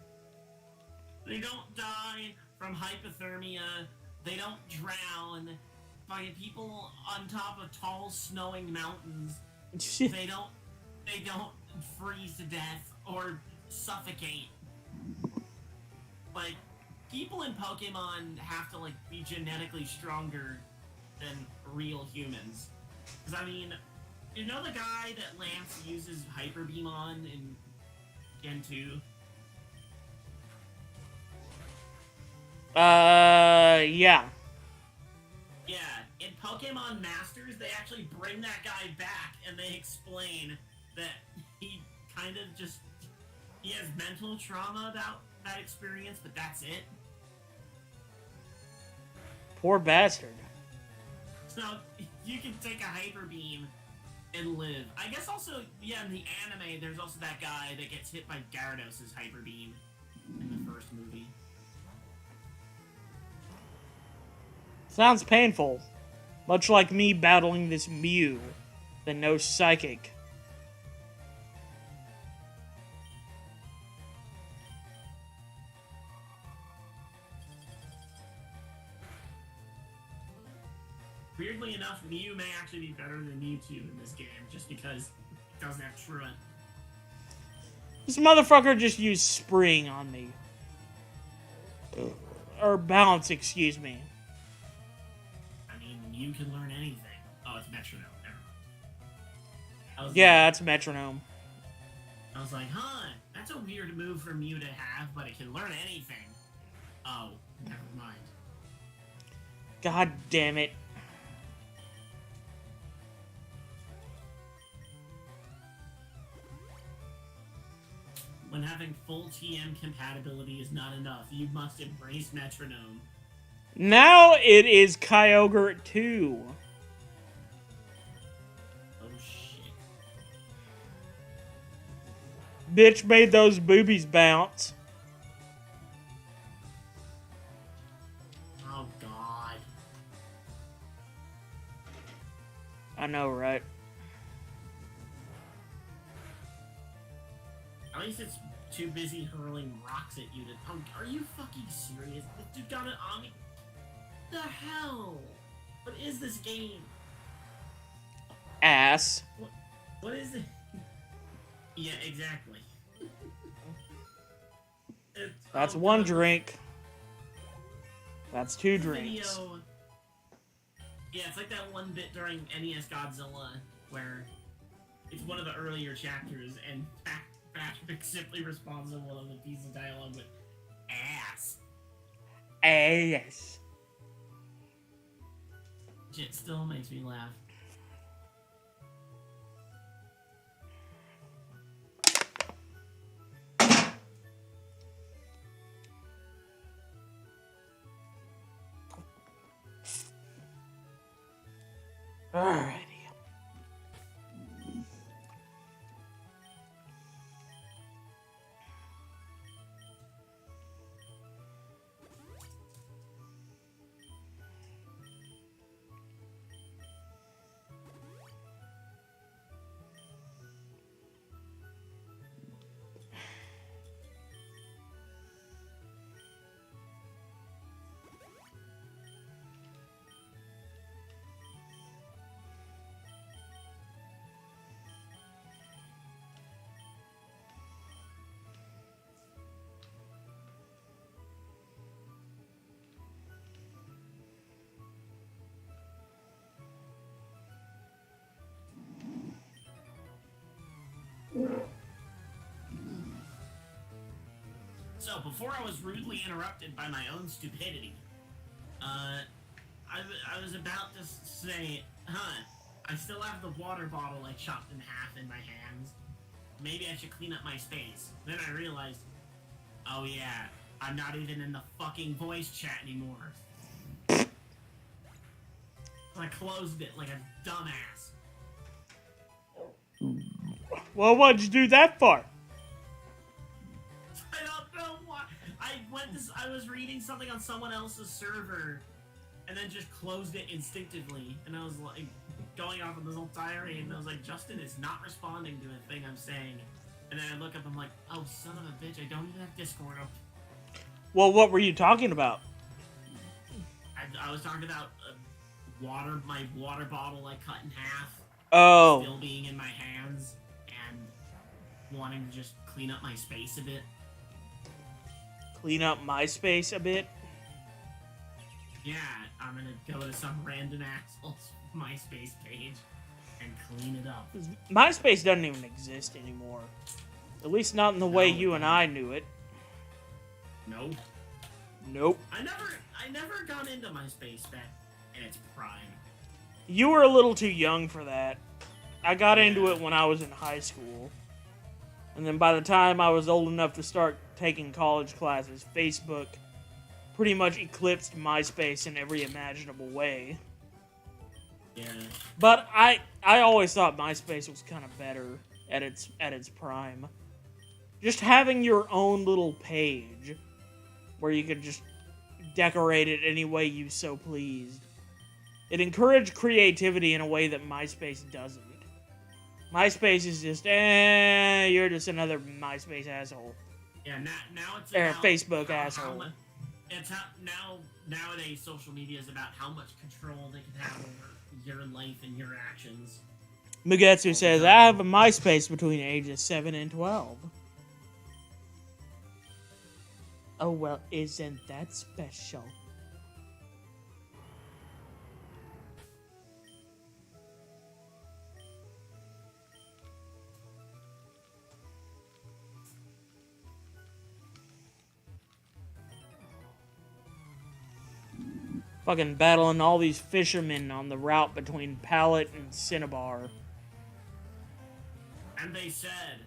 Speaker 2: They don't die from hypothermia. They don't drown by people on top of tall, snowing mountains. They don't freeze to death or suffocate. Like, people in Pokemon have to, like, be genetically stronger than real humans. Because, I mean, you know the guy that Lance uses Hyper Beam on in Gen 2?
Speaker 1: Yeah.
Speaker 2: Yeah, in Pokemon Masters, they actually bring that guy back, and they explain that he kind of just... He has mental trauma about that experience, but that's it.
Speaker 1: Poor bastard.
Speaker 2: So you can take a hyper beam and live. I guess also, yeah, in the anime, there's also that guy that gets hit by Gyarados' hyper beam in the first movie.
Speaker 1: Sounds painful. Much like me battling this Mew that knows Psychic.
Speaker 2: Weirdly enough, Mew may actually be better than Mewtwo in this game, just because it doesn't have Truant.
Speaker 1: This motherfucker just used Spring on me. Or Bounce, excuse me.
Speaker 2: I mean, Mew can learn anything. Oh, it's Metronome. Never mind.
Speaker 1: Yeah, it's Metronome.
Speaker 2: I was like, huh, that's a weird move for Mew to have, but it can learn anything. Oh, never mind.
Speaker 1: God damn it.
Speaker 2: When having full TM compatibility is not enough, you must embrace Metronome.
Speaker 1: Now it is Kyogre 2.
Speaker 2: Oh shit.
Speaker 1: Bitch made those boobies bounce.
Speaker 2: Oh god.
Speaker 1: I know, right?
Speaker 2: At least it's too busy hurling rocks at you to... Oh, are you fucking serious? This dude got it on me? The hell? What is this game?
Speaker 1: Ass.
Speaker 2: What is it? Yeah, exactly.
Speaker 1: That's one drink. That's two drinks.
Speaker 2: Video... Yeah, it's like that one bit during NES Godzilla where it's one of the earlier chapters and Patrick simply responds to one of the pieces of dialogue with ass.
Speaker 1: Ass.
Speaker 2: It still makes me laugh.
Speaker 1: Alrighty.
Speaker 2: So, before I was rudely interrupted by my own stupidity, I was about to say, I still have the water bottle I chopped in half in my hands. Maybe I should clean up my space. Then I realized, oh yeah, I'm not even in the fucking voice chat anymore. So I closed it like a dumbass.
Speaker 1: Well, what'd you do that for?
Speaker 2: I don't know why. I was reading something on someone else's server, and then just closed it instinctively. And I was like, going off on this whole tirade, and I was like, Justin is not responding to a thing I'm saying. And then I look up, I'm like, oh, son of a bitch, I don't even have Discord up.
Speaker 1: Well, what were you talking about?
Speaker 2: I was talking about my water bottle I cut in half.
Speaker 1: Oh.
Speaker 2: Still being in my hands, and wanting to just clean up my space a bit.
Speaker 1: Clean up my space a bit?
Speaker 2: Yeah, I'm gonna go to some random asshole's MySpace page and clean it up.
Speaker 1: MySpace doesn't even exist anymore. At least not in the way you and I knew it.
Speaker 2: Nope.
Speaker 1: Nope.
Speaker 2: I never got into MySpace back in its prime.
Speaker 1: You were a little too young for that. I got into it when I was in high school. And then by the time I was old enough to start taking college classes, Facebook pretty much eclipsed MySpace in every imaginable way.
Speaker 2: Yeah.
Speaker 1: But I always thought MySpace was kind of better at its prime. Just having your own little page where you could just decorate it any way you so pleased. It encouraged creativity in a way that MySpace doesn't. MySpace is just, you're just another MySpace asshole.
Speaker 2: Yeah, now it's
Speaker 1: Or
Speaker 2: about
Speaker 1: Facebook
Speaker 2: how
Speaker 1: asshole.
Speaker 2: It's how nowadays social media is about how much control they can have over your life and your actions.
Speaker 1: Mugetsu says, I have a MySpace between ages 7 and 12. Oh, well, isn't that special? Fucking battling all these fishermen on the route between Pallet and Cinnabar.
Speaker 2: And they said,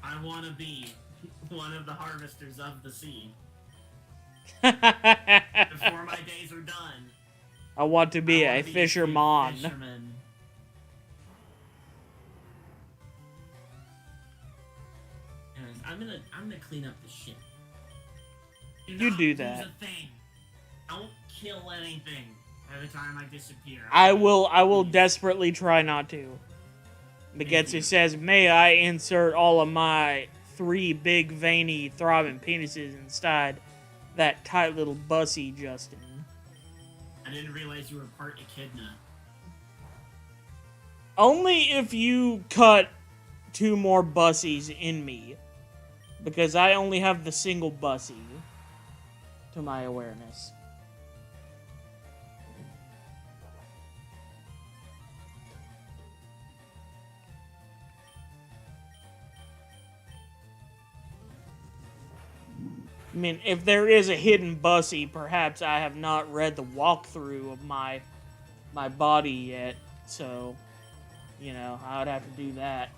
Speaker 2: I want to be one of the harvesters of the sea. Before my days are done.
Speaker 1: I want to be
Speaker 2: I
Speaker 1: a
Speaker 2: wanna be
Speaker 1: fisherman.
Speaker 2: fisherman. And I'm gonna clean up the shit.
Speaker 1: You
Speaker 2: not
Speaker 1: do
Speaker 2: lose
Speaker 1: that.
Speaker 2: a thing. Don't kill anything every time I disappear.
Speaker 1: I will desperately try not to. Mugetsu says, may I insert all of my 3 big, veiny, throbbing penises inside that tight little bussy, Justin?
Speaker 2: I didn't realize you were part echidna.
Speaker 1: Only if you cut 2 more bussies in me. Because I only have the single bussy to my awareness. I mean, if there is a hidden bussy, perhaps I have not read the walkthrough of my body yet, so, you know, I would have to do that.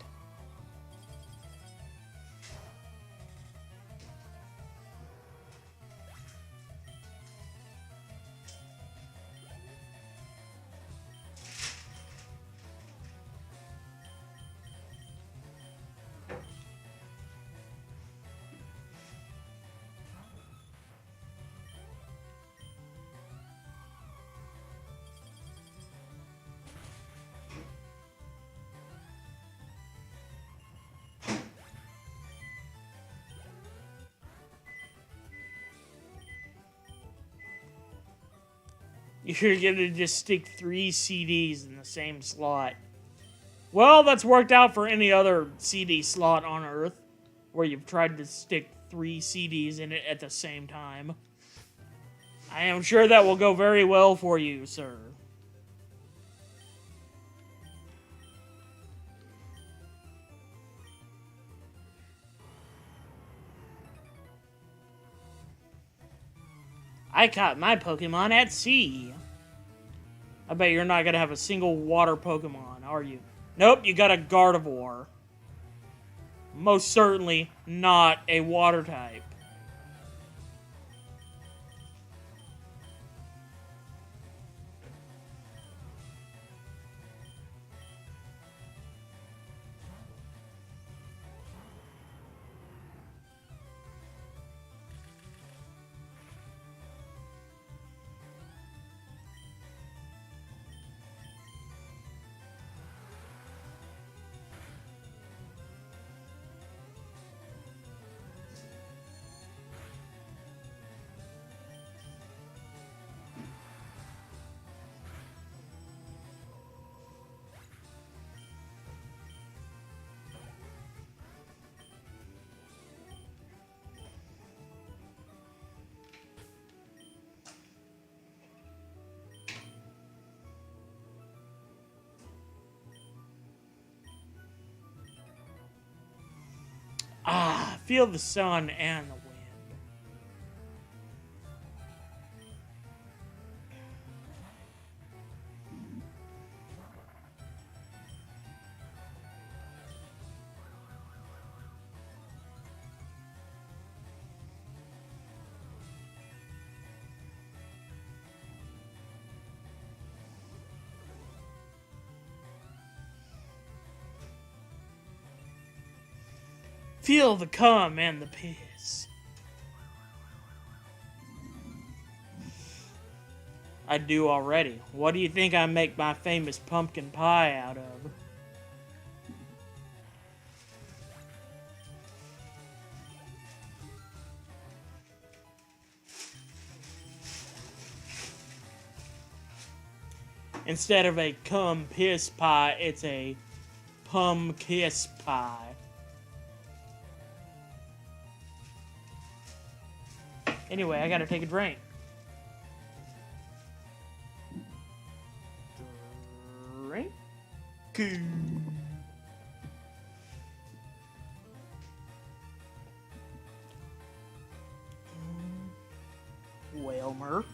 Speaker 1: You're gonna just stick 3 CDs in the same slot. Well, that's worked out for any other CD slot on Earth, where you've tried to stick 3 CDs in it at the same time. I am sure that will go very well for you, sir. I caught my Pokemon at sea. I bet you're not gonna have a single water Pokemon, are you? Nope, you got a Gardevoir. Most certainly not a water type. Ah, feel the sun and the wind. Feel the cum and the piss. I do already. What do you think I make my famous pumpkin pie out of? Instead of a cum piss pie, it's a pum kiss pie. Anyway, I gotta take a drink. Drink. Whalmer.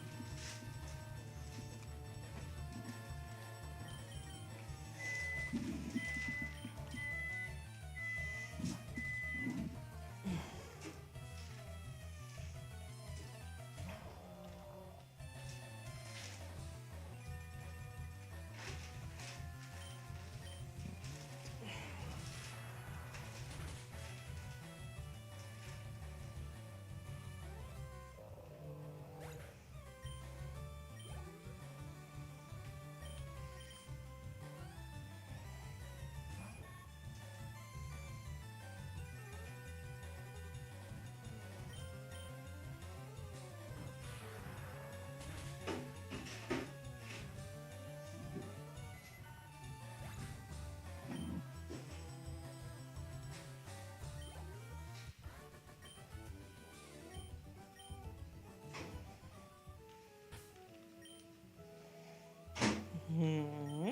Speaker 1: Hmm.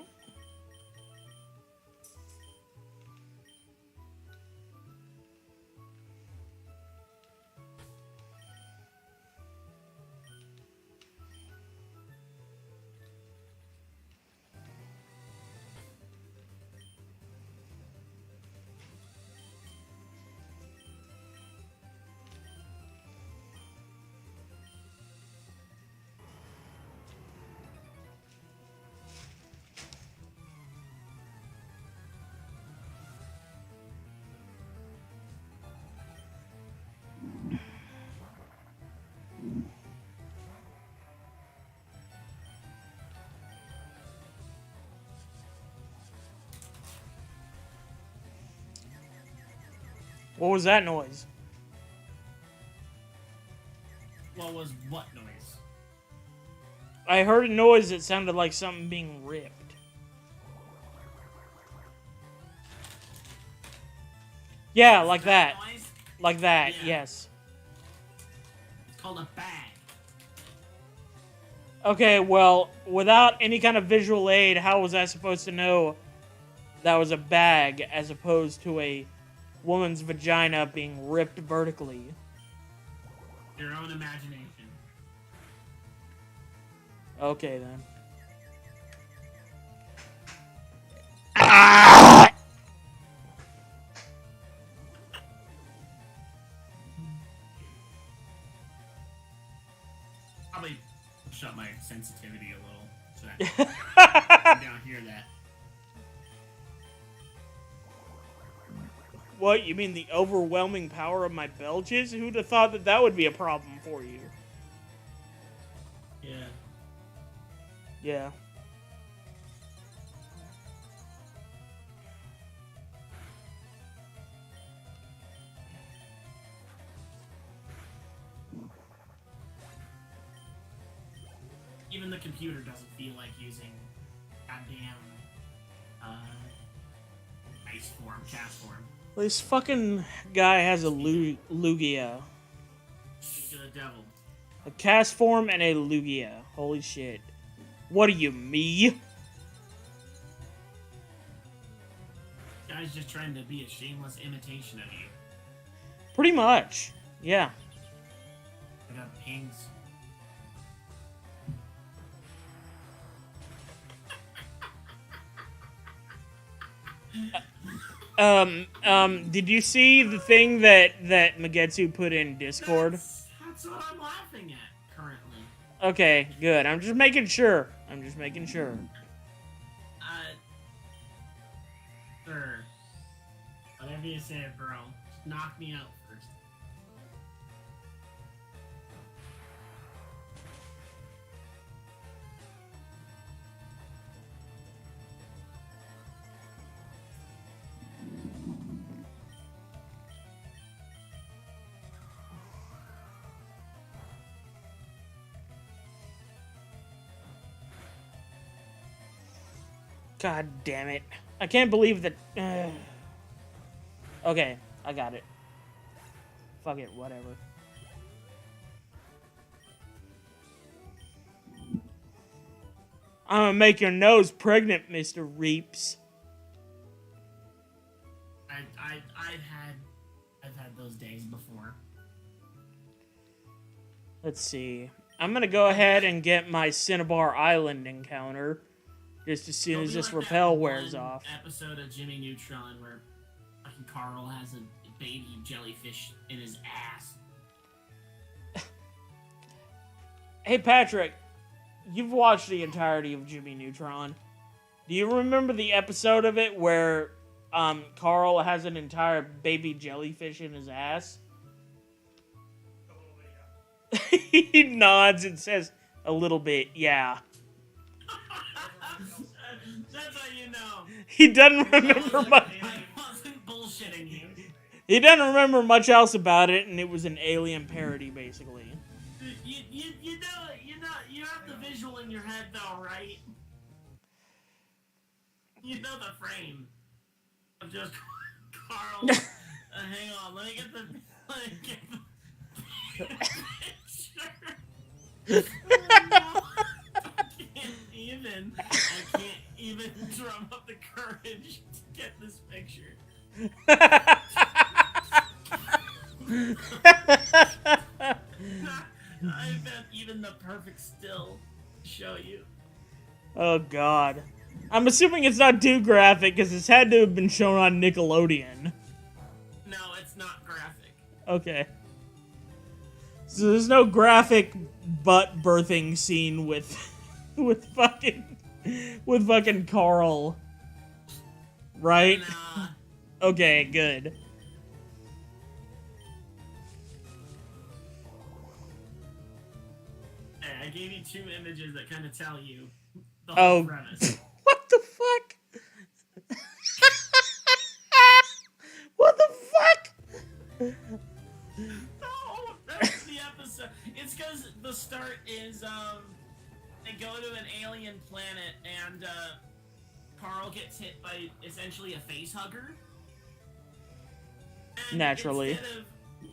Speaker 1: What was that noise?
Speaker 2: What was what noise?
Speaker 1: I heard a noise that sounded like something being ripped. Yeah, like that.
Speaker 2: Noise?
Speaker 1: Like that,
Speaker 2: Yeah.
Speaker 1: yes.
Speaker 2: It's called a bag.
Speaker 1: Okay, well, without any kind of visual aid, how was I supposed to know that was a bag as opposed to a woman's vagina being ripped vertically?
Speaker 2: Your own imagination.
Speaker 1: Okay, then.
Speaker 2: Probably push up my sensitivity a little so that I don't hear that.
Speaker 1: What, you mean the overwhelming power of my belches? Who'd have thought that that would be a problem for you?
Speaker 2: Yeah.
Speaker 1: Yeah.
Speaker 2: Even the computer doesn't feel like using goddamn ice form, cast form.
Speaker 1: This fucking guy has a Lugia.
Speaker 2: Speak to the devil.
Speaker 1: A cast form and a Lugia. Holy shit. What are you, me?
Speaker 2: Guy's just trying to be a shameless imitation of you.
Speaker 1: Pretty much. Yeah.
Speaker 2: I got pings.
Speaker 1: Did you see the thing that Magetsu put in Discord?
Speaker 2: That's what I'm laughing at currently.
Speaker 1: Okay, good. I'm just making sure.
Speaker 2: Sure. Whatever you say, bro. knock me out first.
Speaker 1: God damn it. I can't believe that... Okay, I got it. Fuck it, whatever. I'm gonna make your nose pregnant, Mr. Reeps.
Speaker 2: I've had those days before.
Speaker 1: Let's see. I'm gonna go ahead and get my Cinnabar Island encounter just as soon
Speaker 2: It'll
Speaker 1: as
Speaker 2: be
Speaker 1: this
Speaker 2: like
Speaker 1: rappel
Speaker 2: that
Speaker 1: wears
Speaker 2: one
Speaker 1: off.
Speaker 2: Episode of Jimmy Neutron where fucking Carl has a baby jellyfish in his ass.
Speaker 1: Hey, Patrick, you've watched the entirety of Jimmy Neutron. Do you remember the episode of it where Carl has an entire baby jellyfish in his ass? He nods and says, a little bit, yeah.
Speaker 2: That's how you know.
Speaker 1: He doesn't remember much.
Speaker 2: I wasn't bullshitting you.
Speaker 1: He doesn't remember much else about it, and it was an alien parody, basically.
Speaker 2: You have the visual in your head though, right? You know the frame of just Carl. Hang on, let me get the picture. I can't even drum up the courage to get this picture. I bet even the perfect still to show you.
Speaker 1: Oh, God. I'm assuming it's not too graphic, because it's had to have been shown on Nickelodeon.
Speaker 2: No, it's not graphic.
Speaker 1: Okay. So there's no graphic butt birthing scene with fucking Carl. Right?
Speaker 2: Nah.
Speaker 1: Okay, good.
Speaker 2: Hey, I gave you 2 images that kind of tell you the whole premise.
Speaker 1: What the fuck? What the fuck?
Speaker 2: Oh, that's the episode. It's because the start is, they go to an alien planet and, Carl gets hit by essentially a face hugger. And
Speaker 1: Naturally.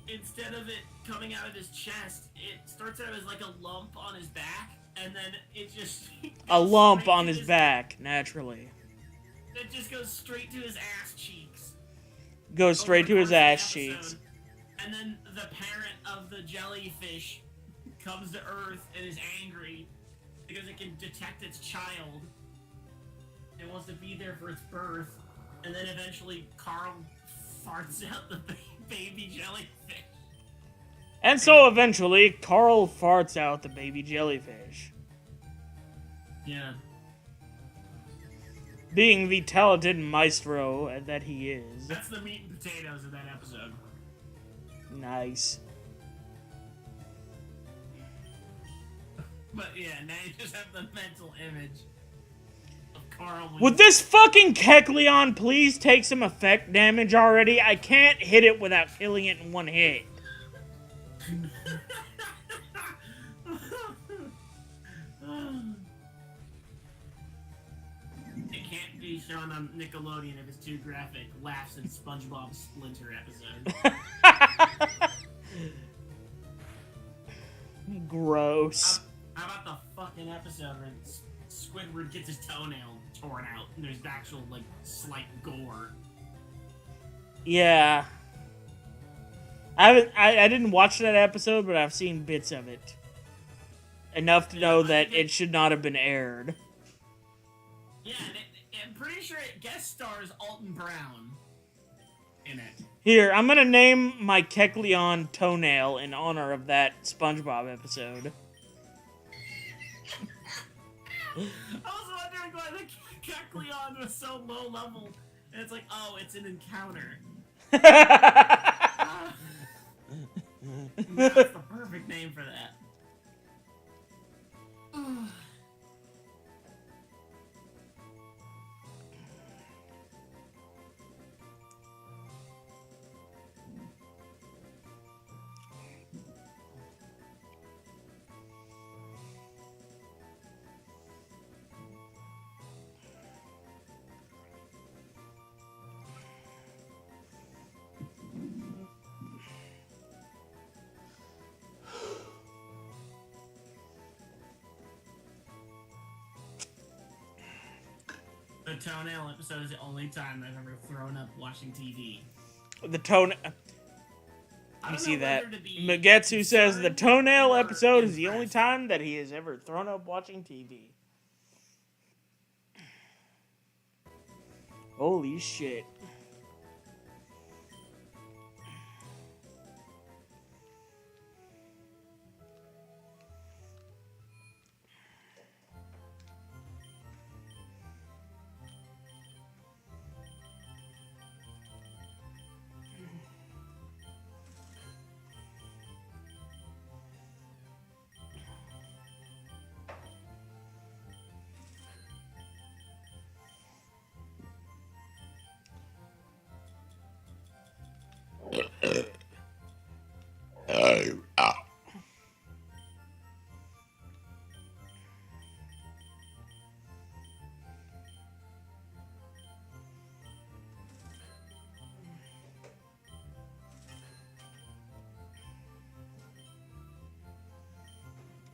Speaker 2: Instead of it coming out of his chest, it starts out as like a lump on his back, and then it just
Speaker 1: A lump on his back, naturally.
Speaker 2: It just goes straight to his ass cheeks.
Speaker 1: Goes straight to his
Speaker 2: Over the
Speaker 1: ass
Speaker 2: episode.
Speaker 1: cheeks.
Speaker 2: And then the parent of the jellyfish comes to Earth and is angry because it can detect its child. It wants to be there for its birth. And then eventually Carl farts out the baby jellyfish.
Speaker 1: And so eventually, Carl farts out the baby jellyfish.
Speaker 2: Yeah.
Speaker 1: Being the talented maestro that he is.
Speaker 2: That's the meat and potatoes of that episode.
Speaker 1: Nice.
Speaker 2: But yeah, now you just have the mental image of Carl.
Speaker 1: Would this fucking Kecleon please take some effect damage already? I can't hit it without killing it in one hit.
Speaker 2: It can't be shown on Nickelodeon if it's too graphic. Laughs in SpongeBob Splinter episode.
Speaker 1: Gross.
Speaker 2: How about the fucking episode where Squidward gets his toenail torn out and there's actual, like, slight gore?
Speaker 1: Yeah. I didn't watch that episode, but I've seen bits of it. Enough to know that it should not have been aired.
Speaker 2: Yeah, and I'm pretty sure it guest stars Alton Brown in it.
Speaker 1: Here, I'm gonna name my Kecleon toenail in honor of that SpongeBob episode.
Speaker 2: I was wondering why the Kecleon was so low level. And it's like, oh, it's an encounter. That's the perfect name for that. The toenail episode is the only time I've ever thrown up watching TV.
Speaker 1: The tone.
Speaker 2: I
Speaker 1: You
Speaker 2: don't
Speaker 1: see
Speaker 2: know
Speaker 1: that?
Speaker 2: whether to be
Speaker 1: Magetsu says the
Speaker 2: concerned
Speaker 1: toenail
Speaker 2: or
Speaker 1: episode is the only
Speaker 2: impressed.
Speaker 1: time that he has ever thrown up watching TV. Holy shit.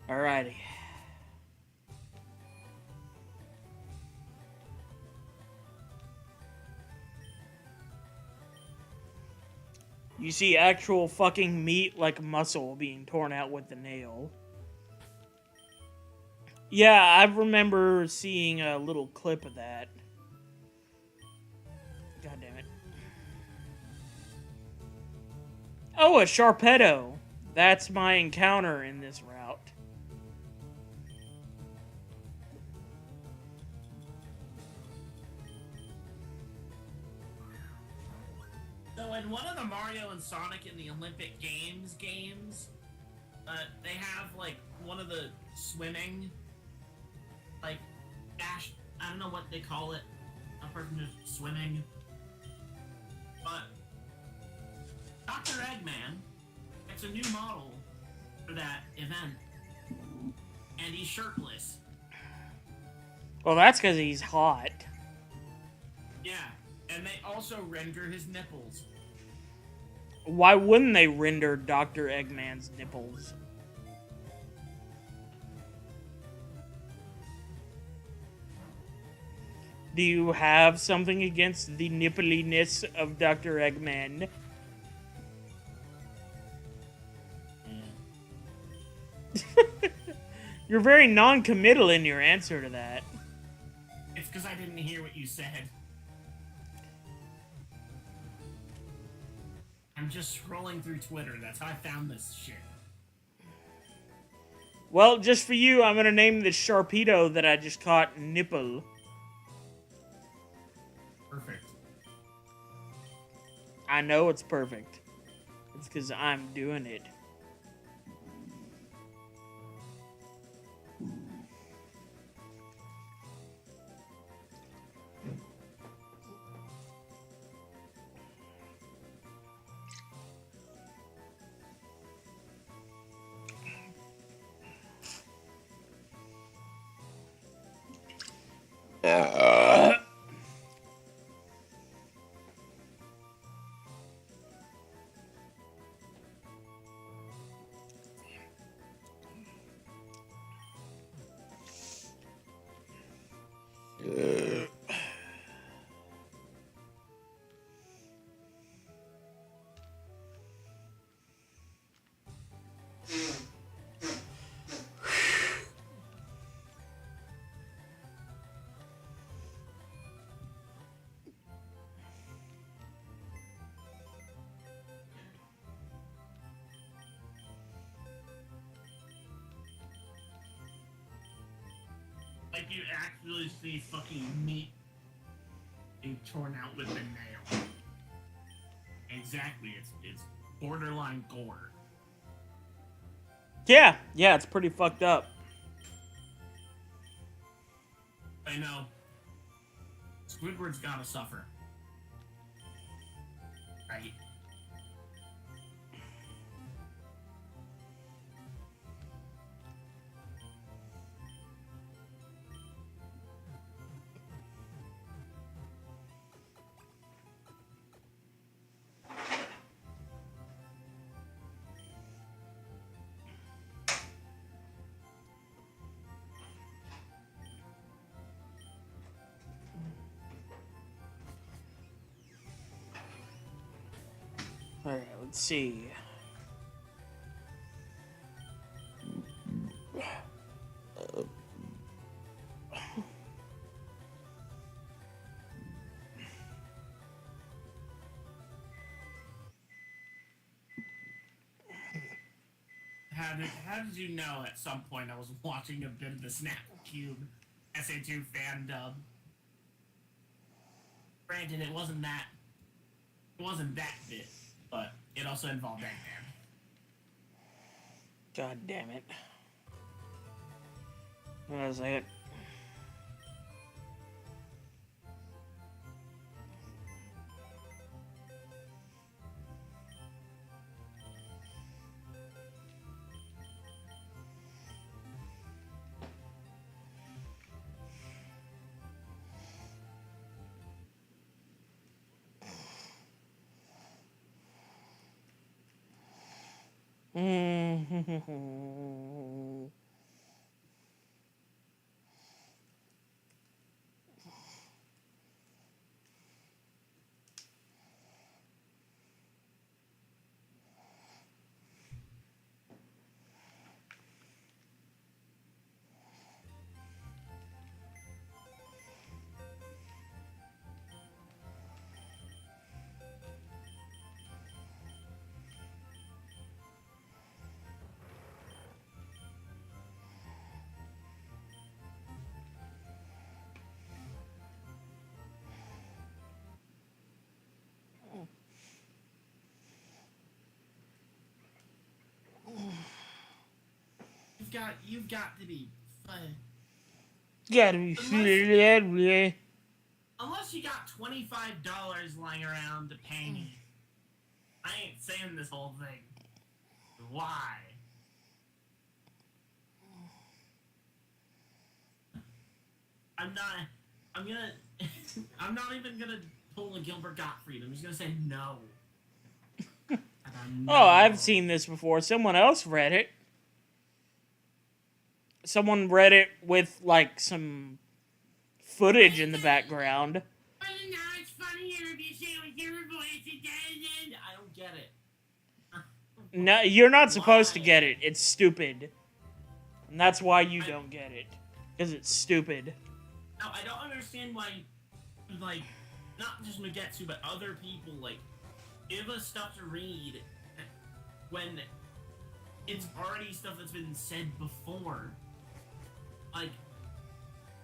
Speaker 1: Alrighty. You see actual fucking meat like muscle being torn out with the nail. Yeah, I remember seeing a little clip of that. God damn it. Oh, a Sharpedo. That's my encounter in this route.
Speaker 2: So in one of the Mario and Sonic in the Olympic games, they have like one of the swimming, like dash. I don't know what they call it. A person just swimming. But Dr. Eggman, it's a new model for that event, and he's shirtless.
Speaker 1: Well, that's because he's hot.
Speaker 2: Yeah, and they also render his nipples.
Speaker 1: Why wouldn't they render Dr. Eggman's nipples? Do you have something against the nippliness of Dr. Eggman? You're very non-committal in your answer to that.
Speaker 2: It's because I didn't hear what you said. I'm just scrolling through Twitter. That's how I found this shit.
Speaker 1: Well, just for you, I'm gonna name this Sharpedo that I just caught Nipple.
Speaker 2: Perfect.
Speaker 1: I know it's perfect. It's because I'm doing it.
Speaker 2: Like you actually see fucking meat being torn out with a nail. Exactly, it's borderline gore.
Speaker 1: Yeah, it's pretty fucked up.
Speaker 2: I know. Squidward's gotta suffer. Right?
Speaker 1: Alright, let's see.
Speaker 2: How did you know at some point I was watching a bit of the Snap Cube SA2 fan dub? Granted, it wasn't that bit, but it also involved Eggman.
Speaker 1: God damn it. What was it?
Speaker 2: You've got to be fun.
Speaker 1: Gotta be fun.
Speaker 2: Unless you got $25 lying around to pay me, I ain't saying this whole thing. Why? I'm not even gonna pull a Gilbert Gottfried. I'm just gonna say no.
Speaker 1: Oh, I've seen this before. Someone else read it. Someone read it with, like, some footage in the background.
Speaker 2: But now it's funnier if you say it with your voice again. I don't get it.
Speaker 1: No, you're not supposed to get it. It's stupid. And that's why you don't get it. Because it's stupid.
Speaker 2: No, I don't understand why, like, not just Magetsu, but other people, like, give us stuff to read when it's already stuff that's been said before. Like,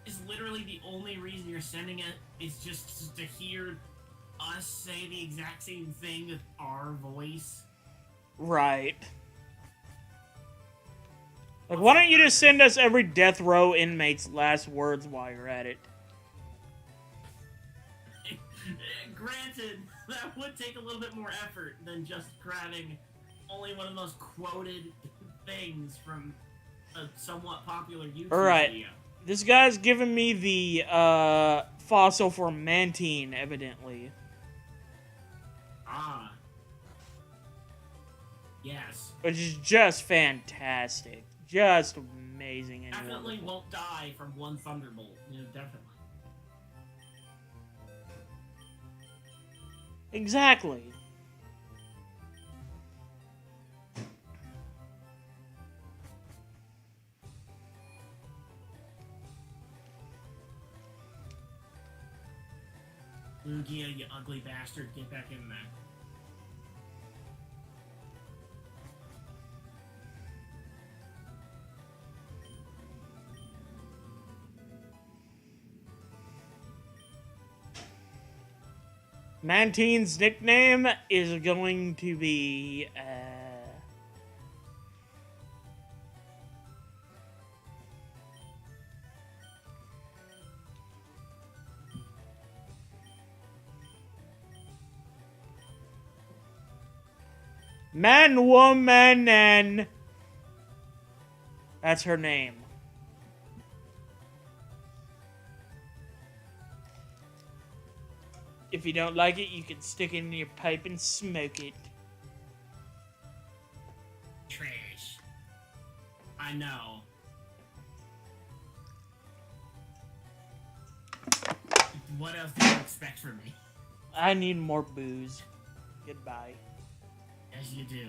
Speaker 2: is literally the only reason you're sending it is just to hear us say the exact same thing with our voice.
Speaker 1: Right. Like, why don't you just send us every death row inmate's last words while you're at it?
Speaker 2: Granted, that would take a little bit more effort than just grabbing only one of the most quoted things from a somewhat popular YouTube
Speaker 1: Alright.
Speaker 2: video.
Speaker 1: This guy's giving me the fossil for Mantine, evidently.
Speaker 2: Ah. Yes.
Speaker 1: Which is just fantastic. Just amazing and
Speaker 2: Definitely
Speaker 1: wonderful.
Speaker 2: won't die from one thunderbolt. You know, definitely.
Speaker 1: Exactly.
Speaker 2: Lugia, you ugly bastard, get back in there.
Speaker 1: Mantine's nickname is going to be, Man, woman, and... That's her name. If you don't like it, you can stick it in your pipe and smoke it.
Speaker 2: Trash. I know. What else do you expect from me?
Speaker 1: I need more booze. Goodbye.
Speaker 2: Yes, you do.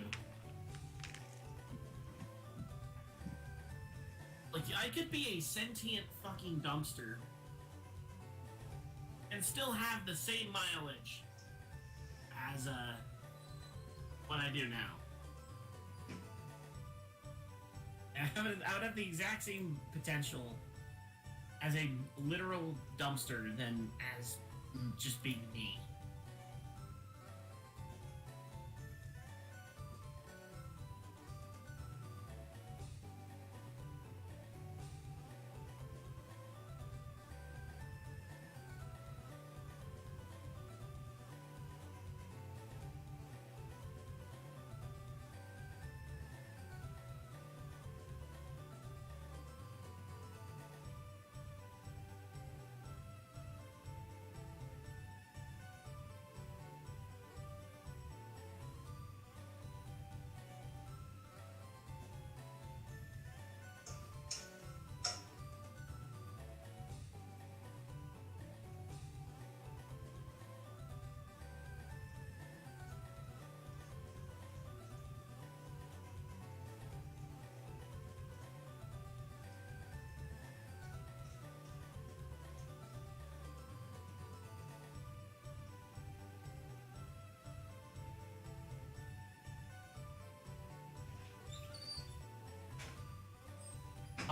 Speaker 2: Like, I could be a sentient fucking dumpster and still have the same mileage as, what I do now. I would have the exact same potential as a literal dumpster than as just being me.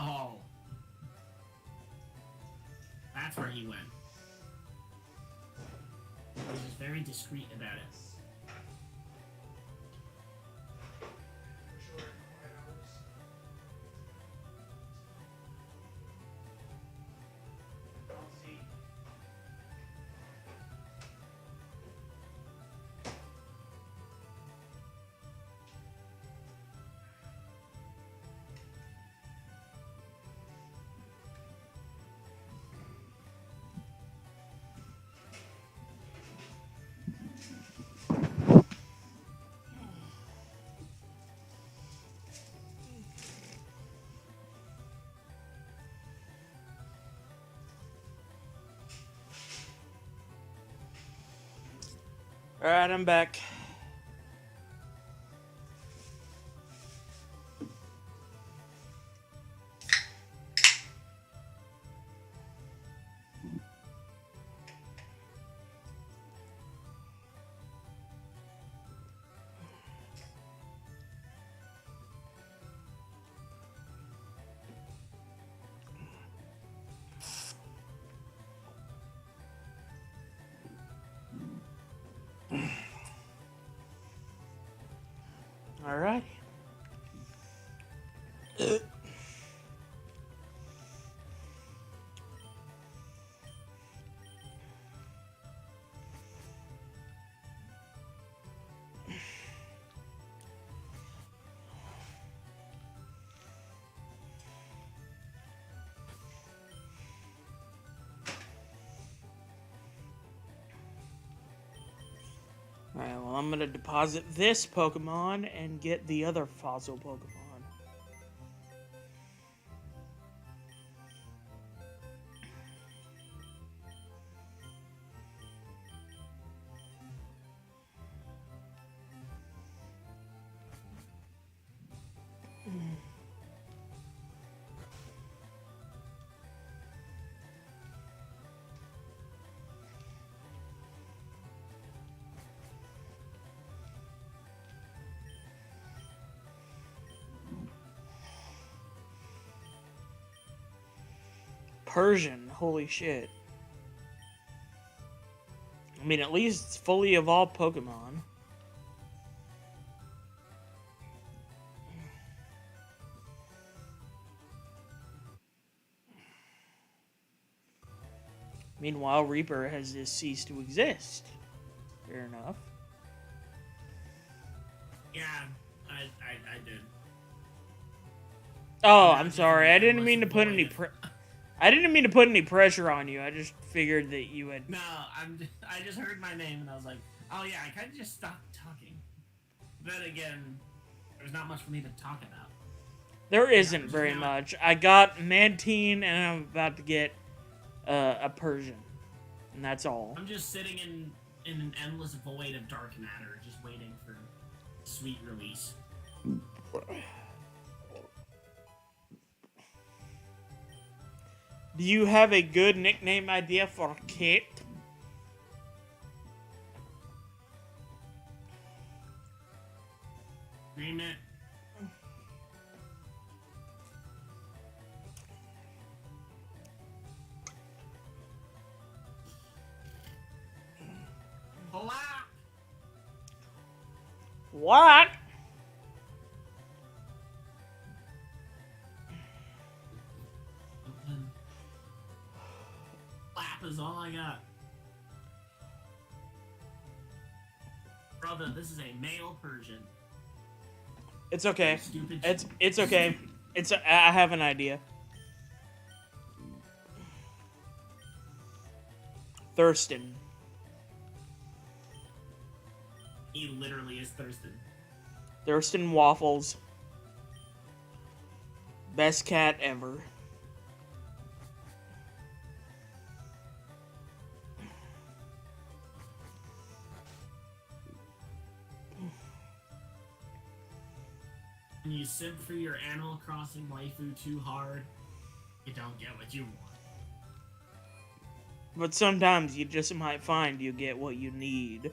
Speaker 2: Oh. That's where he went. He was just very discreet about it.
Speaker 1: Alright, I'm back. Alright. Alright, well, I'm gonna deposit this Pokemon and get the other fossil Pokemon. Persian, holy shit. I mean, at least it's fully evolved Pokemon. Meanwhile, Reaper has just ceased to exist. Fair enough.
Speaker 2: Yeah, I did.
Speaker 1: Oh,
Speaker 2: Yeah,
Speaker 1: I'm
Speaker 2: just
Speaker 1: sorry.
Speaker 2: an
Speaker 1: I didn't
Speaker 2: endless
Speaker 1: mean to put any
Speaker 2: void.
Speaker 1: I didn't mean to put any pressure on you. I just figured that you had.
Speaker 2: No, I just heard my name and I was like, oh yeah, I kind of just stopped talking. Then again, there's not much for me to talk about.
Speaker 1: There isn't
Speaker 2: just
Speaker 1: very
Speaker 2: now-
Speaker 1: much. I got Mantine and I'm about to get a Persian, and that's all.
Speaker 2: I'm just sitting in an endless void of dark matter, just waiting for sweet release.
Speaker 1: Do you have a good nickname idea for Kate?
Speaker 2: Dream it. Hola!
Speaker 1: What?
Speaker 2: Flap is all I got. Brother, this is a male Persian.
Speaker 1: It's okay.
Speaker 2: Stupid.
Speaker 1: It's okay. I have an idea. Thurston.
Speaker 2: He literally is Thurston.
Speaker 1: Thurston Waffles. Best cat ever.
Speaker 2: When you simp for your Animal Crossing waifu too hard, you don't get what you want.
Speaker 1: But sometimes you just might find you get what you need.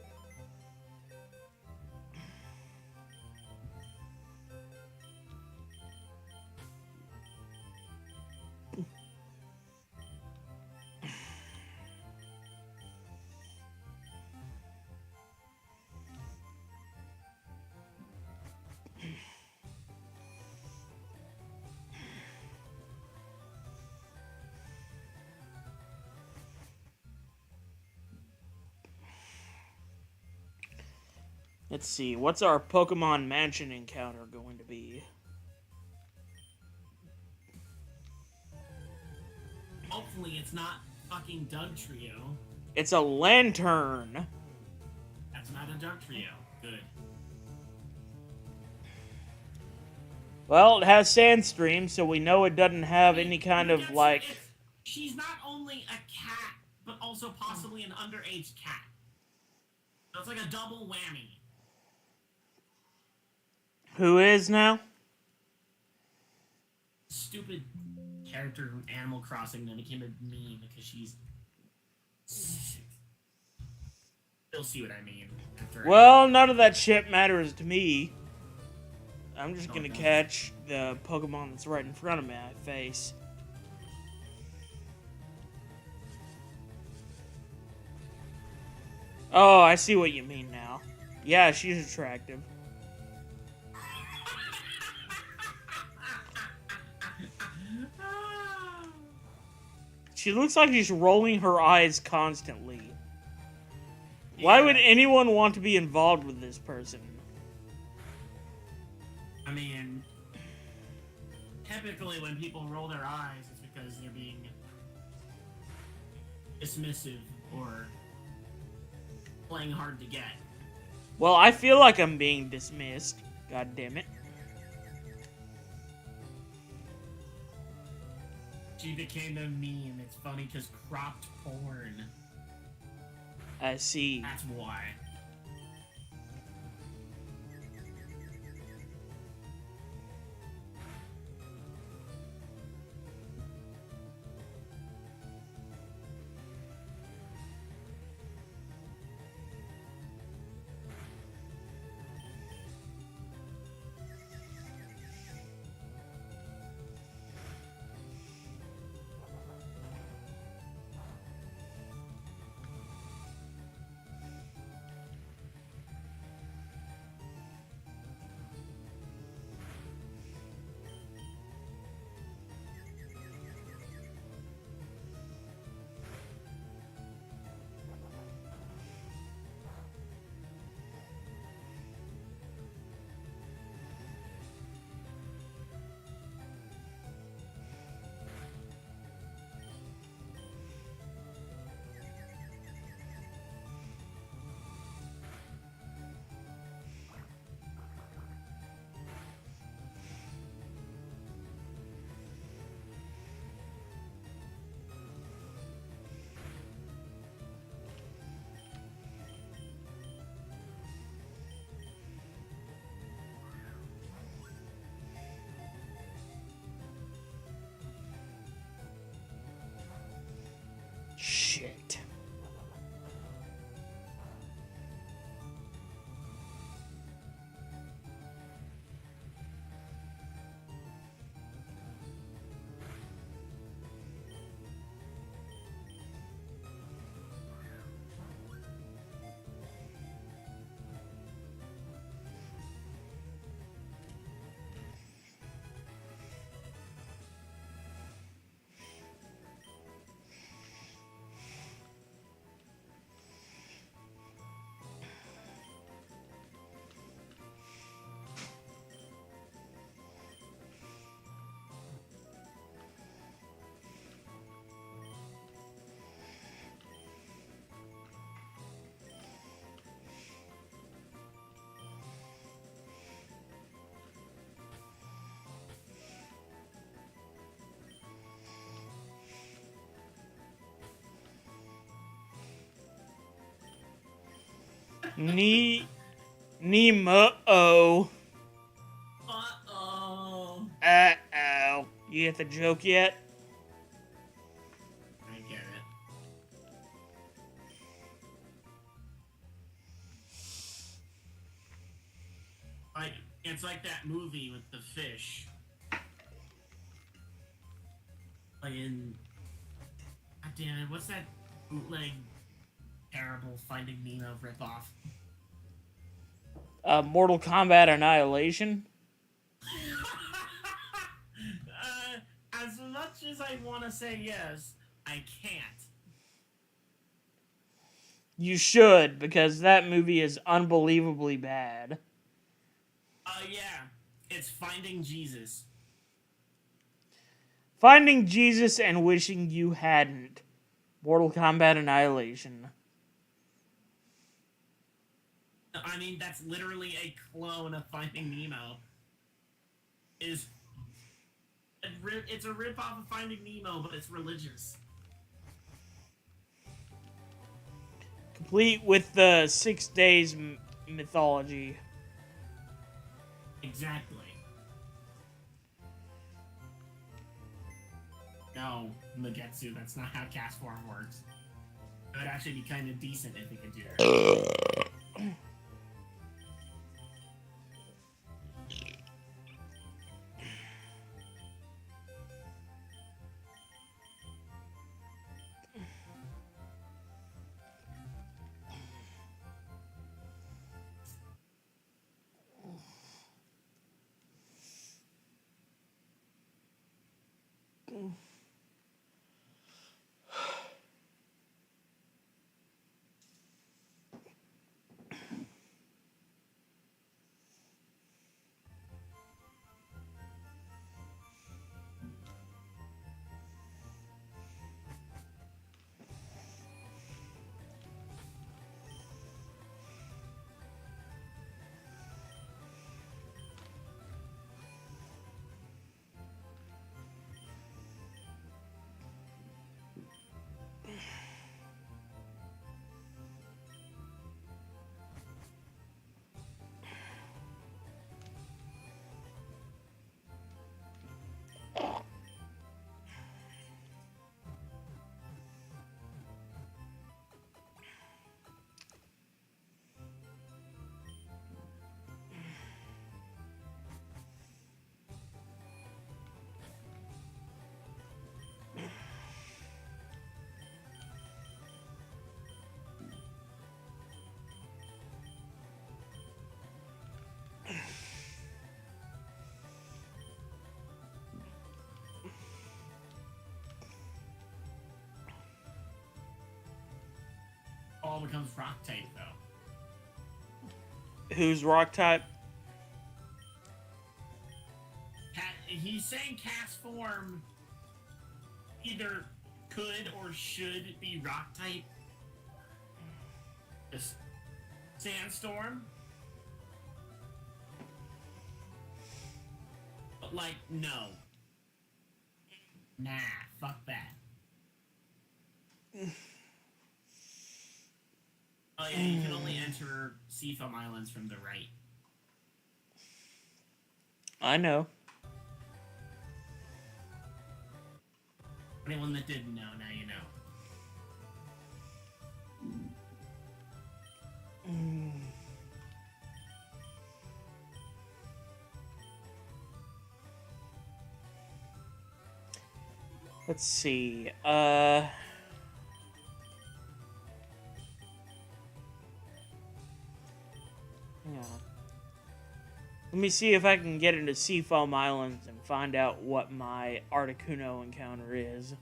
Speaker 1: Let's see, what's our Pokemon Mansion encounter going to be?
Speaker 2: Hopefully it's not fucking Doug Trio.
Speaker 1: It's a lantern.
Speaker 2: That's not a Doug Trio. Good.
Speaker 1: Well, it has Sandstream, so we know it doesn't have any kind of, like...
Speaker 2: She's not only a cat, but also possibly an underage cat. So it's like a double whammy.
Speaker 1: Who is now?
Speaker 2: Stupid character from Animal Crossing that became a meme because she's... You'll see what I mean.
Speaker 1: Well, none of that shit matters to me. I'm just gonna catch the Pokemon that's right in front of my face. Oh, I see what you mean now. Yeah, she's attractive. She looks like she's rolling her eyes constantly. Why would anyone want to be involved with this person?
Speaker 2: I mean, typically when people roll their eyes, it's because they're being dismissive or playing hard to get.
Speaker 1: Well, I feel like I'm being dismissed. God damn it.
Speaker 2: She became a meme. It's funny because cropped porn.
Speaker 1: I see.
Speaker 2: That's why.
Speaker 1: Nemo.
Speaker 2: Uh-oh.
Speaker 1: Uh-oh. You get the joke yet?
Speaker 2: I get it. Like, it's like that movie with the fish. Like in... God damn it, what's that bootleg, terrible Finding Nemo ripoff?
Speaker 1: Mortal Kombat Annihilation?
Speaker 2: As much as I want to say yes, I can't.
Speaker 1: You should, because that movie is unbelievably bad.
Speaker 2: Yeah. It's Finding Jesus.
Speaker 1: Finding Jesus and wishing you hadn't. Mortal Kombat Annihilation.
Speaker 2: I mean, that's literally a clone of Finding Nemo. It's a ripoff of Finding Nemo, but it's religious.
Speaker 1: Complete with the 6 days mythology.
Speaker 2: Exactly. No, Magetsu, that's not how cast form works. It would actually be kind of decent if we could do that. All becomes rock type, though.
Speaker 1: Who's rock type?
Speaker 2: He's saying cast form either could or should be rock type. Just sandstorm. But like, no. Nah, fuck that. Oh yeah, you can only enter Seafoam Islands from the right.
Speaker 1: I know.
Speaker 2: Anyone that didn't know, now you know.
Speaker 1: Let's see. Hang on. Let me see if I can get into Seafoam Islands and find out what my Articuno encounter is.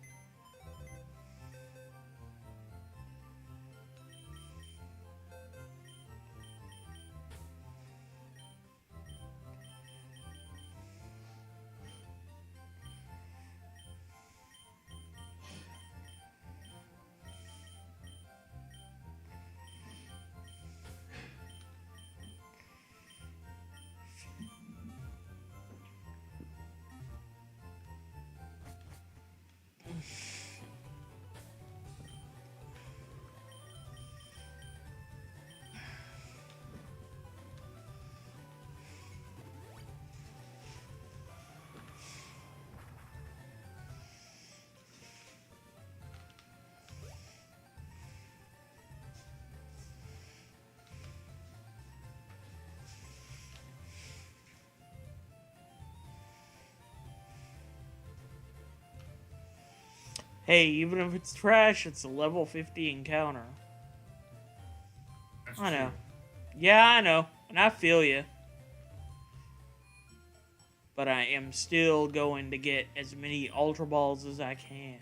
Speaker 1: Hey, even if it's trash, it's a level 50 encounter.
Speaker 2: That's
Speaker 1: I know.
Speaker 2: true.
Speaker 1: Yeah, I know. And I feel you. But I am still going to get as many Ultra Balls as I can.